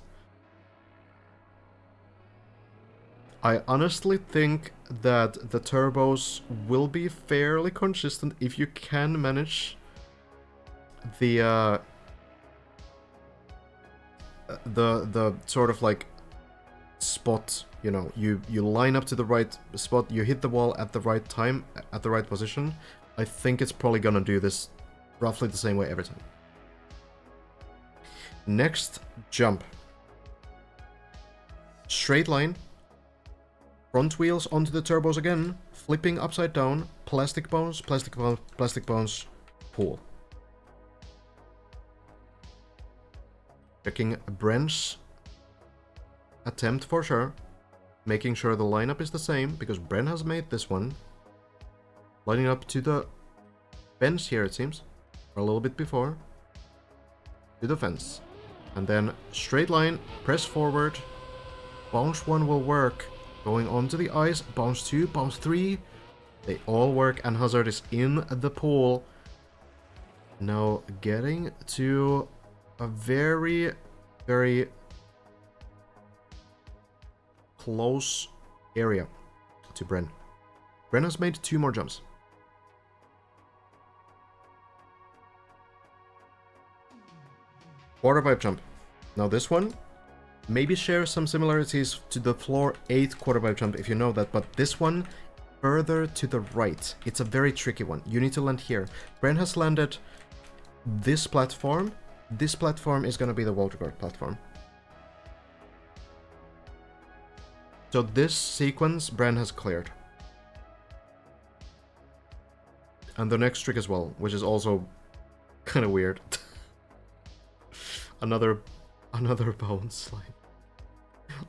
I honestly think that the turbos will be fairly consistent if you can manage the sort of like spot, you know, you line up to the right spot, you hit the wall at the right time, at the right position. I think it's probably gonna do this roughly the same way every time. Next jump. Straight line. Front wheels onto the turbos again, flipping upside down, plastic bones, plastic bones, plastic bones, pull. Checking Bren's attempt for sure, making sure the lineup is the same, because Bren has made this one. Lining up to the fence here, it seems, or a little bit before. To the fence. And then straight line, press forward, bounce 1 will work. Going onto the ice, bounce 2, bounce 3. They all work, and Hazard is in the pool. Now getting to a very, very close area to Bren. Bren has made 2 more jumps. Quarter pipe jump. Now this one maybe shares some similarities to the floor 8 quarter pipe jump if you know that, but this one further to the right. It's a very tricky one. You need to land here. Bren has landed this platform. This platform is going to be the water guard platform. So this sequence Bren has cleared. And the next trick as well, which is also kind of weird. Another bounce slide.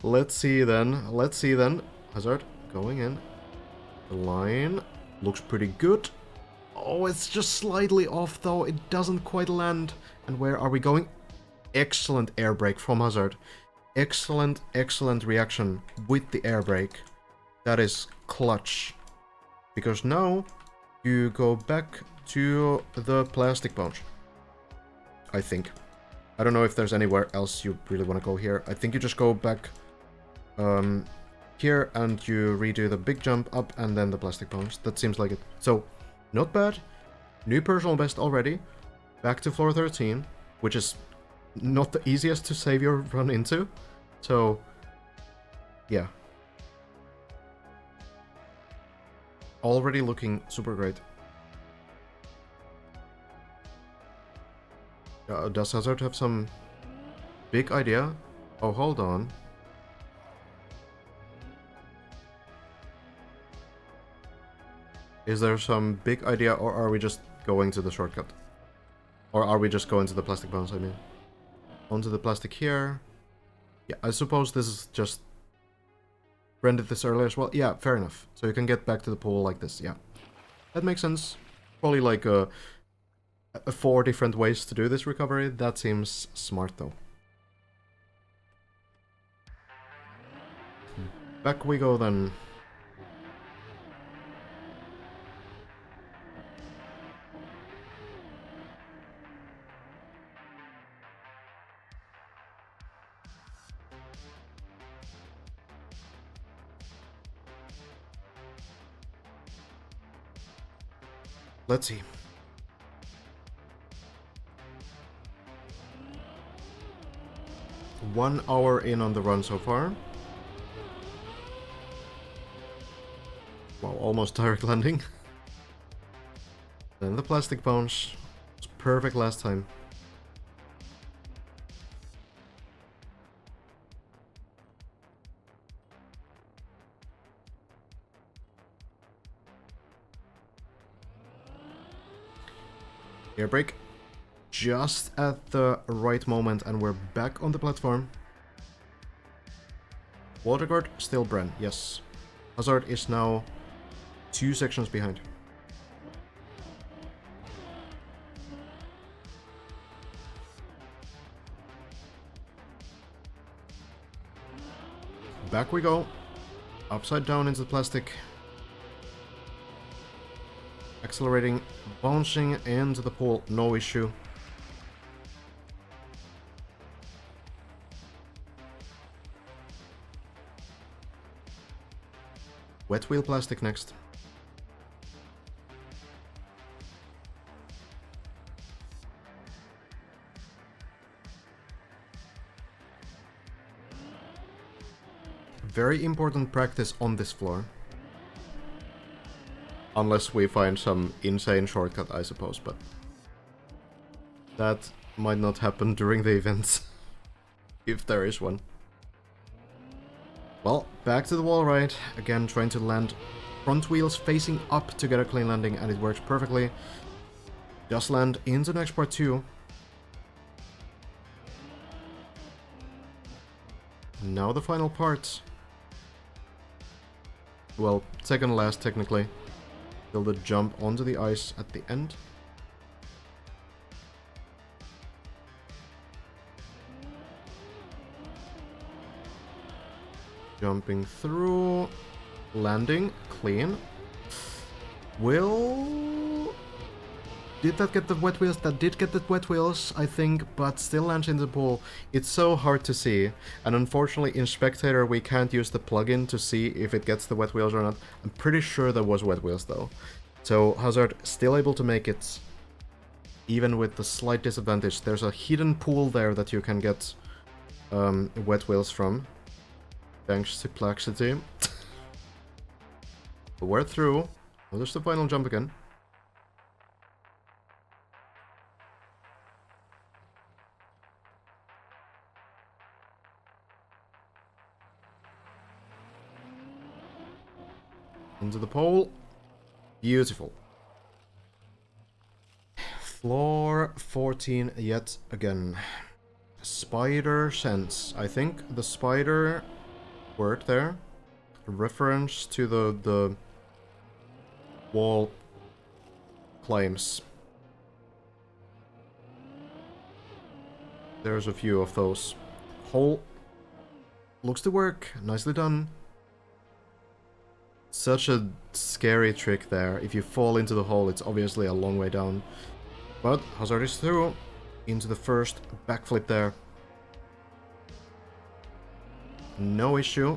Let's see then. Hazard going in. The line looks pretty good. Oh, it's just slightly off though. It doesn't quite land. And where are we going? Excellent air brake from Hazard. Excellent reaction with the air brake. That is clutch. Because now you go back to the plastic bounce. I think. I don't know if there's anywhere else you really want to go here. I think you just go back here and you redo the big jump up and then the plastic bounce. That seems like it. So, not bad. New personal best already. Back to floor 13, which is not the easiest to save your run into. So, yeah. Already looking super great. Does Hazard have some big idea? Oh, hold on. Is there some big idea, or are we just going to the shortcut? Or are we just going to the plastic bounce, I mean? Onto the plastic here. Yeah, I suppose this is just... rendered this earlier as well. Yeah, fair enough. So you can get back to the pool like this, yeah. That makes sense. Probably like 4 different ways to do this recovery. That seems smart though. Back we go then. Let's see. One hour in on the run so far. Wow, almost direct landing. Then the plastic bounce. It's perfect last time. Air brake. Just at the right moment, and we're back on the platform. Water guard, still Bren, yes. Hazard is now 2 sections behind. Back we go. Upside down into the plastic. Accelerating, bouncing into the pool, no issue. Wet wheel plastic next. Very important practice on this floor. Unless we find some insane shortcut, I suppose, but that might not happen during the event. If there is one. Well, back to the wall ride. Again, trying to land front wheels facing up to get a clean landing, and it works perfectly. Just land into next part 2. Now the final part. Well, second last technically. Till the jump onto the ice at the end. Jumping through, landing, clean. Did that get the wet wheels? That did get the wet wheels, I think, but still lands in the pool. It's so hard to see, and unfortunately in Spectator we can't use the plugin to see if it gets the wet wheels or not. I'm pretty sure there was wet wheels though. So Hazard still able to make it, even with the slight disadvantage. There's a hidden pool there that you can get wet wheels from. Thanks to Plaxity. But we're through. Well, there's the final jump again. Into the pole. Beautiful. Floor 14 yet again. Spider sense. I think the spider word there. A reference to the wall claims. There's a few of those. Hole looks to work. Nicely done. Such a scary trick there. If you fall into the hole, it's obviously a long way down. But Hazard is through into the first backflip there. No issue.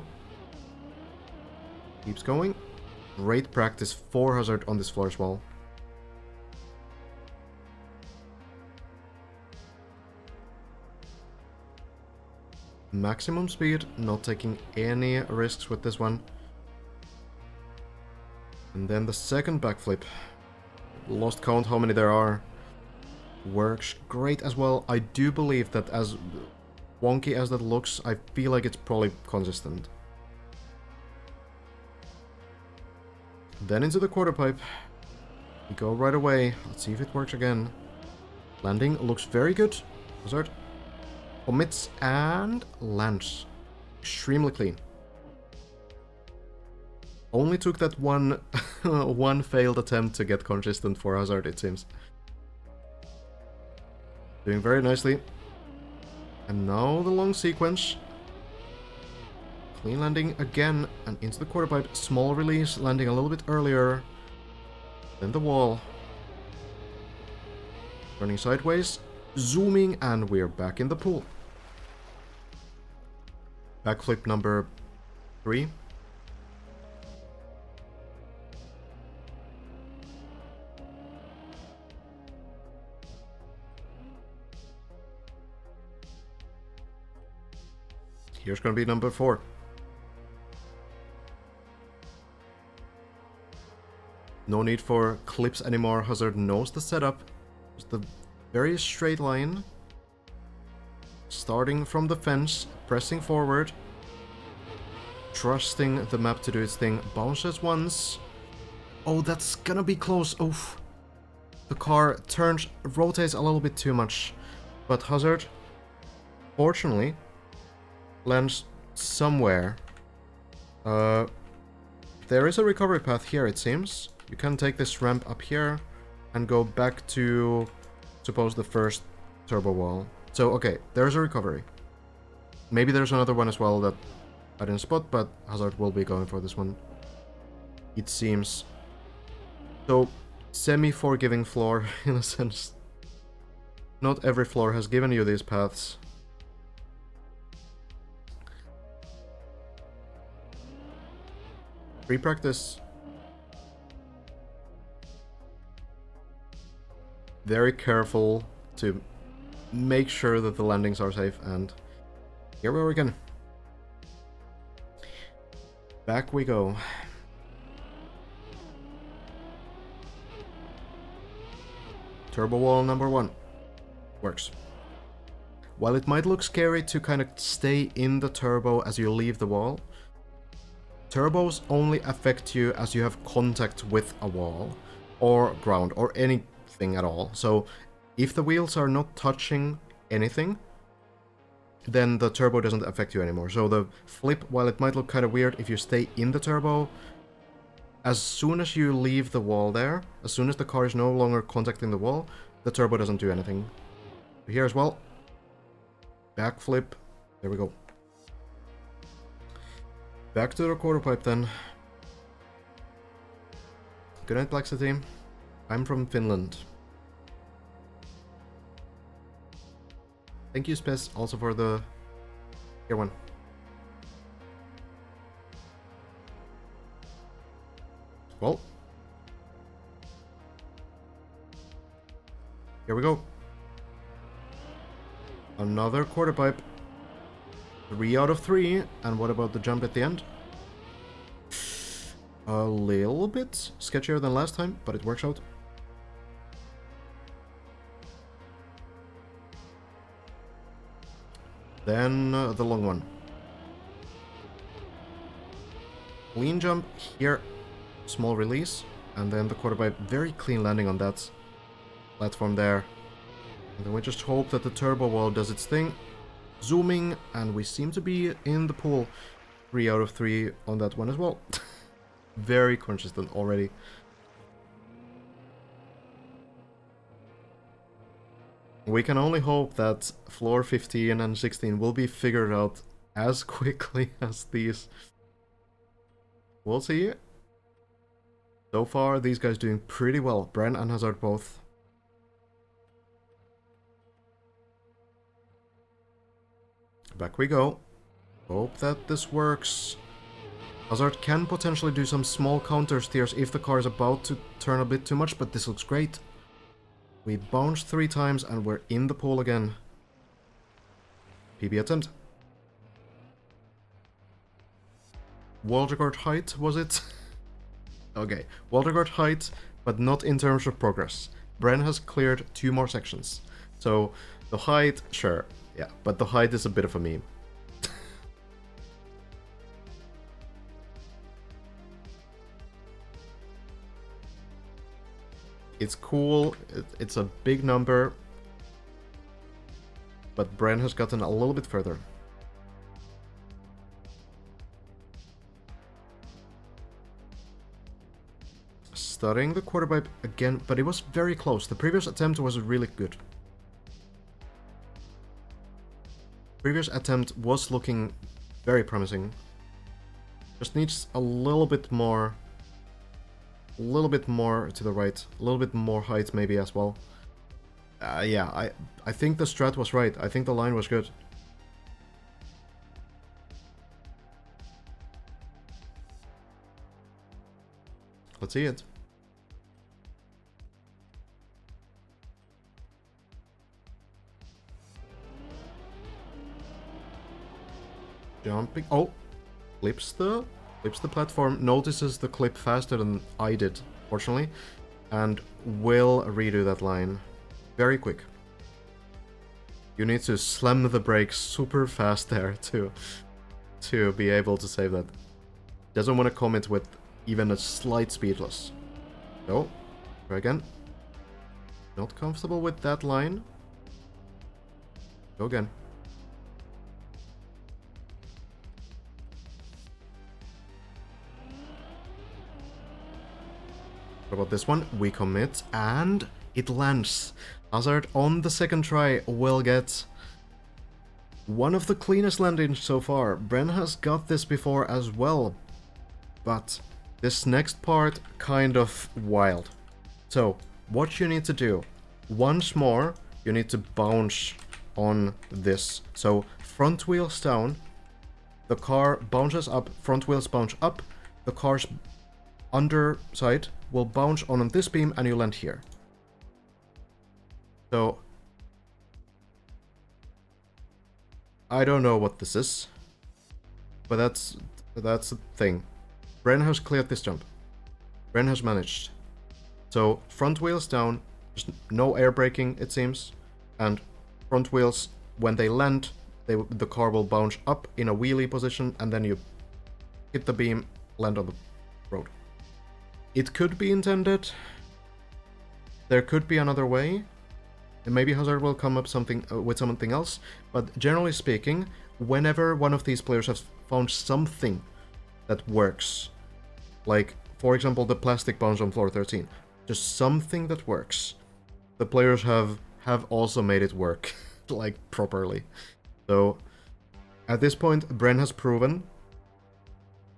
Keeps going. Great practice for Hazard on this floor as well. Maximum speed, not taking any risks with this one. And then the second backflip. Lost count how many there are. Works great as well. I do believe that as wonky as that looks, I feel like it's probably consistent. Then into the quarter pipe. We go right away. Let's see if it works again. Landing looks very good. Hazard omits and lands. Extremely clean. Only took that one one failed attempt to get consistent for Hazard, it seems. Doing very nicely. And now the long sequence. Clean landing again and into the quarter pipe. Small release, landing a little bit earlier than the wall. Turning sideways, zooming, and we're back in the pool. Backflip number 3. Here's gonna be number 4. No need for clips anymore. Hazard knows the setup. It's the very straight line. Starting from the fence, pressing forward. Trusting the map to do its thing. Bounces once. Oh, that's gonna be close. Oof. The car turns, rotates a little bit too much. But Hazard, fortunately, lands somewhere. There is a recovery path here, it seems. You can take this ramp up here and go back to, suppose, the first turbo wall. So, okay, there's a recovery. Maybe there's another one as well that I didn't spot, but Hazard will be going for this one, it seems. So, semi-forgiving floor, in a sense. Not every floor has given you these paths. Free practice. Very careful to make sure that the landings are safe, and here we are again. Back we go. Turbo wall number 1. Works. While it might look scary to kind of stay in the turbo as you leave the wall, turbos only affect you as you have contact with a wall, or ground, or anything at all. So if the wheels are not touching anything, then the turbo doesn't affect you anymore. So the flip, while it might look kind of weird if you stay in the turbo, as soon as you leave the wall there, as soon as the car is no longer contacting the wall, the turbo doesn't do anything. Here as well. Backflip. There we go. Back to the quarter pipe then. Good night, Black City. I'm from Finland. Thank you, Spes, also for the tier 1. Well. Here we go. Another quarter pipe. 3 out of 3. And what about the jump at the end? A little bit sketchier than last time, but it works out. Then the long one. Clean jump here, small release, and then the quarter pipe, very clean landing on that platform there. And then we just hope that the turbo wall does its thing. Zooming, and we seem to be in the pool. 3 out of 3 on that one as well. Very consistent already. We can only hope that floor 15 and 16 will be figured out as quickly as these. We'll see. So far, these guys doing pretty well. Bren and Hazard both. Back we go. Hope that this works. Hazard can potentially do some small counter steers if the car is about to turn a bit too much, but this looks great. We bounced 3 times and we're in the pool again. PB attempt. World record height, was it? Okay, world record height, but not in terms of progress. Bren has cleared 2 more sections. So, the height, sure, yeah, but the height is a bit of a meme. It's cool, it's a big number, but Bren has gotten a little bit further. Studying the quarter pipe again, but it was very close. The previous attempt was really good. Previous attempt was looking very promising. Just needs a little bit more to the right, a little bit more height maybe as well. Yeah, I think the strat was right. I think the line was good. Let's see it. Jumping. Oh, flips the platform. Notices the clip faster than I did, fortunately, and will redo that line. Very quick. You need to slam the brakes super fast there to be able to save that. Doesn't want to commit with even a slight speed loss. So, try again. Not comfortable with that line. Go again. What about this one? We commit, and it lands. Hazard on the second try will get one of the cleanest landings so far. Bren has got this before as well, but this next part, kind of wild. So, what you need to do, once more, you need to bounce on this. So, front wheels down, the car bounces up, front wheels bounce up, the car's underside will bounce on this beam and you land here. So, I don't know what this is, but that's the thing. Bren has cleared this jump. Bren has managed. So, front wheels down, there's no air braking, it seems, and front wheels, when they land, the car will bounce up in a wheelie position, and then you hit the beam, land on the road. It could be intended. There could be another way. And maybe Hazard will come up with something else, but generally speaking, whenever one of these players has found something that works, like, for example, the plastic bounce on floor 13, just something that works, the players have also made it work, like, properly. So, at this point, Bren has proven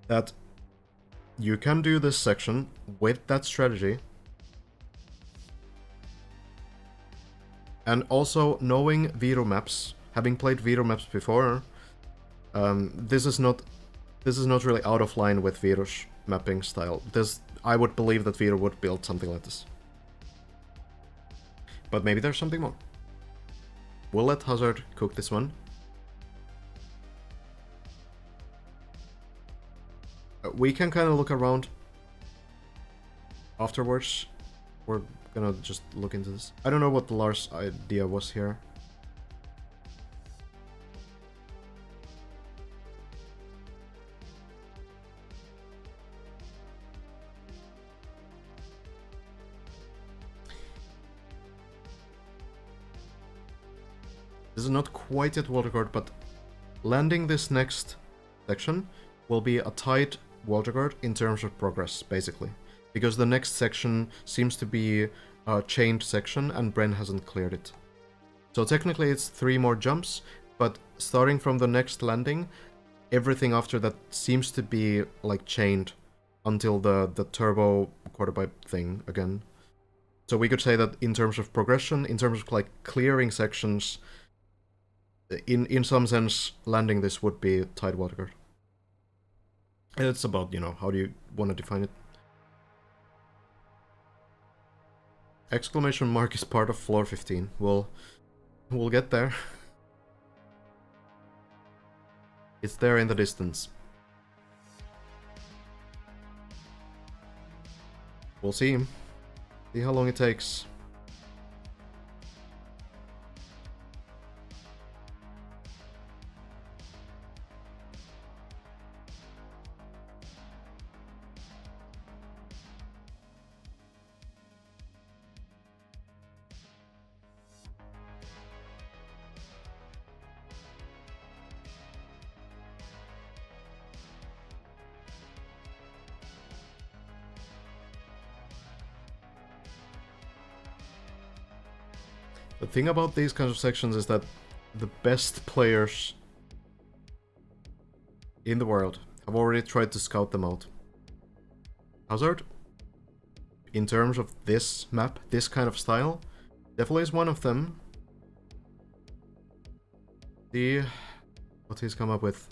that you can do this section with that strategy. And also, knowing Vero maps, having played Vero maps before, this is not really out of line with Vero's mapping style. I would believe that Vero would build something like this. But maybe there's something more. We'll let Hazard cook this one. We can kind of look around afterwards. We're gonna just look into this. I don't know what Lars' idea was here. This is not quite yet wall record, but landing this next section will be a tight wall record in terms of progress, basically. Because the next section seems to be a chained section and Bren hasn't cleared it. So technically it's 3 more jumps, but starting from the next landing, everything after that seems to be like chained until the turbo quarter pipe thing again. So we could say that in terms of progression, in terms of like clearing sections, in some sense landing this would be tight wall record. It's about, you know, how do you want to define it? Exclamation mark is part of floor 15. We'll get there. It's there in the distance. We'll see. See how long it takes. The thing about these kinds of sections is that the best players in the world have already tried to scout them out. Hazard, in terms of this map, this kind of style, definitely is one of them. See what he's come up with.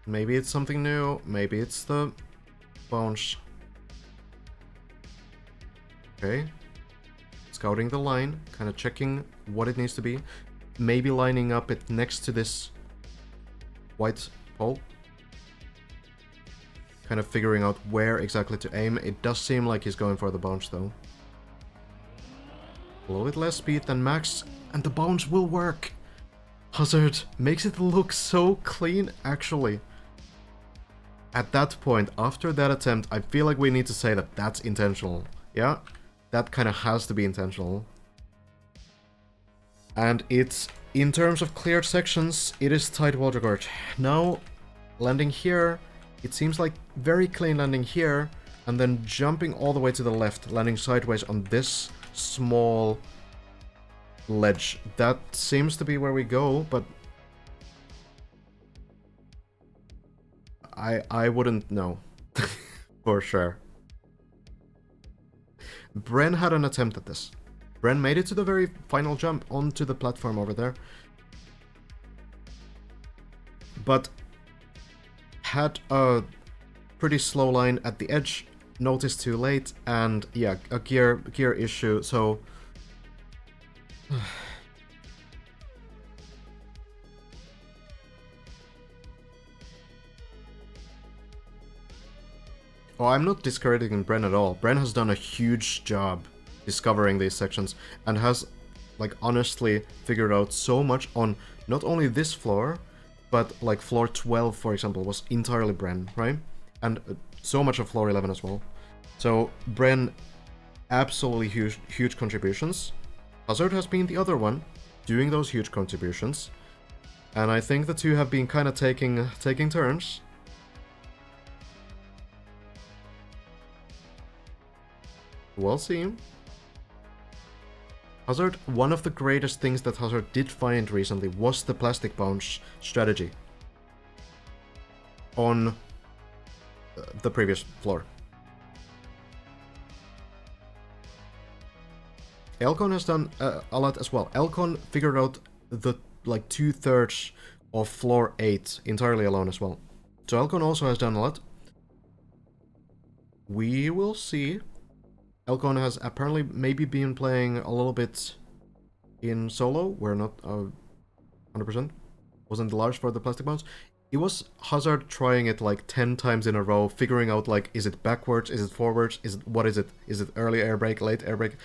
Maybe it's something new, maybe it's the bounce. Okay. Scouting the line, kind of checking what it needs to be. Maybe lining up it next to this white pole. Kind of figuring out where exactly to aim. It does seem like he's going for the bounce though. A little bit less speed than Max, and the bounce will work. Hazard makes it look so clean, actually. At that point, after that attempt, I feel like we need to say that that's intentional. Yeah? That kind of has to be intentional. And it's, in terms of cleared sections, it is tight wall record. Now, landing here, it seems like very clean landing here, and then jumping all the way to the left, landing sideways on this small ledge. That seems to be where we go, but I wouldn't know for sure. Bren had an attempt at this. Bren made it to the very final jump onto the platform over there. But had a pretty slow line at the edge, noticed too late, and yeah, a gear issue, so... Oh, I'm not discrediting Bren at all. Bren has done a huge job discovering these sections, and has, like, honestly figured out so much on not only this floor, but, like, floor 12, for example, was entirely Bren, right? And so much of floor 11 as well. So, Bren, absolutely huge contributions. Hazard has been the other one, doing those huge contributions. And I think the two have been kind of taking turns. We'll see. Hazard, one of the greatest things that Hazard did find recently was the plastic bounce strategy on the previous floor. Elcon has done a lot as well. Elcon figured out the, like, 2/3 of floor 8 entirely alone as well. So Elcon also has done a lot. We will see. Elcon has apparently maybe been playing a little bit in solo. We're not 100%. Wasn't large for the plastic bounce. It was Hazard trying it like 10 times in a row, figuring out, like, is it backwards, is it forwards, what is it? Is it early air brake, late air brake?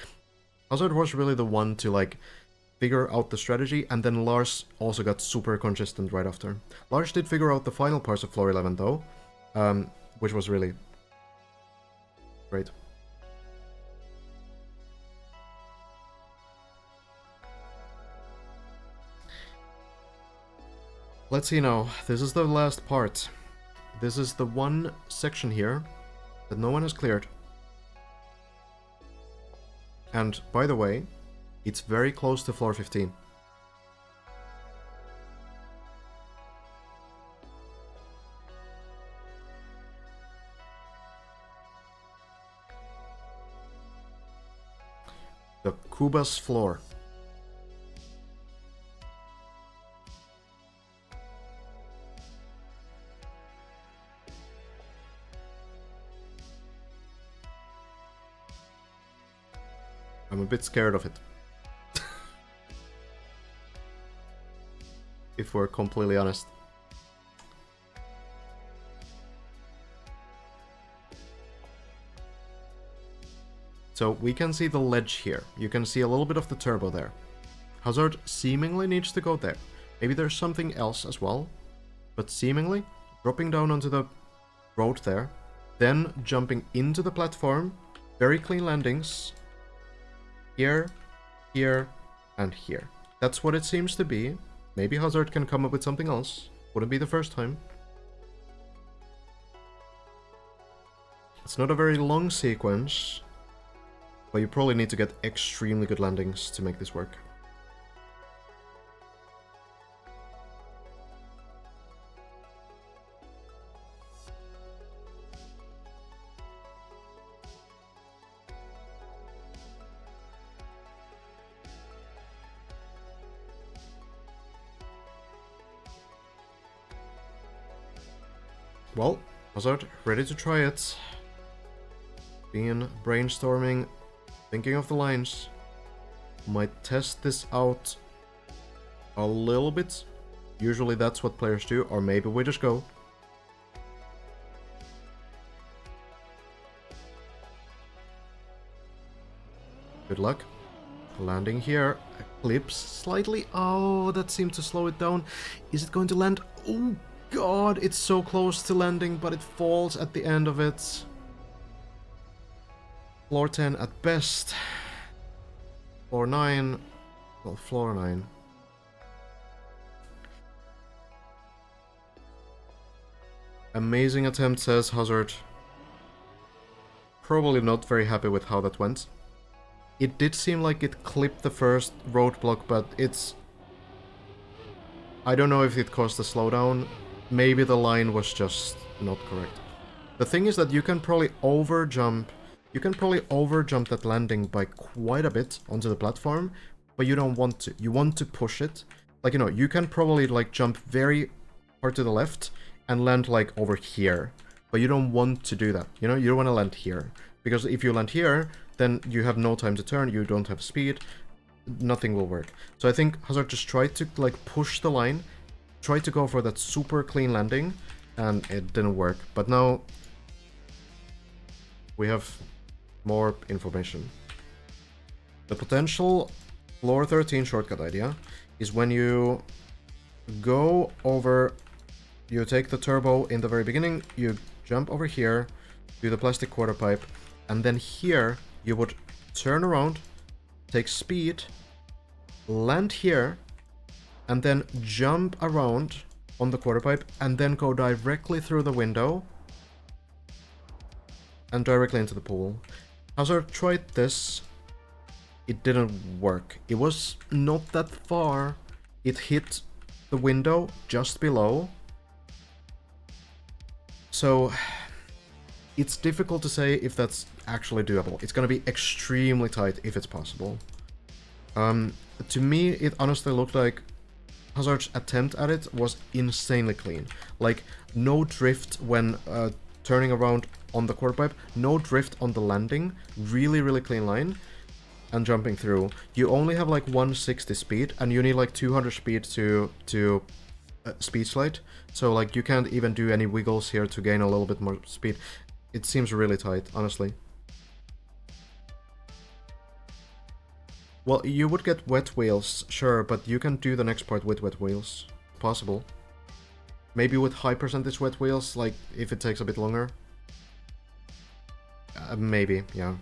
Hazard was really the one to, like, figure out the strategy, and then Lars also got super consistent right after. Lars did figure out the final parts of floor 11 though, which was really great. Let's see now. This is the last part. This is the one section here that no one has cleared. And, by the way, it's very close to floor 15. The Kuba's floor. I'm a bit scared of it. If we're completely honest. So we can see the ledge here. You can see a little bit of the turbo there. Hazard seemingly needs to go there. Maybe there's something else as well. But seemingly, dropping down onto the road there, then jumping into the platform, very clean landings. Here, here, and here. That's what it seems to be. Maybe Hazard can come up with something else. Wouldn't be the first time. It's not a very long sequence, but you probably need to get extremely good landings to make this work. Well, Hazard, ready to try it. Been brainstorming, thinking of the lines. Might test this out a little bit. Usually that's what players do, or maybe we just go. Good luck. Landing here. Eclipse slightly. Oh, that seemed to slow it down. Is it going to land? Oh god, it's so close to landing, but it falls at the end of it. Floor 10 at best. Floor 9. Well, floor 9. Amazing attempt, says Hazard. Probably not very happy with how that went. It did seem like it clipped the first roadblock, but it's... I don't know if it caused a slowdown. Maybe the line was just not correct. The thing is that you can probably over jump You can probably overjump that landing by quite a bit onto the platform, but you don't want to. You want to push it. Like, you know, you can probably, like, jump very hard to the left and land, like, over here. But you don't want to do that, you know? You don't want to land here. Because if you land here, then you have no time to turn, you don't have speed, nothing will work. So I think Hazard just tried to, like, push the line, tried to go for that super clean landing, and it didn't work. But now we have more information. The potential floor 13 shortcut idea is when you go over, you take the turbo in the very beginning, you jump over here, do the plastic quarter pipe, and then here you would turn around, take speed, land here, and then jump around on the quarter pipe, and then go directly through the window and directly into the pool. Hazard tried this. It didn't work. It was not that far. It hit the window just below. So it's difficult to say if that's actually doable. It's gonna be extremely tight if it's possible. To me, it honestly looked like Hazard's attempt at it was insanely clean. Like, no drift when turning around on the quarter pipe, no drift on the landing, really, really clean line, and jumping through. You only have like 160 speed, and you need like 200 speed to speed slide. So like you can't even do any wiggles here to gain a little bit more speed. It seems really tight, honestly. Well, you would get wet wheels, sure, but you can do the next part with wet wheels. Possible. Maybe with high percentage wet wheels, like if it takes a bit longer. Maybe, yeah.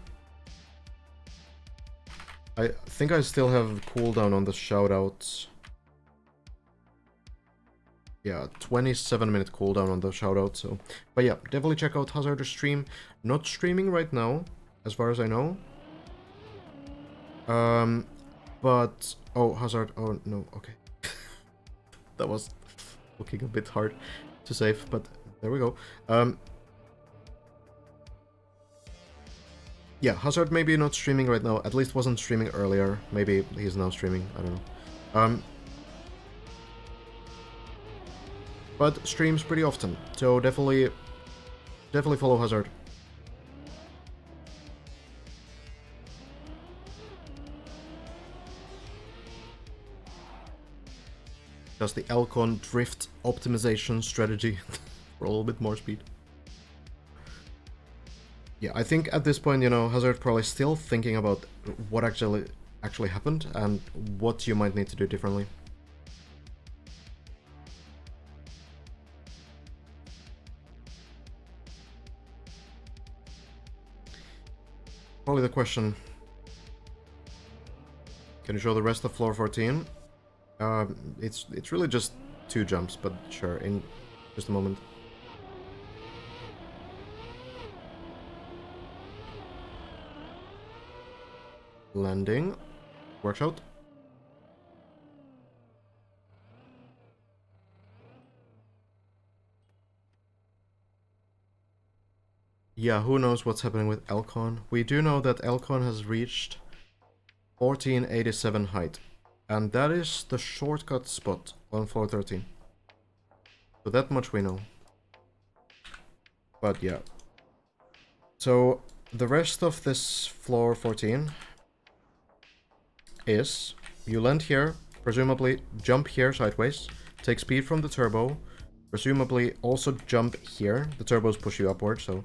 I think I still have cooldown on the shoutouts. Yeah, 27-minute cooldown on the shoutout, so... But yeah, definitely check out Hazard's stream. Not streaming right now, as far as I know. But... Oh, Hazard... Oh, no, okay. That was looking a bit hard to save, but there we go. Yeah, Hazard maybe not streaming right now, at least wasn't streaming earlier. Maybe he's now streaming, I don't know. But streams pretty often, so definitely follow Hazard. Does the Elcon drift optimization strategy for a little bit more speed. Yeah, I think at this point, you know, Hazard probably still thinking about what actually happened and what you might need to do differently. Probably the question. Can you show the rest of floor 14? It's really just 2 jumps, but sure, in just a moment. Landing. Works out. Yeah, who knows what's happening with Elcon. We do know that Elcon has reached 1487 height. And that is the shortcut spot on floor 13. So that much we know. But yeah. So the rest of this floor 14 is you land here, presumably jump here sideways, take speed from the turbo, presumably also jump here. The turbos push you upward, so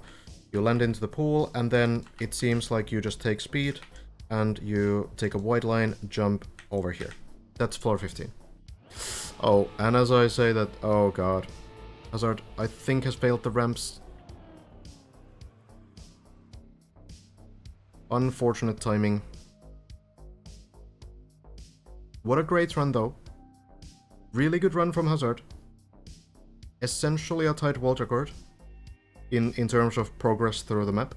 you land into the pool, and then it seems like you just take speed and you take a wide line, jump over here. That's floor 15. Oh, and as I say that, oh god. Hazard, I think, has failed the ramps. Unfortunate timing. What a great run, though. Really good run from Hazard. Essentially a tight world record in terms of progress through the map.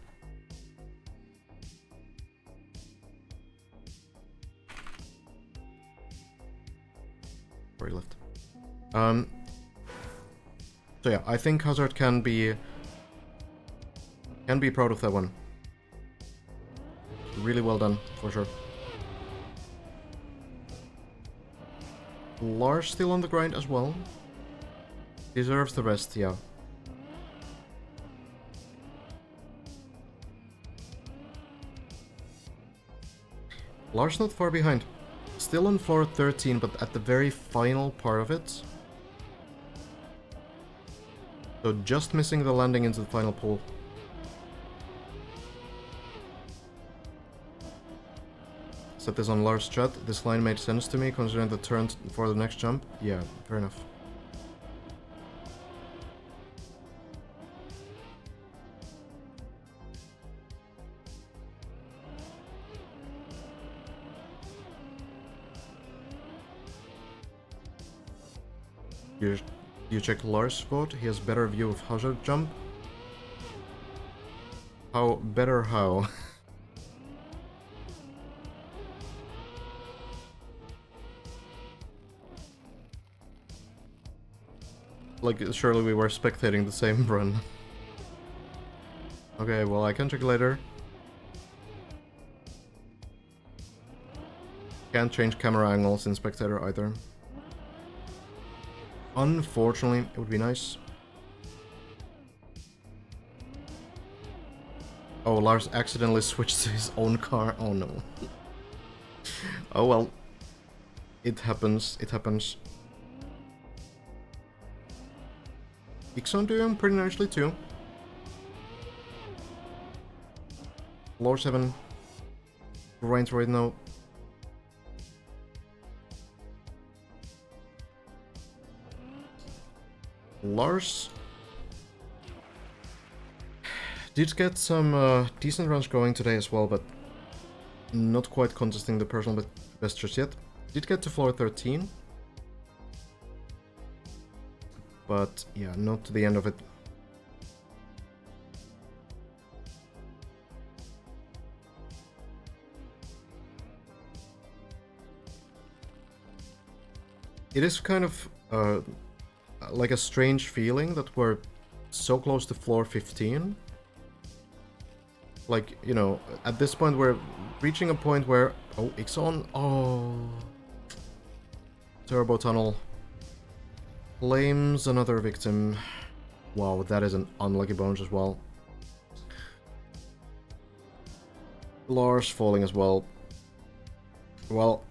Where he left. So yeah, I think Hazard can be proud of that one. really well done, for sure. Lars still on the grind as well. Deserves the rest, yeah. Lars not far behind. Still on floor 13, but at the very final part of it. So just missing the landing into the final pool. Set this on Lars' chat. This line made sense to me, considering the turn for the next jump. Yeah, fair enough. You check Lars' vote. He has better view of how to jump. How better how? Like, surely we were spectating the same run. Okay, well, I can check later. Can't change camera angles in spectator either. Unfortunately, it would be nice. Oh, Lars accidentally switched to his own car. Oh no. Oh well. It happens, it happens. Ixon doing pretty nicely too. Floor 7. Grinds right now. Lars did get some decent runs going today as well, but not quite contesting the personal best just yet. Did get to floor 13. But yeah, not to the end of it. It is kind of like a strange feeling that we're so close to floor 15. Like, you know, at this point we're reaching a point where... Oh, Ixon! Oh... Turbo tunnel. Claims another victim. Wow, that is an unlucky bonus as well. Lars falling as well. Well...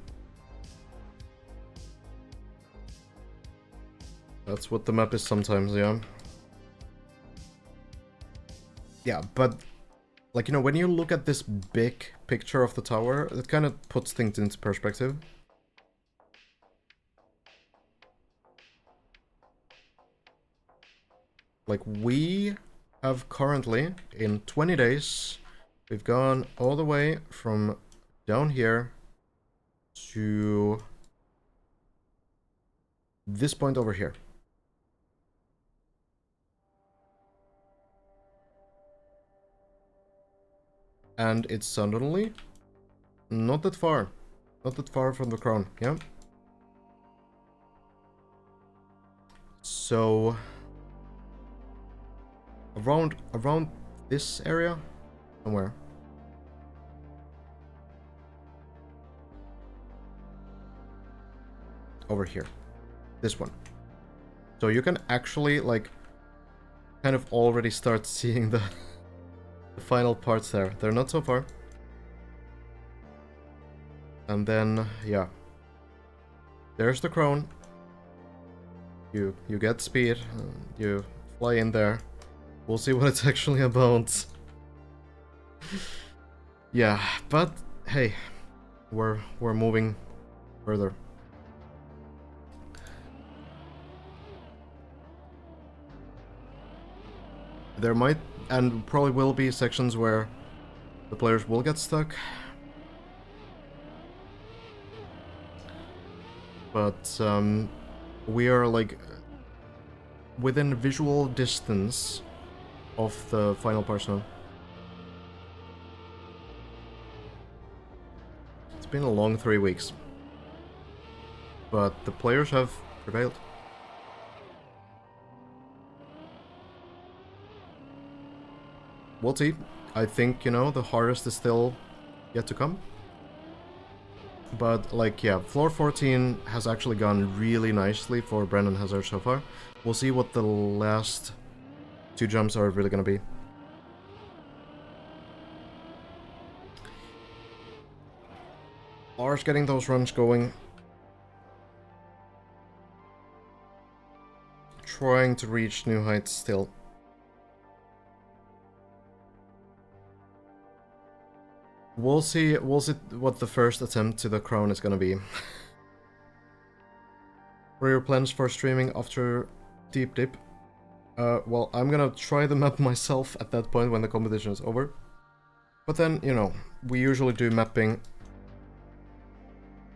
That's what the map is sometimes, yeah. Yeah, but... Like, you know, when you look at this big picture of the tower, it kind of puts things into perspective. Like, we have currently, in 20 days, we've gone all the way from down here to this point over here. And it's suddenly not that far. Not that far from the crown, yeah? So... Around this area? Somewhere. Over here. This one. So you can actually, like, kind of already start seeing the final parts there. They're not so far. And then, yeah. There's the crown. You get speed. You fly in there. We'll see what it's actually about. Yeah, but hey, we're moving further. There might and probably will be sections where the players will get stuck. But we are like within visual distance of the final parts now. It's been a long 3 weeks. But the players have prevailed. We'll see. I think, you know, the hardest is still yet to come. But, like, yeah, floor 14 has actually gone really nicely for Brendan Hazard so far. We'll see what the last 2 jumps are really gonna be. Lars getting those runs going. Trying to reach new heights still. We'll see what the first attempt to the crown is gonna be. What are your plans for streaming after Deep Dip? Well, I'm gonna try the map myself at that point when the competition is over. But then, you know, we usually do mapping.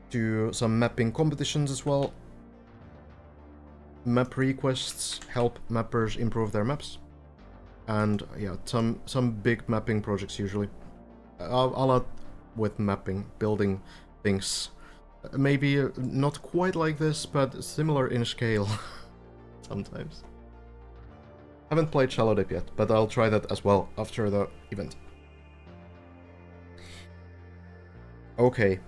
Do some mapping competitions as well. Map requests help mappers improve their maps. And yeah, some big mapping projects usually. A lot with mapping, building things. Maybe not quite like this, but similar in scale. Sometimes. Haven't played Shallow Dip yet, but I'll try that as well after the event. Okay.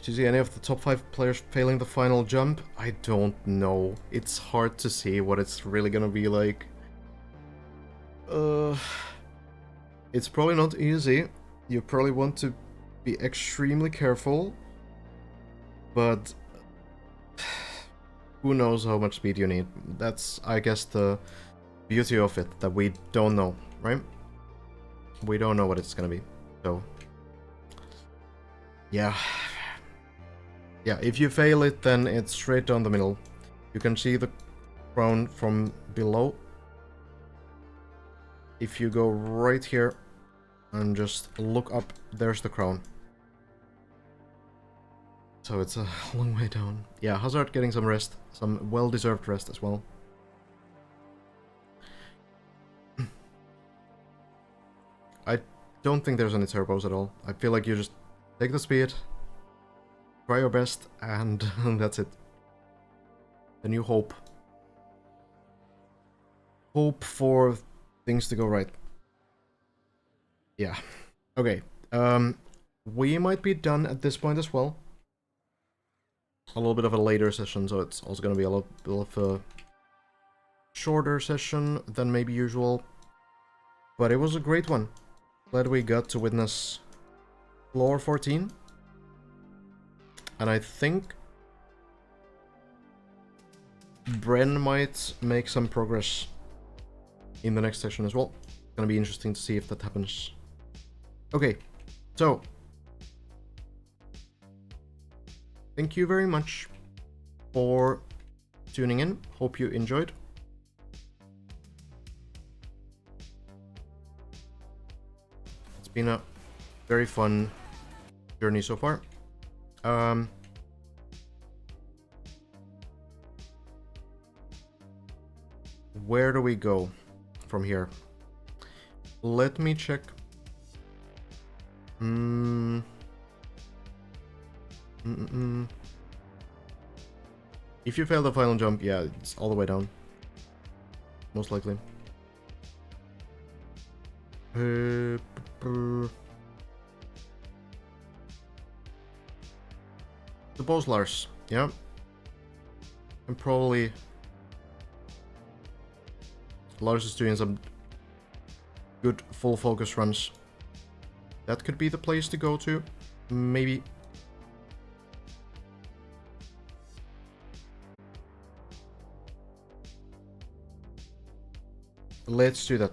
Do you see any of the top 5 players failing the final jump? I don't know. It's hard to see what it's really gonna be like. It's probably not easy. You probably want to be extremely careful. But who knows how much speed you need. That's, I guess, the beauty of it, that we don't know, right? We don't know what it's gonna be, so... yeah. Yeah, if you fail it, then it's straight down the middle. You can see the crown from below. If you go right here and just look up, there's the crown. So it's a long way down. Yeah, Hazard getting some rest. Some well-deserved rest as well. I don't think there's any turbos at all. I feel like you just take the speed, try your best, and that's it. Then you hope. Hope for things to go right. Yeah. Okay. We might be done at this point as well. A little bit of a later session, so it's also going to be a little bit of a shorter session than maybe usual. But it was a great one. Glad we got to witness floor 14. And I think Bren might make some progress in the next session as well. It's gonna be interesting to see if that happens. Okay, so thank you very much for tuning in. Hope you enjoyed. It's been a very fun journey so far. Where do we go from here? Let me check. If you fail the final jump, yeah, it's all the way down. Most likely. The boss Lars, yeah. And probably Lars is doing some good full focus runs. That could be the place to go to, maybe. Let's do that.